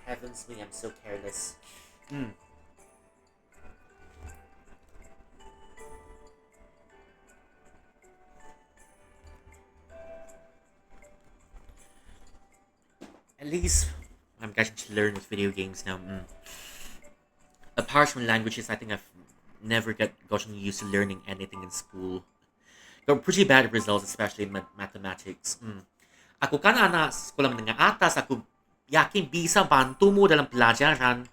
Speaker 1: Heavens me, I'm so careless. At least I'm getting to learn with video games now. Apart from languages, I think I've never gotten used to learning anything in school. Got pretty bad results, especially in mathematics. Aku kan anak sekolah menengah atas, aku yakin bisa bantumu dalam pelajaran.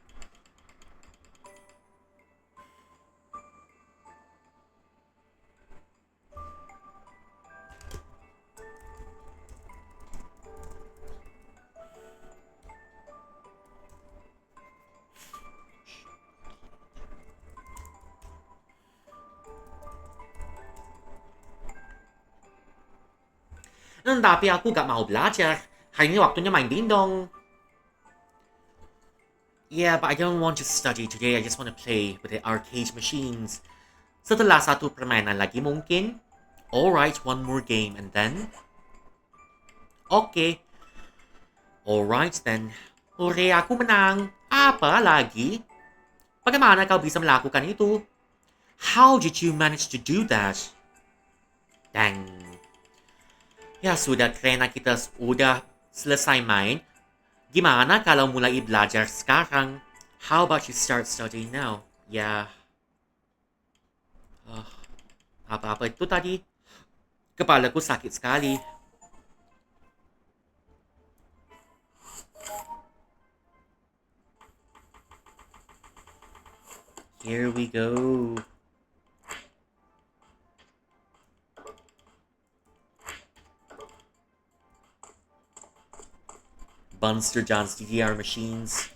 Speaker 1: Tapi aku gak mau belajar. Hari ini waktunya main dindong. Yeah, but I don't want to study today. I just want to play with the arcade machines. Setelah satu permainan lagi mungkin. Alright, one more game and then... Okay. Alright then. Hooray, aku menang. Apa lagi? Bagaimana kau bisa melakukan itu? How did you manage to do that? Dang. Ya sudah, karena kita sudah selesai main. Gimana kalau mulai belajar sekarang? How about you start studying now? Ya. Apa-apa itu tadi? Kepalaku sakit sekali. Here we go. Bunster John's DDR machines.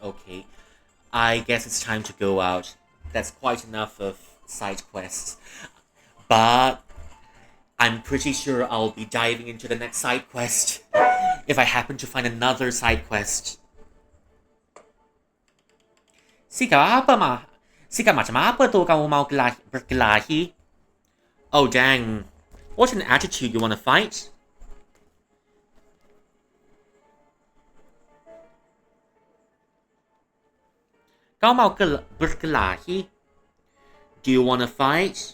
Speaker 1: Okay. I guess it's time to go out. That's quite enough of side quests. But I'm pretty sure I'll be diving into the next side quest if I happen to find another side quest. Sika macam apa tu kamu mau berkelahi? Oh dang. What an attitude, you wanna fight? Kau mau berkelahi? Do you wanna fight?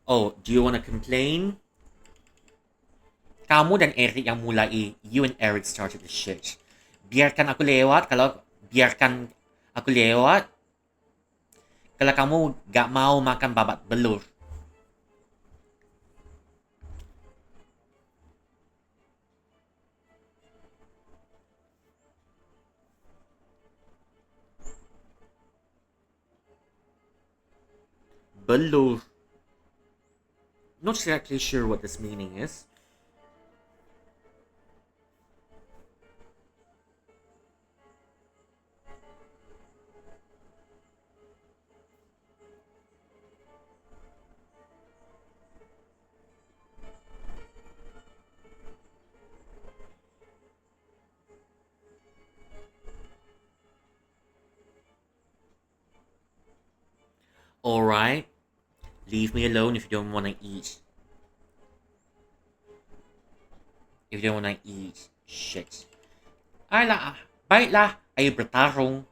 Speaker 1: Oh, do you wanna complain? Kamu dan Eric yang mulai. You and Eric started the shit. Biarkan aku lewat kalau kamu gak mau makan babat belur. Belur. Not exactly sure what this meaning is. Alright. Leave me alone if you don't want to eat. If you don't want to eat shit. Baiklah, ayo bertarung.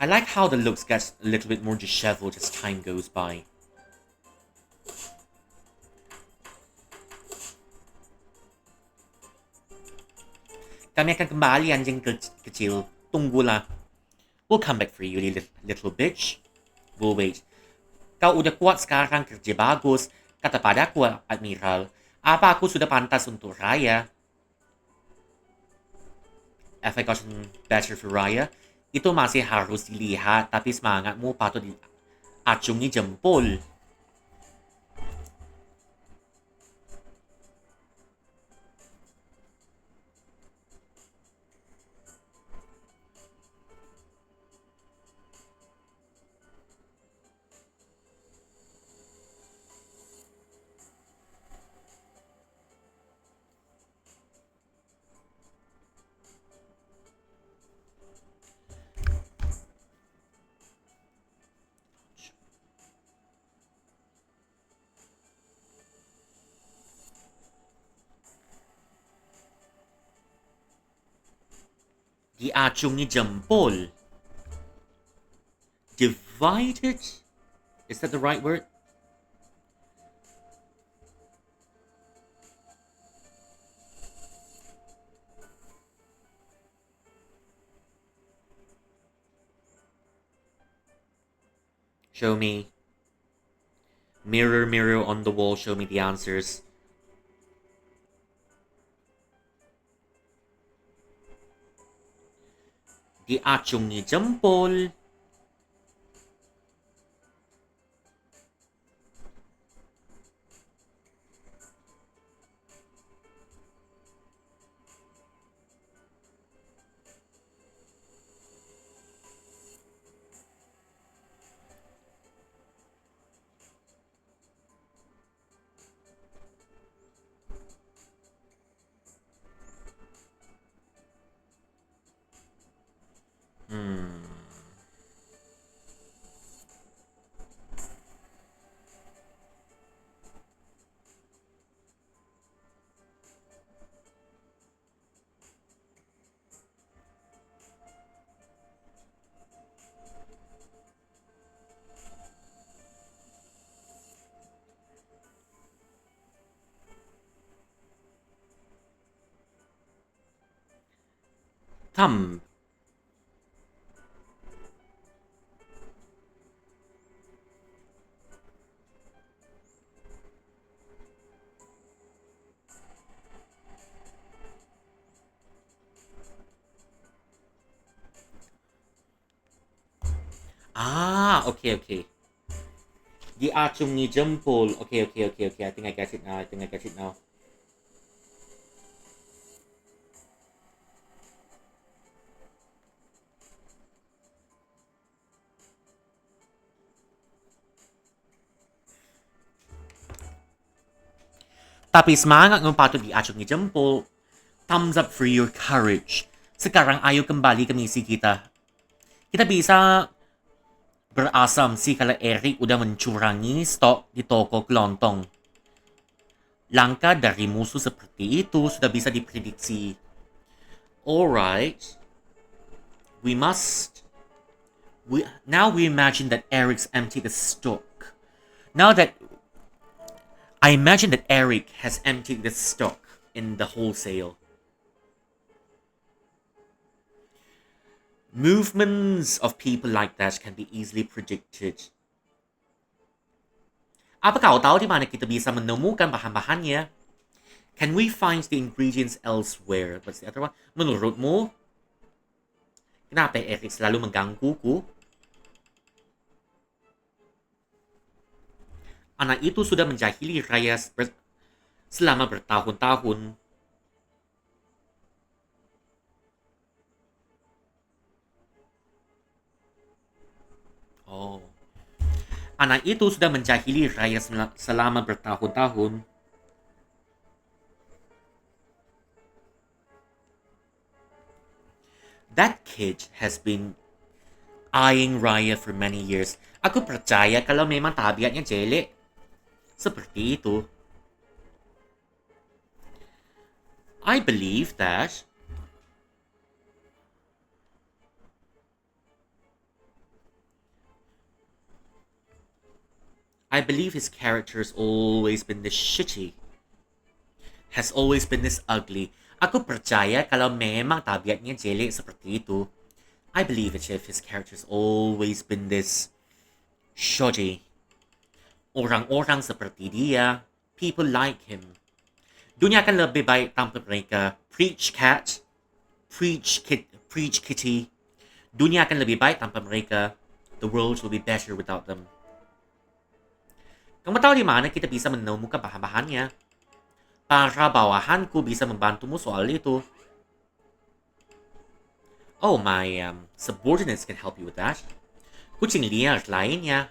Speaker 1: I like how the looks gets a little bit more disheveled as time goes by. Kami akan kembali anjing kecil. Tunggulah. We'll come back for you, little bitch. We'll wait. Kau udah kuat sekarang, kerja bagus. Kata padaku, Admiral. Apa aku sudah pantas untuk Raya? Have I gotten better for Raya? Itu masih harus dilihat, tapi semangatmu patut diacungi jempol. Diacungi jempol. Divided? Is that the right word? Show me. Mirror, mirror on the wall, show me the answers. Diacungi jempol. Thumb. Ah, okay. Diacungi jempol. Okay. I think I get it now. Tapi semangat ng patut diacungi jempol. Thumbs up for your courage. Sekarang ayo kembali ke misi kita. Kita bisa berasam si kala Eric udah mencurangi stok di toko kelontong. Langkah dari musuh seperti itu sudah bisa diprediksi. Alright. Now we imagine that Eric's emptied the stock. I imagine that Eric has emptied the stock in the wholesale. Movements of people like that can be easily predicted. Apa kau tahu di mana kita bisa menemukan bahan-bahannya? Can we find the ingredients elsewhere? What's the other one? Menurutmu, kenapa Eric selalu menggangguku? Anak itu sudah menjahili Raya selama bertahun-tahun. Oh. Anak itu sudah menjahili Raya selama bertahun-tahun. That kid has been eyeing Raya for many years. Aku percaya kalau memang tabiatnya jelek. Seperti itu. I believe that I believe his character has always been this shitty. Has always been this ugly. Ako percaya kalau memang tabiatnya jelek seperti itu. I believe it if his character has always been this shoddy. Orang-orang seperti dia, people like him. Dunia akan lebih baik tanpa mereka. Preach cat, preach kitty. Dunia akan lebih baik tanpa mereka. The world will be better without them. Kamu tahu di mana kita bisa menemukan bahan-bahannya? Para bawahanku bisa membantumu soal itu. Oh, my subordinates can help you with that. Kucing liar lainnya.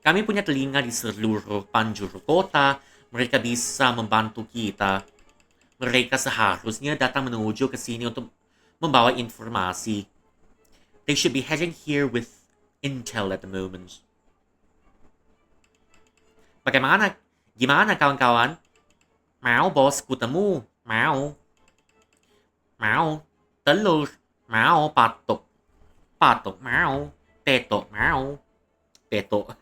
Speaker 1: Kami punya telinga di seluruh penjuru kota. Mereka bisa membantu kita. Mereka seharusnya datang menuju ke sini untuk membawa informasi. They should be heading here with intel at the moment. Bagaimana? Gimana kawan-kawan? Mau bosku temu. Mau. Telur. Mau patok. Patok mau. Petok mau. Petok.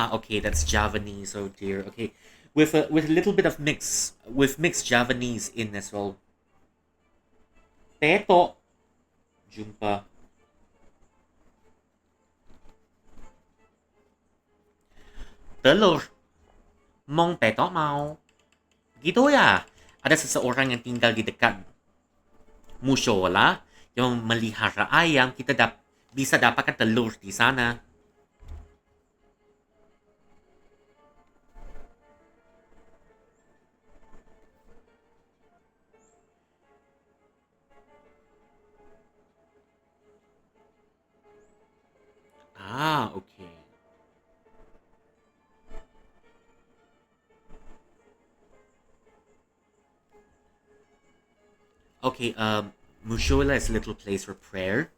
Speaker 1: Okay, that's Javanese. Oh dear. Okay, with a little bit of mixed Javanese in as well. Peto. Jumpa. Telur. Mong peto mau. Gitu ya. Ada seseorang yang tinggal di dekat musola yang melihara ayam. Kita bisa dapatkan telur di sana. Okay. Okay, Mushola is a little place for prayer.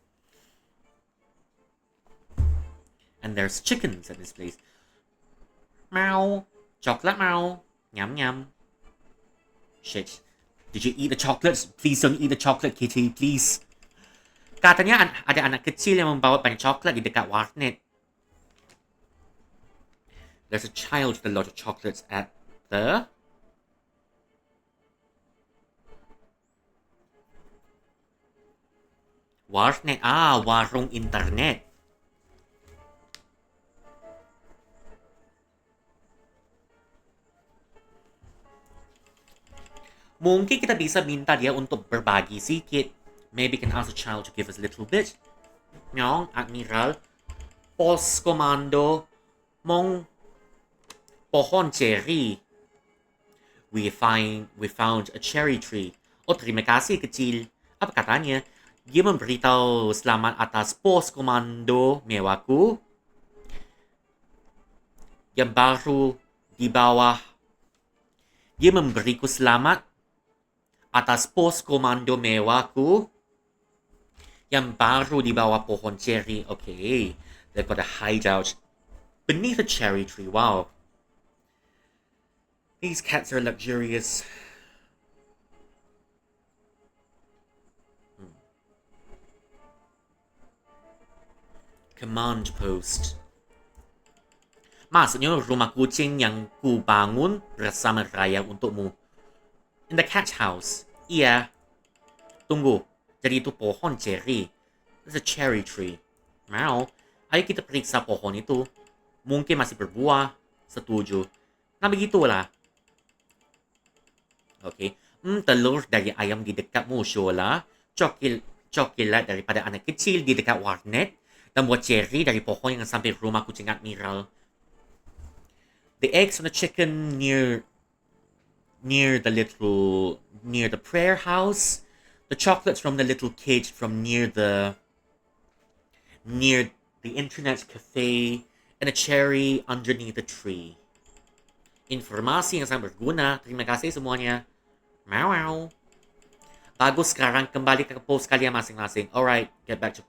Speaker 1: And there's chickens at this place. Meow. Chocolate meow. Yum yum. Shit. Did you eat the chocolate? Please don't eat the chocolate, Kitty. Please. Katanya ada anak kecil yang membawa banyak coklat di dekat warnet. There's a child with a lot of chocolates at the warnet. Warung internet. Mungkin kita bisa minta dia untuk berbagi sedikit. Maybe can ask the child to give us a little bit. Nyong, Admiral. Pos Komando. Mong pohon cherry. We found a cherry tree. Oh, terima kasih kecil. Apa katanya? Dia memberitahu selamat atas pos komando mewahku yang baru di bawah. Dia memberiku selamat atas pos komando mewahku yang baru di bawah pohon cherry. Okay, they've got a hideout beneath a cherry tree. Wow. These cats are luxurious. Command post. Maksudnya rumah kucing yang ku bangun bersama Raya untukmu. In the cat house. Iya. Tunggu. Jadi itu pohon cherry. It's a cherry tree. Mau. Ayo kita periksa pohon itu. Mungkin masih berbuah. Setuju. Nah begitulah. Okay. Telur dari ayam di dekat musola. Coklat daripada anak kecil di dekat warnet. Dan buah cherry dari pohon yang sampai rumah kucing Admiral. The eggs from the chicken near the prayer house. The chocolates from the little kid from near the internet cafe, and a cherry underneath the tree. Informasi yang sangat berguna. Terima kasih semuanya. Meow. Bago sekarang kembali ke post kalian masing-masing. Alright, get back to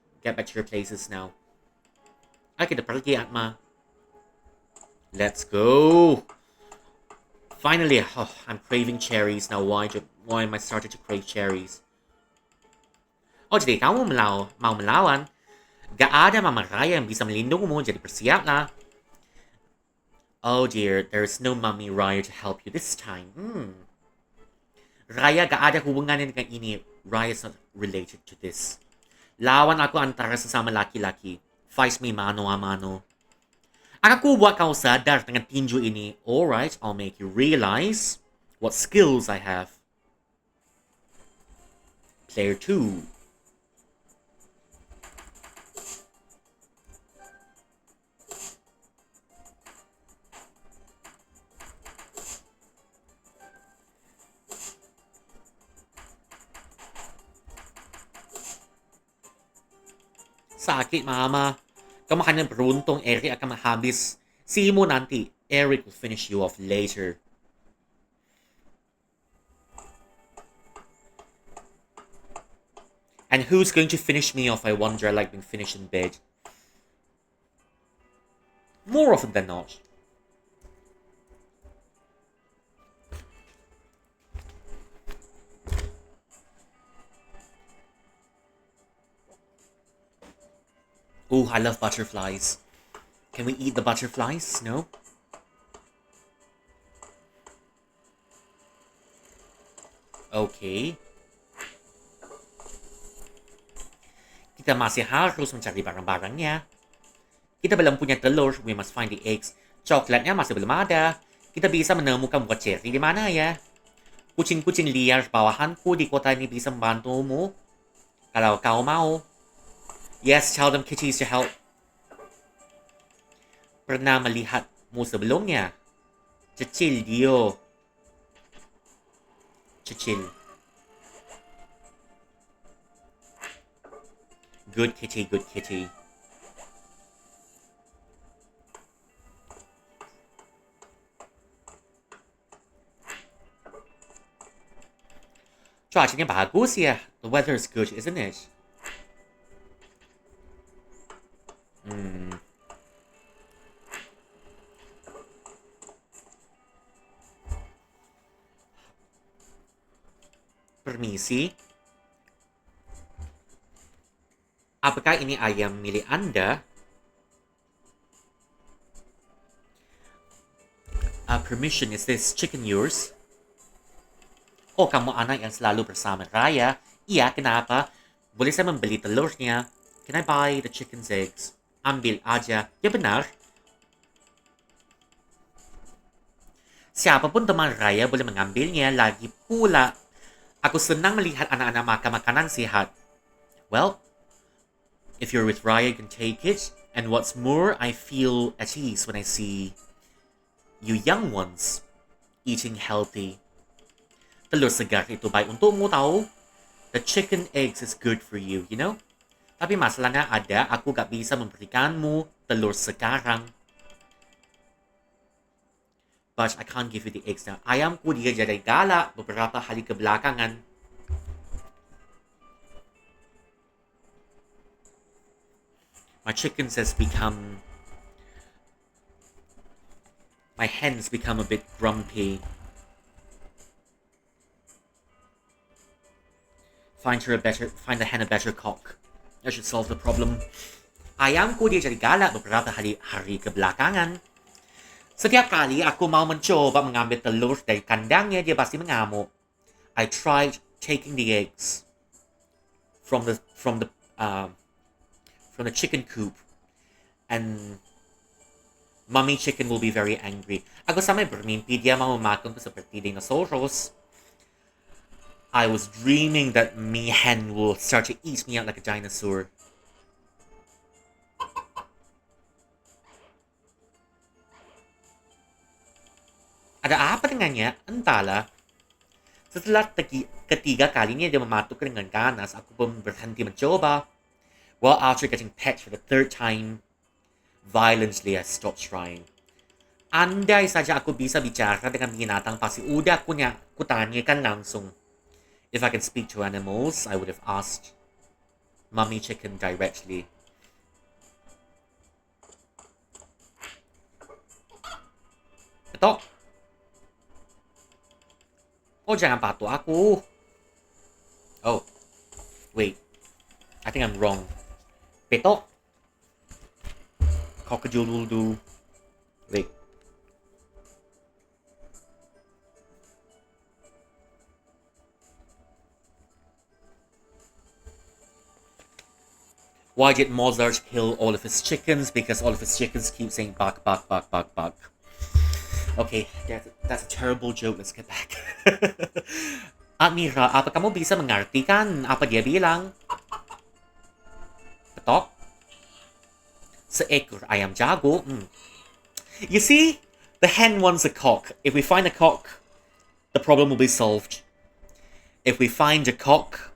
Speaker 1: your places now. Ayo kita pergi, Atma. Let's go. Finally, I'm craving cherries now. Why am I starting to crave cherries? Oh, jadi kamu mau melawan? Gak ada Mama Raya yang bisa melindungimu, jadi bersiaplah. Oh dear, there's no Mommy Raya to help you this time. Raya, gak ada hubungannya dengan ini. Raya's not related to this. Lawan aku antara sesama laki-laki. Fight me mano a mano. Aku buat kau sadar dengan tinju ini. Alright, I'll make you realize what skills I have. Player 2. Sakit, Mama. Kamu hanya beruntung Eric akan menghabis. See mo nanti. Eric will finish you off later. And who's going to finish me off, I wonder, like being finished in bed? More often than not. Oh, I love butterflies. Can we eat the butterflies? No? Okay. Kita masih harus mencari barang-barangnya. Kita belum punya telur, we must find the eggs. Coklatnya masih belum ada. Kita bisa menemukan buah cherry di mana ya? Kucing-kucing liar bawahanku di kota ini bisa membantumu. Kalau kau mau. Yes, tell them kitties to help. Pernah melihatmu sebelumnya? Cecil Dio. Cecil. Good kitty, good kitty. Cuacanya bagus ya. The weather is good, isn't it? Permisi. Apakah ini ayam milik Anda? Permission, is this chicken yours? Oh, kamu anak yang selalu bersama Raya? Iya, kenapa? Boleh saya membeli telurnya? Can I buy the chicken's eggs? Ambil aja. Ya benar. Siapapun teman Raya boleh mengambilnya. Lagi pula, aku senang melihat anak-anak makan makanan sehat. Well, if you're with Raya, you can take it. And what's more, I feel at ease when I see you young ones eating healthy. Telur segar itu baik untukmu tahu. The chicken eggs is good for you, you know? Tapi masalahnya ada, aku gak bisa memberikanmu telur sekarang. But I can't give you the eggs now. Ayamku dia jadi galak beberapa hari kebelakangan. My chickens has become... My hens become a bit grumpy. Find the hen a better cock. That should solve the problem. Ayamku dia jadi galak beberapa hari kebelakangan. Setiap kali aku mau mencoba mengambil telur dari kandangnya, dia pasti mengamuk. I tried taking the eggs from the chicken coop, and Mommy Chicken will be very angry. Ako sampai bermimpi dia mau memakanku seperti dinosaurus. I was dreaming that me hen will start to eat me out like a dinosaur. Ada apa dengannya? Entahlah. Setelah ketiga kalinya dia mematuk dengan ganas, aku pun berhenti mencoba. Well, after getting pecked for the third time, violently I stopped trying. Andai saja aku bisa bicara dengan binatang, pasti udah aku tanyakan langsung. If I can speak to animals, I would have asked Mummy Chicken directly. Betok! Oh, jangan patuh aku. Oh, wait. I think I'm wrong. Betok! Cockadoo-doodle. Wait. Why did Mozart kill all of his chickens? Because all of his chickens keep saying bark, bark, bark, bark, bark. Okay, that's a terrible joke. Let's get back. Admira, apa kamu bisa mengartikan apa dia bilang? Betok? Seekor ayam jago. You see, the hen wants a cock. If we find a cock, the problem will be solved. If we find a cock,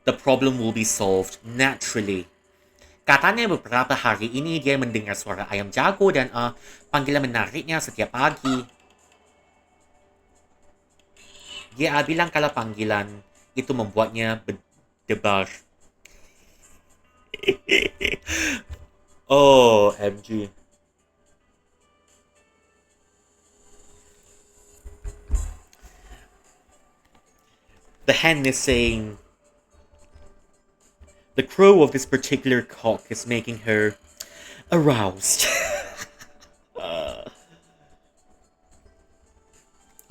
Speaker 1: the problem will be solved naturally. Katanya beberapa hari ini dia mendengar suara ayam jago dan panggilan menariknya setiap pagi. Dia bilang kalau panggilan itu membuatnya berdebar. Oh, MG. The hen is saying, the crow of this particular cock is making her aroused.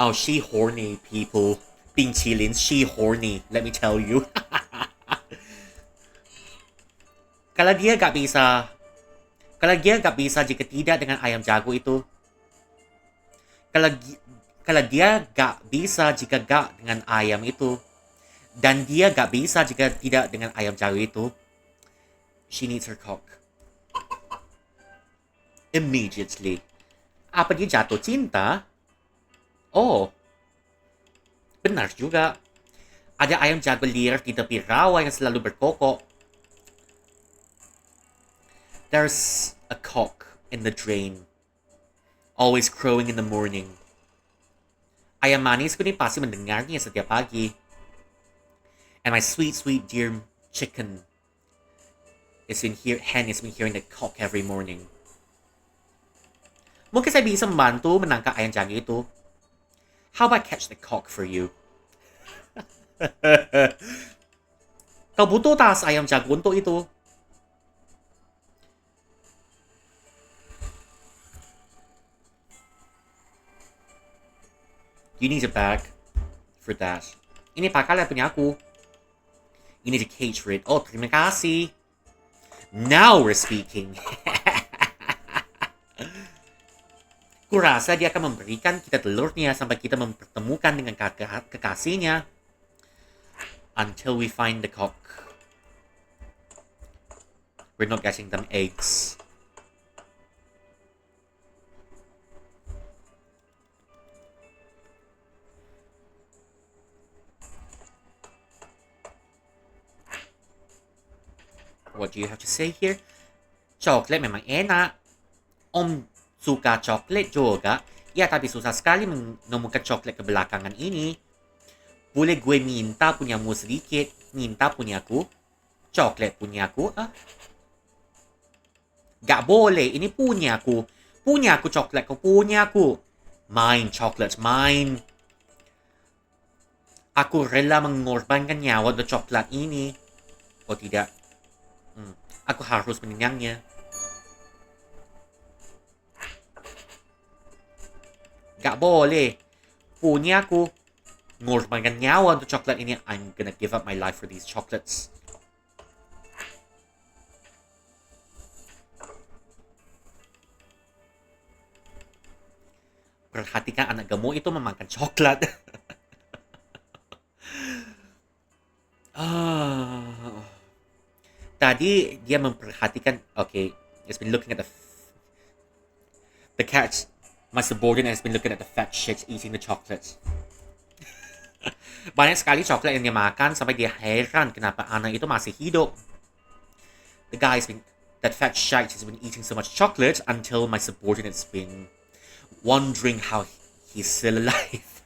Speaker 1: Oh, she horny, people. Pinchilin, she horny, let me tell you. Kalau dia gak bisa jika tidak dengan ayam jago itu. Kalau dia gak bisa jika gak dengan ayam itu. Dan dia gak bisa jika tidak dengan ayam jago itu. She needs her cock. Immediately. Apa dia jatuh cinta? Oh. Benar juga. Ada ayam jago liar di tepi rawa yang selalu berkokok. There's a cock in the drain. Always crowing in the morning. Ayam manis ko ni pasti mendengarnya setiap pagi. And my sweet, sweet dear chicken hen has been hearing the cock every morning. Mungkin saya bisa membantu menangkap ayam jago itu. How about I catch the cock for you? Kau butuh tas ayam jago untuk itu? You need a bag for that. Ini pakaian punya aku. You need a cage for it. Oh, terima kasih. Now we're speaking. Kurasa dia akan memberikan kita telurnya sampai kita mempertemukan dengan kekasihnya. Until we find the cock. We're not getting them eggs. What do you have to say here? Coklat memang enak. Om suka coklat juga. Ya, tapi susah sekali menemukan coklat kebelakangan ini. Boleh gue minta punyamu sedikit? Minta punyaku? Coklat punyaku? Gak boleh, ini punyaku. Punyaku coklat, kau punyaku. Mine, chocolate, mine. Aku rela mengorbankan nyawa untuk coklat ini. Oh tidak. Aku harus mengenyangnya. Gak boleh. Punya aku. Ngorbankan nyawa untuk coklat ini. I'm gonna give up my life for these chocolates. Perhatikan anak gemuk itu memakan coklat. Tadi dia memperhatikan. Okay, it's been looking at the cat. My subordinate has been looking at the fat shit eating the chocolates. Banyak sekali coklat yang dia makan sampai dia heran kenapa anak itu masih hidup. The guy's been that fat shite has been eating so much chocolate until my subordinate's been wondering how he's still alive.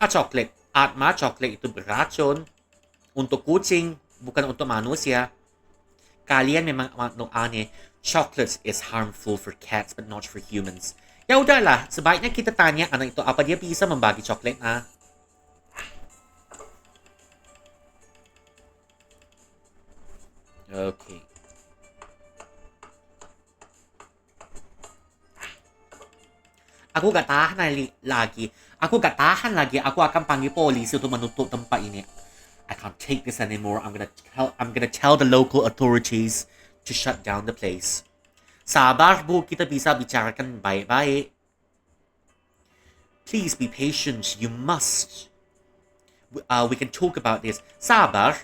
Speaker 1: Coklat. Atma, coklat itu beracun. Untuk kucing, bukan untuk manusia. Kalian memang makhluk aneh. Chocolate is harmful for cats but not for humans. Ya udahlah, sebaiknya kita tanya anak itu apa dia bisa membagi coklat ah. Okay. Aku gak tahan lagi. Aku gak tahan lagi. Aku akan panggil polisi untuk menutup tempat ini. I can't take this anymore. I'm gonna tell the local authorities to shut down the place. Sabar bu, kita bisa bicarakan baik-baik. Please be patient. You must. We can talk about this. Sabar.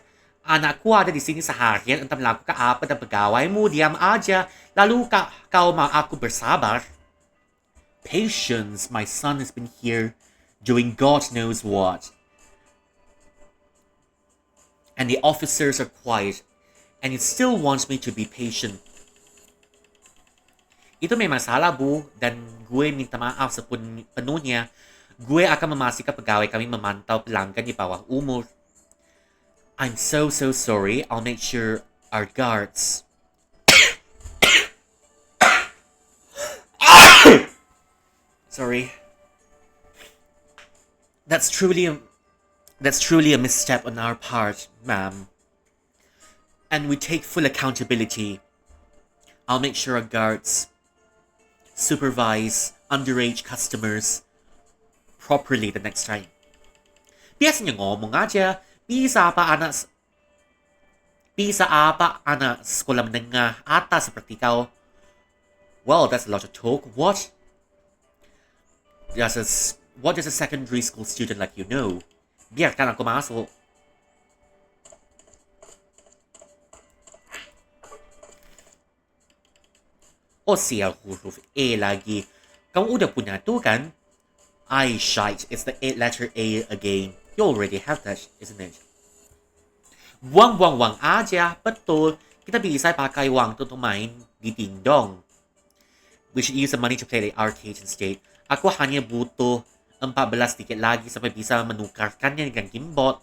Speaker 1: Anakku ada di sini seharian entah melakukan apa dan pegawaimu diam aja. Lalu kau mau aku bersabar? Patience. My son has been here doing God knows what. And the officers are quiet. And it still wants me to be patient. Itu memang salah bu. Dan gue minta maaf sepenuhnya. Gue akan memastikan pegawai kami memantau pelanggan di bawah umur. I'm so sorry. I'll make sure our guards... Sorry. That's truly a misstep on our part, ma'am. And we take full accountability. I'll make sure our guards supervise underage customers properly the next time. Biasanya ngomong aja, bisa apa anak sekolah menengah atas seperti kau? Well, that's a lot of talk. What does a secondary school student like you know? Biarkan aku masuk. Oh sial, huruf E lagi. Kamu udah punya tuh kan? I shite, it's the letter A again. You already have that, isn't it? Buang-buang aja, betul. Kita bisa pakai uang untuk main di dingdong. We should use the money to play the arcade instead. Aku hanya butuh 14 tiket lagi sampai bisa menukarkannya dengan gimbot.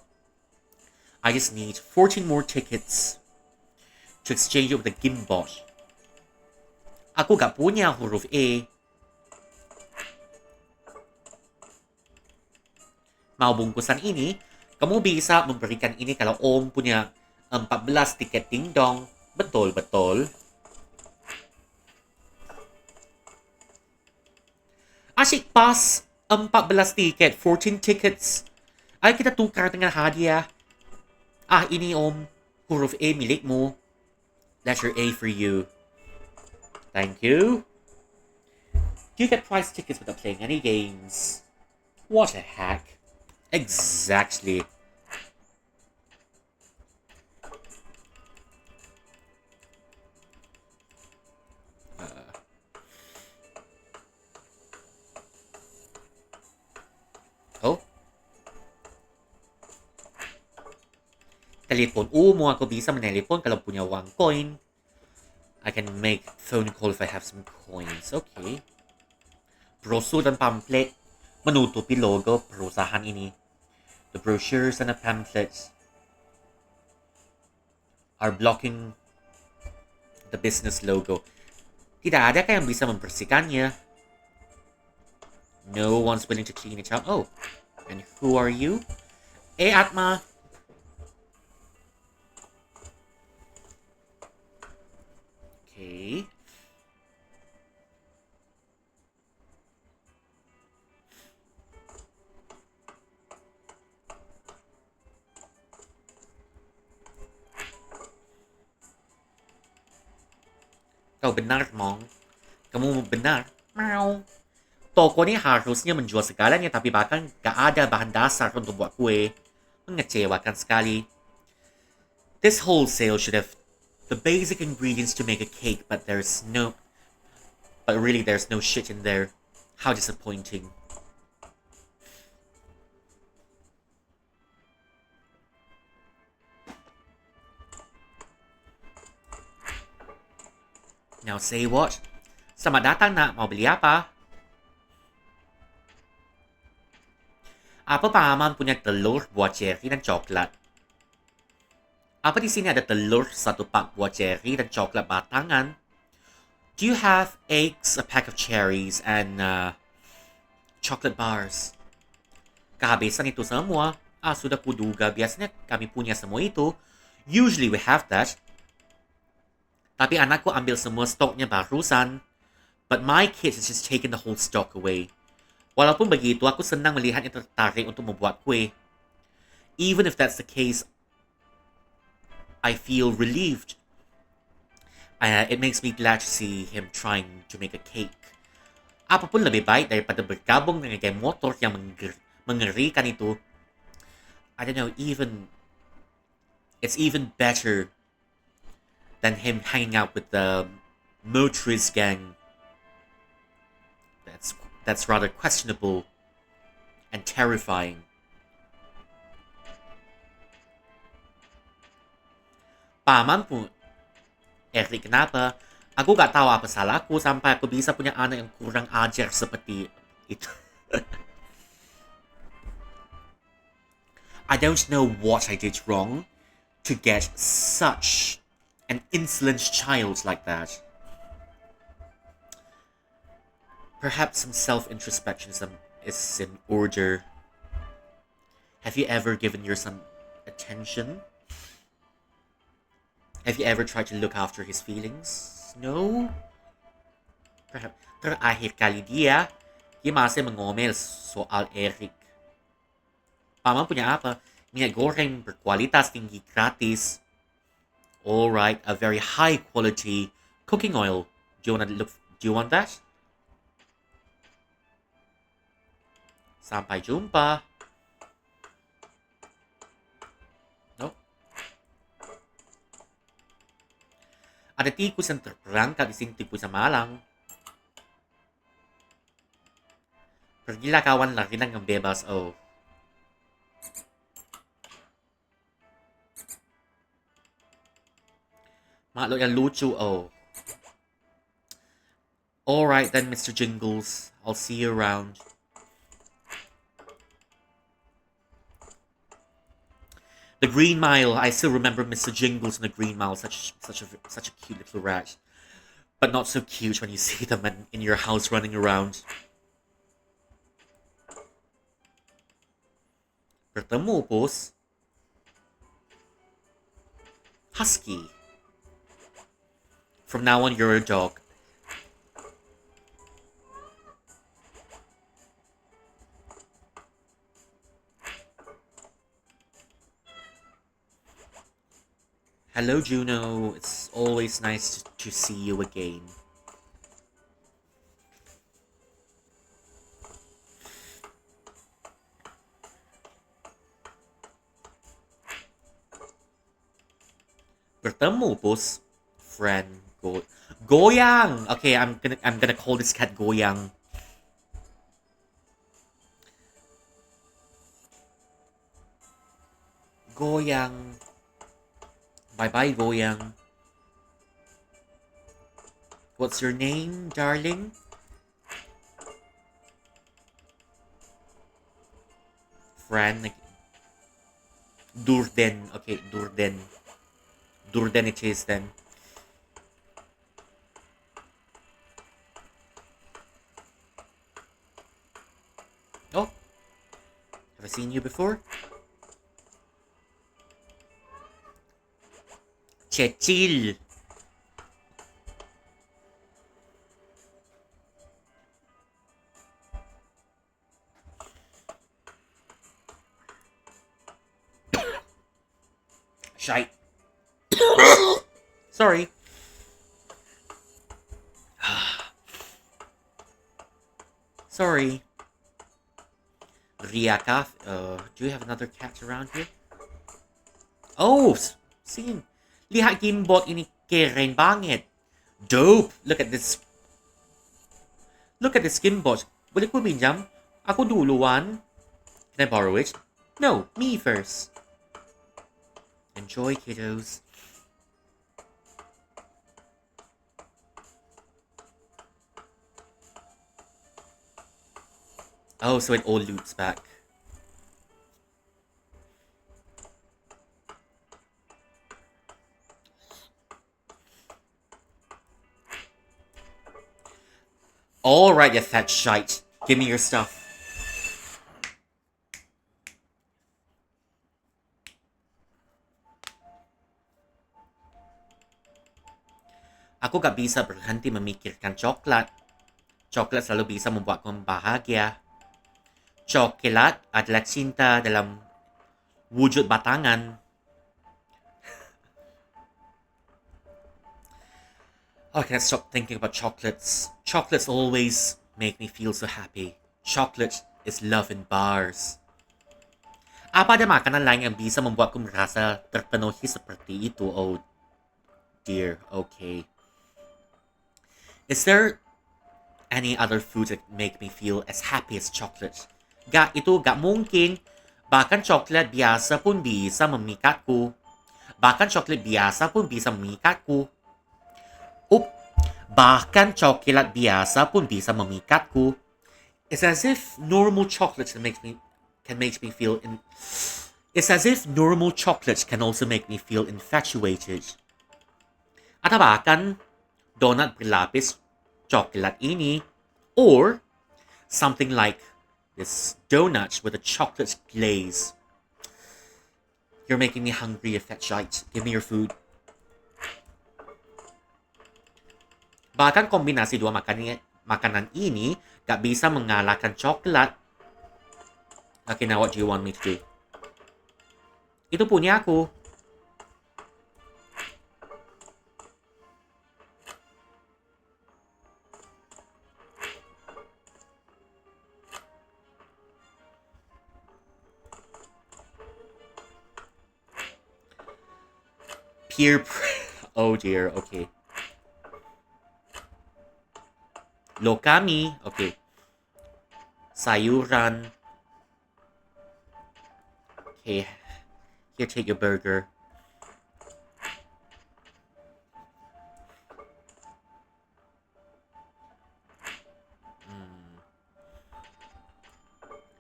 Speaker 1: I just need 14 more tickets to exchange it with the gimbot. Aku gak punya huruf E. Mau bungkusan ini? Kamu bisa memberikan ini kalau Om punya 14 tiket dingdong. Betul. Asyik pas 14 tiket, 14 tickets. Ayo kita tukar dengan hadiah. Ini Om. Huruf A milikmu. Letter A for you. Thank you. You get prize tickets without playing any games. What a hack. Exactly. Oh? Telepon. Mau aku bisa menelepon kalau punya uang coin. I can make phone call if I have some coins. Okay. Brosur dan pamphlet menutupi logo perusahaan ini. The brochures and the pamphlets are blocking the business logo. Tidak ada yang bisa membersihkannya. No one's willing to clean it up. Oh, and who are you? Atma. Okay. Kau benar, Mong. Kamu benar. Mau. Toko ini harusnya menjual segalanya, tapi bahkan gak ada bahan dasar untuk buat kue. Mengecewakan sekali. This wholesale should have the basic ingredients to make a cake, but really there's no shit in there. How disappointing. Now say what? Selamat datang nak, mau beli apa? Apa paman punya telur, buah cherry dan coklat? Apa di sini ada telur, satu pak buah cherry dan coklat batangan? Do you have eggs, a pack of cherries, and chocolate bars? Kehabisan itu semua. Sudah kuduga, biasanya kami punya semua itu. Usually we have that. Tapi anakku ambil semua stoknya barusan. But my kids has just taken the whole stock away. Walaupun begitu, aku senang melihatnya tertarik untuk membuat kue. Even if that's the case, I feel relieved. It makes me glad to see him trying to make a cake. Apapun lebih baik daripada bergabung dengan geng motor yang mengerikan itu. I don't know, it's even better than him hanging out with the motorist gang. That's rather questionable and terrifying. Paman pun, Eric, kenapa? Aku gak tahu apa salahku sampai aku bisa punya anak yang kurang ajar seperti itu. I don't know what I did wrong to get such an insolent child like that. Perhaps some self-introspection is in order. Have you ever given your son attention? Have you ever tried to look after his feelings? No? Perhaps terakhir kali dia masih mengomel soal Eric. Paman punya apa? Minyak goreng berkualitas tinggi gratis. Alright, a very high quality cooking oil. Do you want that? Sampai jumpa. No? Ada tikus yang terperangkap di sini, tikus sa malang. Pergilah kawan, lari ng bebas. Oh. Makhluk yang lucu. Oh. Alright then, Mr. Jingles. I'll see you around. The Green Mile. I still remember Mr. Jingles in the Green Mile. Such a cute little rat. But not so cute when you see them in your house running around. Bertemu, bos. Husky. From now on, you're a dog. Hello, Juno. It's always nice to see you again. Bertemu, bos. Friend. Goyang! Okay, I'm gonna call this cat Goyang. Goyang. Bye-bye, Goyang. What's your name, darling? Fran. Durden. Okay, Durden. Durden it is then. Oh. Have I seen you before? Chill. Shite. Sorry. Sorry. Riaka. Do you have another cat around here? Oh, seen. Lihat gimbot ini keren banget. Dope. Look at this. Look at this gimbot. Boleh ku pinjam? Aku duluan. Can I borrow it? No, me first. Enjoy, kiddos. Oh, so it all loops back. Alright, you fat shite. Give me your stuff. Ako gak bisa berhenti memikirkan coklat. Coklat selalu bisa membuatku bahagia. Coklat adalah cinta dalam wujud batangan. Oh, I can't stop thinking about chocolates. Chocolates always make me feel so happy. Chocolate is love in bars. Apa ada makanan lain yang bisa membuatku merasa terpenuhi seperti itu? Oh dear, okay. Is there any other food that make me feel as happy as chocolate? Gak mungkin. Bahkan coklat biasa pun bisa memikatku. Bahkan coklat biasa pun bisa memikatku. It's as if normal chocolate It's as if normal chocolates can also make me feel infatuated. Atau bahkan donat berlapis coklat ini, or something like this donut with a chocolate glaze. You're making me hungry, you fat shite. Give me your food. Bahkan kombinasi dua makanan ini gak bisa mengalahkan coklat. Okay, now what do you want me to do? Itu punya aku. Oh dear, okay. Lokami, okay. Sayuran. Okay, here, take your burger.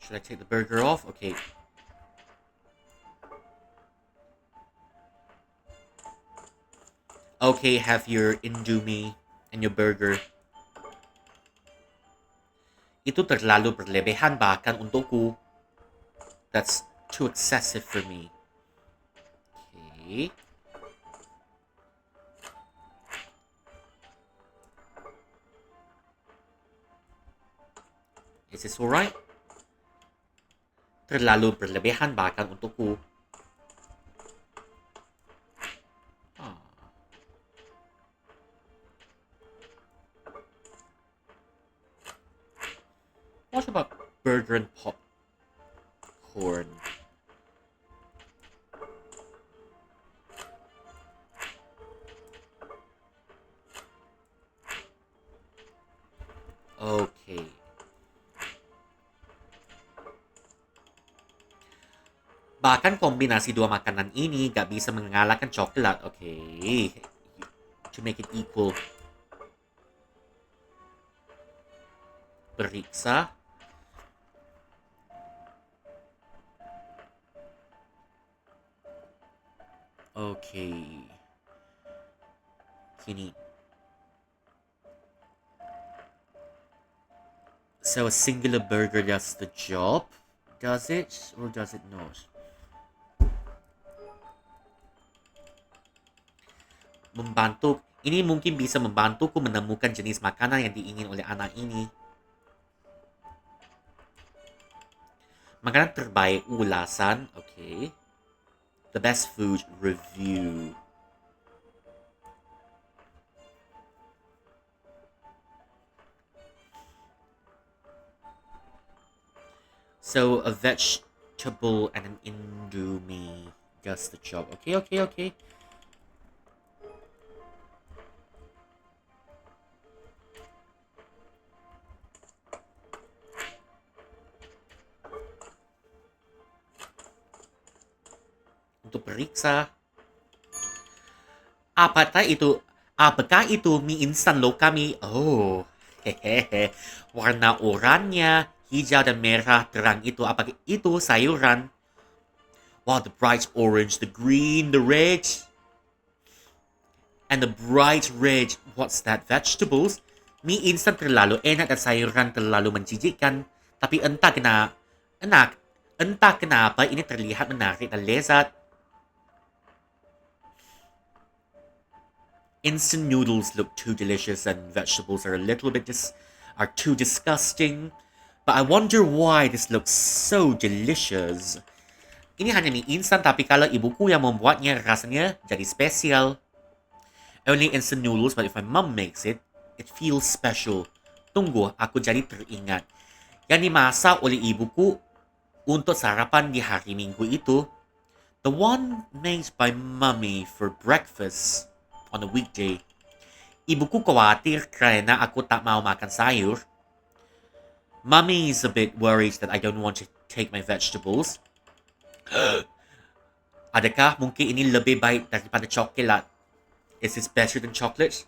Speaker 1: Should I take the burger off? Okay. Okay, have your Indomie and your burger. Itu terlalu berlebihan bahkan untukku. That's too excessive for me. Okay. Is this alright? Terlalu berlebihan bahkan untukku. What about burger and popcorn? Okay. Bahkan kombinasi dua makanan ini gak bisa mengalahkan coklat. Okay. To make it equal. Periksa. Okay. Kini. So a singular burger does the job? Does it or does it not? Membantu. Ini mungkin bisa membantuku menemukan jenis makanan yang diingin oleh anak ini. Makanan terbaik ulasan. Okay. The best food review. So a vegetable and an Indomie does the job. Okay. Untuk periksa. Apakah itu mie instan Lokami? Oh, hehehe. Warna oranye, Hijau dan merah terang itu. Apakah itu sayuran? Wow, the bright orange, the green, the red. And the bright red. What's that? Vegetables? Mie instan terlalu enak dan sayuran terlalu menjijikkan. Tapi entah kenapa ini terlihat menarik dan lezat. Instant noodles look too delicious and vegetables are are too disgusting. But I wonder why this looks so delicious. Ini hanya mie instan tapi kalau ibuku yang membuatnya rasanya jadi spesial. Only instant noodles, but if my mom makes it, it feels special. Tunggu, aku jadi teringat. Yang dimasak oleh ibuku untuk sarapan di hari Minggu itu. The one made by mommy for breakfast on a weekday. Ibuku khawatir karena aku tak mau makan sayur. Mommy is a bit worried that I don't want to take my vegetables. Adakah mungkin ini lebih baik daripada coklat? Is this better than chocolate?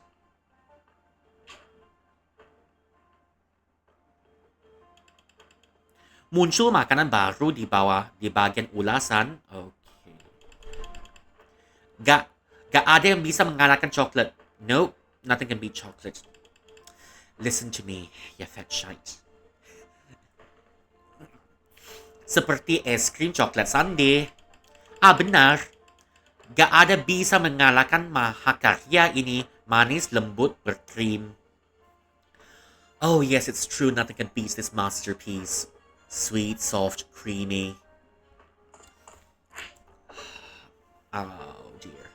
Speaker 1: Muncul makanan baru di bagian ulasan. Okay. Gak ada yang bisa mengalahkan coklat. Nope, nothing can beat chocolate. Listen to me, ya fat shite. Seperti es krim coklat sundae. Benar. Gak ada bisa mengalahkan mahakarya ini, manis, lembut, berkrim. Oh yes, it's true, nothing can beat this masterpiece. Sweet, soft, creamy. Oh dear.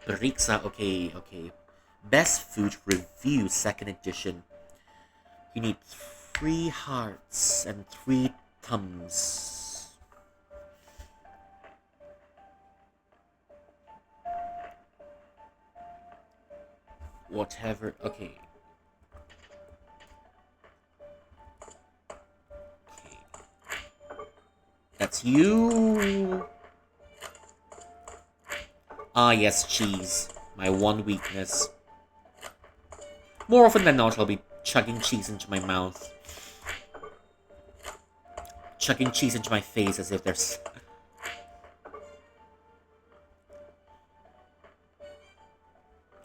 Speaker 1: Periksa, okay. Best Food Review, 2nd edition. You need 3 hearts and 3 thumbs. Whatever, okay. That's you. Yes, cheese. My one weakness. More often than not, I'll be chugging cheese into my mouth. Chugging cheese into my face as if there's...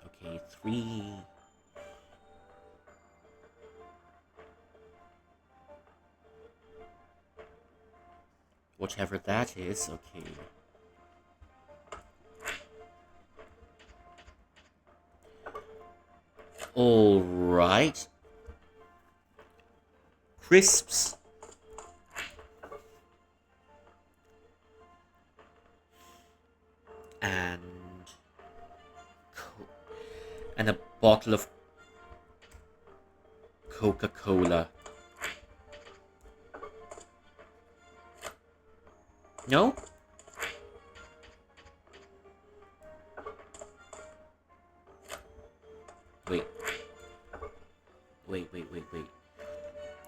Speaker 1: Okay, 3... Whatever that is, okay. Alright. Crisps. And a bottle of Coca-Cola. No? Wait.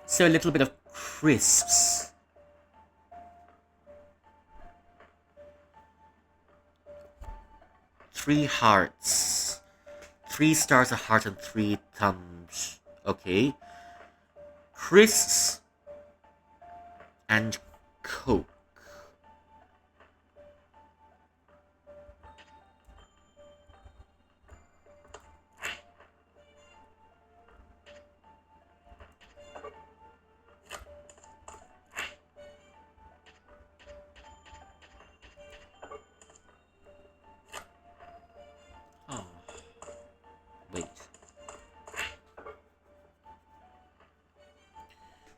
Speaker 1: So a little bit of crisps. Three hearts. 3 stars, a heart, and 3 thumbs. Okay. Crisps and Coke. Wait.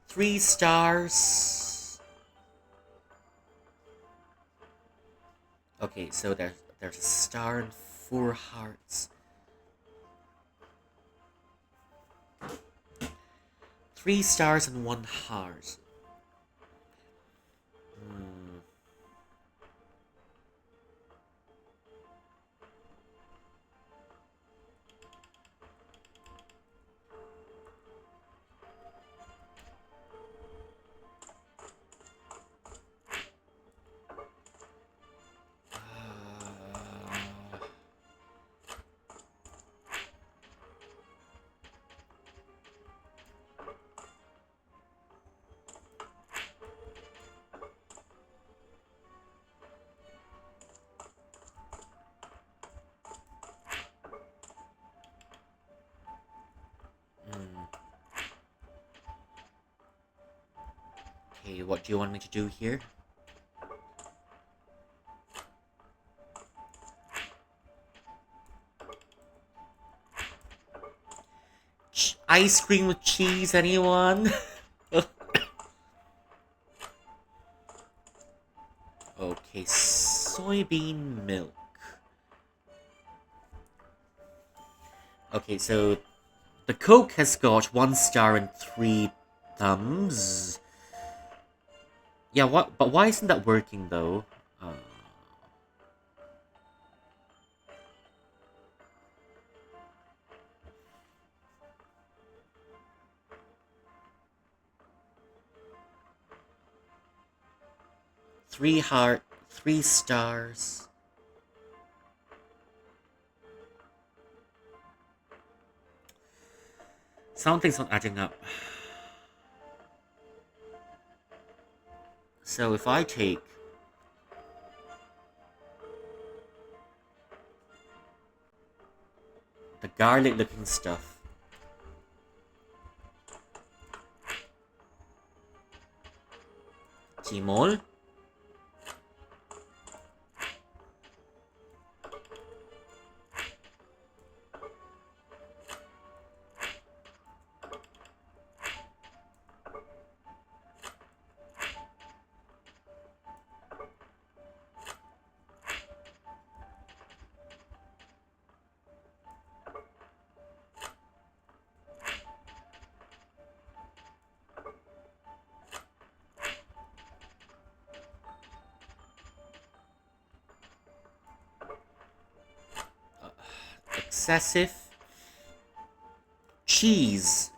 Speaker 1: 3 stars. Okay, so there's a star and 4 hearts. 3 stars and 1 heart. Okay, what do you want me to do here? Ice cream with cheese, anyone? Okay, soybean milk. Okay, so the Coke has got 1 star and 3 thumbs. Yeah, what? But why isn't that working though? 3 heart, 3 stars. Something's not adding up. So if I take the garlic looking stuff, Timol, excessive, cheese.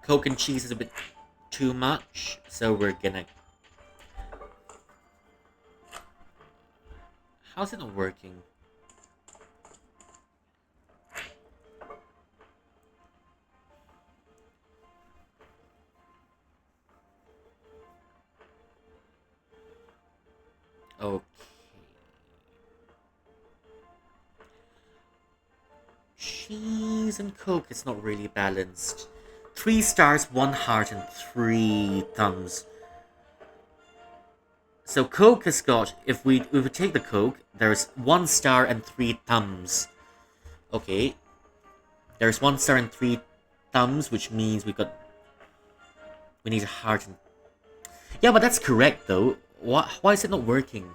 Speaker 1: Coke and cheese is a bit too much, so we're gonna... How's it not working? Okay. Cheese and Coke is not really balanced. 3 stars, 1 heart, and 3 thumbs. So Coke has got, if we take the Coke, there's 1 star and 3 thumbs. Okay. There's 1 star and 3 thumbs, which means we need a heart and... Yeah, but that's correct though. Why is it not working?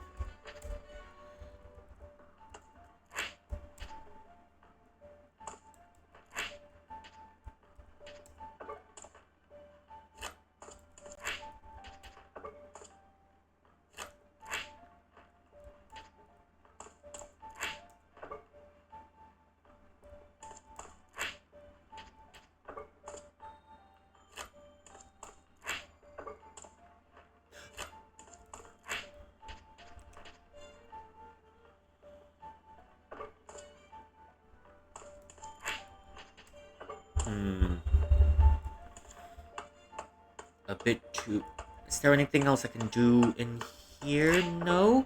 Speaker 1: A bit too... Is there anything else I can do in here? No?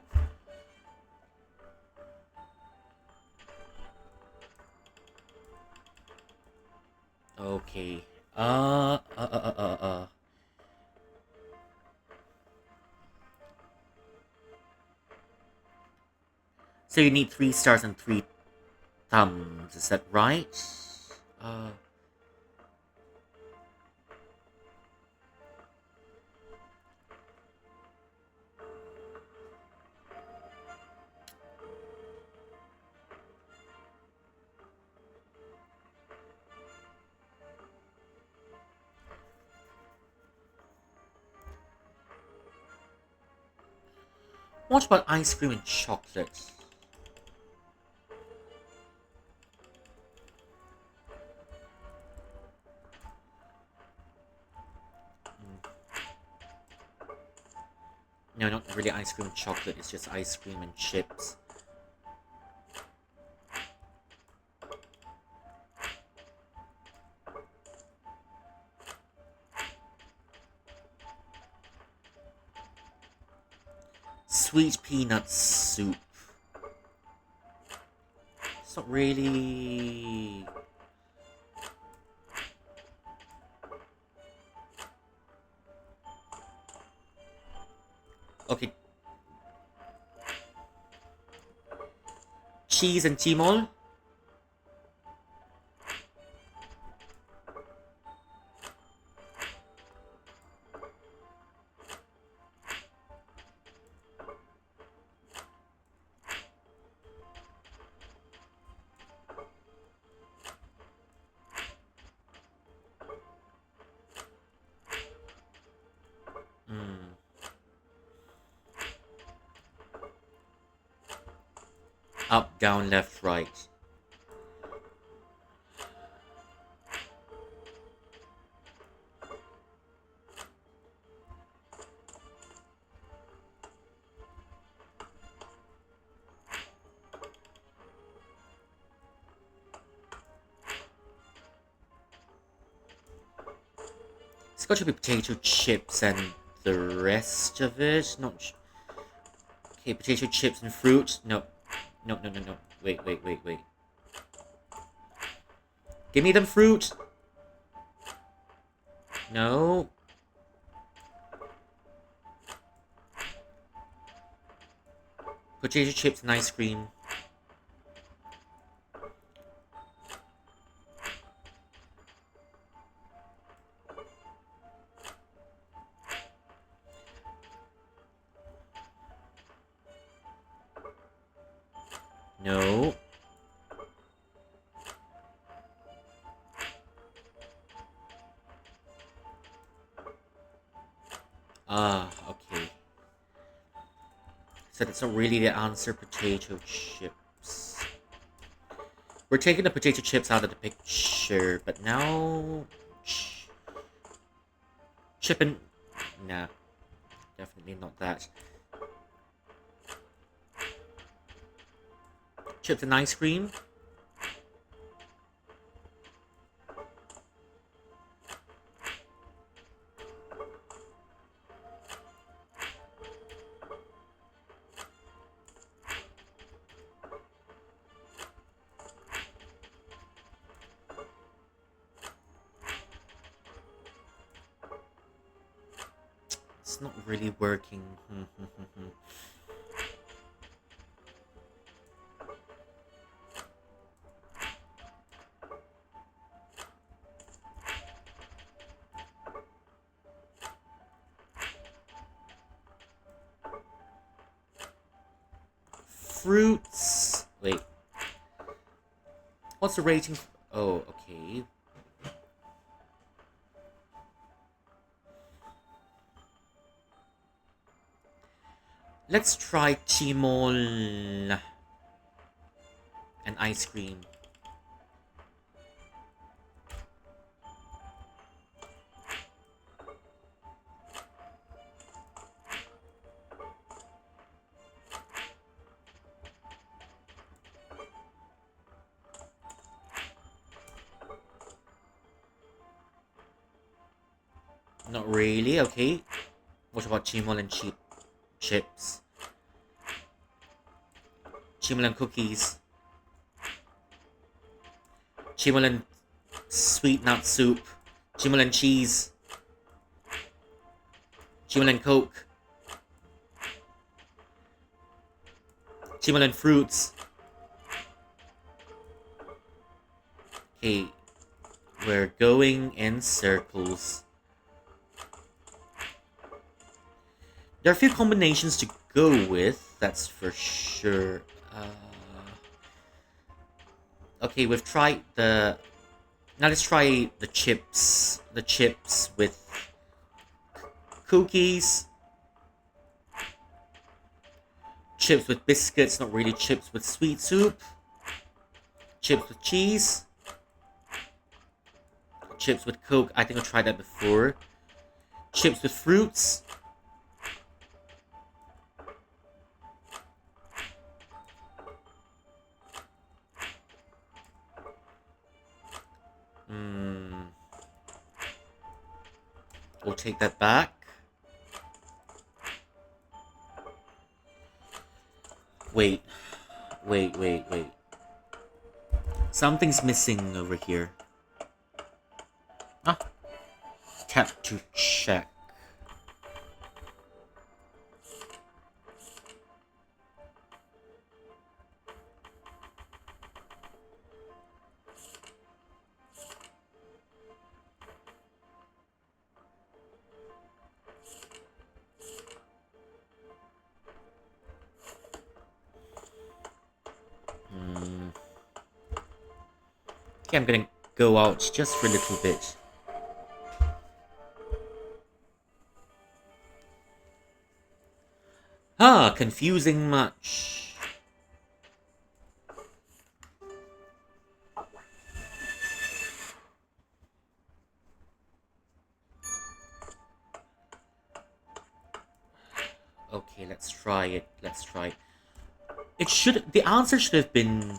Speaker 1: Okay. So you need 3 stars and 3 thumbs, is that right? Uh... What about ice cream and chocolate? No, not really ice cream and chocolate, it's just ice cream and chips. Sweet peanut soup. It's not really... Okay. Cheese and timol. Up, down, left, right. It's got to be potato chips and the rest of it. Not. Okay, potato chips and fruit. No. No. Wait. Give me them fruit. No. Potato chips and ice cream. No. Okay. So that's not really the answer, potato chips. We're taking the potato chips out of the picture, but now... Chip and... Nah. Definitely not that. Chips and ice cream. It's not really working. Fruits. Wait. What's the rating? Oh, okay. Let's try timol and ice cream. Not really, okay. What about timol and chips? Chimol and cookies. Chimol and sweet nut soup. Chimol and cheese. Chimol and Coke. Chimol and fruits. Okay, we're going in circles. There are a few combinations to go with, that's for sure. Okay, we've tried the... Now let's try the chips. The chips with cookies. Chips with biscuits, not really chips with sweet soup. Chips with cheese. Chips with Coke, I think I tried that before. Chips with fruits. We'll take that back. Wait. Wait. Something's missing over here. Ah. Tap to check. Okay, I'm gonna go out just for a little bit. Ah, confusing much. Okay, let's try it. It should... The answer should have been...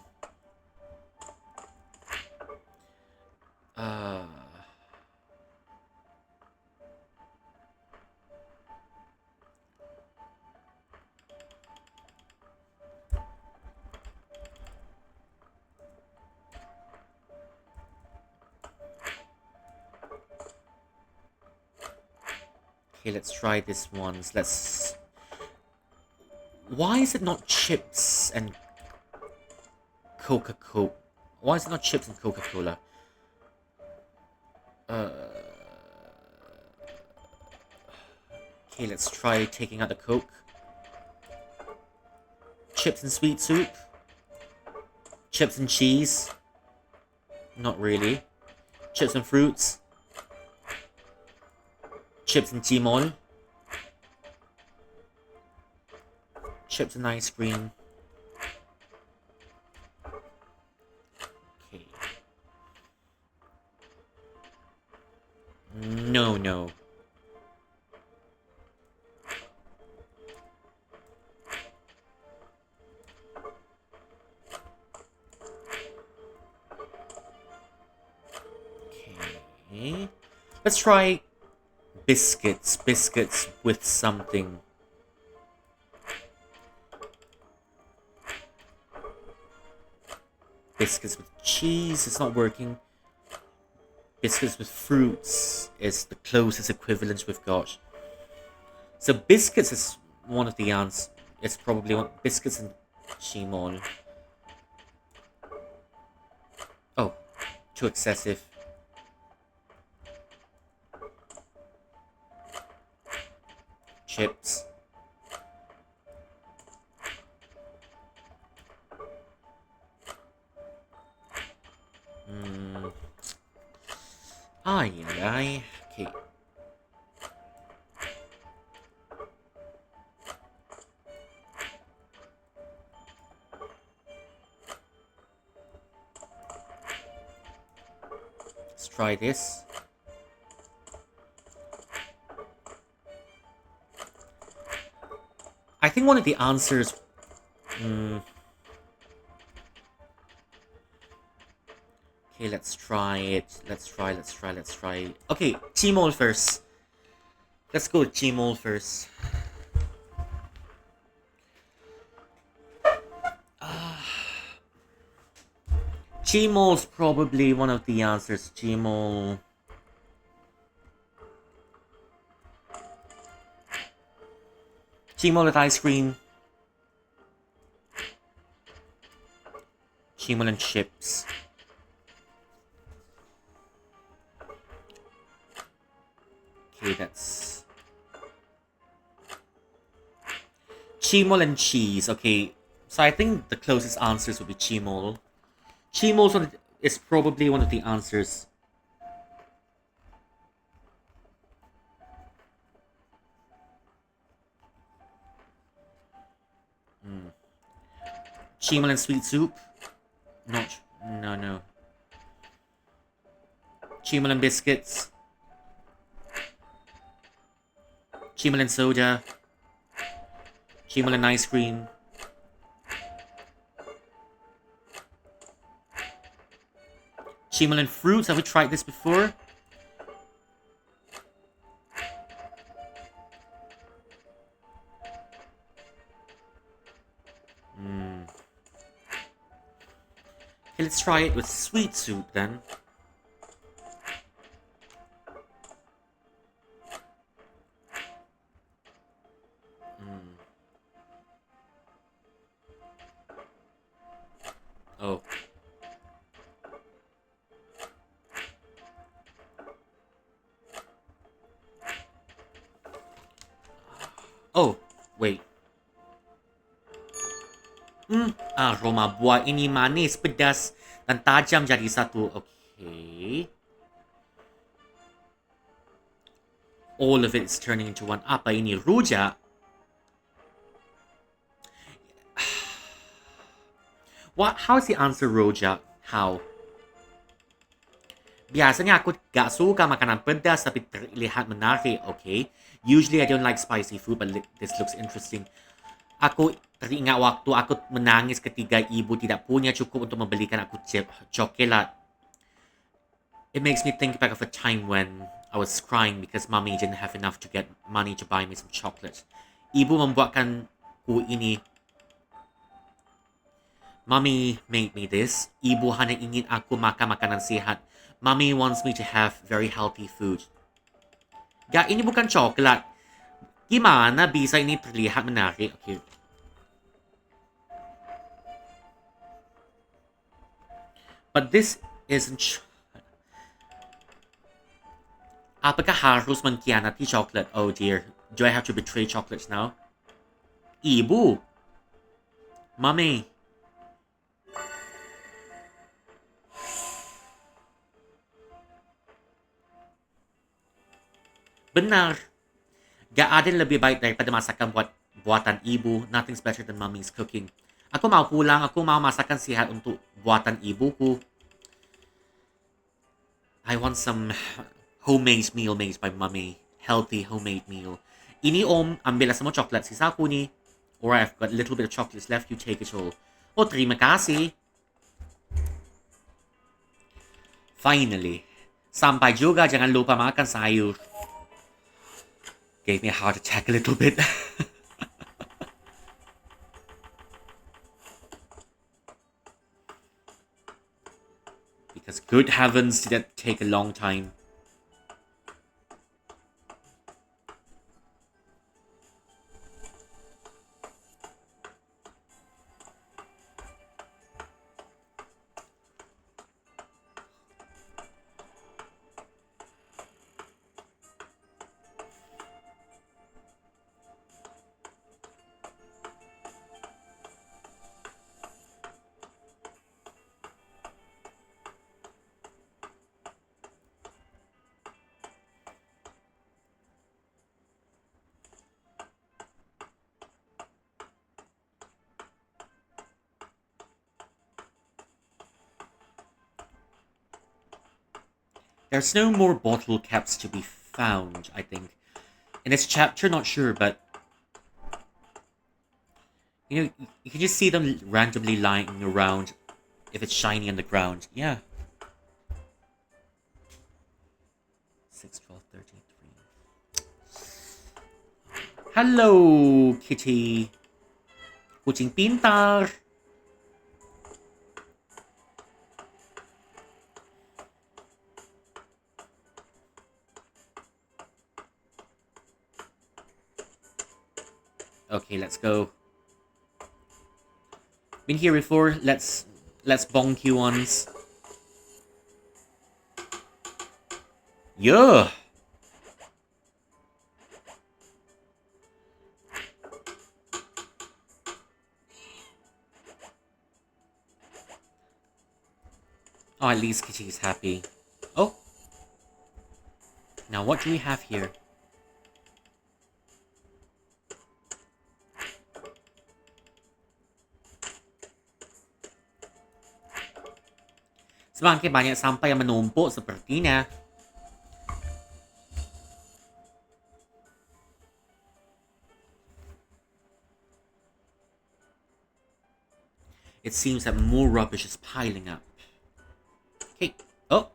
Speaker 1: Okay, let's try this once. Let's... Why is it not chips and Coca-Cola? Why is it not chips and Coca-Cola? Okay, let's try taking out the Coke. Chips and sweet soup? Chips and cheese? Not really. Chips and fruits? Chips and Timon? Chips and ice cream? Okay. No. Okay. Let's try biscuits. Biscuits with something. Biscuits with cheese. It's not working. Biscuits with fruits is the closest equivalent we've got. So biscuits is one of the answers. It's probably one. Biscuits and Chimon. Oh, too excessive. Chips. Ay. Okay. Let's try this. I think one of the answers... Okay, let's try it. Let's try. Okay, Chimol first. Let's go with Chimol first. Chimol's probably one of the answers. Chimol... Chimol with ice cream. Chimol and chips. Okay, that's... Chimol and cheese. Okay, so I think the closest answers would be Chimol. Chimol is probably one of the answers. Chimol and sweet soup? Not... No. Chimol and biscuits? Chimol and soda? Chimol and ice cream? Chimol and fruits? Have we tried this before? let's try it with sweet soup then. Oh. Oh, wait. Aroma buah ini manis, pedas, dan tajam jadi satu. Okay. All of it is turning into one. Apa ini? Rujak? What? How is the answer rojak? How? Biasanya aku gak suka makanan pedas tapi terlihat menarik, okay? Usually I don't like spicy food, but this looks interesting. Aku teringat waktu aku menangis ketika ibu tidak punya cukup untuk membelikan aku coklat. It makes me think back of a time when I was crying because mommy didn't have enough to get money to buy me some chocolate. Ibu membuatkan ku ini. Mommy made me this. Ibu hanya ingin aku makan makanan sehat. Mommy wants me to have very healthy food. Gak, ini bukan coklat. Gimana bisa ini terlihat menarik? Okay. But this isn't. Apakah harus mengkhianati coklat? Oh dear. Do I have to betray chocolates now? Ibu. Mommy. Benar. Gak ada yang lebih baik daripada masakan buatan ibu. Nothing's better than mommy's cooking. Aku mau pulang. Aku mau masakan sihat untuk buatan ibuku. I want some homemade meal made by mommy. Healthy homemade meal. Ini om, ambil semua coklat sisa aku ni. Or I've got a little bit of chocolates left. You take it all. Oh, terima kasih. Finally. Sampai juga, jangan lupa makan sayur. Gave me a heart attack a little bit. Because good heavens, did that take a long time. There's no more bottle caps to be found, I think. In this chapter, not sure, but... You know, you can just see them randomly lying around if it's shiny on the ground. Yeah. 6, 12, 13, 3. Hello, kitty. Kucing pintar. Okay, let's go. Been here before. Let's bonk you once. Yeah. Oh, at least Kitty's happy. Oh. Now what do we have here? Semakin banyak sampah yang menumpuk sepertinya. It seems that more rubbish is piling up. Okay. Oh.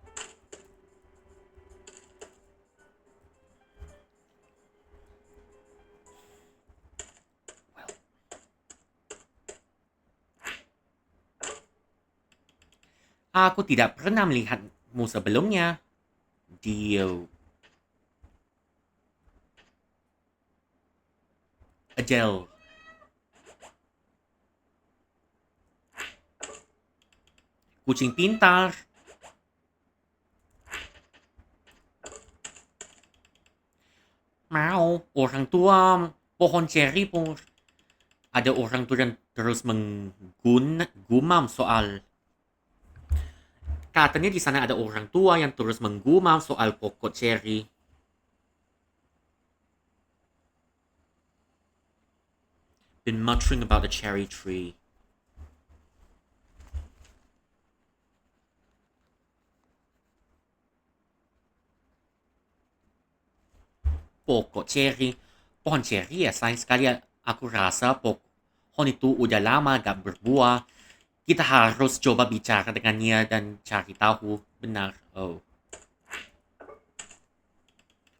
Speaker 1: Well. Aku tidak pernah melihatmu sebelumnya. Dio. Adele. Kucing pintar. Mau, orang tua pohon cherry pun. Ada orang tua yang terus menggumam soal. Katanya di sana ada orang tua yang terus menggumam soal pokok cherry. Been muttering about the cherry tree. Pokok cherry. Pohon cherry ya, sayang sekali aku rasa pohon itu udah lama gak berbuah. Kita harus coba bicara dengannya dan cari tahu benar. Oh.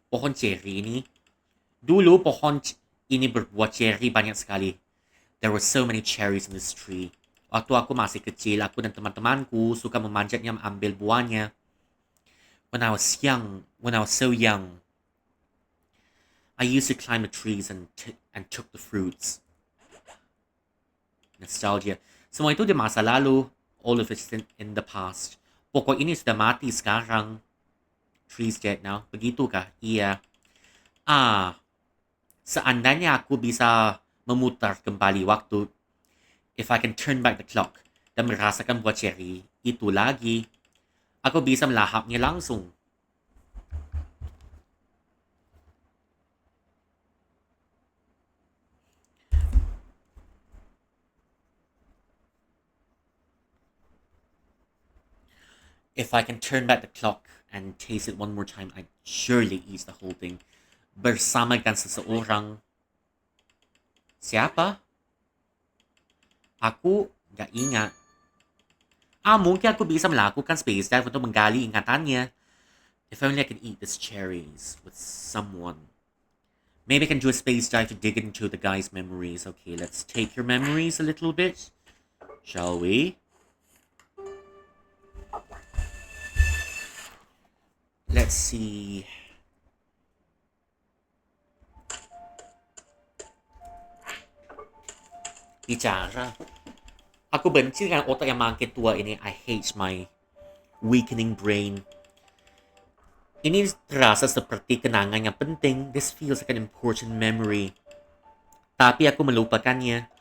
Speaker 1: Pohon cherry ini. Dulu pohon ini berbuah cherry banyak sekali. There were so many cherries in this tree. Waktu aku masih kecil, aku dan teman-temanku suka memanjatnya mengambil buahnya. When I was so young, I used to climb the trees and took the fruits. Nostalgia. Semua itu di masa lalu. All of it's in the past. Pokok ini sudah mati sekarang. Tree's dead now. Begitukah? Iya. Seandainya aku bisa memutar kembali waktu. If I can turn back the clock dan merasakan buah cherry itu lagi, aku bisa melahapnya langsung. If I can turn back the clock and taste it one more time, I'd surely eat the whole thing. Bersama dengan seseorang. Siapa? Aku gak ingat. Mungkin aku bisa melakukan space dive untuk menggali ingatannya. If only I could eat these cherries with someone. Maybe I can do a space dive to dig into the guy's memories. Okay, let's take your memories a little bit. Shall we? Let's see. Bicara. Aku benci dengan otak yang makin tua ini. I hate my weakening brain. Ini terasa seperti kenangan yang penting. This feels like an important memory. Tapi aku melupakannya.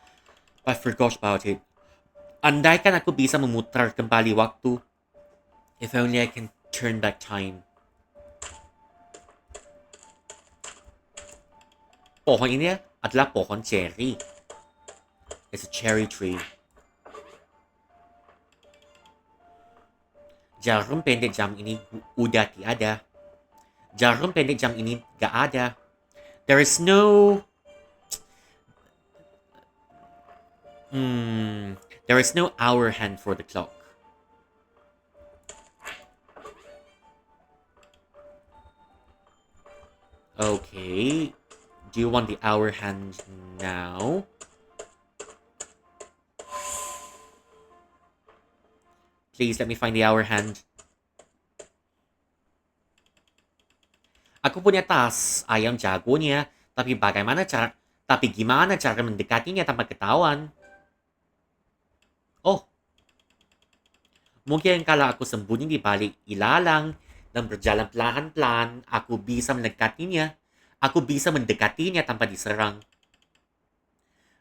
Speaker 1: I forgot about it. Andaikan aku bisa memutar kembali waktu. If only I can turn back time. Pohon ini adalah pohon cherry. It's a cherry tree. Jarum pendek jam ini udah tiada. Jarum pendek jam ini gak ada. There is no... There is no hour hand for the clock. Okay. Do you want the hour hand now? Please let me find the hour hand. Aku punya tas ayam jagonya, tapi gimana cara mendekatinya tanpa ketahuan? Oh. Mungkin kalau aku sembunyi di balik ilalang dan berjalan pelan-pelan, aku bisa mendekatinya. Aku bisa mendekatinya tanpa diserang.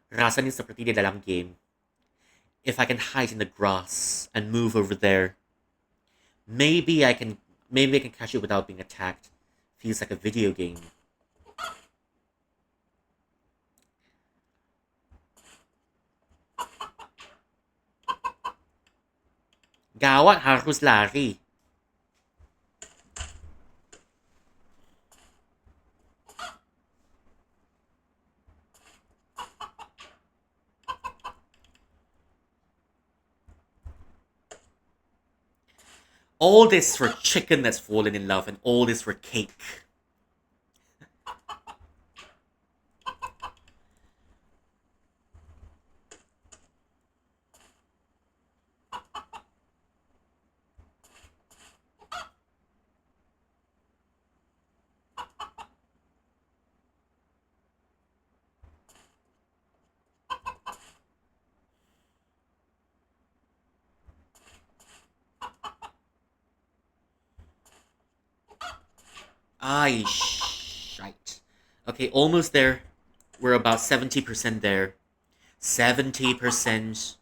Speaker 1: Rasanya seperti di dalam game. If I can hide in the grass and move over there, maybe I can catch it without being attacked. Feels like a video game. Gawat, harus lari. All this for chicken that's fallen in love, and all this for cake. Ay, shite. Okay, almost there. We're about 70% there. 70%.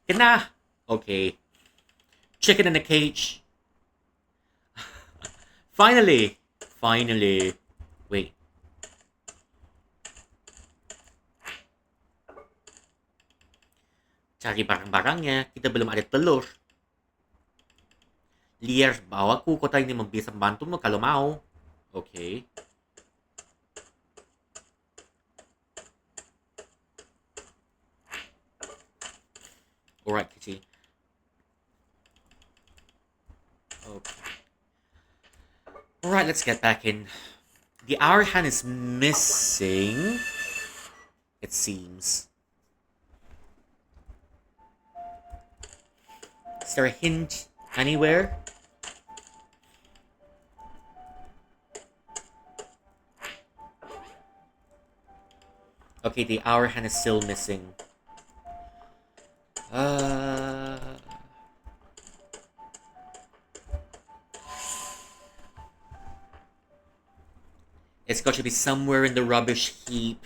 Speaker 1: Gana. Okay. Chicken in a cage. Finally. Finally. Wait. Cari barang-barangnya. Kita belum ada telur. Liar, bawa ku. Kota ini bisa membantu mo kalau mau. Okay. Alright, Kitty. Okay. Alright, let's get back in. The hour hand is missing. It seems. Is there a hint anywhere? Okay, the hour hand is still missing. It's got to be somewhere in the rubbish heap.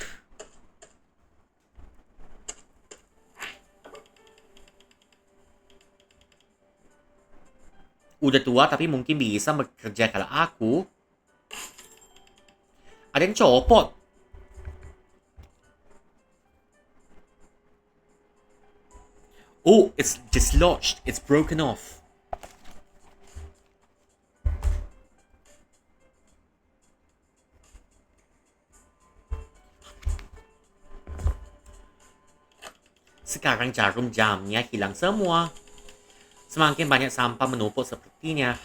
Speaker 1: Udah tua tapi mungkin bisa bekerja kalau aku. Ada yang copot. Oh, it's dislodged. It's broken off. Sekarang jarum jamnya hilang semua. Semakin banyak sampah menumpuk sepertinya.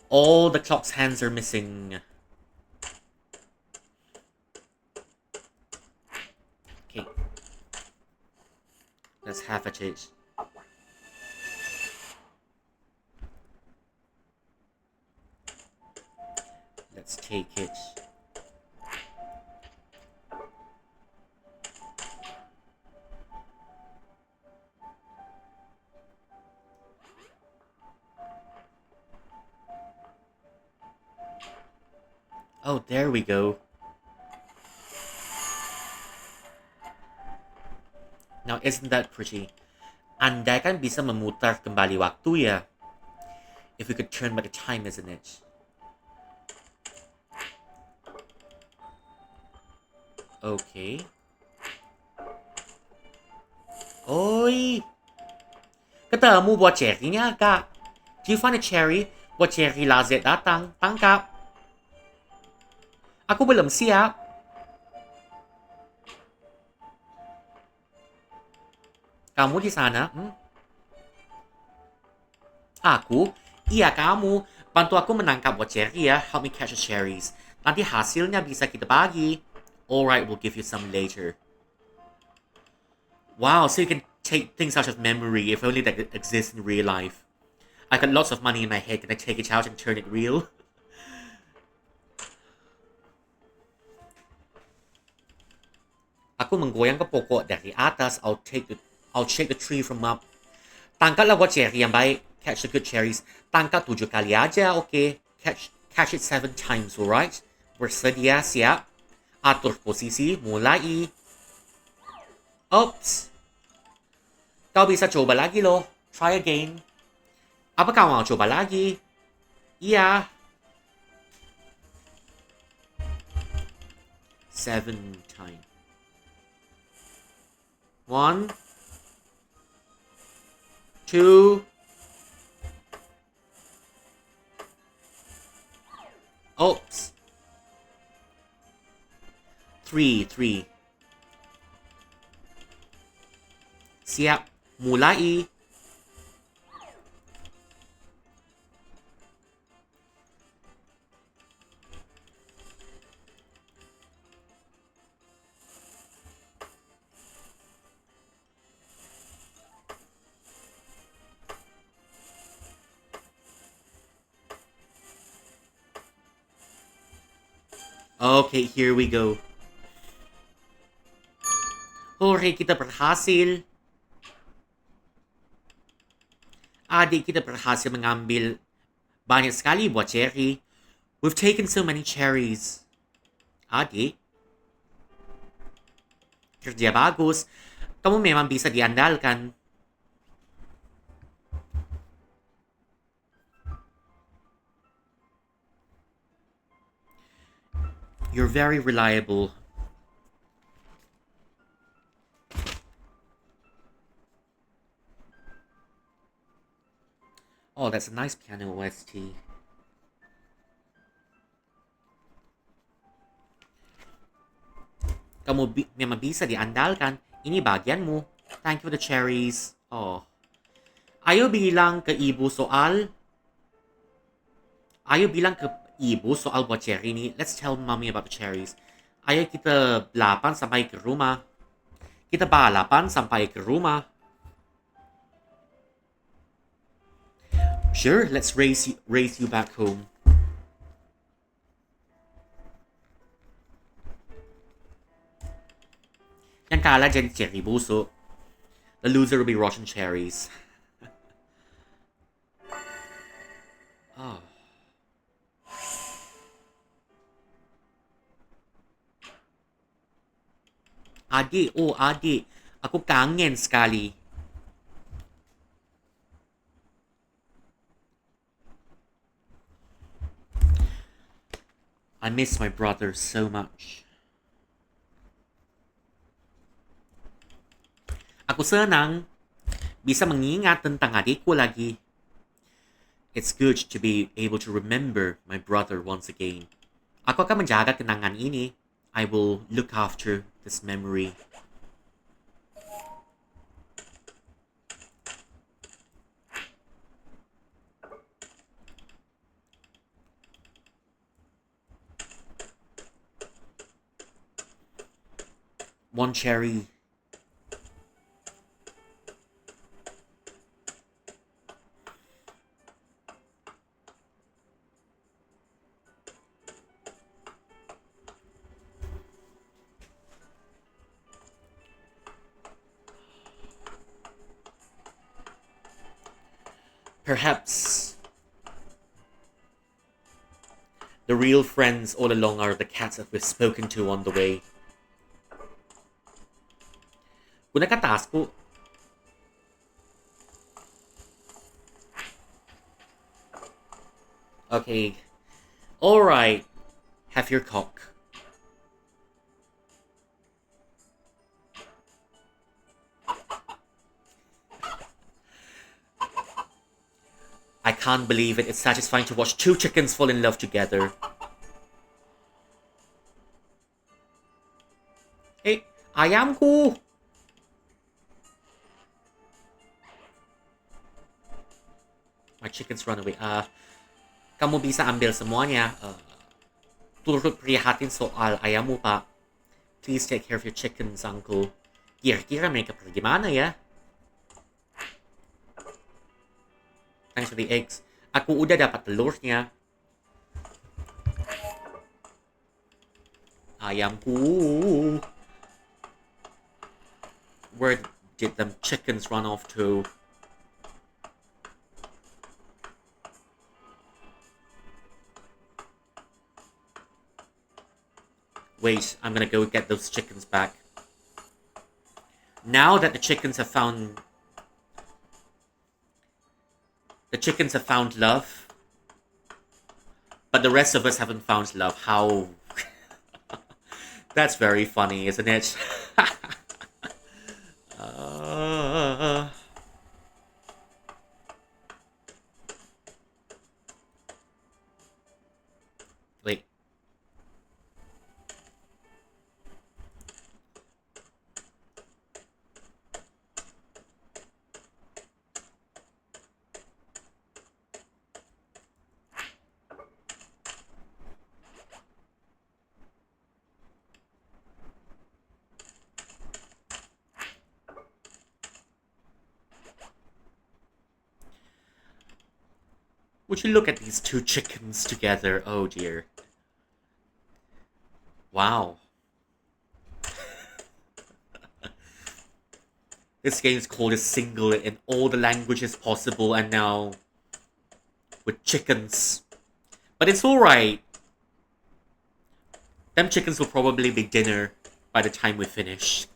Speaker 1: All the clock's hands are missing. Okay. Let's have at it. Let's take it. Oh, there we go. Now, isn't that pretty? Andai kan bisa memutar kembali waktu ya. If we could turn back the time, isn't it? Okay. Oi! Ketemu buah cherry-nya, Kak. Do you find a cherry? Buah cherry lazet datang. Tangkap. Aku belum siap. Kamu di sana? Aku? Iya, kamu. Bantu aku menangkap buah cherry ya. Help me catch the cherries. Nanti hasilnya bisa kita bagi. Alright, we'll give you some later. Wow, so you can take things out of memory if only that exists in real life. I got lots of money in my head. Can I take it out and turn it real? Aku menggoyang ke pokok dari atas. I'll shake the tree from up. Tangkaplah buah cherry yang baik. Catch the good cherries. Tangkap 7 kali aja, okay? Catch it 7 times, alright? Bersedia, siap? Atur posisi, mulai. Oops. Kau bisa coba lagi loh. Try again. Apa kau mau coba lagi? Iya. 7 times. 1, 2. Oops. 3. Siap. Mulai. Okay, here we go. Hore, kita berhasil. Adik kita berhasil mengambil banyak sekali buah cherry. We've taken so many cherries. Adik, kerja bagus. Kamu memang bisa diandalkan. You're very reliable. Oh, that's a nice piano OST. Kamu memang bisa diandalkan. Ini bagianmu. Thank you for the cherries. Oh. Ayaw bilang ke ibu soal buat cherry ni. Let's tell mommy about the cherries. Ayaw kita balapan sampai ke rumah. Kita balapan sampai ke rumah. Sure, let's race you back home. Yang kalah jadi cherry busuk. The loser will be rotten cherries. Oh. Adik. Aku kangen sekali. I miss my brother so much. Aku senang bisa mengingat tentang adikku lagi. It's good to be able to remember my brother once again. Aku akan menjaga kenangan ini. I will look after this memory. One cherry. Perhaps the real friends all along are the cats that we've spoken to on the way. Kung nakataas po. Okay. Alright. Have your cock. I can't believe it. It's satisfying to watch two chickens fall in love together. Hey, ayamku! My chickens run away. Kamu bisa ambil semuanya. Turut prihatin soal ayammu, Pak. Please take care of your chickens, Uncle. Kira-kira mereka pergi mana ya? Thanks for the eggs. Aku udah dapat telurnya. Ayamku. Where did the chickens run off to? Wait, I'm gonna go get those chickens back. Now that the chickens have found love, but the rest of us haven't found love. How? That's very funny, isn't it? Wait. Would you look at these two chickens together? Oh dear. Wow. This game is called a single in all the languages possible, and now with chickens. But it's alright. Them chickens will probably be dinner by the time we finish.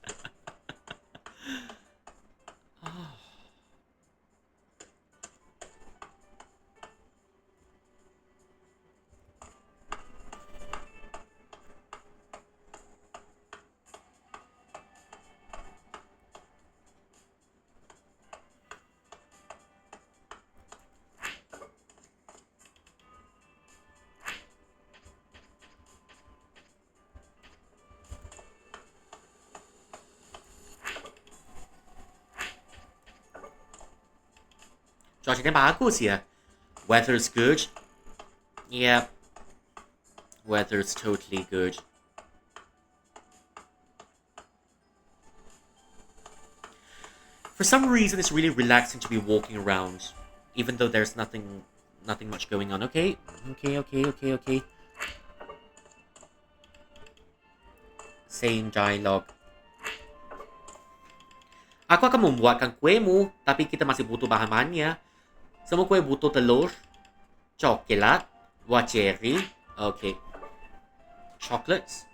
Speaker 1: Cuacanya bagus ya. Weather's good. Yeah. Weather's totally good. For some reason, it's really relaxing to be walking around, even though there's nothing much going on. Okay. Same dialogue. Aku akan membuatkan kuemu, tapi kita masih butuh bahan-bahannya. Semua kue butuh telur, coklat, buah cherry, okay, chocolates,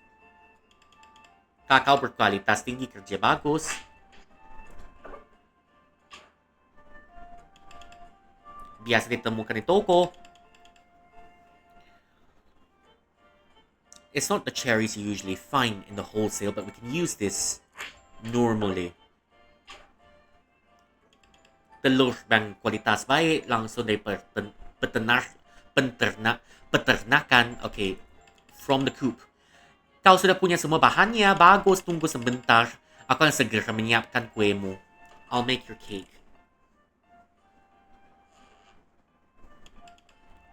Speaker 1: kakao berkualitas tinggi, kerja bagus, biasa ditemukan di toko. It's not the cherries you usually find in the wholesale, but we can use this normally. Telur bang kualitas baik langsung dari peternakan. Okay, from the coop. Kau sudah punya semua bahannya, bagus, tunggu sebentar. Aku akan segera menyiapkan kuemu. I'll make your cake.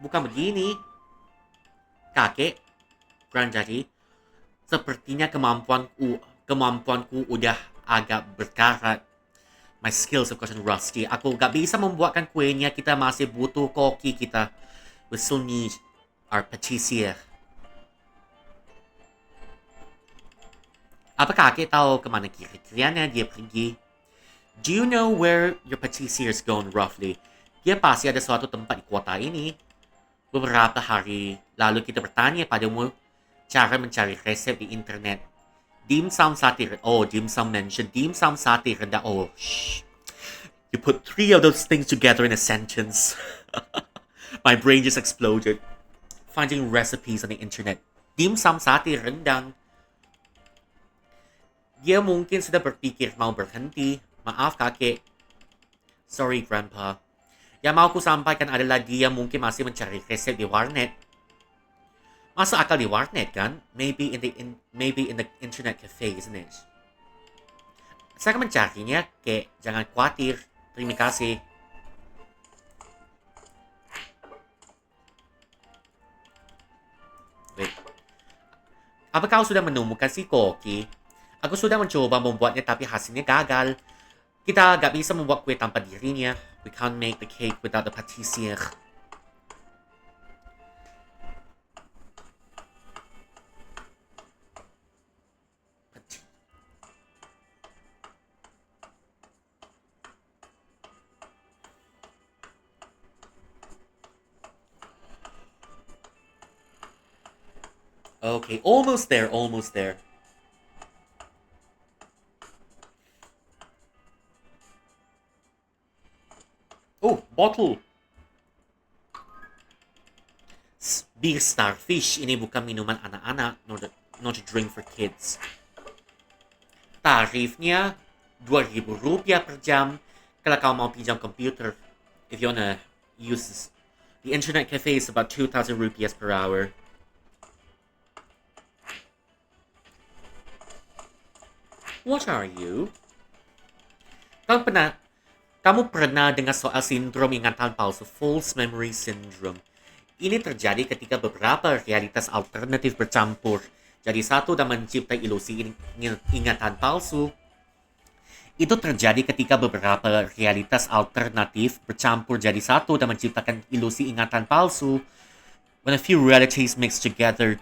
Speaker 1: Bukan begini. Kakek, Grandaddy, sepertinya kemampuanku udah agak berkarat. My skills have gotten rusty. Aku gak bisa membuatkan kuenya. Kita masih butuh koki kita. We still need our patissier. Apa kakek tahu kemana kira-kiranya dia pergi? Do you know where your patissier is gone roughly? Dia pasti ada suatu tempat di kota ini. Beberapa hari lalu kita bertanya padamu cara mencari resep di internet. Dim sum sate. Oh, dim sum mentioned. Dim sum sate rendah. Oh, shh. You put 3 of those things together in a sentence. My brain just exploded. Finding recipes on the internet. Dim sum sate rendang. Dia mungkin sudah berpikir mau berhenti. Maaf kakek. Sorry grandpa. Yang mau ku sampaikan adalah dia mungkin masih mencari resep di warnet. Masuk akal di warnet kan? Maybe in the internet cafe, isn't it? Saya akan mencarinya, kek. Jangan khawatir. Terima kasih. Wait. Apa kau sudah menemukan si koki? Aku sudah mencoba membuatnya tapi hasilnya gagal. Kita gak bisa membuat kue tanpa dirinya. We can't make the cake without the patissier. Okay, almost there. Oh, bottle. Beer starfish. Ini bukan minuman anak-anak, not a drink for kids. Tarifnya Rp2,000 per jam. Kalau kau mau pinjam komputer, if you wanna use this. The internet cafe is about 2,000 rupees per hour. What are you? Kamu pernah dengar soal sindrom ingatan palsu, false memory syndrome. Ini terjadi ketika beberapa realitas alternatif bercampur jadi satu dan mencipta ilusi ingatan palsu. Itu terjadi ketika beberapa realitas alternatif bercampur jadi satu dan menciptakan ilusi ingatan palsu. When a few realities mix together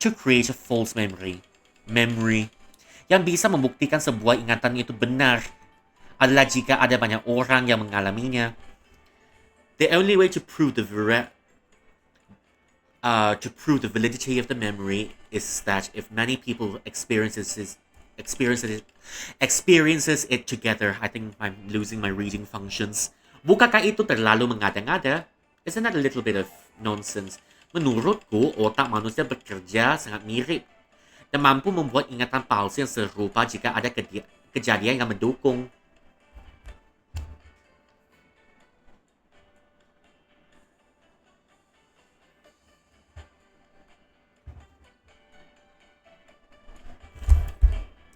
Speaker 1: to create a false memory yang bisa membuktikan sebuah ingatan itu benar adalah jika ada banyak orang yang mengalaminya. The only way to prove the validity of the memory is that if many people experiences it together. I think I'm losing my reading functions. Bukankah itu terlalu mengada-ngada? Isn't that a little bit of nonsense? Menurutku, otak manusia bekerja sangat mirip dan mampu membuat ingatan palsu yang serupa jika ada kejadian yang mendukung.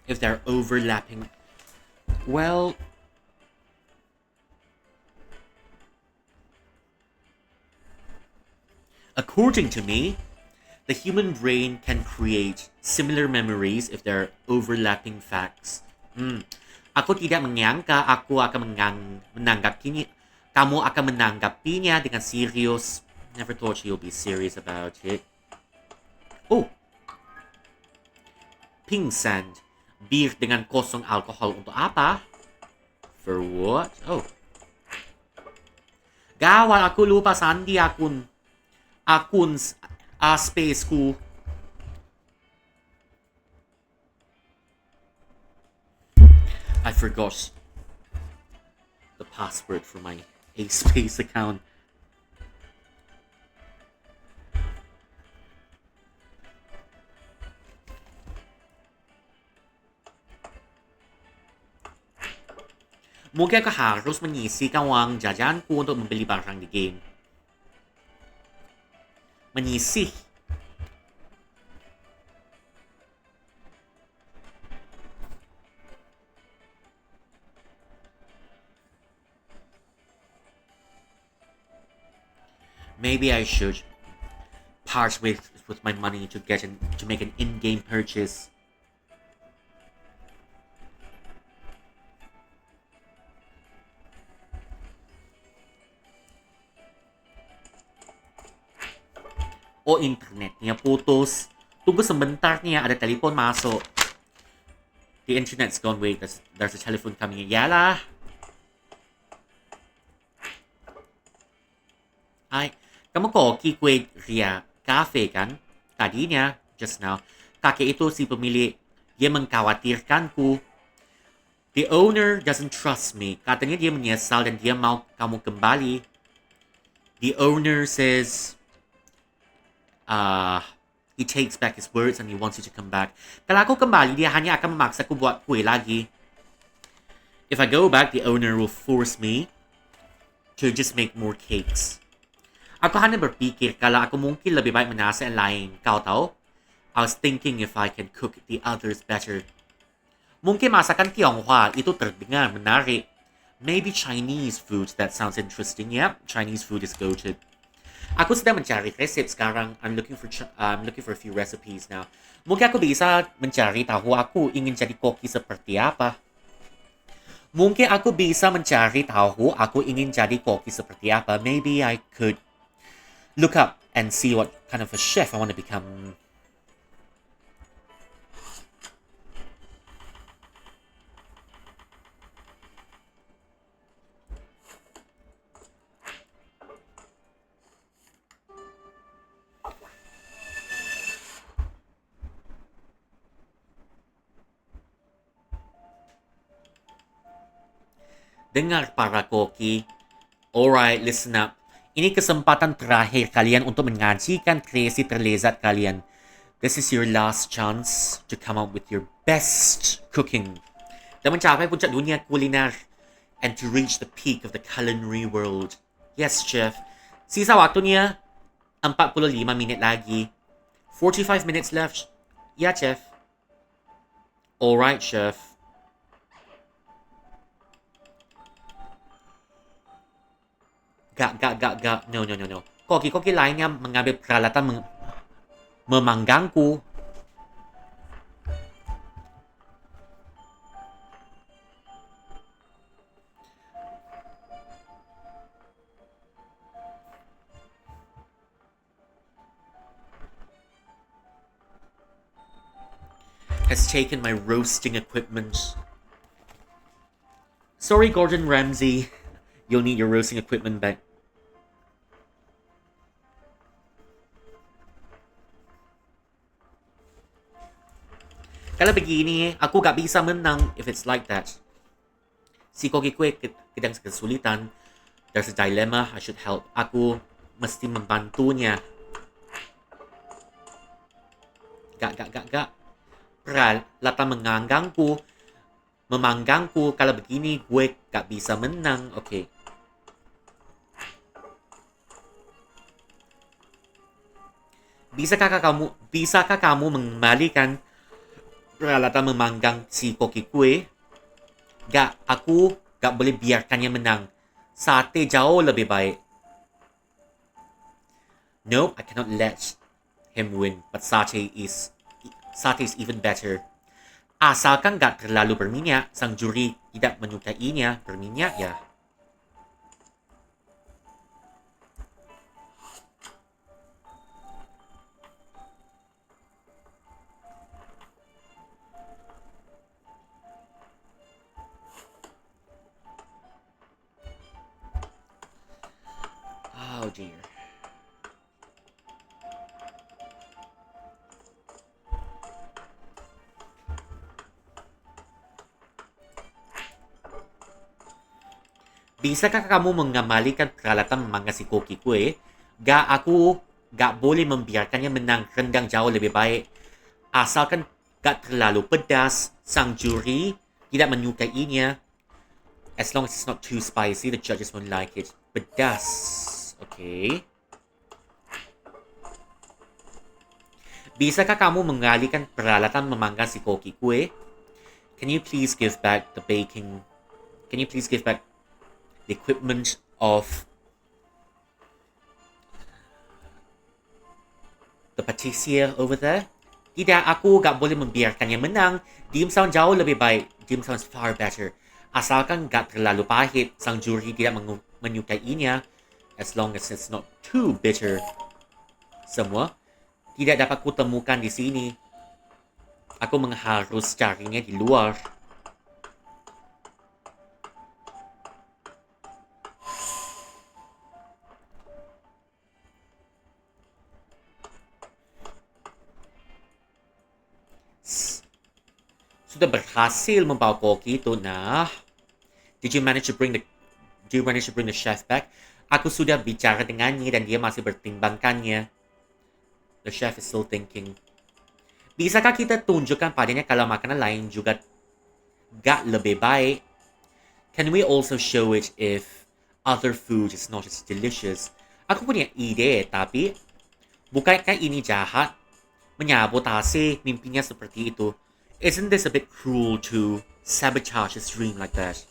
Speaker 1: If they're overlapping, well, according to me, the human brain can create similar memories if there are overlapping facts. Aku tidak menyangka kamu akan menanggapinya dengan serius. Never thought you'll be serious about it. Oh, pink sand. Bir dengan kosong alkohol untuk apa? For what? Oh. Gawal, aku lupa sandi akun space ku. I forgot the password for my A-Space account. Mungkin aku harus menyisihkan uang jajanku untuk membeli barang di game. Menyisih. Maybe I should part with my money to make an in-game purchase. O internetnya putus. Tunggu sebentar nih, ada telepon masuk. The internet's gone. Wait, there's a telephone coming in. Yalah. Ay, kamu koki kue ria cafe kan? Tadinya, just now. Kakek itu si pemilik. Dia mengkhawatirkanku. The owner doesn't trust me. Katanya dia menyesal dan dia mau kamu kembali. The owner says he takes back his words and he wants you to come back. Kalau aku kembali, dia hanya akan memaksaku buat kue lagi. If I go back, the owner will force me to just make more cakes. Aku hanya berpikir kalau aku mungkin lebih baik menasa yang lain. Kau tahu? I was thinking if I can cook the others better. Mungkin masakan Tionghoa itu terdengar menarik. Maybe Chinese food, that sounds interesting. Yep, Chinese food is goated. Aku sedang mencari resep sekarang. I'm looking for a few recipes now. Mungkin aku bisa mencari tahu aku ingin jadi koki seperti apa. Mungkin aku bisa mencari tahu aku ingin jadi koki seperti apa. Maybe I could look up and see what kind of a chef I want to become. Dengar para koki. Alright, listen up. Ini kesempatan terakhir kalian untuk menyajikan kreasi terlezat kalian. This is your last chance to come up with your best cooking. Dan mencapai puncak dunia kuliner. And to reach the peak of the culinary world. Yes, chef. Sisa waktunya 45 minit lagi. 45 minutes left. Yeah, chef. Alright, chef. Gak. No. Koki-koki lainnya mengambil peralatan memanggangku. has taken my roasting equipment. Sorry, Gordon Ramsay. You'll need your roasting equipment back. Kalau begini, aku gak bisa menang if it's like that. Si Koki Kue kadang kesulitan. There's a dilemma, I should help. Aku mesti membantunya. Gak. Lata memanggangku. Kalau begini, gue gak bisa menang. Okay. Bisakah kamu mengembalikan peralatan memanggang si Koki Kue? Aku gak boleh biarkannya menang. Sate jauh lebih baik. No, I cannot let him win, but sate is even better. Asalkan gak terlalu berminyak, sang juri tidak menyukainya. Berminyak ya. Oh dear. Bisakah kamu mengembalikan peralatan memanggang si Koki Kue? Aku gak boleh membiarkannya menang. Rendang jauh lebih baik. Asalkan gak terlalu pedas, sang juri tidak menyukainya. As long as it's not too spicy, the judges won't like it. Pedas. Okay. Bisakah kamu mengalihkan peralatan memanggang si Koki Kue? Can you please give back the baking? Can you please give back the equipment of the patissier over there? Tidak, aku gak boleh membiarkannya menang. Dimsum jauh lebih baik. Dimsum is far better. Asalkan gak terlalu pahit, sang juri tidak menyukainya. As long as it's not too bitter. Semua tidak dapat kutemukan di sini. Aku harus carinya di luar. Sudah berhasil membawa koki itu, nah. Do you manage to bring the chef back? Aku sudah bicara dengannya dan dia masih pertimbangkannya. The chef is still thinking. Bisakah kita tunjukkan padanya kalau makanan lain juga gak lebih baik? Can we also show it if other food is not as delicious? Aku punya ide, tapi bukankah ini jahat? Menyabotase mimpinya seperti itu. Isn't this a bit cruel to sabotage his dream like that?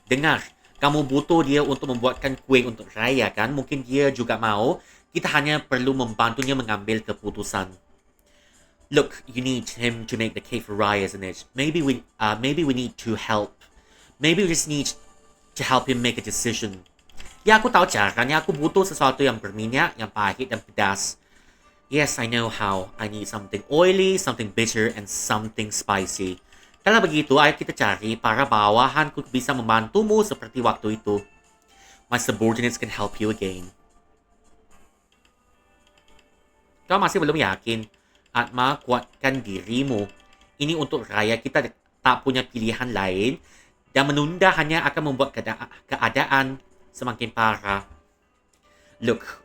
Speaker 1: Dengar, kamu butuh dia untuk membuatkan kue untuk raya kan? Mungkin dia juga mau. Kita hanya perlu membantunya mengambil keputusan. Look, you need him to make the cake for Raya, isn't it? Maybe we need to help. Maybe we just need to help him make a decision. Ya, aku tahu caranya. Aku butuh sesuatu yang berminyak, yang pahit, dan pedas. Yes, I know how. I need something oily, something bitter, and something spicy. Kalau begitu, ayo kita cari para bawahanku bisa membantumu seperti waktu itu. My subordinates can help you again. Kau masih belum yakin? Atma, kuatkan dirimu. Ini untuk raya, kita tak punya pilihan lain. Dan menunda hanya akan membuat keadaan semakin parah. Look.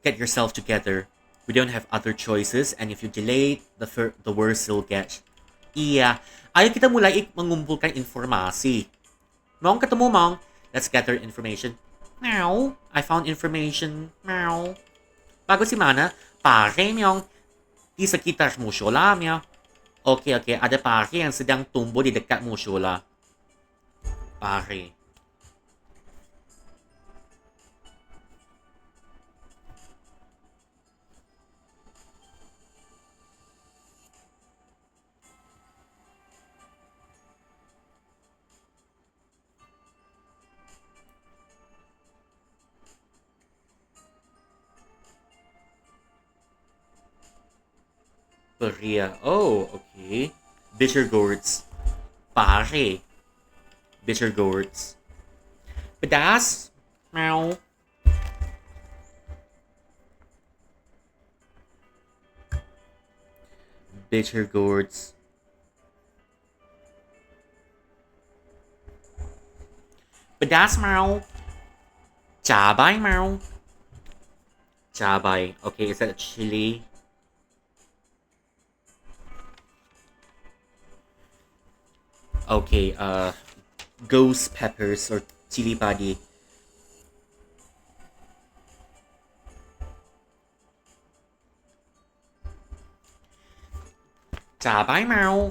Speaker 1: Get yourself together. We don't have other choices, and if you delay, the worse you'll get. Iya, ayo kita mulai mengumpulkan informasi. Mong, ketemu Mong. Let's gather information. Meow. I found information. Meow. Bago si mana? Pare, Mong. Di sekitar musyola, Meow. Okay. Ada pare yang sedang tumbuh di dekat musyola. Pare. Korea. Oh, okay. Bitter gourds. Pare. Bitter gourds. Pedas. Meow. Bitter gourds. Pedas meow. Chabay meow. Chabay. Okay, is that a chili? Okay, ghost peppers or chili padi. Chabay meow.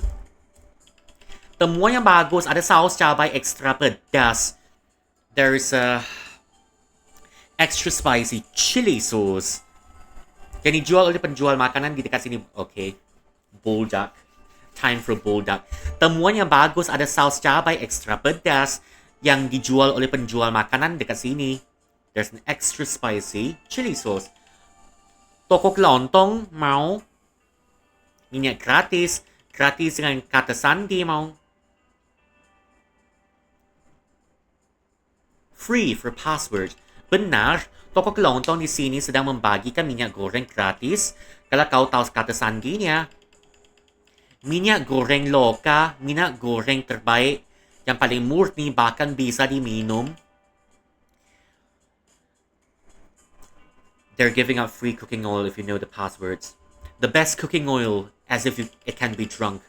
Speaker 1: Temuan yang bagus ada saus cabai extra pedas. There's a extra spicy chili sauce yang dijual oleh penjual makanan di dekat sini. Okay, bulldog. Time for bulldog. Temuan yang bagus ada saus cabai extra pedas yang dijual oleh penjual makanan dekat sini. There's an extra spicy chili sauce. Toko kelontong mau? Minyak gratis. Gratis dengan kata sandi mau? Free for password. Benar, toko kelontong di sini sedang membagikan minyak goreng gratis. Kalau kau tahu kata sandinya. Minyak goreng loka, minyak goreng terbaik yang paling murni bahkan bisa diminum. They're giving out free cooking oil if you know the passwords. The best cooking oil, as if it can be drunk.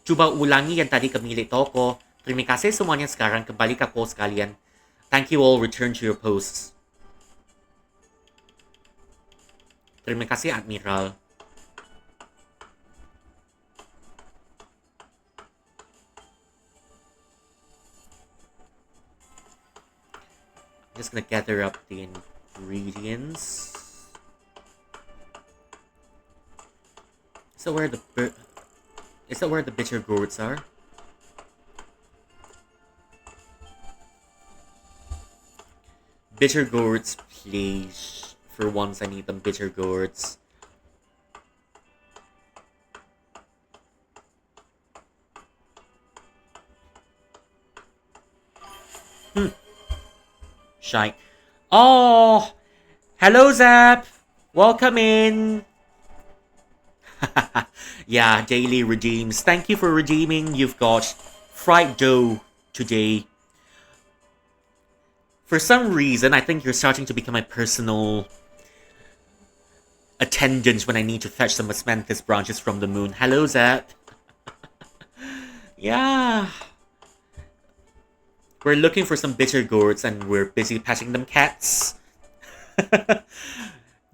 Speaker 1: Cuba ulangi yang tadi kemilik toko. Terima kasih semuanya, sekarang kembali ke post kalian. Thank you all, return to your posts. Terima kasih, Admiral. I'm just gonna gather up the ingredients. Is that where the bitter gourds are? Bitter gourds, please. For once, I need them bitter gourds. Shite. Oh! Hello, Zap! Welcome in! Yeah, daily redeems. Thank you for redeeming. You've got fried dough today. For some reason, I think you're starting to become my personal attendant when I need to fetch some osmanthus branches from the moon. Hello, Zap. Yeah. We're looking for some bitter gourds and we're busy patching them cats. Do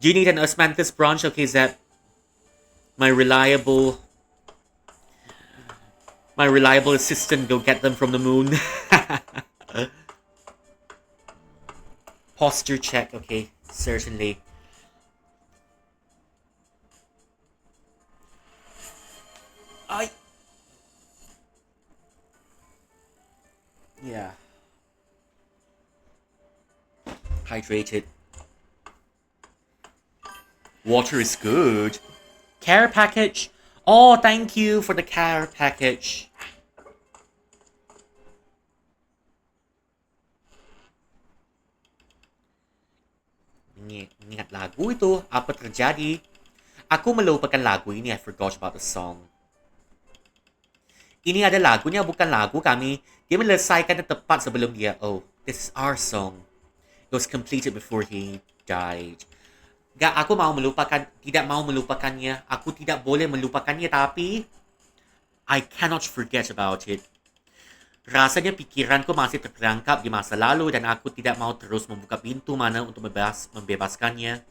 Speaker 1: you need an osmanthus branch? Okay, Zap. My reliable assistant go get them from the moon. Posture check, okay, certainly. Yeah. Hydrated. Water is good. Care package? Oh, thank you for the care package. Ingat lagu itu. Apa terjadi? Aku melupakan lagu ini. I forgot about the song. Ini ada lagunya, bukan lagu kami. Dia menyelesaikan tepat sebelum dia. Oh, this is our song. It was completed before he died. Aku tidak mau melupakannya. Aku tidak boleh melupakannya, tapi I cannot forget about it. Rasanya pikiranku masih terperangkap di masa lalu dan aku tidak mau terus membuka pintu mana untuk membebaskannya.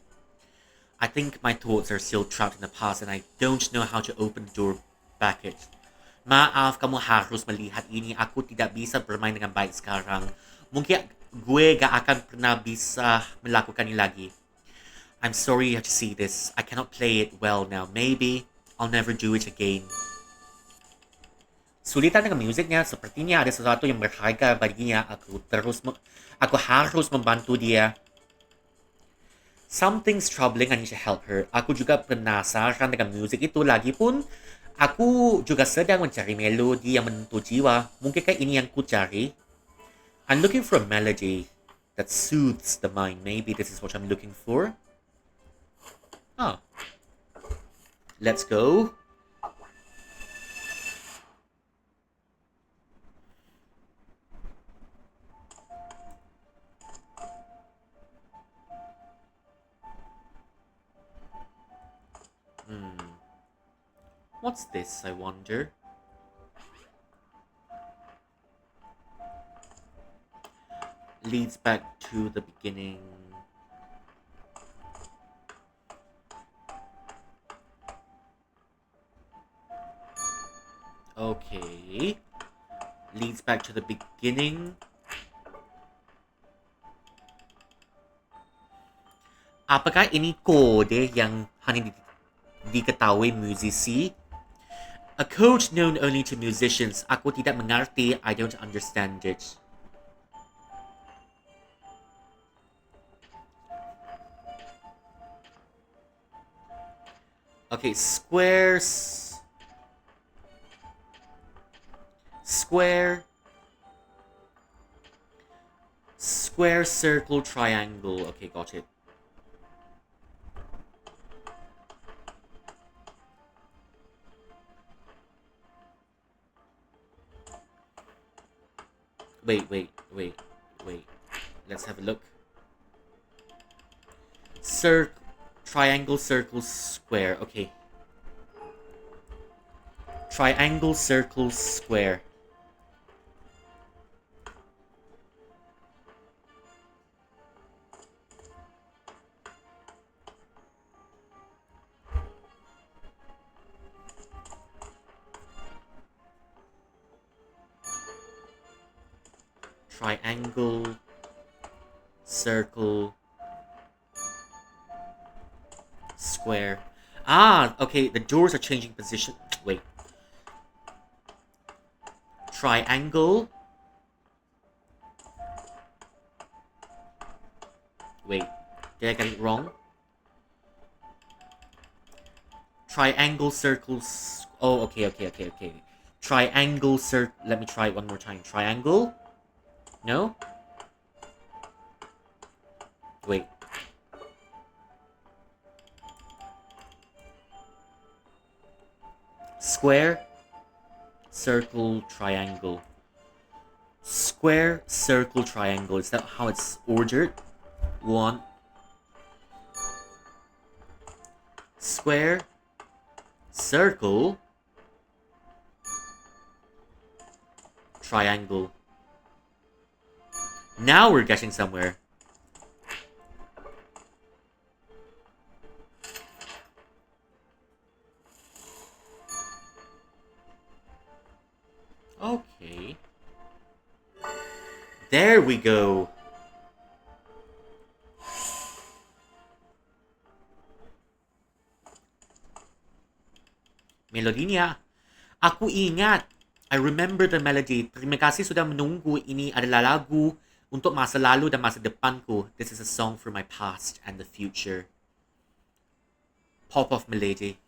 Speaker 1: I think my thoughts are still trapped in the past and I don't know how to open the door back it. Maaf, kamu harus melihat ini. Aku tidak bisa bermain dengan baik sekarang. Mungkin gue gak akan pernah bisa melakukannya lagi. I'm sorry you have to see this. I cannot play it well now. Maybe I'll never do it again. Sulitan dengan musiknya, sepertinya ada sesuatu yang berharga baginya. Aku harus membantu dia. Something's troubling, I need to help her. Aku juga penasaran dengan musik itu. Lagipun, aku juga sedang mencari melodi yang menentu jiwa. Mungkinkah ini yang ku cari? I'm looking for a melody that soothes the mind. Maybe this is what I'm looking for. Ah. Let's go. What's this, I wonder? Leads back to the beginning. Okay. Leads back to the beginning. Apakah ini kode yang hanya diketahui musisi? A code known only to musicians. Aku tidak mengerti. I don't understand it. Okay, squares. Square. Square, circle, triangle. Okay, got it. Wait. Let's have a look. Triangle, circle, square. Okay. Triangle, circle, square. Triangle, circle, square. Ah, okay, the doors are changing position. Wait. Triangle. Wait, did I get it wrong? Triangle, circles. Oh, okay. Triangle, let me try it one more time. Triangle. No? Wait. Square, circle, triangle. Square, circle, triangle. Is that how it's ordered? One. Square, circle, triangle. Now we're getting somewhere. Okay. There we go. Melodinya. Aku ingat. I remember the melody. Terima kasih sudah menunggu. Ini adalah lagu untuk masa lalu dan masa depanku. This is a song for my past and the future. Pop of melody.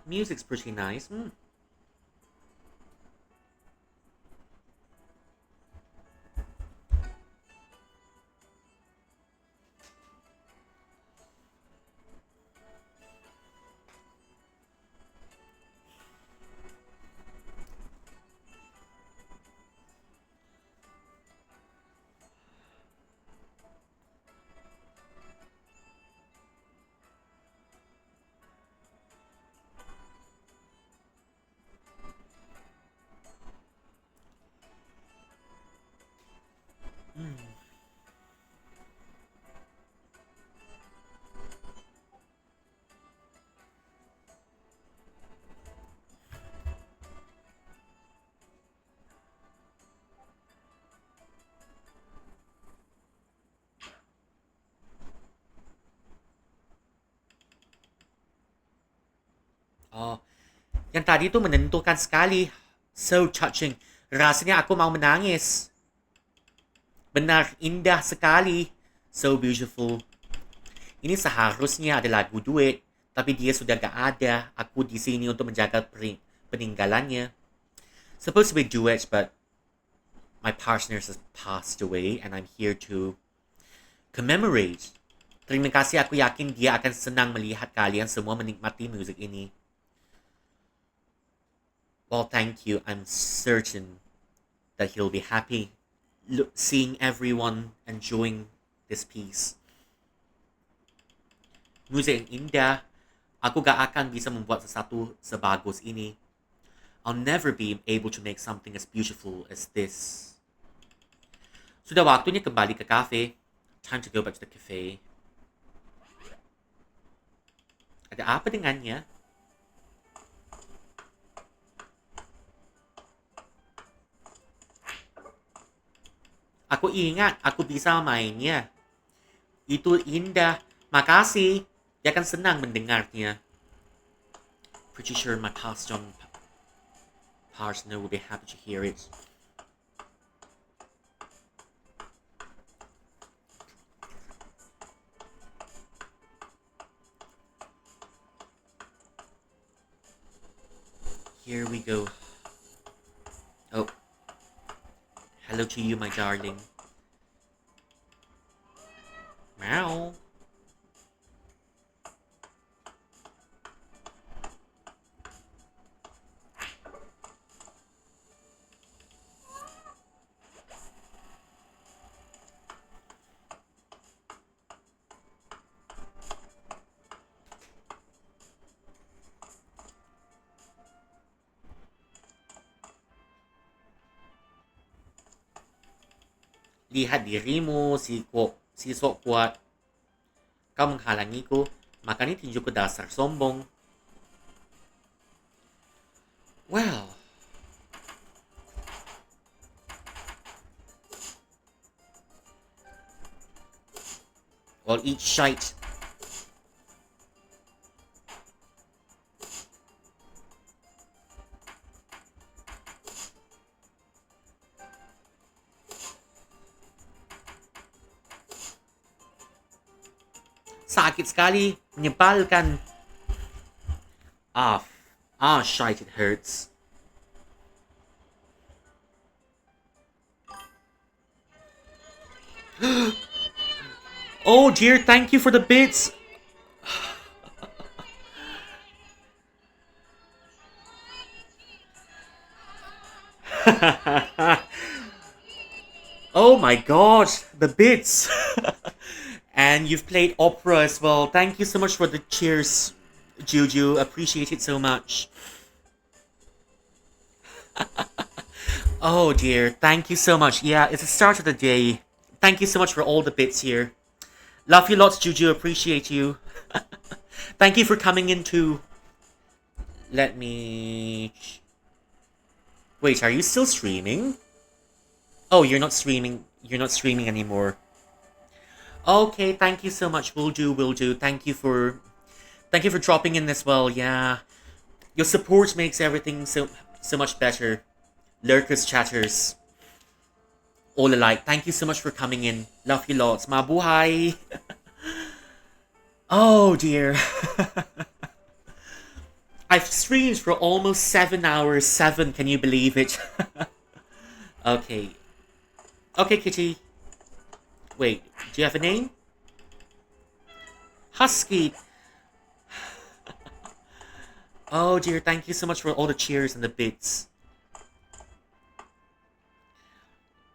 Speaker 1: Music's pretty nice. Yang tadi itu menentukan sekali. So touching. Rasanya aku mau menangis. Benar, indah sekali. So beautiful. Ini seharusnya ada lagu duet, tapi dia sudah gak ada. Aku di sini untuk menjaga peninggalannya. Supposed to be duet, but my partner has passed away and I'm here to commemorate. Terima kasih, aku yakin dia akan senang melihat kalian semua menikmati musik ini. Well, thank you. I'm certain that he'll be happy seeing everyone enjoying this piece. Musik yang indah. Aku gak akan bisa membuat sesuatu sebagus ini. I'll never be able to make something as beautiful as this. Sudah waktunya kembali ke cafe. Time to go back to the cafe. Ada apa dengannya? Aku ingat aku bisa mainnya. Itu indah. Makasih. Dia akan senang mendengarnya. Pretty sure my partner will be happy to hear it. Here we go. Oh. Hello to you, my darling. Meow. Lihat dirimu, si sok kuat. Kau menghalangiku, makanya tinjuku dasar sombong. Well. Well, eat shite. Sakit sekali, menyebalkan. Shite, it hurts. Oh dear, thank you for the bits. Oh my god, the bits. And you've played opera as well. Thank you so much for the cheers, Juju. Appreciate it so much. Oh dear, thank you so much. Yeah, it's the start of the day. Thank you so much for all the bits here. Love you lots, Juju. Appreciate you. Thank you for coming in too. Let me... Wait, are you still streaming? Oh, you're not streaming. You're not streaming anymore. Okay, thank you so much. Will do. Thank you for dropping in as well. Yeah, your support makes everything so much better. Lurkers, chatters, all alike. Thank you so much for coming in. Love you lots. Mabuhay. Oh dear. I've streamed for almost 7 hours. 7, can you believe it? Okay. Okay, kitty. Wait, do you have a name? Husky. Oh dear, thank you so much for all the cheers and the bits.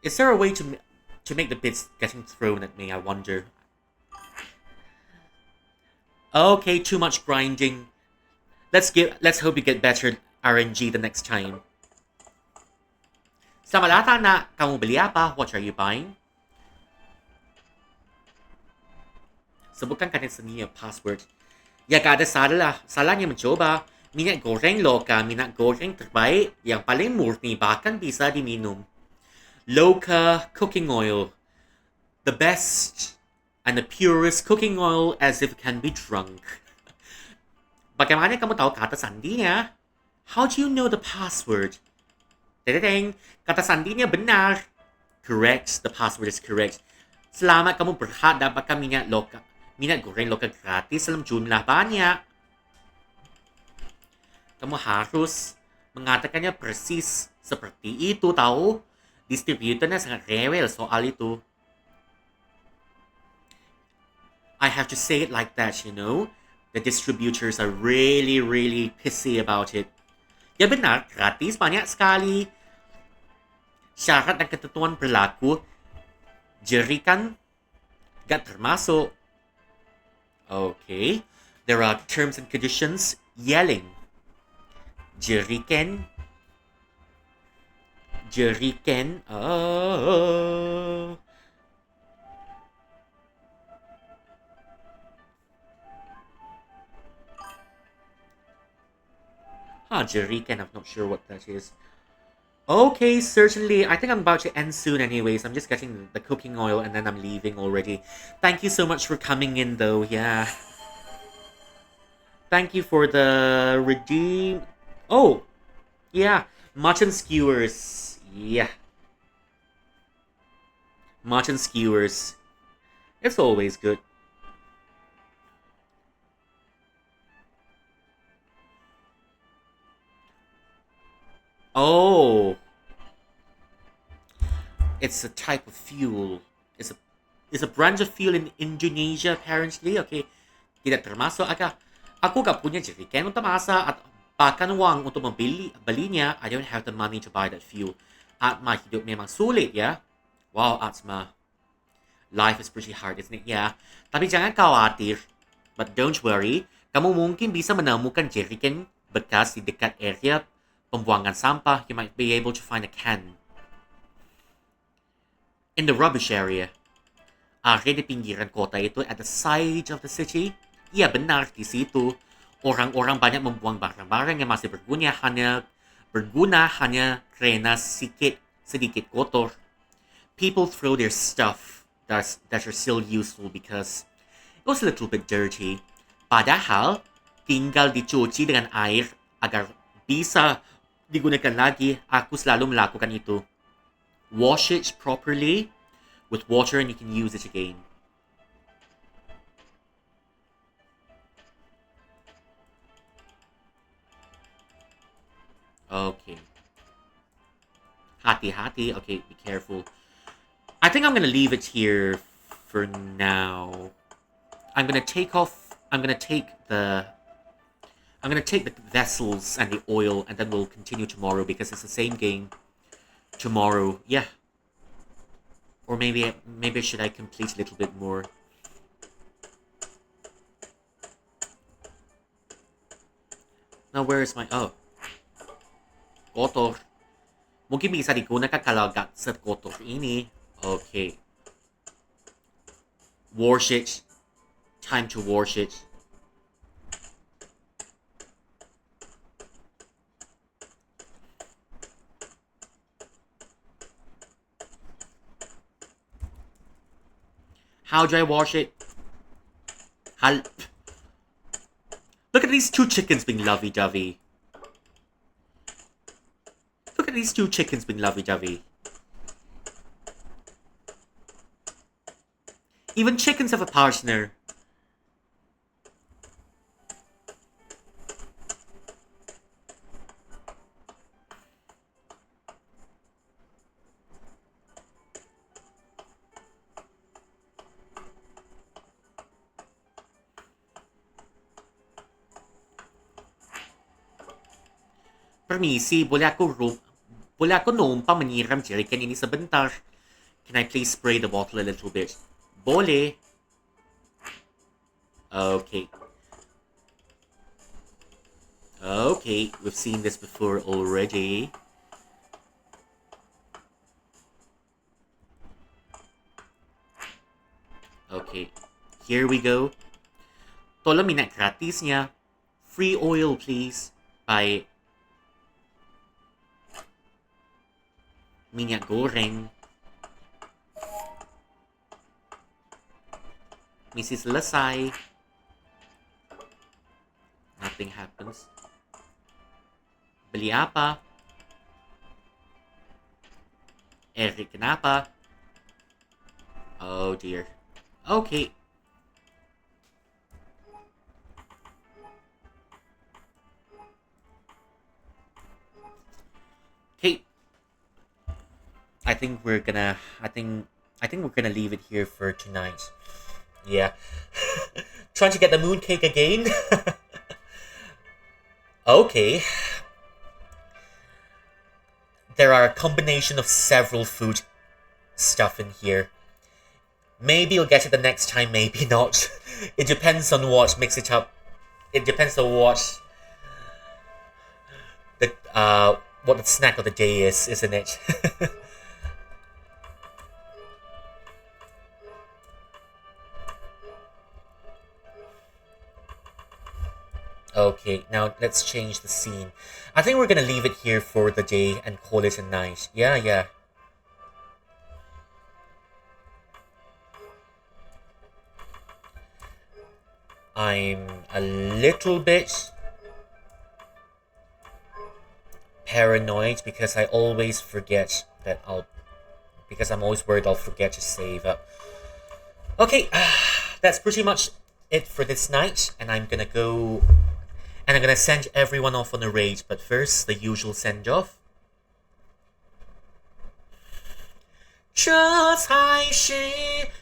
Speaker 1: Is there a way to make the bits getting thrown at me, I wonder? Okay, too much grinding. Let's hope you get better RNG the next time. Selamat datang nak. Kamu beli apa? What are you buying? Sebutkan kantin sendiri password. Ya gak ada salahnya mencoba. Minyak goreng Loka, minyak goreng terbaik yang paling murni bahkan bisa diminum. Loka cooking oil. The best and the purest cooking oil as if it can be drunk. Bagaimana kamu tahu kata sandinya? How do you know the password? Ding, kata Sandinya benar. Correct. The password is correct. Selamat kamu berhak dapatkan minyak goreng lokal gratis dalam jumlah banyak. Kamu harus mengatakannya persis seperti itu, tahu? Distributornya sangat rewel soal itu. I have to say it like that, you know? The distributors are really pissy about it. Ya benar, gratis banyak sekali. Syarat dan ketentuan berlaku. Jerikan gak termasuk. Okay. There are terms and conditions. Yelling. Jeriken. Oh. Jeriken, I'm not sure what that is. Okay, certainly. I think I'm about to end soon anyways. I'm just getting the cooking oil and then I'm leaving already. Thank you so much for coming in though, yeah. Thank you for the redeem. Oh, yeah. Mutton skewers. Yeah. Mutton skewers. It's always good. Oh. It's a type of fuel. It's a branch of fuel in Indonesia apparently. Okay. Tidak termasuk agak. Aku gak punya jerigen untuk masak at bahkan uang untuk belinya. I don't have the money to buy that fuel. Atma, hidup memang sulit ya. Wow, Atma. Life is pretty hard, isn't it? Yeah. Tapi jangan khawatir. But don't worry. Kamu mungkin bisa menemukan jerigen bekas di dekat area pembuangan sampah. You might be able to find a can. In the rubbish area. Area di pinggiran kota itu at the side of the city. Iya benar, di situ orang-orang banyak membuang barang-barang yang masih berguna hanya karena sedikit kotor. People throw their stuff that are still useful because it was a little bit dirty. Padahal tinggal dicuci dengan air agar bisa digunakan lagi. Aku selalu melakukan itu. Wash it properly with water and you can use it again. Okay. Hati-hati. Okay, be careful. I think I'm gonna leave it here for now. I'm gonna take the vessels and the oil and then we'll continue tomorrow because it's the same game tomorrow. Yeah. Or maybe should I complete a little bit more? Now where is my kotor. Mungkin bisa digunakan kalau agak kotor ini. Okay. Wash it. Time to wash it. How do I wash it? Look at these two chickens being lovey-dovey. Look at these two chickens being lovey-dovey. Even chickens have a partner. Permisi, boleh aku numpang menyiram jerigen ini sebentar? Can I please spray the bottle a little bit? Boleh. Okay. Okay, we've seen this before already. Okay, here we go. Tolong minyak gratisnya. Free oil, please. By minyak goreng. Mrs. Selesai. Nothing happens. Beli apa? Eric, kenapa? Oh dear. Okay. Okay. I think we're gonna leave it here for tonight. Yeah. Trying to get the mooncake again. Okay. There are a combination of several food stuff in here. Maybe you'll get it the next time, maybe not. It depends on what mix it up. It depends on what the snack of the day is, isn't it? Okay, now let's change the scene. I think we're gonna leave it here for the day and call it a night. Yeah, yeah. I'm a little bit paranoid because I always forget that because I'm always worried I'll forget to save up. Okay, that's pretty much it for this night, and I'm gonna go and I'm gonna send everyone off on a raid, but first, the usual send-off. 这才是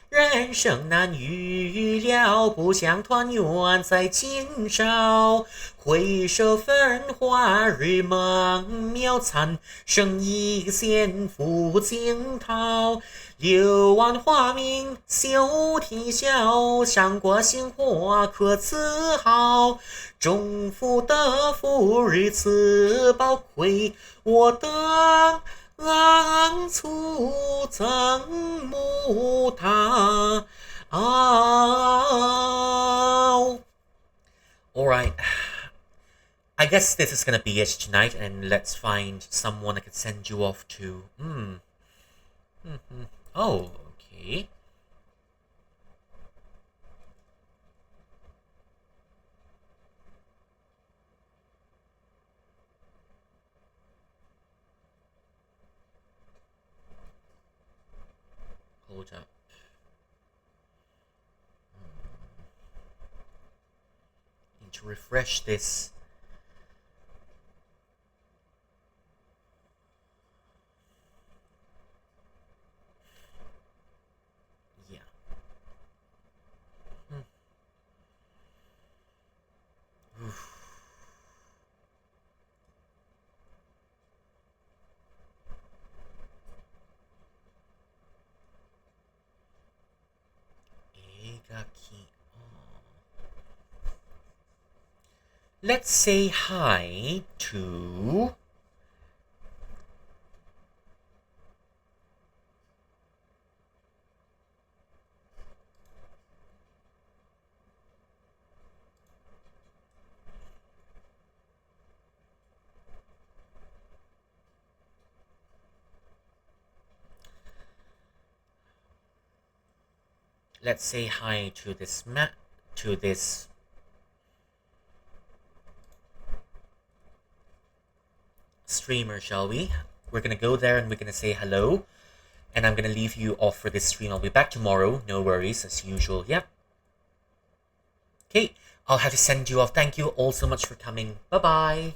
Speaker 1: 人生难预料，不想团圆在今朝。回首繁华日梦渺，残剩一线付惊涛。柳暗花明休啼笑，上过杏花可自豪。中福德福日子宝贵，我等昂促赠母他。Alright. I guess this is gonna be it tonight, and let's find someone I could send you off to. Oh, okay. Hold up. Need to refresh this. Yeah. Oof. Let's say hi to... Let's say hi to this streamer, shall we? We're gonna go there and we're gonna say hello. And I'm gonna leave you off for this stream. I'll be back tomorrow. No worries, as usual. Yep. Okay, I'll have to send you off. Thank you all so much for coming. Bye-bye.